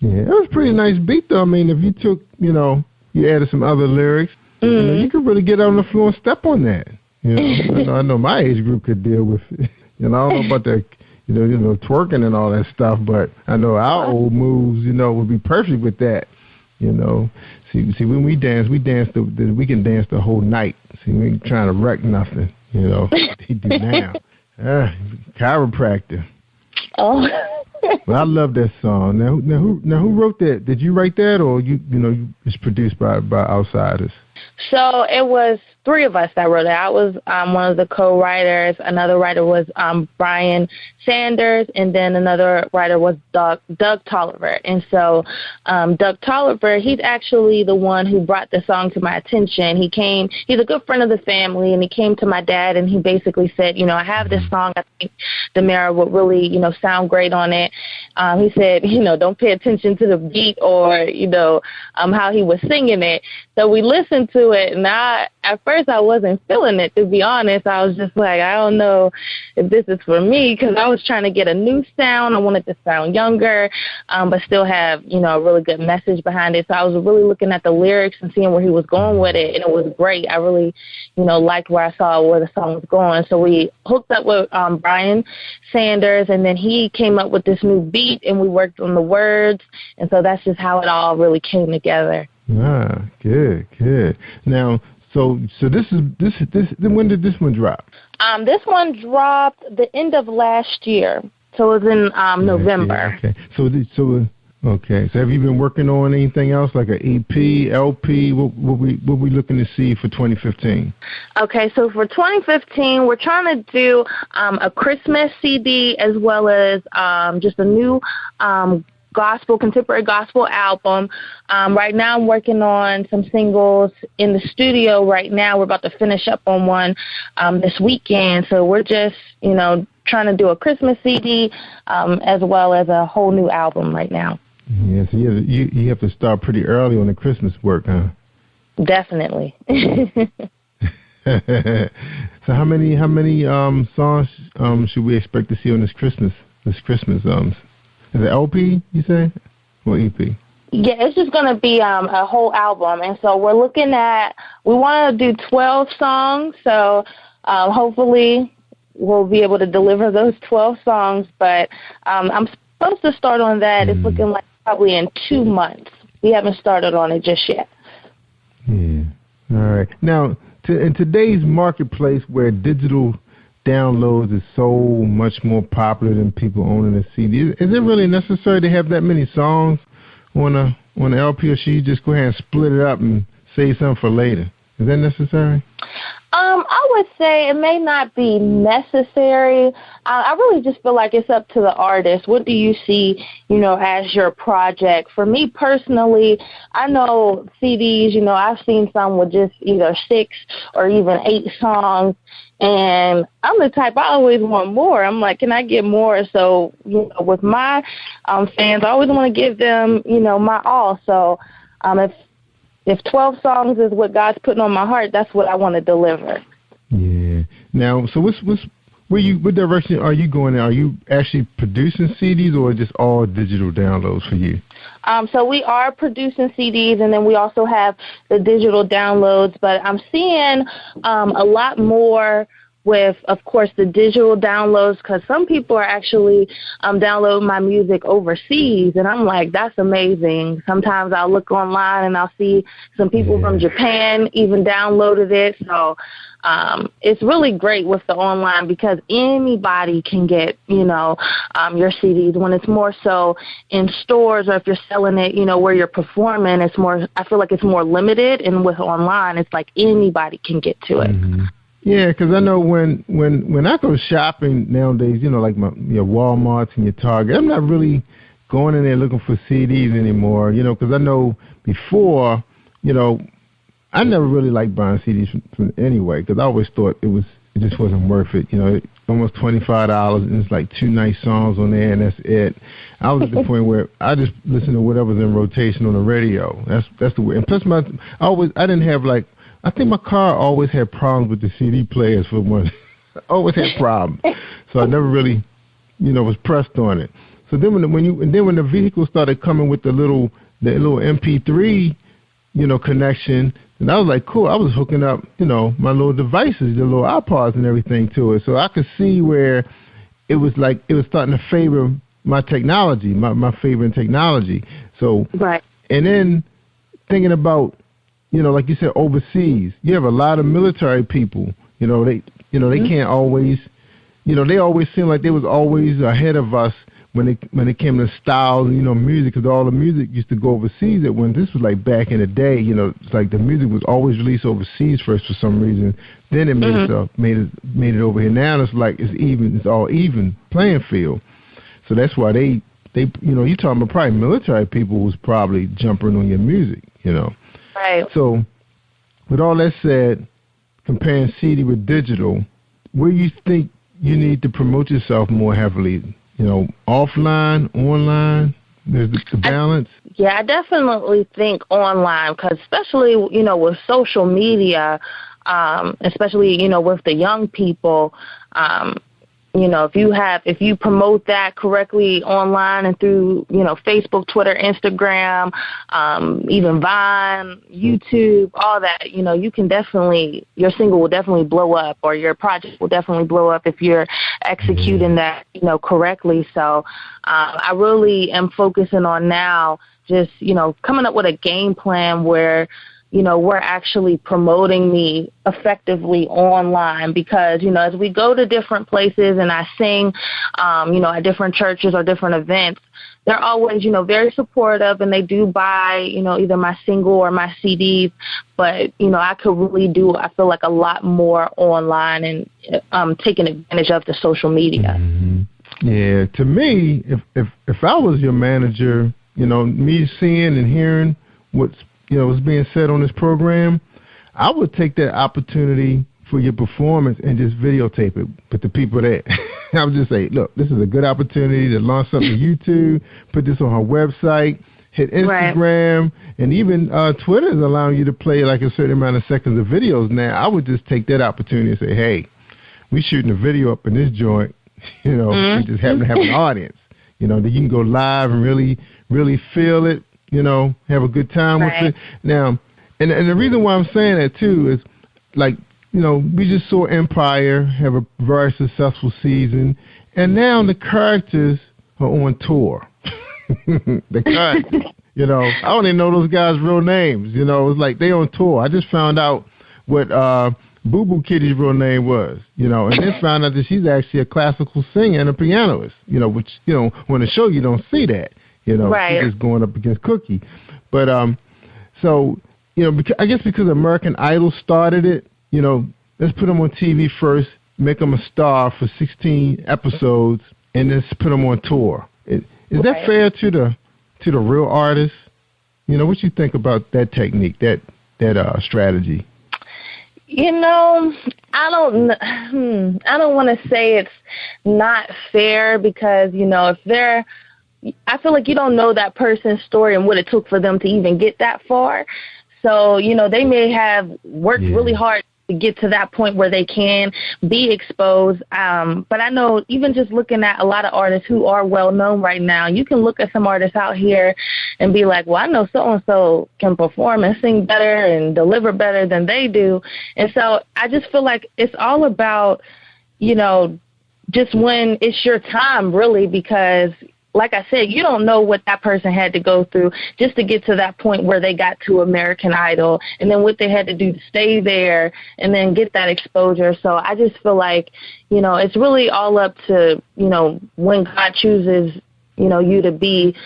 Yeah, that was a pretty nice beat though. I mean, if you took, you added some other lyrics, you could really get on the floor and step on that. I know my age group could deal with it. I don't know about the twerking and all that stuff, but I know our old moves, would be perfect with that. See, when we can dance the whole night. See, we ain't trying to wreck nothing, He do now. Chiropractor. Oh. Well, I love that song. Now who wrote that? Did you write that, or it's produced by outsiders? So it was three of us that wrote it. I was one of the co-writers. Another writer was Brian Sanders, and then another writer was Doug Tolliver. And so Doug Tolliver, he's actually the one who brought the song to my attention. He's a good friend of the family, and he came to my dad, and he basically said, I have this song. I think Demara would really, sound great on it. He said, don't pay attention to the beat or, how he was singing it. So we listened to it, and at first I wasn't feeling it, to be honest. I was just like, I don't know if this is for me, because I was trying to get a new sound. I wanted to sound younger, but still have, a really good message behind it. So I was really looking at the lyrics and seeing where he was going with it, and it was great. I really, liked where I saw where the song was going. So we hooked up with Brian Sanders, and then he came up with this new beat, and we worked on the words, and so that's just how it all really came together. Ah, good. Now, so this when did this one drop? This one dropped the end of last year, so it was in November. Okay. So have you been working on anything else like an EP, LP? What we looking to see for 2015? Okay, so for 2015, we're trying to do a Christmas CD as well as just a new contemporary gospel album. Right now I'm working on some singles in the studio right now. We're about to finish up on one this weekend. So we're just, trying to do a Christmas CD as well as a whole new album right now. Yeah, so you have to start pretty early on the Christmas work, huh? Definitely. So how many songs should we expect to see on this Christmas? Is it LP, you say, or EP? Yeah, it's just going to be a whole album. And so we want to do 12 songs. So hopefully we'll be able to deliver those 12 songs. But I'm supposed to start on that. It's looking like probably in 2 months. We haven't started on it just yet. Yeah. All right. Now, in today's marketplace where digital downloads is so much more popular than people owning a CD, is it really necessary to have that many songs on an LP, or should you just go ahead and split it up and save some for later? Is that necessary? I would say it may not be necessary. I really just feel like it's up to the artist. What do you see, as your project? For me personally, I know CDs, I've seen some with just either 6 or even 8 songs. And I'm the type, I always want more. I'm like, can I get more? So, with my fans, I always want to give them, my all. So if 12 songs is what God's putting on my heart, that's what I want to deliver. Yeah. Now, so what direction are you going in? Are you actually producing CDs or just all digital downloads for you? So we are producing CDs, and then we also have the digital downloads. But I'm seeing a lot more with, of course, the digital downloads, because some people are actually downloading my music overseas, and I'm like, that's amazing. Sometimes I'll look online and I'll see some people from Japan even downloaded it. So it's really great with the online because anybody can get, your CDs. When it's more so in stores or if you're selling it, where you're performing, it's more, I feel like it's more limited. And with online, it's like anybody can get to it. Mm-hmm. Yeah, because I know when I go shopping nowadays, like your Walmarts and your Target, I'm not really going in there looking for CDs anymore, because I know before, I never really liked buying CDs from anyway, because I always thought it just wasn't worth it. Almost $25, and it's like 2 nice songs on there, and that's it. I was at the point where I just listened to whatever's in rotation on the radio. That's the way. And plus, I didn't have I think my car always had problems with the CD players for one. I always had problems, so I never really, was pressed on it. So then when the vehicle started coming with the little MP3, connection, and I was like, cool. I was hooking up, my little devices, the little iPods and everything to it, so I could see where it was starting to favor my technology, my favorite technology. So right, and then thinking about, like you said, overseas, you have a lot of military people. They can't always, they always seem like they was always ahead of us when it came to styles and, music, because all the music used to go overseas at when this was like back in the day, it's like the music was always released overseas first for some reason. Then it made it over here. Now it's like it's all even playing field. So that's why they you're talking about probably military people was probably jumping on your music, Right. So, with all that said, comparing CD with digital, where you think you need to promote yourself more heavily? Offline, online? There's the balance? I definitely think online, because especially, with social media, especially, with the young people, if you promote that correctly online and through, Facebook, Twitter, Instagram, even Vine, YouTube, all that, you can definitely, your single will definitely blow up, or your project will definitely blow up if you're executing that, correctly. So I really am focusing on now just, coming up with a game plan where, we're actually promoting me effectively online, because, as we go to different places and I sing, at different churches or different events, they're always, very supportive, and they do buy, either my single or my CDs. But, I could really do, I feel like, a lot more online and taking advantage of the social media. Mm-hmm. Yeah, to me, if I was your manager, me seeing and hearing what's being said on this program, I would take that opportunity for your performance and just videotape it with the people there. I would just say, look, this is a good opportunity to launch something to YouTube, put this on her website, hit Instagram, right, and even Twitter is allowing you to play like a certain amount of seconds of videos now. I would just take that opportunity and say, hey, we shooting a video up in this joint, we just happen to have an audience. That you can go live and really, really feel it. Have a good time with it. Now, and the reason why I'm saying that, too, is, like, we just saw Empire have a very successful season, and now the characters are on tour. The characters, I don't even know those guys' real names. It's like they on tour. I just found out what Boo Boo Kitty's real name was, and then found out that she's actually a classical singer and a pianist, which, on the show you don't see that. Right. She's just going up against Cookie. But, so, I guess because American Idol started it, let's put him on TV first, make him a star for 16 episodes, and then put him on tour. Is that fair to the real artists? You know, what you think about that technique, that strategy? You know, I don't want to say it's not fair because, you know, I feel like you don't know that person's story and what it took for them to even get that far. So, you know, they may have worked really hard to get to that point where they can be exposed. But I know even just looking at a lot of artists who are well known right now, you can look at some artists out here and be like, well, I know so-and-so can perform and sing better and deliver better than they do. And so I just feel like it's all about, you know, just when it's your time, really, because like I said, you don't know what that person had to go through just to get to that point where they got to American Idol, and then what they had to do to stay there and then get that exposure. So I just feel like, you know, it's really all up to, you know, when God chooses, you know, you to be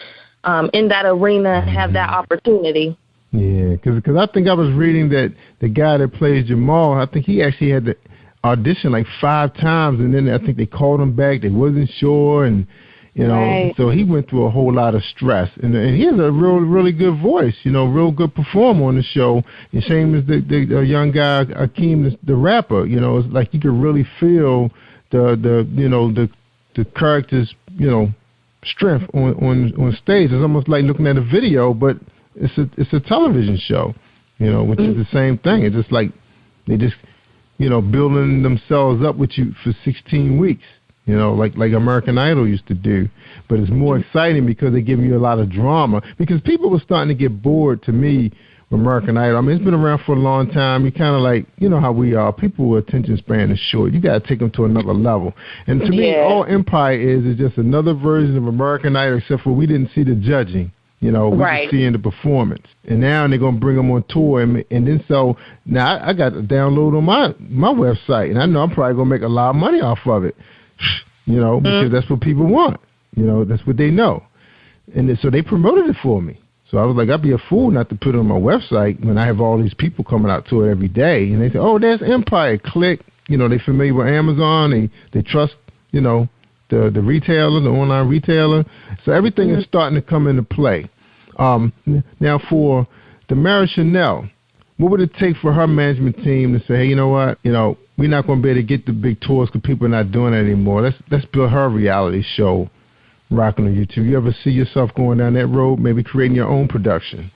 in that arena and have that opportunity. Yeah, because I think I was reading that the guy that plays Jamal, I think he actually had to audition like 5 times, and then I think they called him back. They wasn't sure, and you know, so he went through a whole lot of stress, and he has a really good voice, you know, real good performer on the show. The same as the young guy Akeem, the rapper. You know, it's like you could really feel the character's, you know, strength on stage. It's almost like looking at a video, but it's a television show, you know, which is the same thing. It's just like they just, you know, building themselves up with you for 16 weeks. You know, like American Idol used to do. But it's more exciting because they give you a lot of drama. Because people were starting to get bored, to me, with American Idol. I mean, it's been around for a long time. You kind of like, you know how we are. People's attention span is short. You got to take them to another level. And to me, all Empire is just another version of American Idol, except for we didn't see the judging. You know, we just seeing the performance. And now they're going to bring them on tour. And then so now I got to download on my website. And I know I'm probably going to make a lot of money off of it. You know, because that's what people want. You know, that's what they know. And so they promoted it for me. So I was like, I'd be a fool not to put it on my website when I have all these people coming out to it every day. And they say, oh, there's Empire. Click. You know, they familiar with Amazon. They trust, you know, the retailer, the online retailer. So everything is starting to come into play. Now for Damara Chanel, what would it take for her management team to say, hey, you know what, you know, we're not going to be able to get the big tours because people are not doing it anymore. Let's build her reality show rocking on YouTube. You ever see yourself going down that road, maybe creating your own production?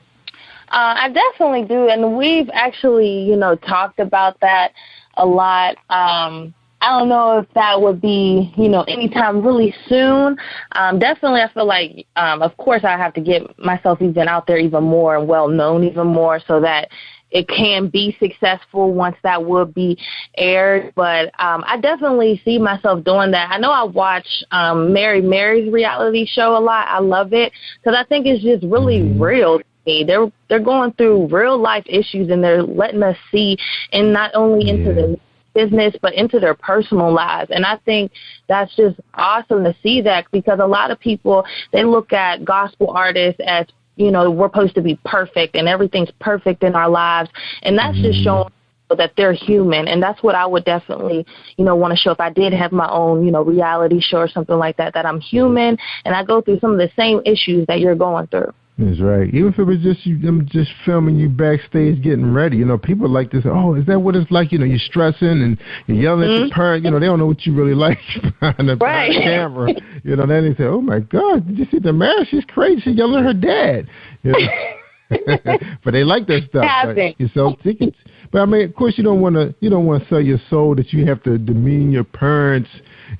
I definitely do, and we've actually, you know, talked about that a lot. I don't know if that would be, you know, anytime really soon. Definitely, I feel like, of course, I have to get myself even out there even more and well-known even more so that it can be successful once that would be aired. But I definitely see myself doing that. I know I watch Mary Mary's reality show a lot. I love it because I think it's just really real to me. They're going through real-life issues, and they're letting us see, and not only into the business but into their personal lives. And I think that's just awesome to see that, because a lot of people, they look at gospel artists as, you know, we're supposed to be perfect and everything's perfect in our lives, and that's just showing that they're human. And that's what I would definitely, you know, want to show if I did have my own, you know, reality show or something like that, that I'm human and I go through some of the same issues that you're going through. That's right. Even if it was just them just filming you backstage getting ready, you know, people like this. Oh, is that what it's like? You know, you're stressing and you're yelling at your parent. You know, they don't know what you really like behind the camera. You know, then they say, "Oh my God, did you see Damara? She's crazy. She's yelling at her dad." You know? But they like that stuff. Like, you sell tickets. But I mean, of course, you don't want to sell your soul that you have to demean your parents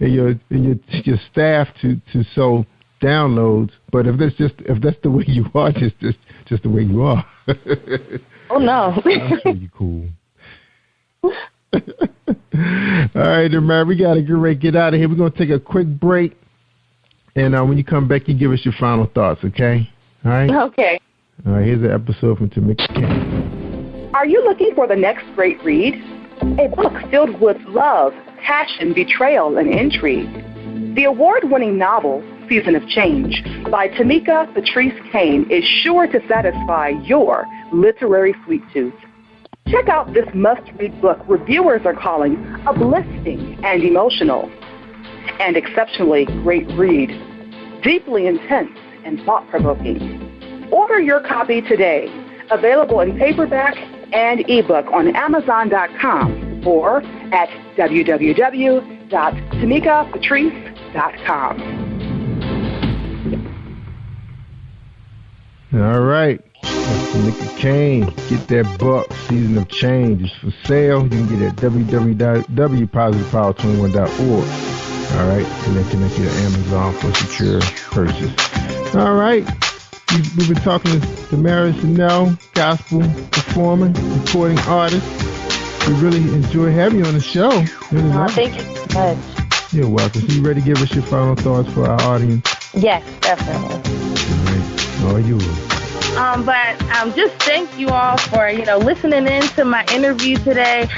and your staff to sell downloads. But if that's the way you are, just the way you are. Oh no. That's pretty cool. All right, man, we gotta get out of here. We're gonna take a quick break, and when you come back, you give us your final thoughts, okay? All right. Okay. All right. Here's an episode from Tamika King. Are you looking for the next great read? A book filled with love, passion, betrayal, and intrigue. The award-winning novel, Season of Change, by Tamika Patrice Kane, is sure to satisfy your literary sweet tooth. Check out this must-read book reviewers are calling uplifting and emotional, and exceptionally great read, deeply intense and thought-provoking. Order your copy today. Available in paperback and ebook on Amazon.com or at www.tamikapatrice.com. All right. That's Tamika Kane. Get that book, Season of Change. It's for sale. You can get it at www.positivepower21.org. All right. And then connect you to Amazon for secure purchase. All right. We've been talking to Mary Chanel, gospel performer, recording artist. We really enjoy having you on the show. Really Thank you so much. You're welcome. So you ready to give us your final thoughts for our audience? Yes, definitely. All right. All yours. But just thank you all for, listening in to my interview today.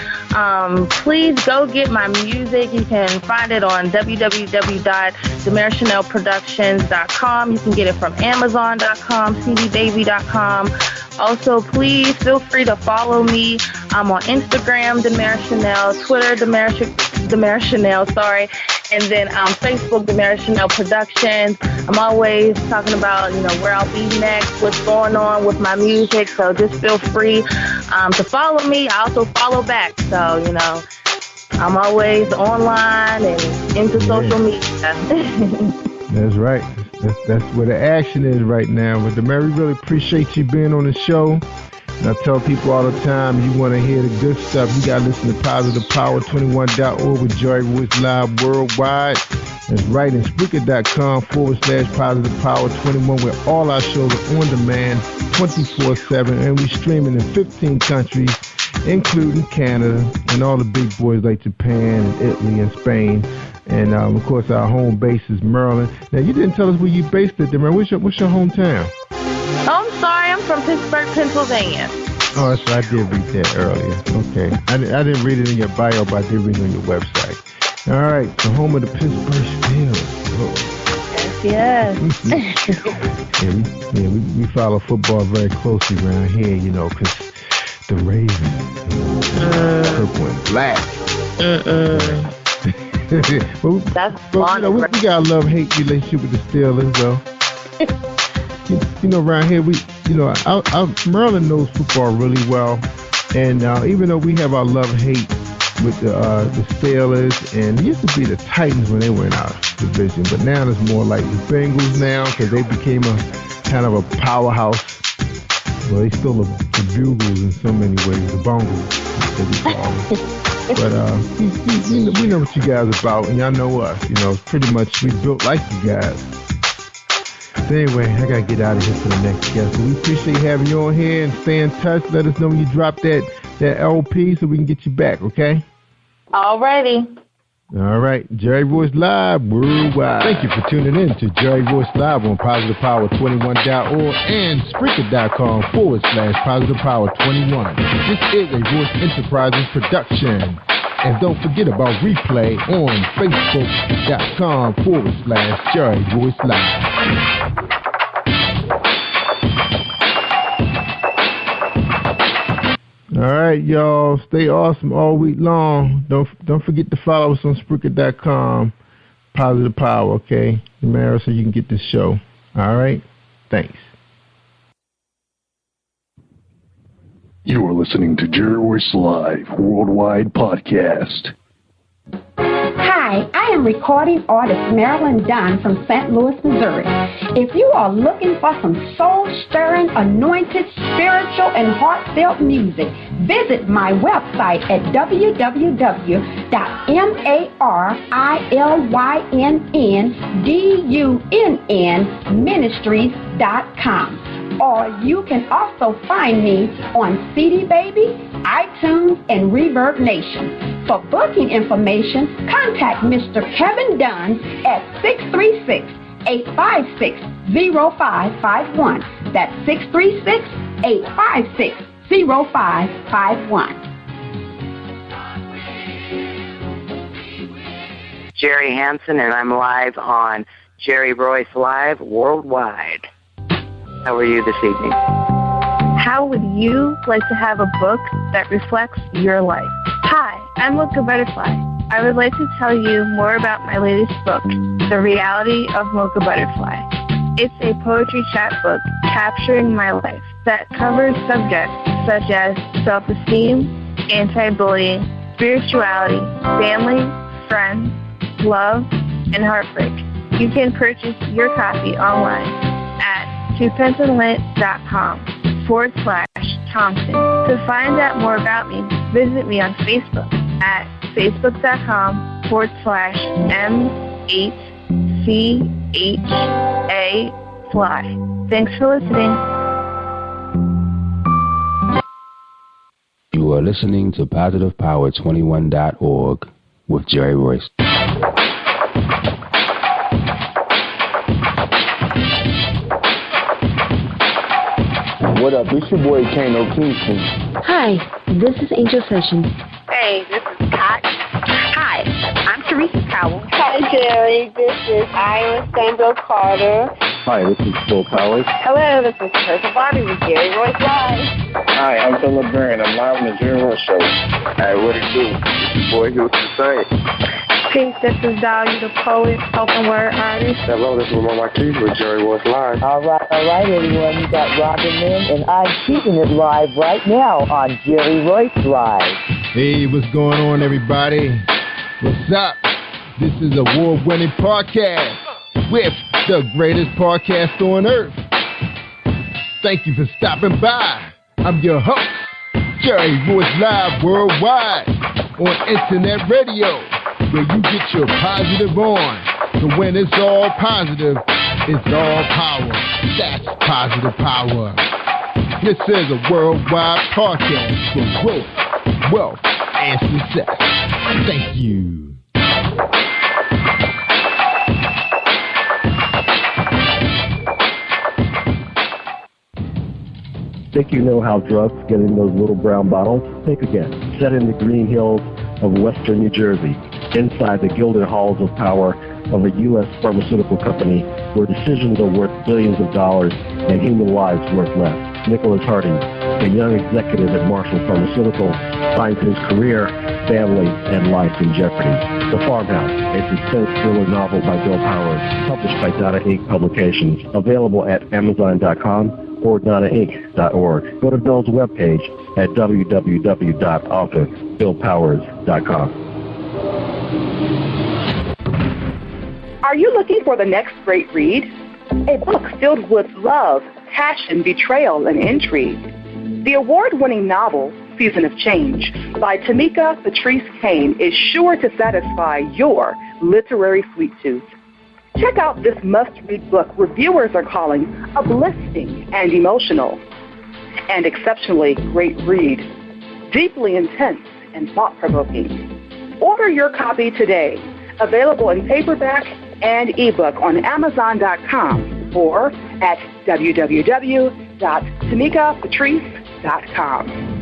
Please go get my music. You can find it on www.demarichanelproductions.com. You can get it from Amazon.com, cdbaby.com. Also, please feel free to follow me. I'm on Instagram, Demarichanel, Twitter, Demarichanel, and then Facebook, Demarichanel Productions. I'm always talking about, where I'll be next, what's going on with my music. So just feel free to follow me. I also follow back. So, I'm always online and into social media. That's right. That's where the action is right now. But Mary, really appreciate you being on the show. And I tell people all the time, you want to hear the good stuff, you got to listen to PositivePower21.org with Joy Royce Live worldwide. That's right, and Spreaker.com/PositivePower21, where all our shows are on demand 24/7, and we streaming in 15 countries, including Canada and all the big boys like Japan and Italy and Spain. And, of course, our home base is Maryland. Now, you didn't tell us where you based it, man. What's your hometown? Oh, I'm sorry. I'm from Pittsburgh, Pennsylvania. Oh, that's right. I did read that earlier. Okay. I didn't read it in your bio, but I did read it on your website. All right. The home of the Pittsburgh Steelers. Yes. We follow football very closely around here, because the Ravens, purple and black. That's we got a love-hate relationship with the Steelers, though. Around here, Maryland knows football really well, and even though we have our love-hate with the Steelers, and it used to be the Titans when they were in our division, but now it's more like the Bengals now, because they became a kind of a powerhouse. Well, they still are the Bugles in so many ways, the Bungles, as we call them. But we know what you guys are about, and y'all know us. It's pretty much we built like you guys. So anyway, I gotta get out of here for the next guest. So we appreciate having you on here, and stay in touch. Let us know when you drop that LP so we can get you back, okay? Alrighty. All right, Jerry Royce Live worldwide. Thank you for tuning in to Jerry Royce Live on PositivePower21.org and Spreaker.com/PositivePower21. This is a Royce Enterprises production. And don't forget about replay on Facebook.com/Jerry Royce Live. All right, y'all. Stay awesome all week long. Don't forget to follow us on Spreaker.com, Positive Power, okay? Mara, so you can get this show. All right? Thanks. You are listening to Jerry Royce Live Worldwide Podcast. Hi, I am recording artist Marilyn Dunn from St. Louis, Missouri. If you are looking for some soul-stirring, anointed, spiritual, and heartfelt music, visit my website at www.MarilynDunnMinistries.com. Or you can also find me on CD Baby, iTunes, and Reverb Nation. For booking information, contact Mr. Kevin Dunn at 636-856-0551. That's 636-856-0551. Jerry Hansen, and I'm live on Jerry Royce Live Worldwide. How are you this evening? How would you like to have a book that reflects your life? Hi, I'm Mocha Butterfly. I would like to tell you more about my latest book, The Reality of Mocha Butterfly. It's a poetry chapbook capturing my life that covers subjects such as self-esteem, anti-bullying, spirituality, family, friends, love, and heartbreak. You can purchase your copy online at twopensandlint.com/Thompson. To find out more about me, visit me on Facebook at facebook.com/M8CHA-Fly. Thanks for listening. You are listening to PositivePower21.org with Jerry Royce. What up? It's your boy Kano Kingston. Hi, this is Angel Sessions. Hey, this is Pat. Hi, I'm Teresa Powell. Hi, Jerry. This is Iowa Samuel Carter. Hi, this is Phil Powers. Hello, this is Teresa Bobby with Jerry Royce Live. Hi, I'm Phil Livin. I'm live on the Jerry Royce show. Hey, what it do? It's your boy Who's to Say. Peace, this is Dahlia the poet, spoken word artist. Hello, this is Lamar Marquis with Jerry Royce Live. All right, everyone. You got Robin Lynn, and I'm keeping it live right now on Jerry Royce Live. Hey, what's going on, everybody? What's up? This is award-winning podcast with the greatest podcast on earth. Thank you for stopping by. I'm your host, Jerry Royce Live Worldwide on Internet Radio, where you get your positive on. So when it's all positive, it's all power. That's positive power. This is a worldwide podcast for growth, wealth, and success. Thank you. Think you know how drugs get in those little brown bottles? Think again. Set in the green hills of western New Jersey, inside the gilded halls of power of a U.S. pharmaceutical company where decisions are worth billions of dollars and human lives worth less. Nicholas Harding, a young executive at Marshall Pharmaceutical, finds his career, family, and life in jeopardy. The Farmhouse, a suspense thriller novel by Bill Powers, published by Donna Inc. Publications, available at Amazon.com or DonnaInc.org. Go to Bill's webpage at www.authorBillPowers.com. Are you looking for the next great read? A book filled with love, passion, betrayal, and intrigue. The award-winning novel, Season of Change, by Tamika Patrice Kane, is sure to satisfy your literary sweet tooth. Check out this must-read book reviewers are calling uplifting and emotional. And exceptionally great read, deeply intense and thought-provoking. Order your copy today. Available in paperback and ebook on Amazon.com or at www.tamikapatrice.com.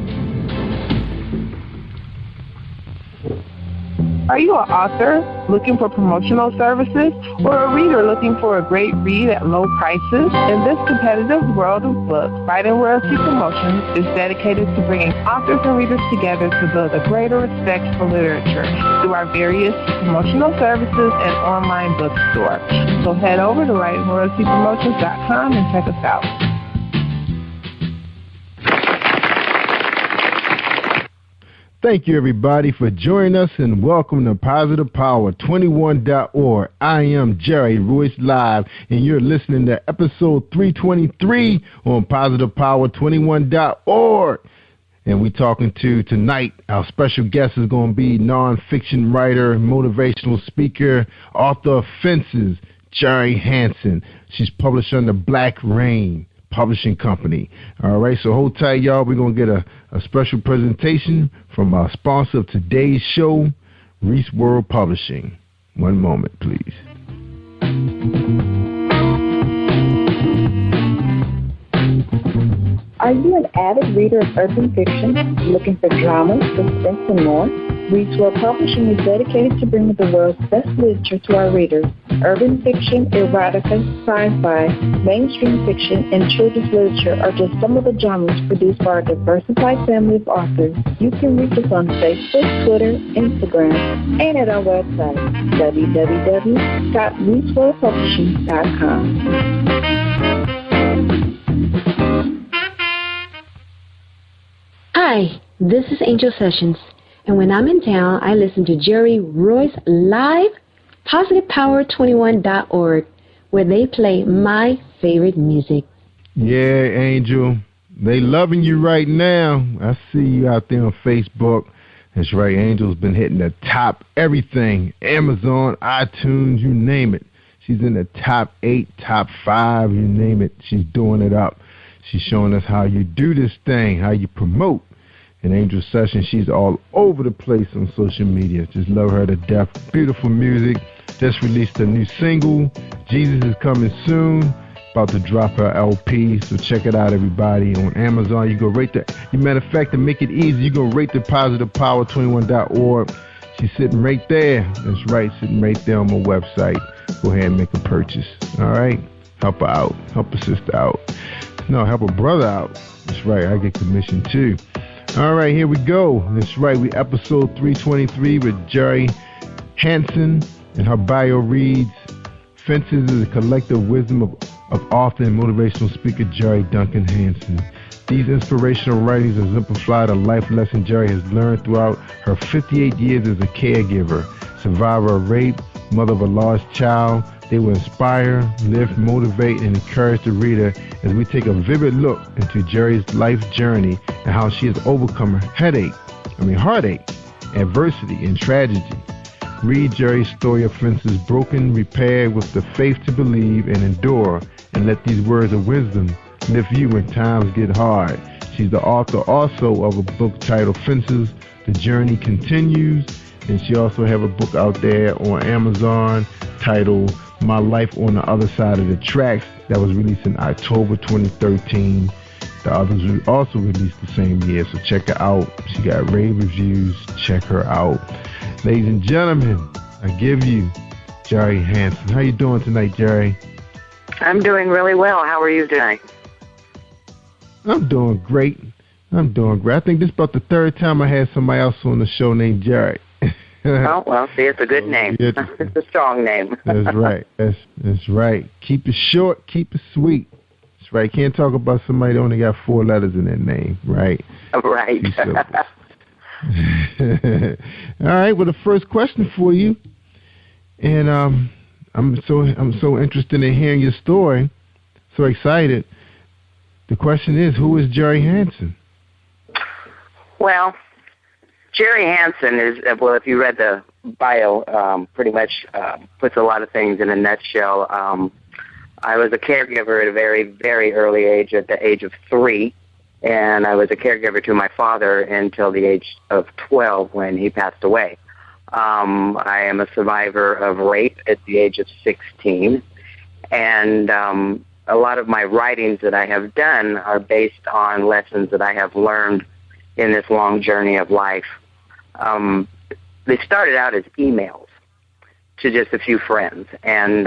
Are you an author looking for promotional services or a reader looking for a great read at low prices? In this competitive world of books, Writing Royalty Promotions is dedicated to bringing authors and readers together to build a greater respect for literature through our various promotional services and online bookstore. So head over to WritingRoyaltyPromotions.com and check us out. Thank you, everybody, for joining us, and welcome to PositivePower21.org. I am Jerry Royce Live, and you're listening to episode 323 on PositivePower21.org. And we're talking to tonight, our special guest is going to be nonfiction writer, motivational speaker, author of Fences, Jerry Hansen. She's published under Black Rain Publishing Company. All right, so hold tight, y'all. We're going to get a special presentation from our sponsor of today's show, Reese World Publishing. One moment, please. Are you an avid reader of urban fiction, looking for drama, suspense, and more? Reedswell Publishing is dedicated to bringing the world's best literature to our readers. Urban fiction, erotica, sci-fi, mainstream fiction, and children's literature are just some of the genres produced by our diversified family of authors. You can reach us on Facebook, Twitter, Instagram, and at our website, www.reedswellpublishing.com. Hi, this is Angel Sessions, and when I'm in town, I listen to Jerry Royce live, positivepower21.org, where they play my favorite music. Yeah, Angel, they loving you right now. I see you out there on Facebook. That's right, Angel's been hitting the top everything, Amazon, iTunes, you name it. She's in the top 8, top 5, you name it. She's doing it up. She's showing us how you do this thing, how you promote. In Angel Sessions, she's all over the place on social media. Just love her to death. Beautiful music. Just released a new single. Jesus is coming soon. About to drop her LP. So check it out, everybody. On Amazon, you go right there. Matter of fact, to make it easy, you go right to positivepower21.org. She's sitting right there. That's right, sitting right there on my website. Go ahead and make a purchase. All right? Help her out. Help her sister out. No, help her brother out. That's right, I get commission too. All right, here we go. That's right, we episode 323 with Jerry Hansen, and her bio reads, Fences is a collective wisdom of author and motivational speaker Jerry Duncan Hansen. These inspirational writings exemplify the life lesson Jerry has learned throughout her 58 years as a caregiver, survivor of rape, mother of a lost child. They will inspire, lift, motivate, and encourage the reader as we take a vivid look into Jerry's life journey and how she has overcome her heartache, adversity, and tragedy. Read Jerry's story of fences broken, repaired with the faith to believe and endure, and let these words of wisdom lift you when times get hard. She's the author also of a book titled Fences, The Journey Continues, and she also have a book out there on Amazon titled My Life on the Other Side of the Tracks that was released in October 2013. The others were also released the same year, so check her out. She got rave reviews. Check her out. Ladies and gentlemen, I give you Jerry Hansen. How you doing tonight, Jerry? I'm doing really well. How are you doing? I'm doing great. I think this is about the third time I had somebody else on the show named Jerry. Oh, well, see, it's a good name. It's a strong name. That's right. That's right. Keep it short, keep it sweet. That's right. Can't talk about somebody that only got 4 letters in their name, right? Right. All right. Well, the first question for you, and I'm so interested in hearing your story. So excited. The question is, who is Jerry Hansen? Well, Jerry Hansen is, well, if you read the bio, pretty much puts a lot of things in a nutshell. I was a caregiver at a very, very early age, at the age of 3, and I was a caregiver to my father until the age of 12 when he passed away. I am a survivor of rape at the age of 16, and a lot of my writings that I have done are based on lessons that I have learned in this long journey of life. They started out as emails to just a few friends, and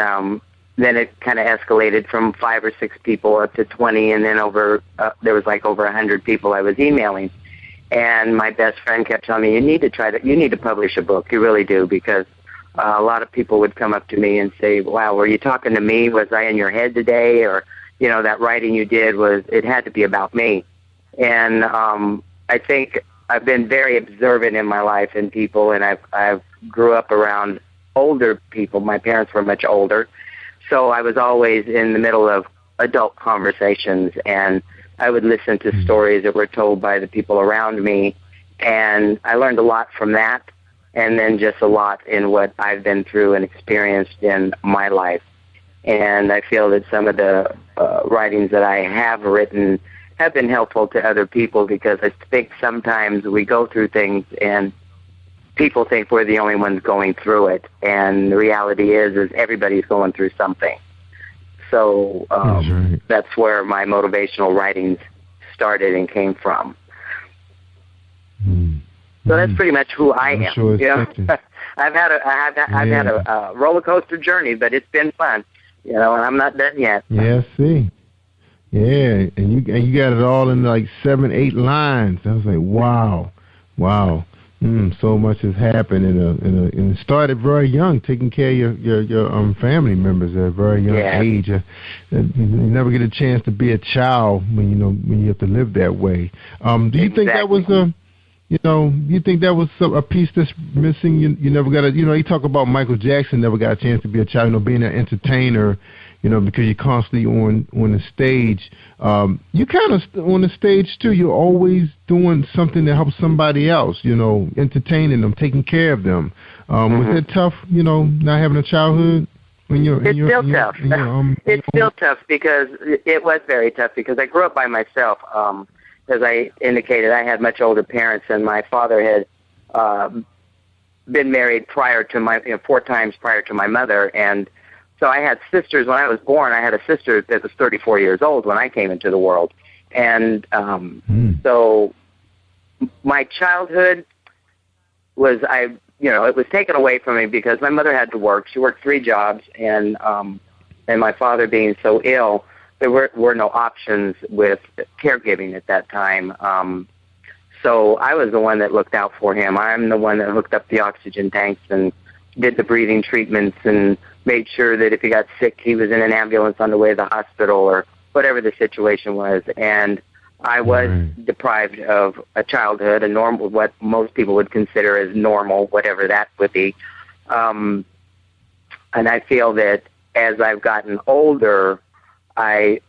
then it kind of escalated from 5 or 6 people up to 20, and then there was like over 100 people I was emailing. And my best friend kept telling me, you need to publish a book. You really do, because a lot of people would come up to me and say, wow, were you talking to me? Was I in your head today? Or, that writing you did it had to be about me. And I think I've been very observant in my life in people, and I've grew up around older people. My parents were much older, so I was always in the middle of adult conversations, and I would listen to stories that were told by the people around me, and I learned a lot from that, and then just a lot in what I've been through and experienced in my life. And I feel that some of the writings that I have written have been helpful to other people, because I think sometimes we go through things and people think we're the only ones going through it, and the reality is everybody's going through something. So that's where my motivational writings started and came from. So that's pretty much who I am. Sure it's I've had a roller coaster journey, but it's been fun. And I'm not done yet. Yeah, see. Yeah, and you got it all in like 7-8 lines. I was like, wow. So much has happened and it started very young, taking care of your family members at a very young age. You never get a chance to be a child when you have to live that way. Do you think that was you think that was a piece that's missing? You never got you talk about Michael Jackson never got a chance to be a child, being an entertainer, because you're constantly on the stage. You kind of on the stage too. You're always doing something to help somebody else, entertaining them, taking care of them. Was it tough, not having a childhood? It's still tough. It's still tough because it was very tough because I grew up by myself. As I indicated, I had much older parents, and my father had been married prior to 4 times prior to my mother, and so I had sisters. When I was born, I had a sister that was 34 years old when I came into the world, and so my childhood was it was taken away from me because my mother had to work. She worked 3 jobs, and my father being so ill, there were no options with caregiving at that time. So I was the one that looked out for him. I'm the one that hooked up the oxygen tanks and did the breathing treatments and made sure that if he got sick, he was in an ambulance on the way to the hospital or whatever the situation was. And I was deprived of a childhood, a normal, what most people would consider as normal, whatever that would be. And I feel that as I've gotten older, I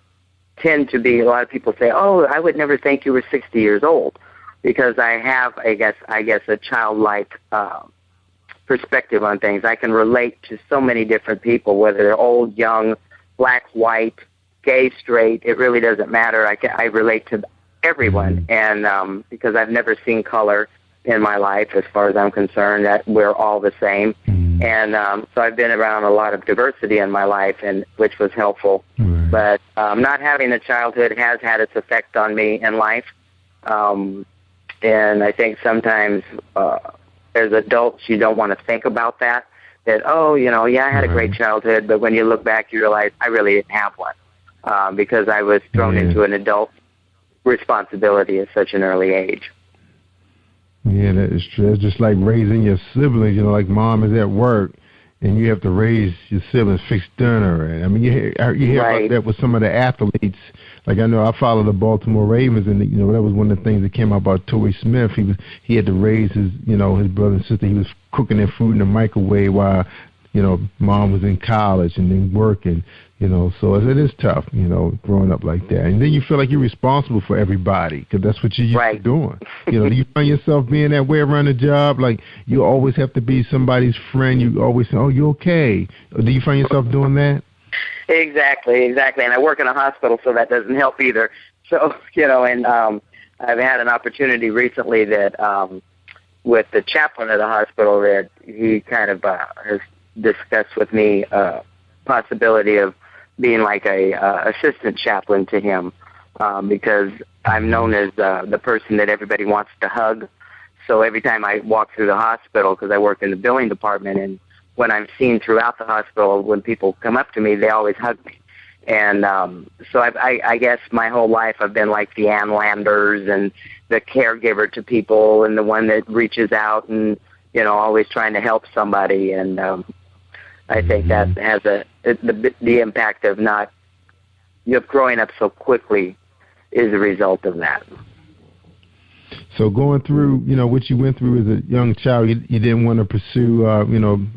tend to be, a lot of people say, oh, I would never think you were 60 years old, because I have, I guess a childlike perspective on things. I can relate to so many different people, whether they're old, young, black, white, gay, straight. It really doesn't matter. I relate to everyone, and because I've never seen color in my life, as far as I'm concerned, that we're all the same. And so I've been around a lot of diversity in my life, and which was helpful. But not having a childhood has had its effect on me in life. And I think sometimes as adults, you don't want to think about that, oh, I had a great childhood, but when you look back, you realize I really didn't have one because I was thrown into an adult responsibility at such an early age. Yeah, that is true. It's just like raising your siblings, like mom is at work and you have to raise your siblings, fix dinner. And I mean, you hear about that with some of the athletes. Like I know I follow the Baltimore Ravens, and that was one of the things that came out about Torrey Smith. He had to raise his his brother and sister. He was cooking their food in the microwave while mom was in college and then working. So it is tough, growing up like that. And then you feel like you're responsible for everybody because that's what you're used to doing. Do you find yourself being that way around the job? Like you always have to be somebody's friend. You always say, oh, you okay? Or do you find yourself doing that? Exactly. And I work in a hospital, so that doesn't help either. So, and I've had an opportunity recently that with the chaplain of the hospital that he kind of has discussed with me possibility of being like a assistant chaplain to him because I'm known as the person that everybody wants to hug. So every time I walk through the hospital, because I work in the billing department, and when I'm seen throughout the hospital, when people come up to me, they always hug me. And so I guess my whole life I've been like the Ann Landers and the caregiver to people and the one that reaches out and, always trying to help somebody. And I think that has the impact of not growing up so quickly is a result of that. So going through, what you went through as a young child, you didn't want to pursue,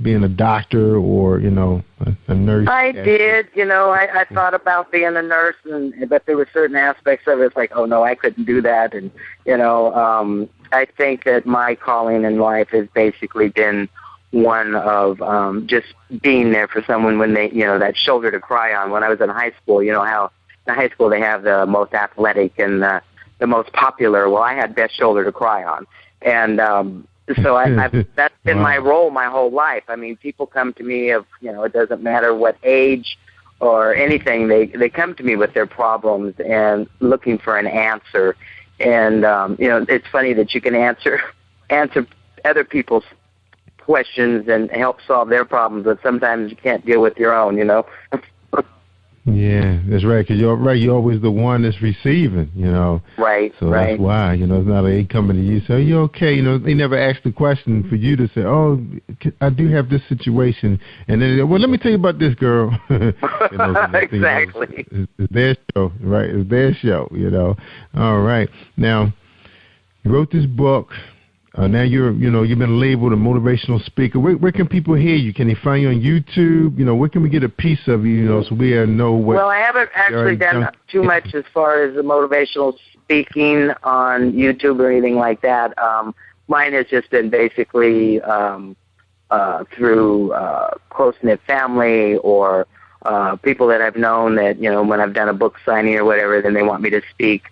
being a doctor or, a nurse? I did. I thought about being a nurse, but there were certain aspects of it. It's like, oh, no, I couldn't do that. And, I think that my calling in life has basically been one of just being there for someone when they, that shoulder to cry on. When I was in high school, how in high school they have the most athletic and the most popular. Well, I had best shoulder to cry on. And so that's been my role my whole life. I mean, people come to me of, it doesn't matter what age or anything. They come to me with their problems and looking for an answer. And, it's funny that you can answer answer other people's questions and help solve their problems, but sometimes you can't deal with your own, Yeah, that's right. Because you're always the one that's receiving, Right, So right. that's why, it's not like they coming to you say, you okay? They never ask the question for you to say, oh, I do have this situation. And then, well, let me tell you about this girl. Exactly. It's their show, right? It's their show, All right. Now, you wrote this book. Now you've been labeled a motivational speaker. Where can people hear you? Can they find you on YouTube? Where can we get a piece of you? So we know what. Well, I haven't actually done too much as far as the motivational speaking on YouTube or anything like that. Mine has just been basically through close-knit family or people that I've known that when I've done a book signing or whatever, then they want me to speak.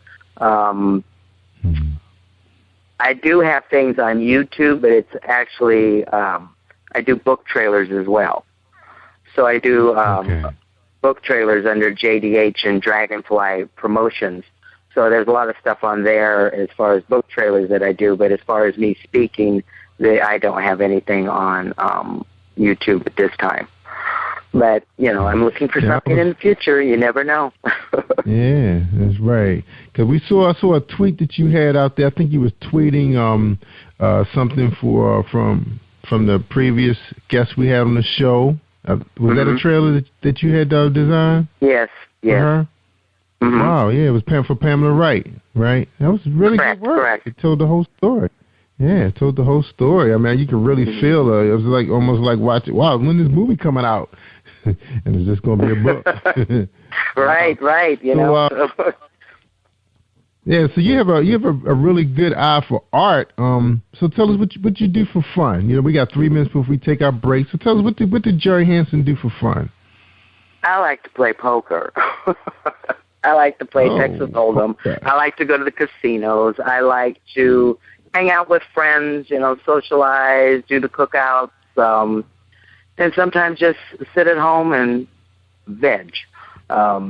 I do have things on YouTube, but it's actually, I do book trailers as well. So I do book trailers under JDH and Dragonfly Promotions. So there's a lot of stuff on there as far as book trailers that I do, but as far as me speaking, I don't have anything on YouTube at this time. But, I'm looking for something in the future. You never know. Yeah, that's right. Because I saw a tweet that you had out there. I think you was tweeting something from the previous guest we had on the show. Was that a trailer that you had designed? Yes, yes. Mm-hmm. Wow, yeah, it was for Pamela Wright, right? That was really good work. Correct. It told the whole story. Yeah, it told the whole story. I mean, you can really feel it. It was like almost like watching. Wow, when is this movie coming out? And it's just going to be a book. Right. So, yeah, so you have a really good eye for art. So tell us what you do for fun. We got 3 minutes before we take our break. So tell us what did Jerry Hansen do for fun? I like to play poker. I like to play Texas Hold'em. Okay. I like to go to the casinos. I like to hang out with friends, socialize, do the cookouts, and sometimes just sit at home and veg. I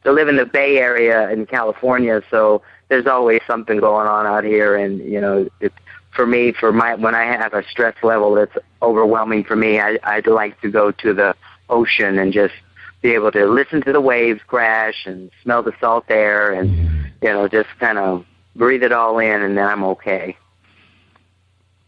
live in the Bay Area in California, so there's always something going on out here. And when I have a stress level that's overwhelming for me, I'd like to go to the ocean and just be able to listen to the waves crash and smell the salt air and just kind of breathe it all in, and then I'm okay.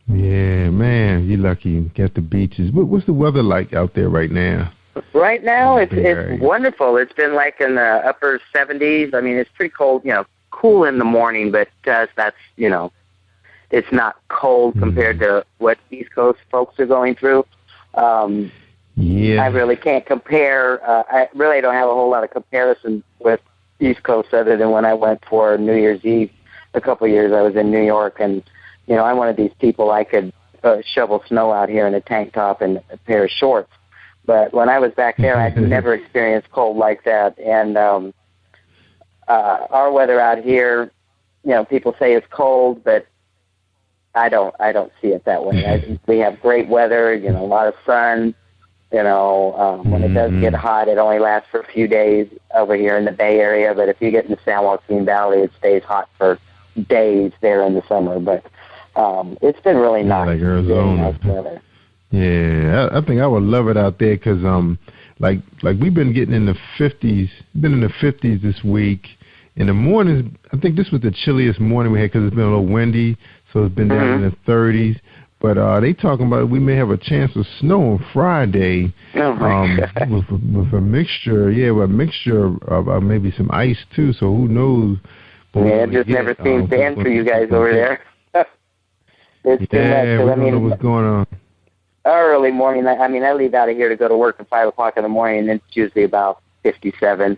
Yeah, man, you're lucky you got the beaches. What's the weather like out there right now? Right now, it's wonderful. It's been like in the upper 70s. I mean, it's pretty cold, cool in the morning, but that's, it's not cold compared to what East Coast folks are going through. Yeah. I really can't compare. I really don't have a whole lot of comparison with East Coast other than when I went for New Year's Eve a couple of years. I was in New York, and I'm one of these people. I could shovel snow out here in a tank top and a pair of shorts. But when I was back there, I'd never experienced cold like that. And our weather out here, people say it's cold, but I don't see it that way. We have great weather, a lot of sun. When it does get hot, it only lasts for a few days over here in the Bay Area. But if you get in the San Joaquin Valley, it stays hot for days there in the summer. But it's been really nice. Like Arizona. Nice weather. Yeah, I think I would love it out there because, like we've been getting in the 50s. Been in the 50s this week. In the mornings, I think this was the chilliest morning we had because it's been a little windy, so it's been down in the 30s. But they talking about we may have a chance of snow on Friday. Oh my God. With a mixture, of maybe some ice too. So who knows? Yeah, it just never seems to end for you guys over there. It's too much. We don't know what's going on. Early morning. I leave out of here to go to work at 5 o'clock in the morning, and it's usually about 57.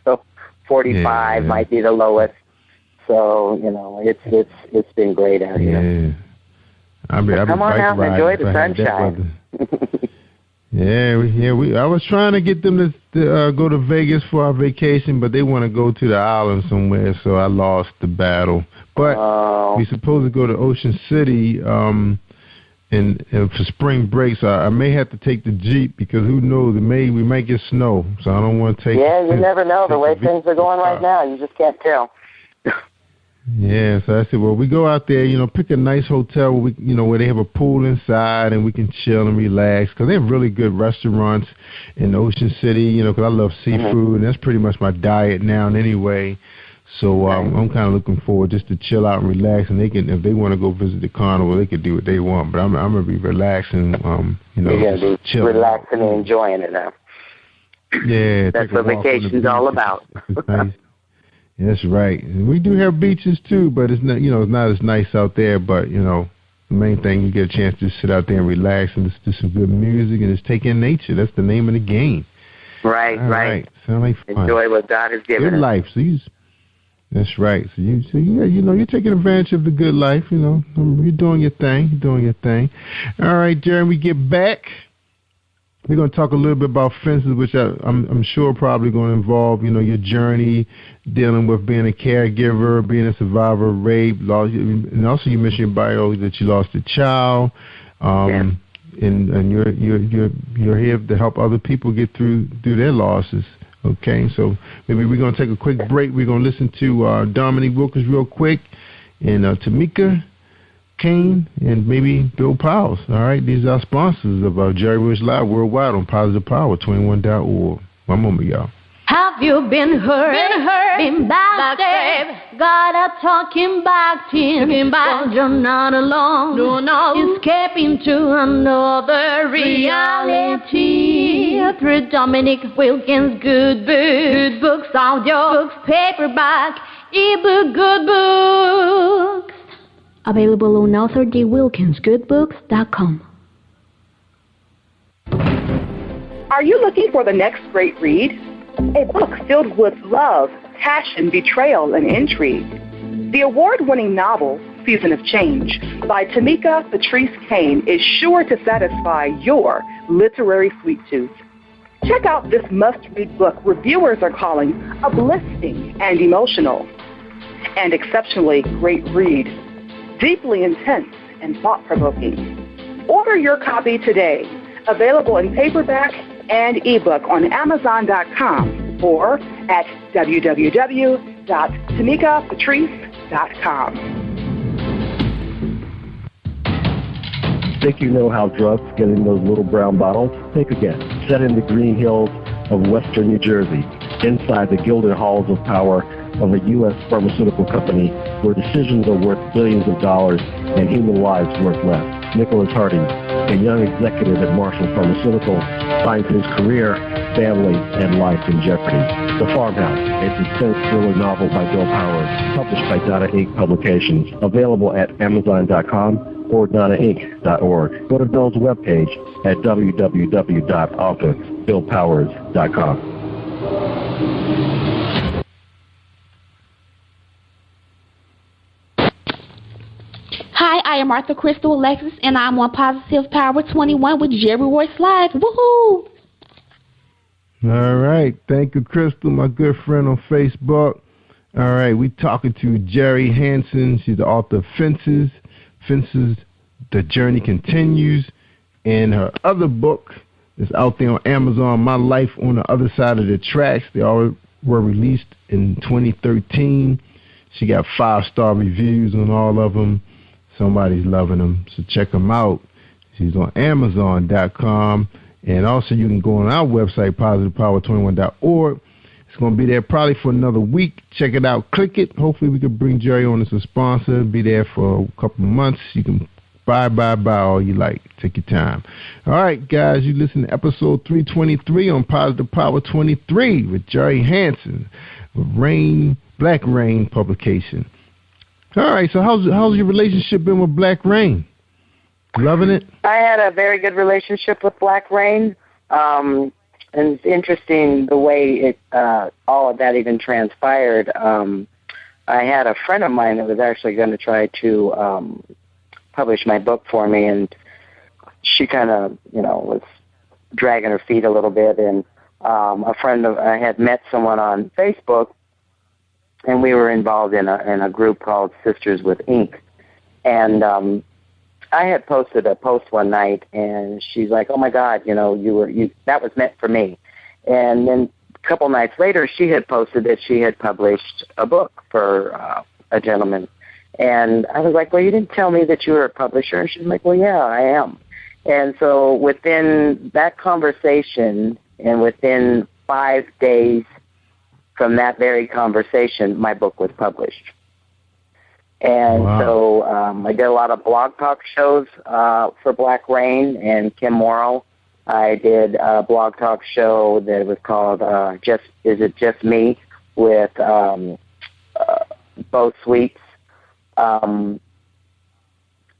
So 45 might be the lowest. So it's been great out here. Come on out and enjoy the sunshine. I was trying to get them to go to Vegas for our vacation, but they want to go to the island somewhere, so I lost the battle. But we're supposed to go to Ocean City and for spring break, so I may have to take the Jeep because who knows, we might get snow, so I don't want to take. Yeah, you never know the way things are going right now. You just can't tell. Yeah, so I said, well, we go out there, pick a nice hotel where where they have a pool inside and we can chill and relax, because they have really good restaurants in Ocean City, because I love seafood, and that's pretty much my diet now anyway. So I'm kind of looking forward just to chill out and relax, and they can, if they want to go visit the carnival, they can do what they want. But I'm gonna be relaxing, You're gonna be chilling, relaxing and enjoying it now. Yeah, that's what vacation's all about. Nice. That's right. And we do have beaches too, but it's not, it's not as nice out there. But the main thing, you get a chance to sit out there and relax and listen to some good music and just take in nature. That's the name of the game. Right, right. Sound like fun. Enjoy what God has given good us. Life. So that's right. So you're taking advantage of the good life. You're doing your thing. You're doing your thing. All right, Jerry. We get back. We're going to talk a little bit about fences, which I'm sure probably going to involve, your journey dealing with being a caregiver, being a survivor of rape, and also you mentioned in your bio that you lost a child, and you're here to help other people get through their losses. Okay, so maybe we're going to take a quick break. We're going to listen to Dominique Wilkins real quick, and Tamika Kane, and maybe Bill Powers. All right, these are our sponsors of Jerry Royce Live worldwide on PositivePower21.org. One moment, y'all. Have you been hurt, been backstabbed? God are talking back to him, but you're not alone. No. Escaping to another reality. Through Dominic Wilkins' good books, audio books, paperback, ebook, good books. Available on AuthorDWilkinsGoodBooks.com. Are you looking for the next great read? A book filled with love, passion, betrayal, and intrigue. The award-winning novel, Season of Change, by Tamika Patrice Kane is sure to satisfy your literary sweet tooth. Check out this must-read book reviewers are calling uplifting and emotional, and exceptionally great read. Deeply intense and thought-provoking. Order your copy today. Available in paperback and ebook on Amazon.com or at www.tamikapatrice.com. Think you know how drugs get in those little brown bottles? Think again. Set in the green hills of western New Jersey, inside the gilded halls of power of a U.S. pharmaceutical company where decisions are worth billions of dollars and human lives worth less. Nicholas Harding, a young executive at Marshall Pharmaceutical, finds his career, family, and life in jeopardy. The Farmhouse, a suspense thriller novel by Bill Powers, published by Donna Inc. Publications, available at Amazon.com or DonnaInc.org. Go to Bill's webpage at www.authorBillPowers.com. Hi, I am Martha Crystal Alexis, and I'm on Positive Power 21 with Jerry Royce Live. Woohoo! All right. Thank you, Crystal, my good friend on Facebook. All right. We talking to Jerry Hansen. She's the author of Fences, The Journey Continues. And her other book is out there on Amazon, My Life on the Other Side of the Tracks. They all were released in 2013. She got 5-star reviews on all of them. Somebody's loving them, so check them out. She's on Amazon.com, and also you can go on our website, PositivePower21.org. It's going to be there probably for another week. Check it out. Click it. Hopefully we can bring Jerry on as a sponsor. Be there for a couple of months. You can buy all you like. Take your time. All right, guys, you listen to episode 323 on Positive Power 23 with Jerry Hansen, with Black Rain publication. All right, so how's your relationship been with Black Rain? Loving it? I had a very good relationship with Black Rain, and it's interesting the way it all of that even transpired. I had a friend of mine that was actually going to try to publish my book for me, and she kind of, was dragging her feet a little bit. And I had met someone on Facebook, and we were involved in a group called Sisters with Ink. And I had posted a post one night, and she's like, "Oh my God, that was meant for me." And then a couple nights later, she had posted that she had published a book for a gentleman. And I was like, well, you didn't tell me that you were a publisher. And she's like, well, yeah, I am. And so within that conversation and within 5 days from that very conversation, my book was published. And so I did a lot of blog talk shows for Black Rain and Kim Morrow. I did a blog talk show that was called Is It Just Me with Bo Sweets. And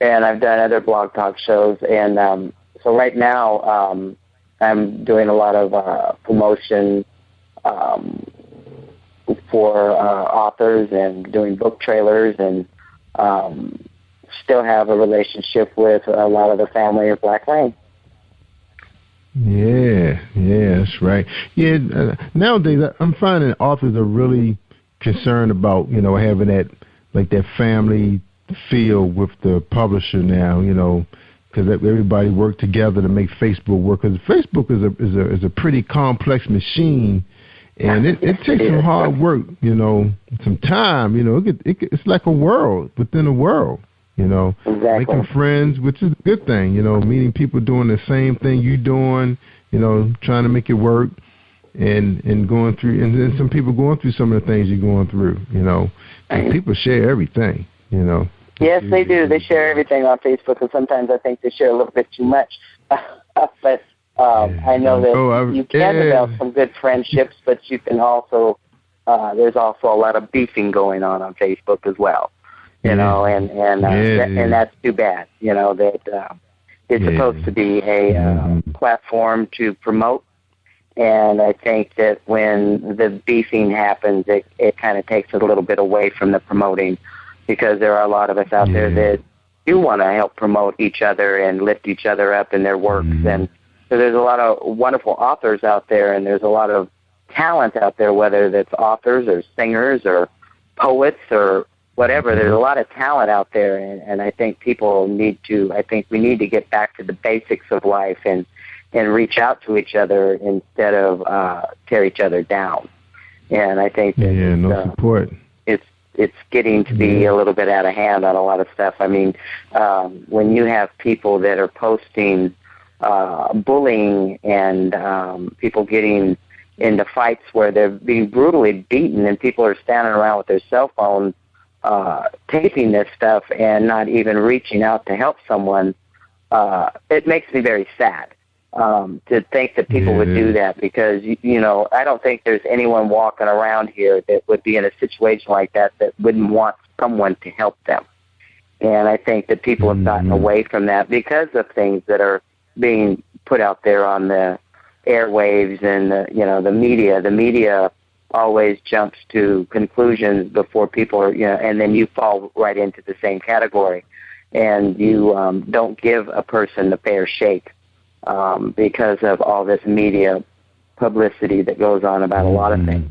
I've done other blog talk shows. And so right now I'm doing a lot of promotion for authors and doing book trailers, and still have a relationship with a lot of the family of Black Rain. Yeah, that's right. Yeah, nowadays I'm finding authors are really concerned about, having that family feel with the publisher now, because everybody work together to make Facebook work. Because Facebook is a pretty complex machine. And it takes some hard work, some time, it's like a world within a world, Exactly. Making friends, which is a good thing, meeting people doing the same thing you're doing, trying to make it work and going through, and then some people going through some of the things you're going through, and people share everything, Yes, they do. They share everything on Facebook, and sometimes I think they share a little bit too much. But I know that you can develop some good friendships, but you can also, there's also a lot of beefing going on Facebook as well, and that's too bad, that it's supposed to be a platform to promote, and I think that when the beefing happens, it kind of takes a little bit away from the promoting, because there are a lot of us out there that do want to help promote each other and lift each other up in their works, and so there's a lot of wonderful authors out there, and there's a lot of talent out there, whether that's authors or singers or poets or whatever. There's a lot of talent out there, and I think we need to get back to the basics of life and reach out to each other instead of tear each other down. And I think that support. It's getting to be a little bit out of hand on a lot of stuff. I mean, when you have people that are posting bullying and people getting into fights where they're being brutally beaten, and people are standing around with their cell phones taping this stuff and not even reaching out to help someone, it makes me very sad to think that people would do that, because, I don't think there's anyone walking around here that would be in a situation like that wouldn't want someone to help them. And I think that people have gotten away from that because of things that are being put out there on the airwaves and the media. The media always jumps to conclusions before people are, and then you fall right into the same category, and you don't give a person a fair shake because of all this media publicity that goes on about a lot of things.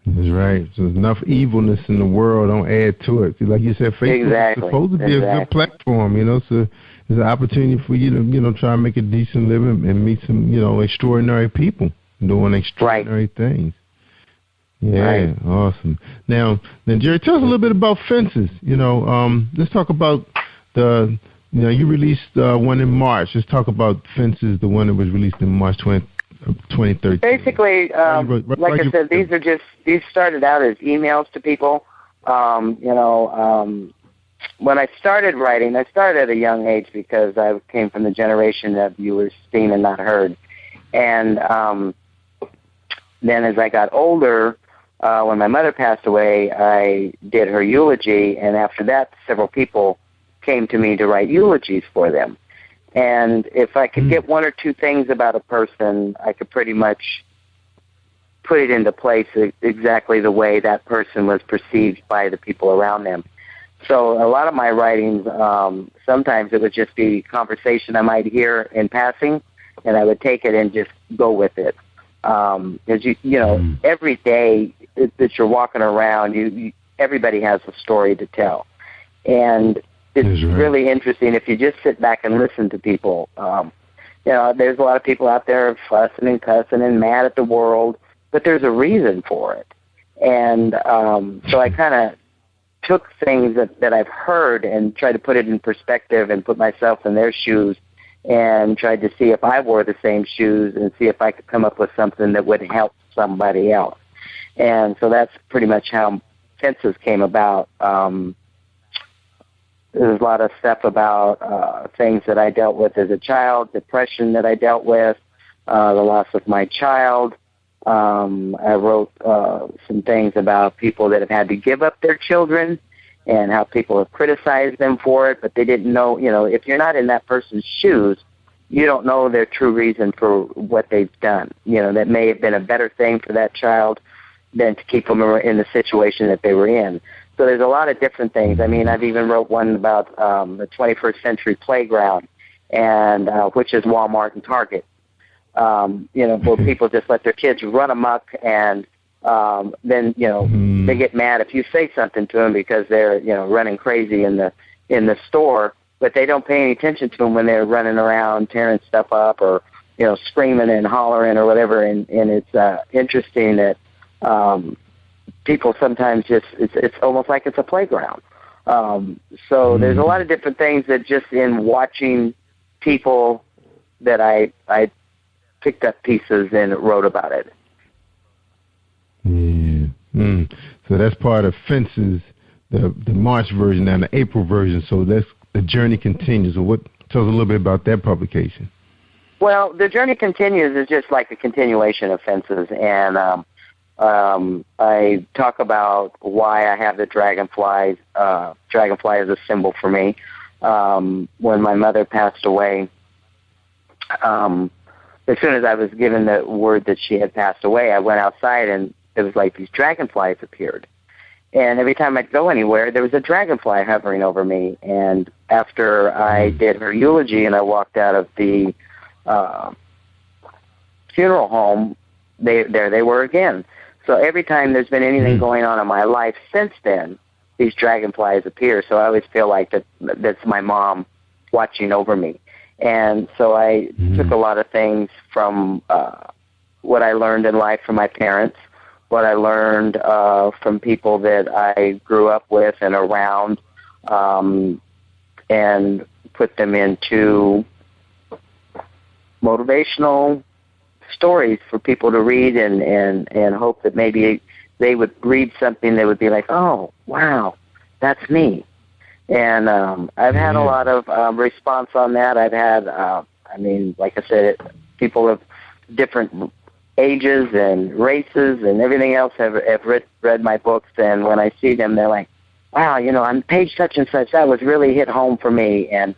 That's right. So there's enough evilness in the world. Don't add to it. Like you said, Facebook is supposed to be a good platform, so there's an opportunity for you to, try and make a decent living and meet some, extraordinary people doing extraordinary things. Yeah, awesome. Now, Jerry, tell us a little bit about Fences. Let's talk about you released one in March. Let's talk about Fences, the one that was released in March 2013. Basically, like I said, these started out as emails to people. When I started writing, I started at a young age because I came from the generation that you were seen and not heard. And then as I got older, when my mother passed away, I did her eulogy, and after that, several people came to me to write eulogies for them. And if I could get one or two things about a person, I could pretty much put it into place exactly the way that person was perceived by the people around them. So a lot of my writings, sometimes it would just be conversation I might hear in passing, and I would take it and just go with it. Because every day that you're walking around, everybody has a story to tell, and it's really interesting if you just sit back and listen to people. There's a lot of people out there fussing and cussing and mad at the world, but there's a reason for it. And so I kind of took things that I've heard and tried to put it in perspective and put myself in their shoes and tried to see if I wore the same shoes and see if I could come up with something that would help somebody else. And so that's pretty much how Fences came about. There's a lot of stuff about things that I dealt with as a child, depression that I dealt with, the loss of my child. I wrote some things about people that have had to give up their children and how people have criticized them for it, but they didn't know, if you're not in that person's shoes, you don't know their true reason for what they've done. That may have been a better thing for that child than to keep them in the situation that they were in. So there's a lot of different things. I mean, I've even wrote one about the 21st century playground, and which is Walmart and Target. Where people just let their kids run amok, and then they get mad if you say something to them because they're running crazy in the store, but they don't pay any attention to them when they're running around tearing stuff up or screaming and hollering or whatever. And it's interesting that people sometimes it's almost like it's a playground. So there's a lot of different things that just in watching people that I picked up pieces and wrote about it. Yeah. So that's part of Fences, the March version and the April version. So that's The Journey Continues. So tell us a little bit about that publication. Well, The Journey Continues is just like a continuation of Fences, and I talk about why I have the dragonfly. Dragonfly is a symbol for me. When my mother passed away, as soon as I was given the word that she had passed away, I went outside and it was like these dragonflies appeared. And every time I'd go anywhere, there was a dragonfly hovering over me. And after I did her eulogy and I walked out of the funeral home, there they were again. So every time there's been anything going on in my life since then, these dragonflies appear. So I always feel like that's my mom watching over me. And so I took a lot of things from what I learned in life from my parents, what I learned from people that I grew up with and around, and put them into motivational stories for people to read and hope that maybe they would read something that would be like, oh, wow, that's me. And I've had a lot of response on that. I've had, like I said, people of different ages and races and everything else have read my books. And when I see them, they're like, wow, on page such and such, that was really hit home for me. And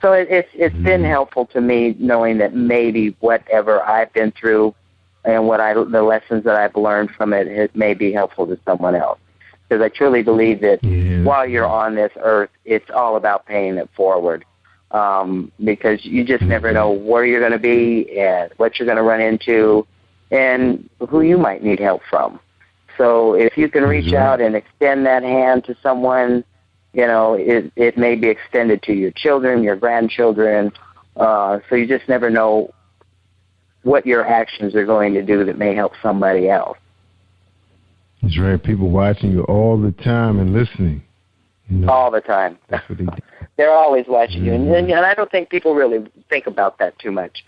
so it's been helpful to me knowing that maybe whatever I've been through and the lessons that I've learned from it may be helpful to someone else. Because I truly believe that while you're on this earth, it's all about paying it forward. Because you just never know where you're going to be and what you're going to run into and who you might need help from. So if you can reach out and extend that hand to someone, it may be extended to your children, your grandchildren. So you just never know what your actions are going to do that may help somebody else. That's right. People watching you all the time and listening. All the time. That's what they do. They're always watching you. And I don't think people really think about that too much.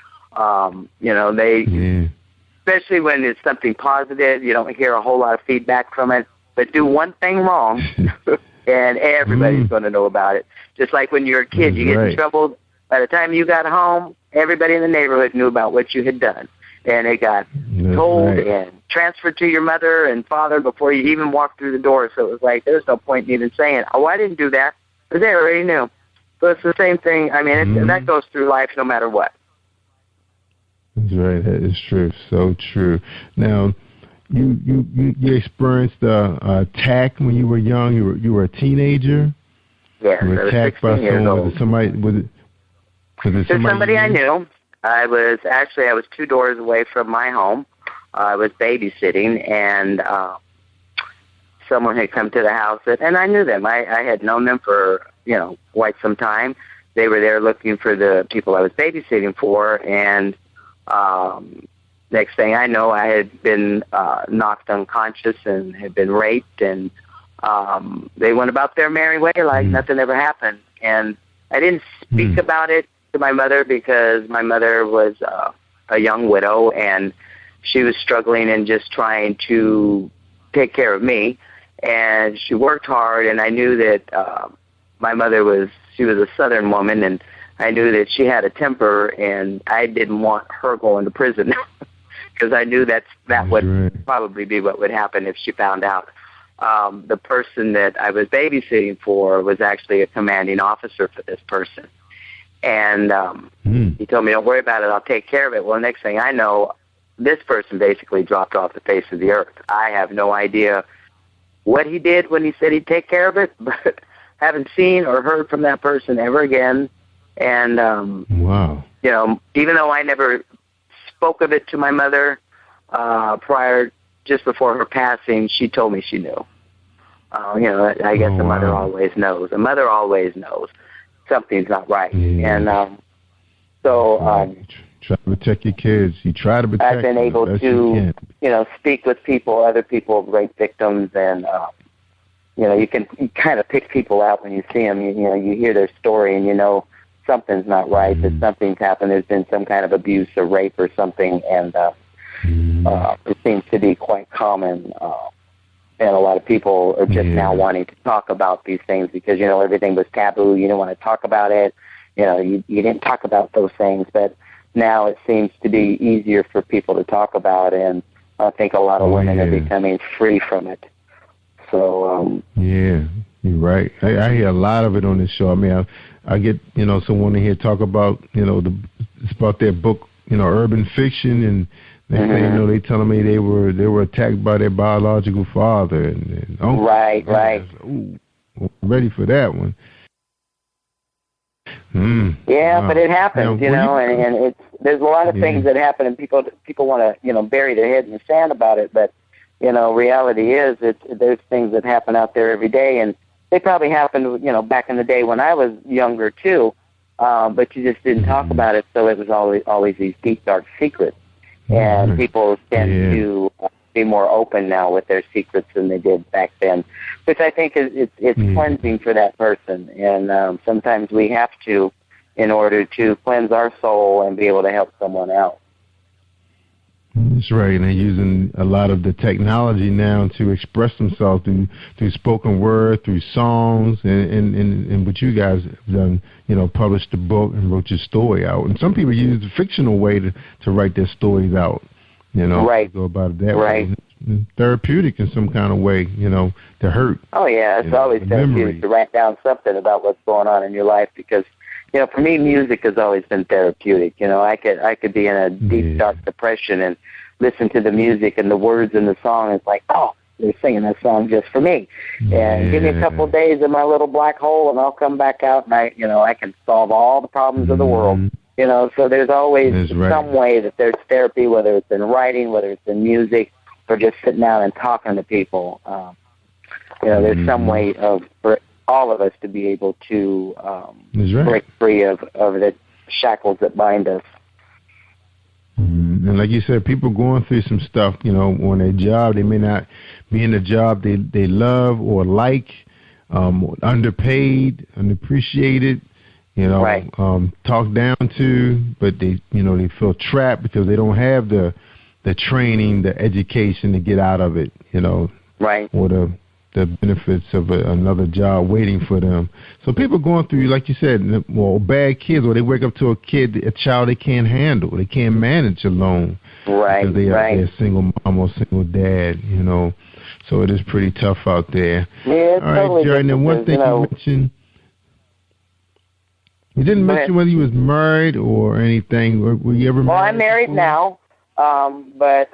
Especially when it's something positive, you don't hear a whole lot of feedback from it. But do one thing wrong, and everybody's going to know about it. Just like when you're a kid, you get in trouble. By the time you got home, everybody in the neighborhood knew about what you had done. And it got told and transferred to your mother and father before you even walked through the door. So it was like, there's no point in even saying, oh, I didn't do that, because they already knew. So it's the same thing. I mean, that goes through life no matter what. That's right. That is true. So true. Now, you experienced attack when you were young. You were a teenager. Yeah, you were attacked by someone. Was it somebody I knew. I was 2 doors away from my home. I was babysitting, and someone had come to the house, and I knew them. I had known them for quite some time. They were there looking for the people I was babysitting for, and next thing I know, I had been knocked unconscious and had been raped, and they went about their merry way like nothing ever happened. And I didn't speak about it to my mother because my mother was a young widow, and she was struggling and just trying to take care of me. And she worked hard, and I knew that my mother she was a Southern woman, and I knew that she had a temper, and I didn't want her going to prison because I knew that would probably be what would happen if she found out. The person that I was babysitting for was actually a commanding officer for this person. And he told me, don't worry about it, I'll take care of it. Well, next thing I know, this person basically dropped off the face of the earth. I have no idea what he did when he said he'd take care of it, but haven't seen or heard from that person ever again. And, wow. You know, even though I never spoke of it to my mother just before her passing, she told me she knew. You know, I guess the mother always knows. The mother always knows something's not right. Yeah. And try to protect your kids. You try to protect I've been able to, you know, speak with people, other people, rape victims, and you know, you kind of pick people out when you see them. You know, you hear their story, and you know something's not right. That something's happened. There's been some kind of abuse or rape or something, and it seems to be quite common. And a lot of people are just now wanting to talk about these things because, you know, everything was taboo. You didn't want to talk about it. You know, you didn't talk about those things. But now it seems to be easier for people to talk about, and I think a lot of women are becoming free from it. So yeah, you're right. I hear a lot of it on this show. I mean, I get, you know, someone in here talk about, you know, it's about their book, you know, urban fiction, and they say, you know, they telling me they were attacked by their biological father, and right. Ooh, ready for that one. Yeah, but it happens, you know, and there's a lot of things that happen, and people want to, you know, bury their head in the sand about it, but you know, reality is there's things that happen out there every day, and they probably happened, you know, back in the day when I was younger too, but you just didn't talk about it, so it was always these deep, dark secrets. And people tend to be more open now with their secrets than they did back then, which I think it's cleansing for that person. And sometimes we have to, in order to cleanse our soul and be able to help someone out. That's right, and they're using a lot of the technology now to express themselves through spoken word, through songs, and what you guys have done, you know, published the book and wrote your story out. And some people use the fictional way to write their stories out, you know, go about it that way. Therapeutic in some kind of way, you know, to hurt. Oh, yeah, it's always therapeutic to write down something about what's going on in your life because, you know, for me, music has always been therapeutic. You know, I could be in a deep, dark depression and listen to the music and the words in the song. It's like, oh, they're singing that song just for me. And give me a couple of days in my little black hole, and I'll come back out, and I can solve all the problems of the world. You know, so there's always some way that there's therapy, whether it's in writing, whether it's in music, or just sitting down and talking to people. You know, there's some way for all of us to be able to break free of the shackles that bind us. And like you said, people going through some stuff, you know, on their job. They may not be in a job they love or like, underpaid, unappreciated, you know, talked down to, but they feel trapped because they don't have the training, the education to get out of it, you know, or the benefits of another job waiting for them. So people going through, like you said, well, bad kids, or they wake up to a child they can't handle, they can't manage alone, because they're a single mom or single dad, you know. So it is pretty tough out there. Yeah, all right, Jerry. And then one thing you mentioned, you didn't mention whether you was married or anything. Were you ever married? Well, I'm married now. But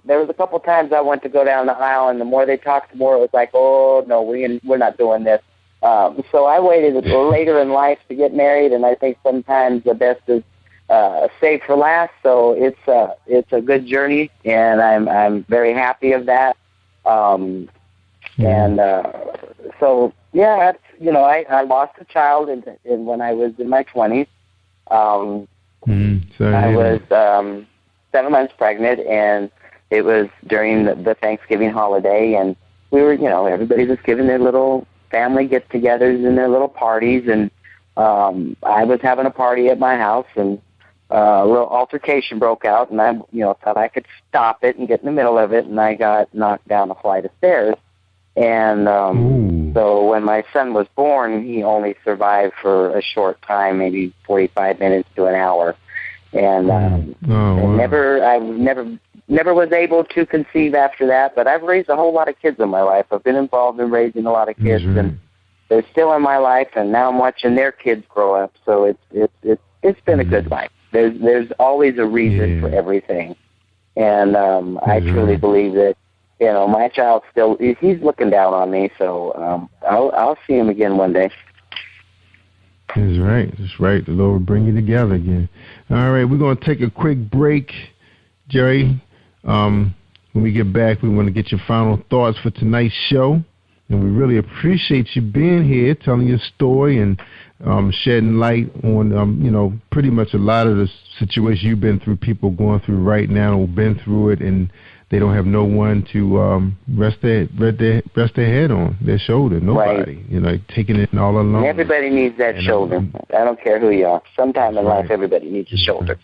there was a couple times I went to go down the aisle, and the more they talked, the more it was like, oh, no, we're not doing this. So I waited later in life to get married, and I think sometimes the best is saved for last. So it's a good journey, and I'm very happy of that. And so, yeah, you know, I lost a child when I was in my 20s. I was 7 months pregnant, and it was during the Thanksgiving holiday, and we were, everybody was giving their little family get-togethers and their little parties, and I was having a party at my house, and a little altercation broke out, and I, thought I could stop it and get in the middle of it, and I got knocked down a flight of stairs. And so when my son was born, he only survived for a short time, maybe 45 minutes to an hour. And I never was able to conceive after that. But I've raised a whole lot of kids in my life. I've been involved in raising a lot of kids, and they're still in my life. And now I'm watching their kids grow up. So it's been a good life. There's always a reason for everything, and I truly believe that. My child he's looking down on me, so I'll see him again one day. That's right. The Lord will bring you together again. All right, we're going to take a quick break, Jerry. When we get back, we want to get your final thoughts for tonight's show. And we really appreciate you being here, telling your story and shedding light on, pretty much a lot of the situations you've been through, people going through right now who've been through it, and they don't have no one to rest their head on, their shoulder. Nobody, taking it all alone. Everybody needs that shoulder. I don't care who you are. Sometime in life, everybody needs a shoulder.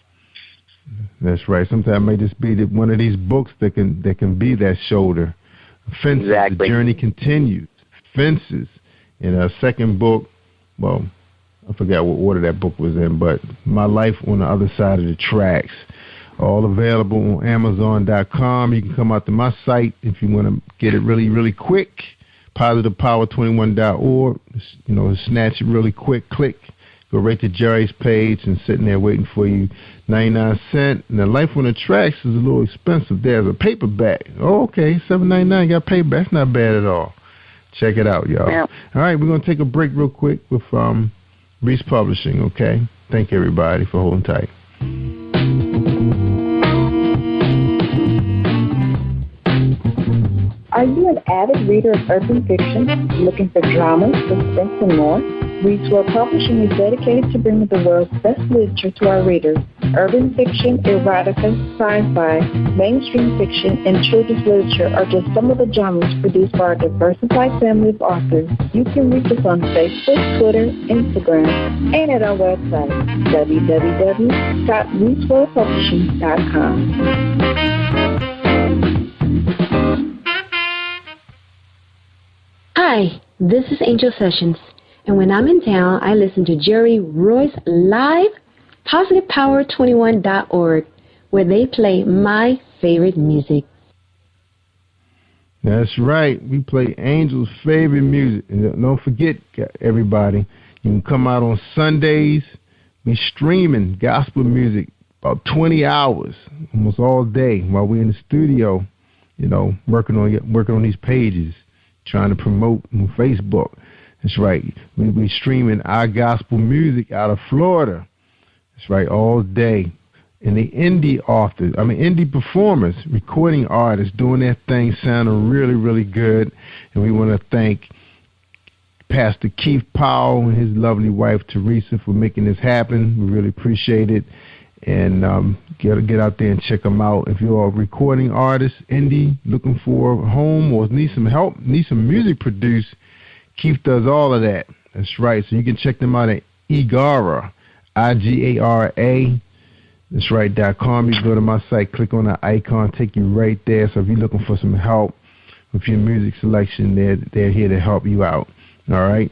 That's right. Sometimes it may just be one of these books that can be that shoulder. Fences, The Journey Continues. Fences. In our second book, well, I forgot what order that book was in, but My Life on the Other Side of the Tracks. All available on Amazon.com. You can come out to my site if you want to get it really, really quick. PositivePower21.org. Snatch it really quick. Click. Go right to Jerry's page and sitting there waiting for you. 99 cents. And the Life on the Tracks is a little expensive. There's a paperback. Oh, okay. $7.99. Got paperback. That's not bad at all. Check it out, y'all. Yeah. All right. We're going to take a break real quick with Reese Publishing, okay? Thank you, everybody, for holding tight. Are you an avid reader of urban fiction, looking for drama, suspense, and more? Reese World Publishing is dedicated to bringing the world's best literature to our readers. Urban fiction, erotica, sci-fi, mainstream fiction, and children's literature are just some of the genres produced by our diversified family of authors. You can reach us on Facebook, Twitter, Instagram, and at our website, www.reeseworldpublishing.com. Hi, this is Angel Sessions, and when I'm in town, I listen to Jerry Royce live, PositivePower21.org, where they play my favorite music. That's right. We play Angel's favorite music. And don't forget, everybody, you can come out on Sundays. We streaming gospel music about 20 hours, almost all day, while we're in the studio, working on these pages, trying to promote on Facebook. That's right. We streaming our gospel music out of Florida. That's right, all day. And the indie performers, recording artists, doing their thing, sounding really, really good. And we want to thank Pastor Keith Powell and his lovely wife, Teresa, for making this happen. We really appreciate it. And get out there and check them out. If you're a recording artist, indie, looking for a home or need some help, need some music produced, Keith does all of that. That's right. So you can check them out at Igara, IGARA. That's right, .com. You go to my site, click on the icon, take you right there. So if you're looking for some help with your music selection, they're here to help you out. All right.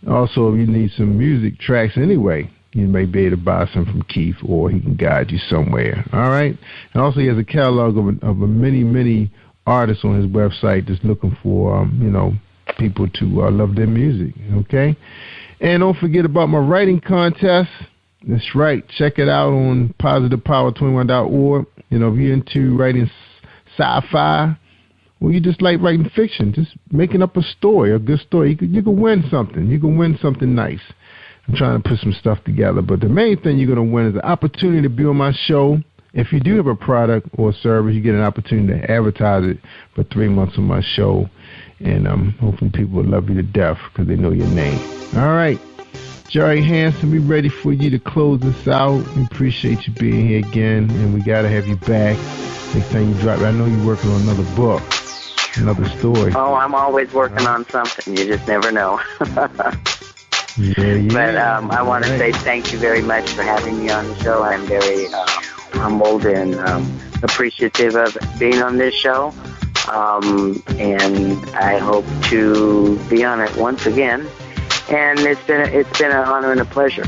Also, if you need some music tracks anyway, you may be able to buy some from Keith, or he can guide you somewhere. All right. And also, he has a catalog of many, many artists on his website that's looking for, people to love their music. Okay. And don't forget about my writing contest. That's right. Check it out on PositivePower21.org. If you're into writing sci-fi, or you just like writing fiction, just making up a story, a good story, you can win something. You can win something nice. I'm trying to put some stuff together. But the main thing you're going to win is an opportunity to be on my show. If you do have a product or a service, you get an opportunity to advertise it for 3 months on my show. And hopefully people will love you to death because they know your name. All right. Jerry Hansen, we ready for you to close us out. We appreciate you being here again, and we got to have you back next time you drop. I know you're working on another book, another story. Oh, I'm always working on something. You just never know. Yeah. But I want to say thank you very much for having me on the show. I'm very humbled and appreciative of being on this show. And I hope to be on it once again. And it's been an honor and a pleasure.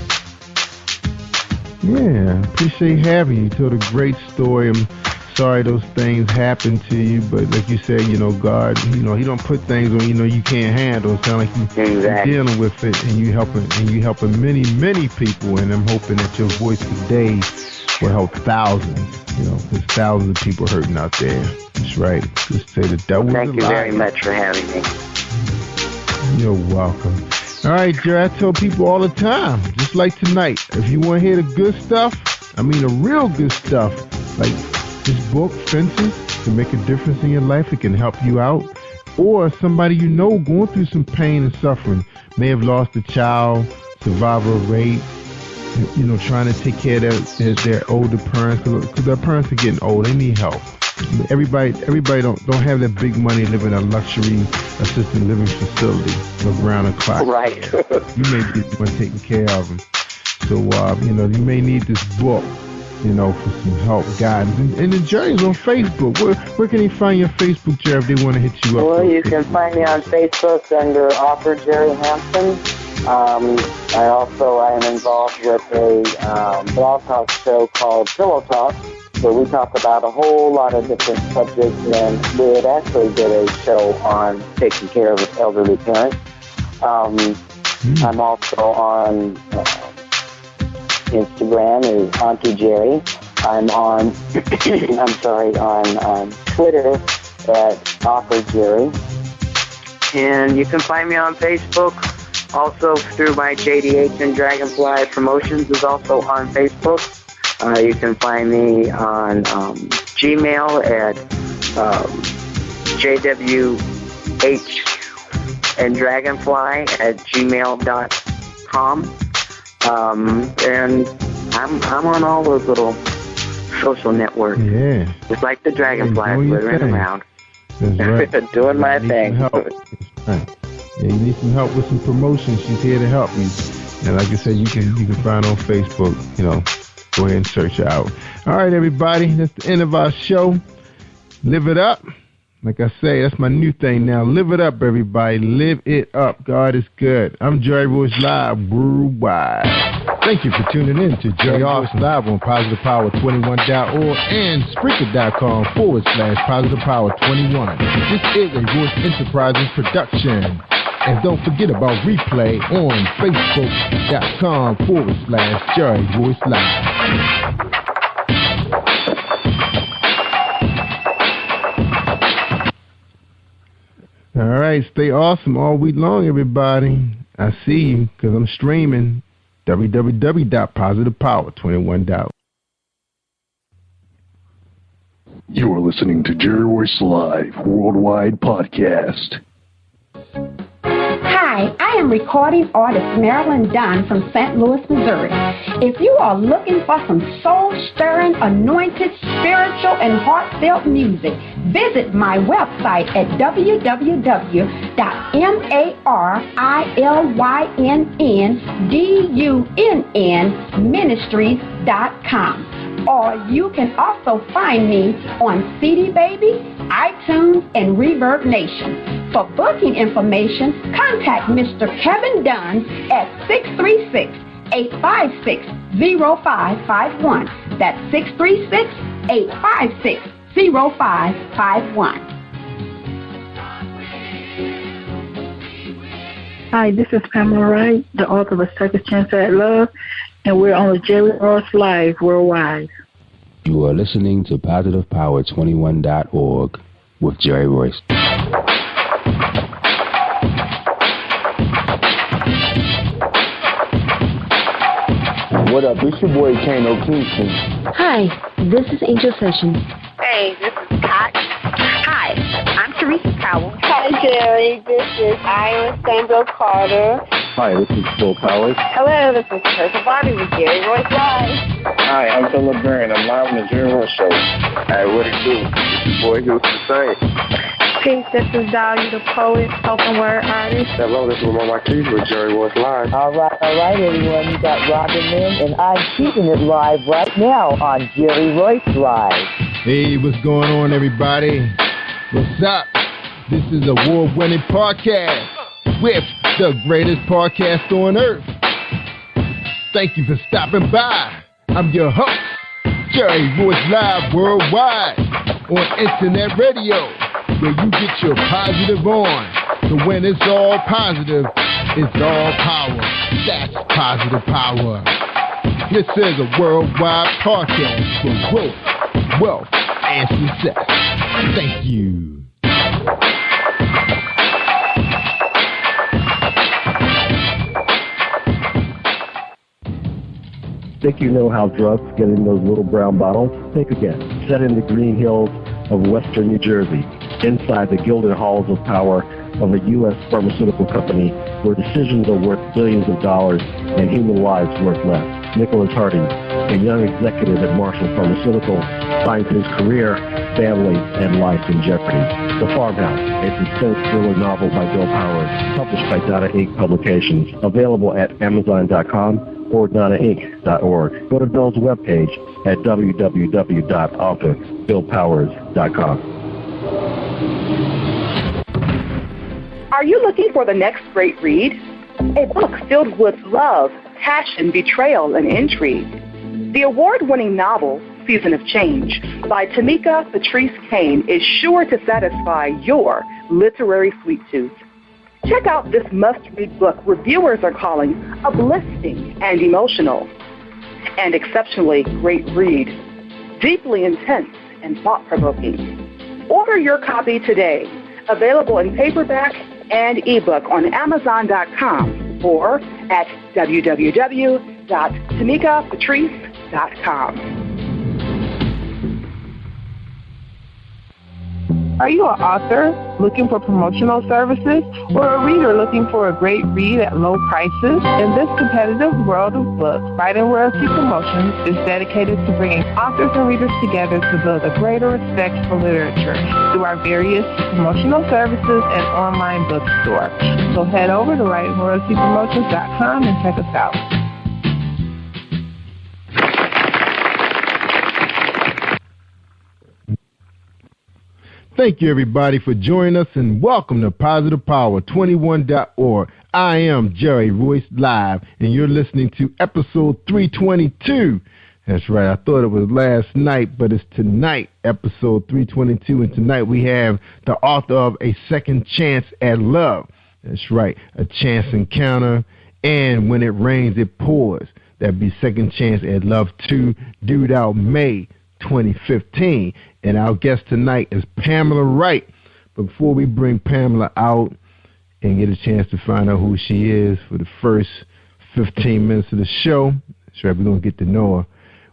Yeah, appreciate having you. You told a great story. I'm sorry those things happened to you, but like you said, God, He don't put things on you can't handle. It sounds like you're dealing with it, and you helping many, many people. And I'm hoping that your voice today will help thousands. There's thousands of people hurting out there. That's right. Just say the devil. Thank you very much for having me. You're welcome. All right, Jerry, I tell people all the time, just like tonight, if you want to hear the good stuff, the real good stuff, like this book, Fences, can make a difference in your life. It can help you out. Or somebody going through some pain and suffering, may have lost a child, survivor of rape, trying to take care of their older parents, because their parents are getting old. They need help. Everybody don't have that big money living in a luxury assisted living facility around the clock. Right. You may be the one taking care of them. So, you may need this book, for some help, guidance. And the Jerry's on Facebook. Where can he find your Facebook, Jerry, if they want to hit you up? Well, you can find me on Facebook under author Jerry Hansen. I am involved with a blog talk show called Pillow Talk, where we talk about a whole lot of different subjects, and we had actually did a show on taking care of elderly parents. I'm also on Instagram as Auntie Jerry. I'm on on Twitter at Author Jerry. And you can find me on Facebook, also through my JDH and Dragonfly Promotions is also on Facebook. You can find me on Gmail at JWH and Dragonfly at gmail.com. And I'm on all those little social networks. Yeah. Just like the Dragonflies flittering around. That's right. Doing my thing. Right. Yeah, you need some help with some promotions. She's here to help you. And like I said, you can find her on Facebook, Go ahead and search her out. All right, everybody. That's the end of our show. Live it up. Like I say, that's my new thing now. Live it up, everybody. Live it up. God is good. I'm Jerry Royce Live worldwide. Thank you for tuning in to Jerry Royce Live on PositivePower21.org and Spreaker.com/PositivePower21. This is a Royce Enterprises production. And don't forget about replay on Facebook.com/Jerry Royce Live. All right, stay awesome all week long, everybody. I see you because I'm streaming www.positivepower21.org. You are listening to Jerry Royce Live Worldwide Podcast. Hi, I am recording artist Marilyn Dunn from St. Louis, Missouri. If you are looking for some soul-stirring, anointed, spiritual, and heartfelt music, visit my website at www.MarilynDunnMinistries.com. Or you can also find me on CD Baby, iTunes, and Reverb Nation. For booking information, contact Mr. Kevin Dunn at 636-856-0551. That's 636-856-0551. Hi, this is Pamela Wright, the author of A Second Chance at Love, and we're on the Jerry Royce Live worldwide. You are listening to PositivePower21.org with Jerry Royce. What up? It's your boy Kano Kingston. Hi, this is Angel Sessions. Hey, this is Pat. Hi, I'm Teresa Powell. Hi, Jerry. This is Iowa Samuel Carter. Hi, this is Bill Powers. Hello, this is Teresa Bobby with Jerry Royce Live. Hi, I'm Philip Barron. I'm live on the Jerry Royce Show. Hey, what it do? It's your boy who's the same. Peace, this is Dolly, the poet, spoken word artist. Hello, this is Lamar Marquise with Jerry Royce Live. All right, everyone. You got Robin Lynn, and I'm keeping it live right now on Jerry Royce Live. Hey, what's going on, everybody? What's up? This is a award-winning podcast with the greatest podcast on earth. Thank you for stopping by. I'm your host, Jerry Royce Live Worldwide on Internet Radio, where you get your positive on. So when it's all positive, it's all power. That's positive power. This is a worldwide podcast for growth, wealth, and success. Thank you. Think you know how drugs get in those little brown bottles? Think again. Set in the green hills of western New Jersey, inside the gilded halls of power of a U.S. pharmaceutical company where decisions are worth billions of dollars and human lives worth less. Nicholas Harding, a young executive at Marshall Pharmaceutical, finds his career, family, and life in jeopardy. The Farmhouse, a suspense thriller novel by Bill Powers, published by Donna Inc. Publications, available at Amazon.com or DonnaInc.org. Go to Bill's webpage at www.author.BillPowers.com. Are you looking for the next great read? A book filled with love, passion, betrayal, and intrigue. The award-winning novel, Season of Change, by Tamika Patrice Kane, is sure to satisfy your literary sweet tooth. Check out this must-read book reviewers are calling uplifting and emotional. And exceptionally great read, deeply intense and thought-provoking. Order your copy today. Available in paperback and ebook on Amazon.com or at www.tamikapatrice.com. Are you an author looking for promotional services or a reader looking for a great read at low prices? In this competitive world of books, Writing Royalty Promotions is dedicated to bringing authors and readers together to build a greater respect for literature through our various promotional services and online bookstore. So head over to WritingRoyaltyPromotions.com and check us out. Thank you, everybody, for joining us, and welcome to Positive Power 21.org. I am Jerry Royce Live, and you're listening to episode 322. That's right. I thought it was last night, but it's tonight, episode 322, and tonight we have the author of A Second Chance at Love. That's right, a chance encounter, and when it rains, it pours. That'd be Second Chance at Love 2, due out May 2015. And our guest tonight is Pamela Wright. But before we bring Pamela out and get a chance to find out who she is for the first 15 minutes of the show, that's right, we're going to get to know her.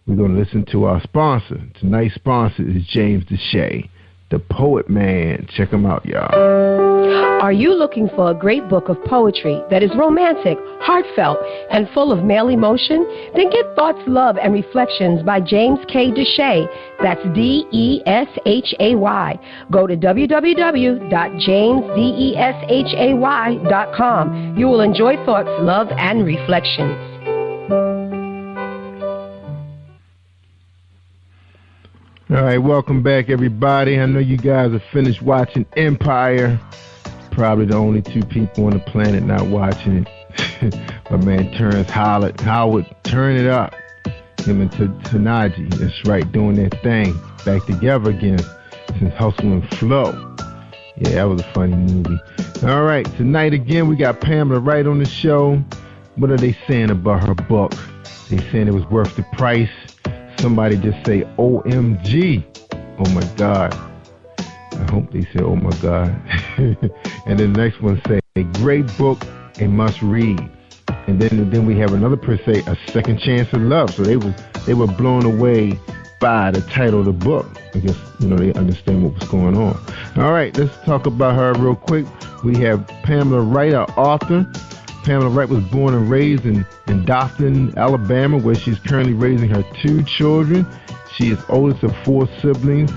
We're going to listen to our sponsor. Tonight's sponsor is James Deshay, the Poet Man. Check him out, y'all. Are you looking for a great book of poetry that is romantic, heartfelt, and full of male emotion? Then get Thoughts, Love, and Reflections by James K. Deshay. That's D-E-S-H-A-Y. Go to www.jamesdeshay.com. You will enjoy Thoughts, Love, and Reflections. All right, welcome back, everybody. I know you guys have finished watching Empire. Probably the only two people on the planet not watching it. My man Terrence Howard, turn it up. Him and Tanaji, that's right, doing their thing. Back together again since Hustle and Flow. Yeah, that was a funny movie. All right, tonight again we got Pamela Wright on the show. What are they saying about her book? They saying it was worth the price. Somebody just say OMG. Oh my God. I hope they say, oh my God. And then the next one say, a great book, a must read. And then we have another person say, a second chance at love. So they were blown away by the title of the book. I guess, they understand what was going on. All right, let's talk about her real quick. We have Pamela Wright, our author. Pamela Wright was born and raised in Dothan, Alabama, where she's currently raising her 2 children. She is oldest of 4 siblings.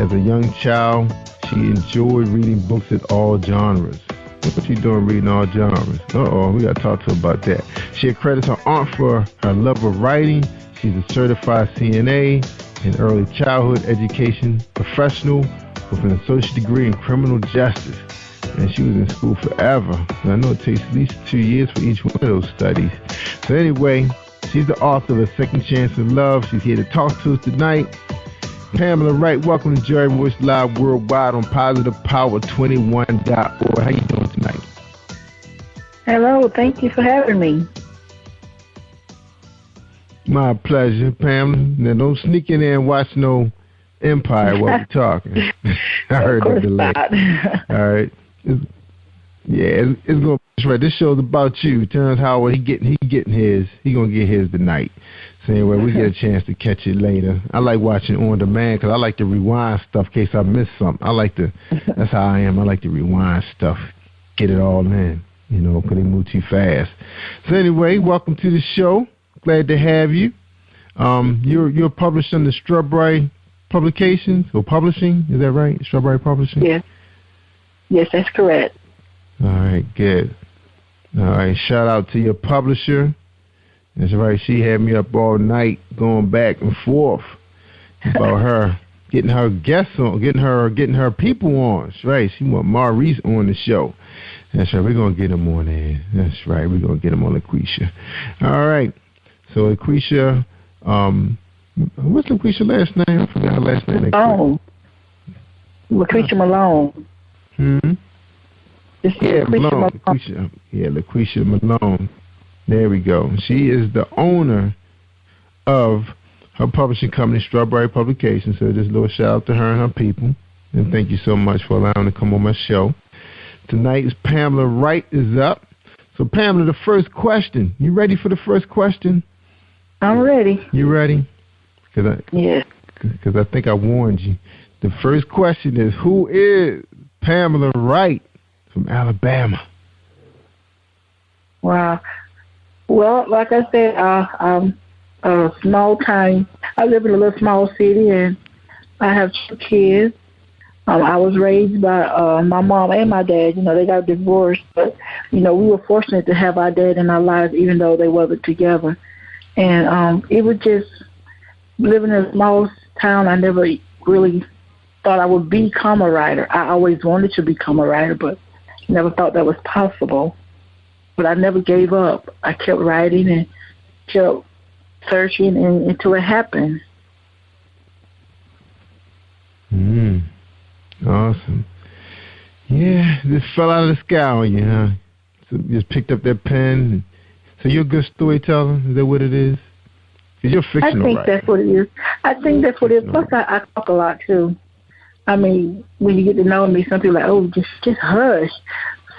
As a young child, she enjoyed reading books in all genres. What's she doing reading all genres? We got to talk to her about that. She accredits her aunt for her love of writing. She's a certified CNA, an early childhood education professional with an associate degree in criminal justice. And she was in school forever. And I know it takes at least 2 years for each one of those studies. So anyway, she's the author of A Second Chance in Love. She's here to talk to us tonight. Pamela Wright, welcome to Jerry Royce Live Worldwide on PositivePower21.org. How you doing tonight? Hello, thank you for having me. My pleasure, Pamela. Now don't sneak in there and watch no Empire while we're talking. I heard the delay. All right. It's going to be right. This show's about you. Terrence Howard, he getting his. He going to get his tonight. So anyway, we get a chance to catch it later. I like watching on demand because I like to rewind stuff in case I miss something. That's how I am. I like to rewind stuff, get it all in, because they move too fast. So anyway, welcome to the show. Glad to have you. You're published under Strawberry Publications or Publishing, is that right? Strawberry Publishing? Yes. Yes, that's correct. All right, good. All right, shout out to your publisher. That's right, she had me up all night going back and forth about her, getting her guests on, getting her people on. That's right, she want Maurice on the show. That's right, we're going to get him on there. That's right, we're going to get him on LaQuisha. All right, so LaQuisha, what's LaQuisha last name? I forgot her last name. Malone. LaQuisha Malone. Malone. LaQuisha Malone. There we go. She is the owner of her publishing company, Strawberry Publications. So just a little shout out to her and her people. And thank you so much for allowing her to come on my show. Tonight's Pamela Wright is up. So Pamela, the first question. You ready for the first question? I'm ready. You ready? Yes. Because I think I warned you. The first question is, who is Pamela Wright from Alabama? Wow. Well, like I said, I'm a small town. I live in a little small city, and I have 2 kids. I was raised by my mom and my dad. They got divorced, but, we were fortunate to have our dad in our lives, even though they wasn't together. And it was just living in a small town. I never really thought I would become a writer. I always wanted to become a writer, but never thought that was possible. But I never gave up. I kept writing and kept searching until it happened. Awesome. Yeah, just fell out of the sky on you, huh? So you just picked up that pen. So you're a good storyteller? Is that what it is? Because you're fictional, I think that's what it is. I think that's what it is. Plus, I talk a lot, too. I mean, when you get to know me, some people are like, just hush.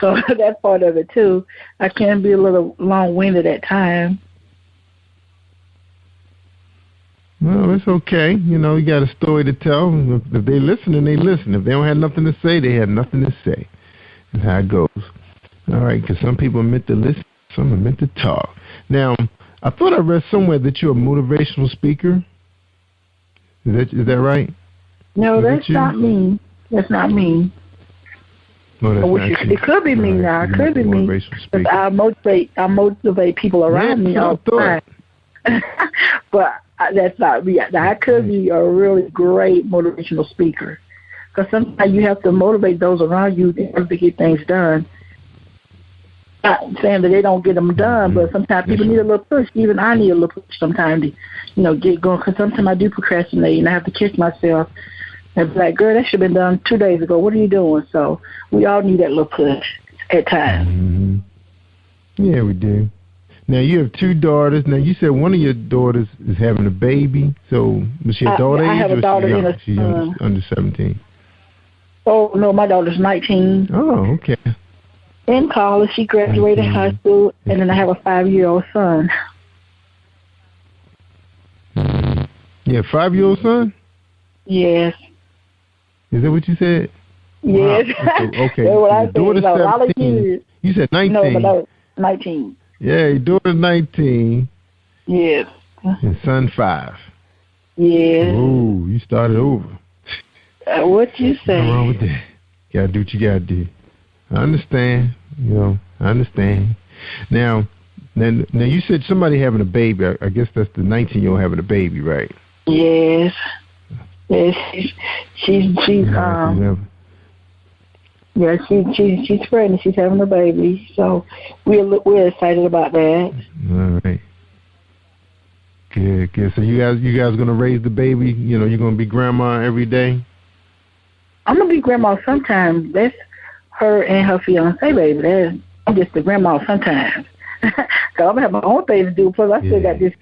So that's part of it, too. I can be a little long-winded at times. Well, it's okay. You got a story to tell. If they listen, they listen. If they don't have nothing to say, they have nothing to say. That's how it goes. All right, because some people are meant to listen, some are meant to talk. Now, I thought I read somewhere that you're a motivational speaker. Is that right? No, that's not me. That's not me. No, that's not it could be me now. It could be me. Because I motivate people around me all the time. But that's not me. I could be a really great motivational speaker. Because sometimes you have to motivate those around you in order to get things done. Not saying that they don't get them done, but sometimes people need a little push. Even I need a little push sometimes to, get going. Because sometimes I do procrastinate, and I have to catch myself. And be like, girl, that should have been done 2 days ago. What are you doing? So we all need that little push at times. Mm-hmm. Yeah, we do. Now, you have 2 daughters. Now, you said one of your daughters is having a baby. So was she adult age? I have a daughter and a she's son. Under 17? Oh, no, my daughter's 19. Oh, okay. In college, she graduated high school, and then I have a 5-year-old son. Yeah, 5-year-old son? Yes. Is that what you said? Yes. Wow. Okay. That's what I Your daughter's said. 17. You said 19. No, 19. Yeah, your daughter's 19. Yes. And son 5. Yes. Ooh, you started over. What you say? What's wrong with that? You gotta do what you gotta do. I understand. I understand. Now you said somebody having a baby. I guess that's the 19-year-old having a baby, right? Yes. Yes. She's pregnant. She's having a baby. So we're excited about that. All right. Good. So you guys gonna raise the baby? You're gonna be grandma every day? I'm gonna be grandma sometime. That's her and her fiance baby. I'm just the grandma sometimes. So I'm gonna have my own thing to do. Plus, I still got this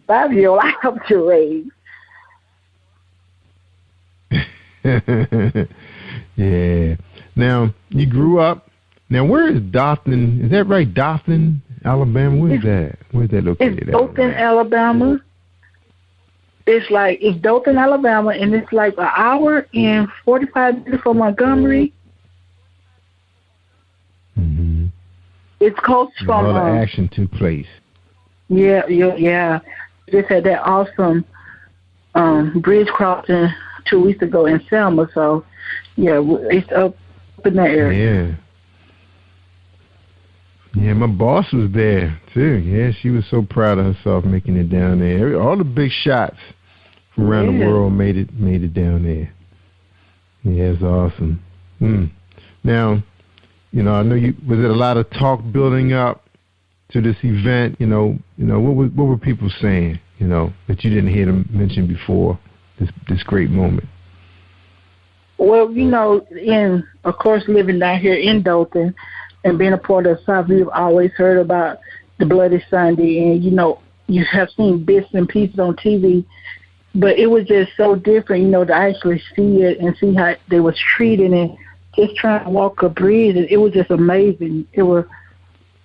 5-year-old I have to raise. Yeah. Now you grew up. Now where is Dothan? Is that right? Dothan, Alabama. Where's that? Where's that located? It's Dothan, Alabama. It's Dothan, Alabama, and it's like an hour and 45 minutes from Montgomery. Mm-hmm. It's close from. A lot of action took place. Yeah. Just had that awesome bridge crossing 2 weeks ago in Selma, so yeah, it's up in that area. Yeah, my boss was there too. Yeah, she was so proud of herself making it down there. All the big shots from around the world made it down there. Yeah, it's awesome. Now, I know was it a lot of talk building up to this event? What were people saying? That you didn't hear them mention before this great moment. Well, of course, living down here in Dothan and being a part of the South, we've always heard about the Bloody Sunday, and you have seen bits and pieces on TV, but it was just so different, to actually see it and see how they was treated and just trying to walk a bridge. It was just amazing. It was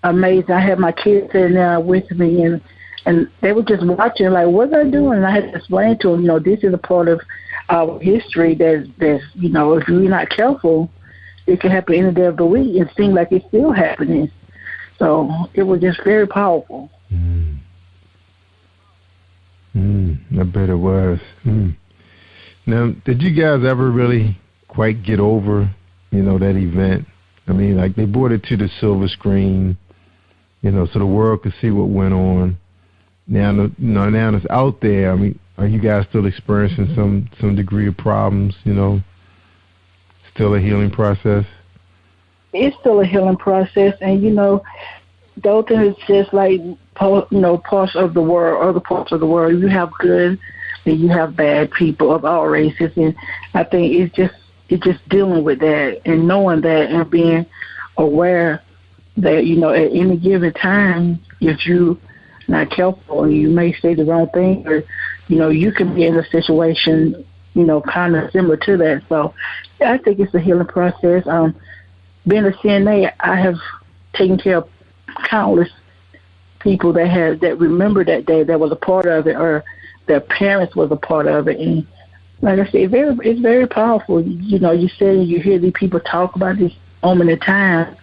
amazing. I had my kids sitting there with me, and they were just watching, like, what are they doing? And I had to explain to them, this is a part of our history that's if we're not careful, it can happen any day of the week. It seemed like it's still happening. So it was just very powerful. I bet it was. Now, did you guys ever really quite get over, that event? I mean, like they brought it to the silver screen, so the world could see what went on. Now, now it's out there. I mean, are you guys still experiencing some degree of problems? Still a healing process? It's still a healing process, and Dothan is just like parts of the world, other parts of the world. You have good and you have bad people of all races, and I think it's just dealing with that and knowing that and being aware that at any given time, if you not careful, you may say the wrong thing, or you can be in a situation kind of similar to that. So I think it's a healing process. Being a CNA, I have taken care of countless people that remember that day, that was a part of it, or their parents was a part of it. And like I said, it's very powerful. You say you hear these people talk about this moment in time,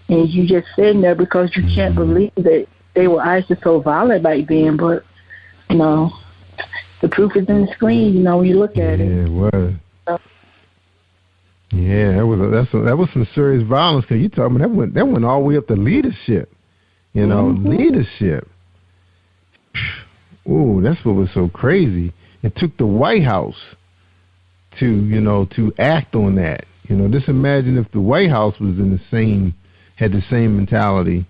and you just sitting there because you can't believe that they were actually so violent back then. But the proof is in the screen. When you look at it. Yeah, it was. Yeah, that was some serious violence. Cause you talking about that went all the way up to leadership. Leadership. Ooh, that's what was so crazy. It took the White House to act on that. Just imagine if the White House was had the same mentality.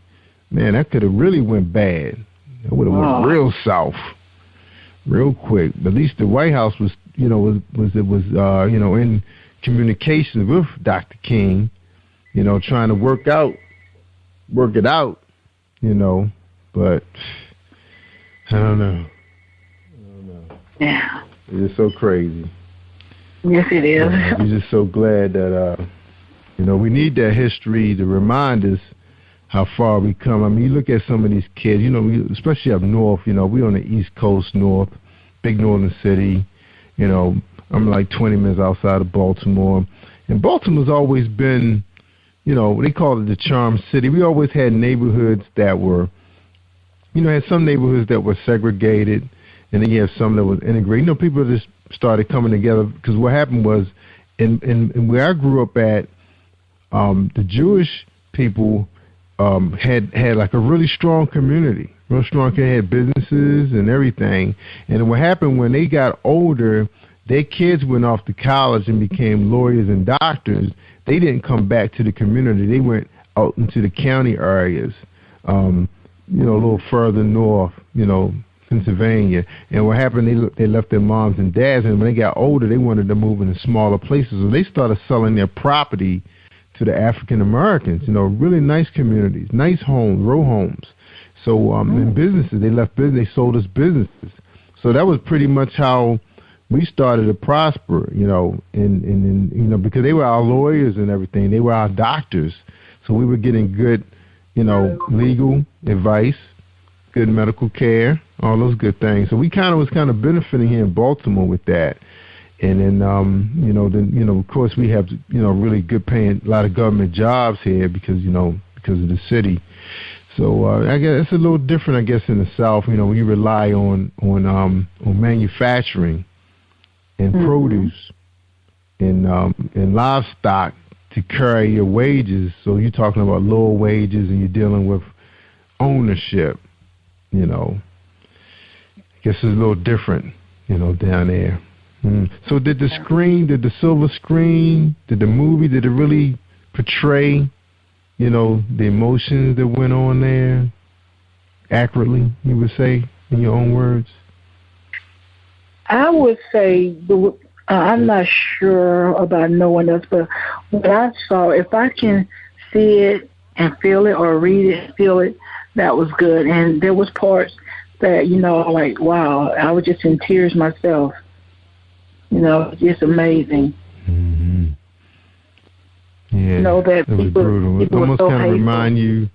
Man, that could have really went bad. It would have went real south, real quick. But at least the White House was in communication with Dr. King, trying to work it out, but I don't know. Yeah. It's just so crazy. Yes, it is. We're just so glad that, we need that history to remind us how far we come. I mean, you look at some of these kids, especially up north, we on the East Coast north, big northern city, I'm like 20 minutes outside of Baltimore. And Baltimore's always been, they call it the Charm City. We always had neighborhoods that were, had some neighborhoods that were segregated, and then you have some that was integrated. People just started coming together because what happened was, in where I grew up at, the Jewish people had like a really strong community, real strong. They had businesses and everything. And what happened when they got older, their kids went off to college and became lawyers and doctors. They didn't come back to the community. They went out into the county areas, a little further north, Pennsylvania. And what happened, they left their moms and dads, and when they got older, they wanted to move into smaller places. So they started selling their property to the African Americans, really nice communities, nice homes, row homes. So in businesses, they left business, they sold us businesses. So that was pretty much how we started to prosper, and because they were our lawyers and everything, they were our doctors. So we were getting good, legal advice, good medical care, all those good things. So we was benefiting here in Baltimore with that. And then, of course, we have, really good paying, a lot of government jobs here because of the city. So I guess it's a little different, I guess, in the South. We rely on manufacturing and produce and livestock to carry your wages. So you're talking about lower wages, and you're dealing with ownership. I guess it's a little different, down there. So did the silver screen, did the movie, did it really portray, the emotions that went on there accurately, you would say, in your own words? I would say, I'm not sure about no one else, but what I saw, if I can see it and feel it or read it and feel it, that was good. And there was parts that, like, wow, I was just in tears myself. Just amazing. Mm-hmm. Yeah, that was people, brutal. It almost so kind of remind you.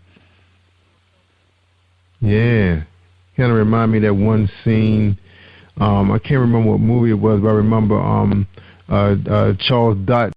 Yeah, kind of remind me of that one scene. I can't remember what movie it was, but I remember Charles Dutton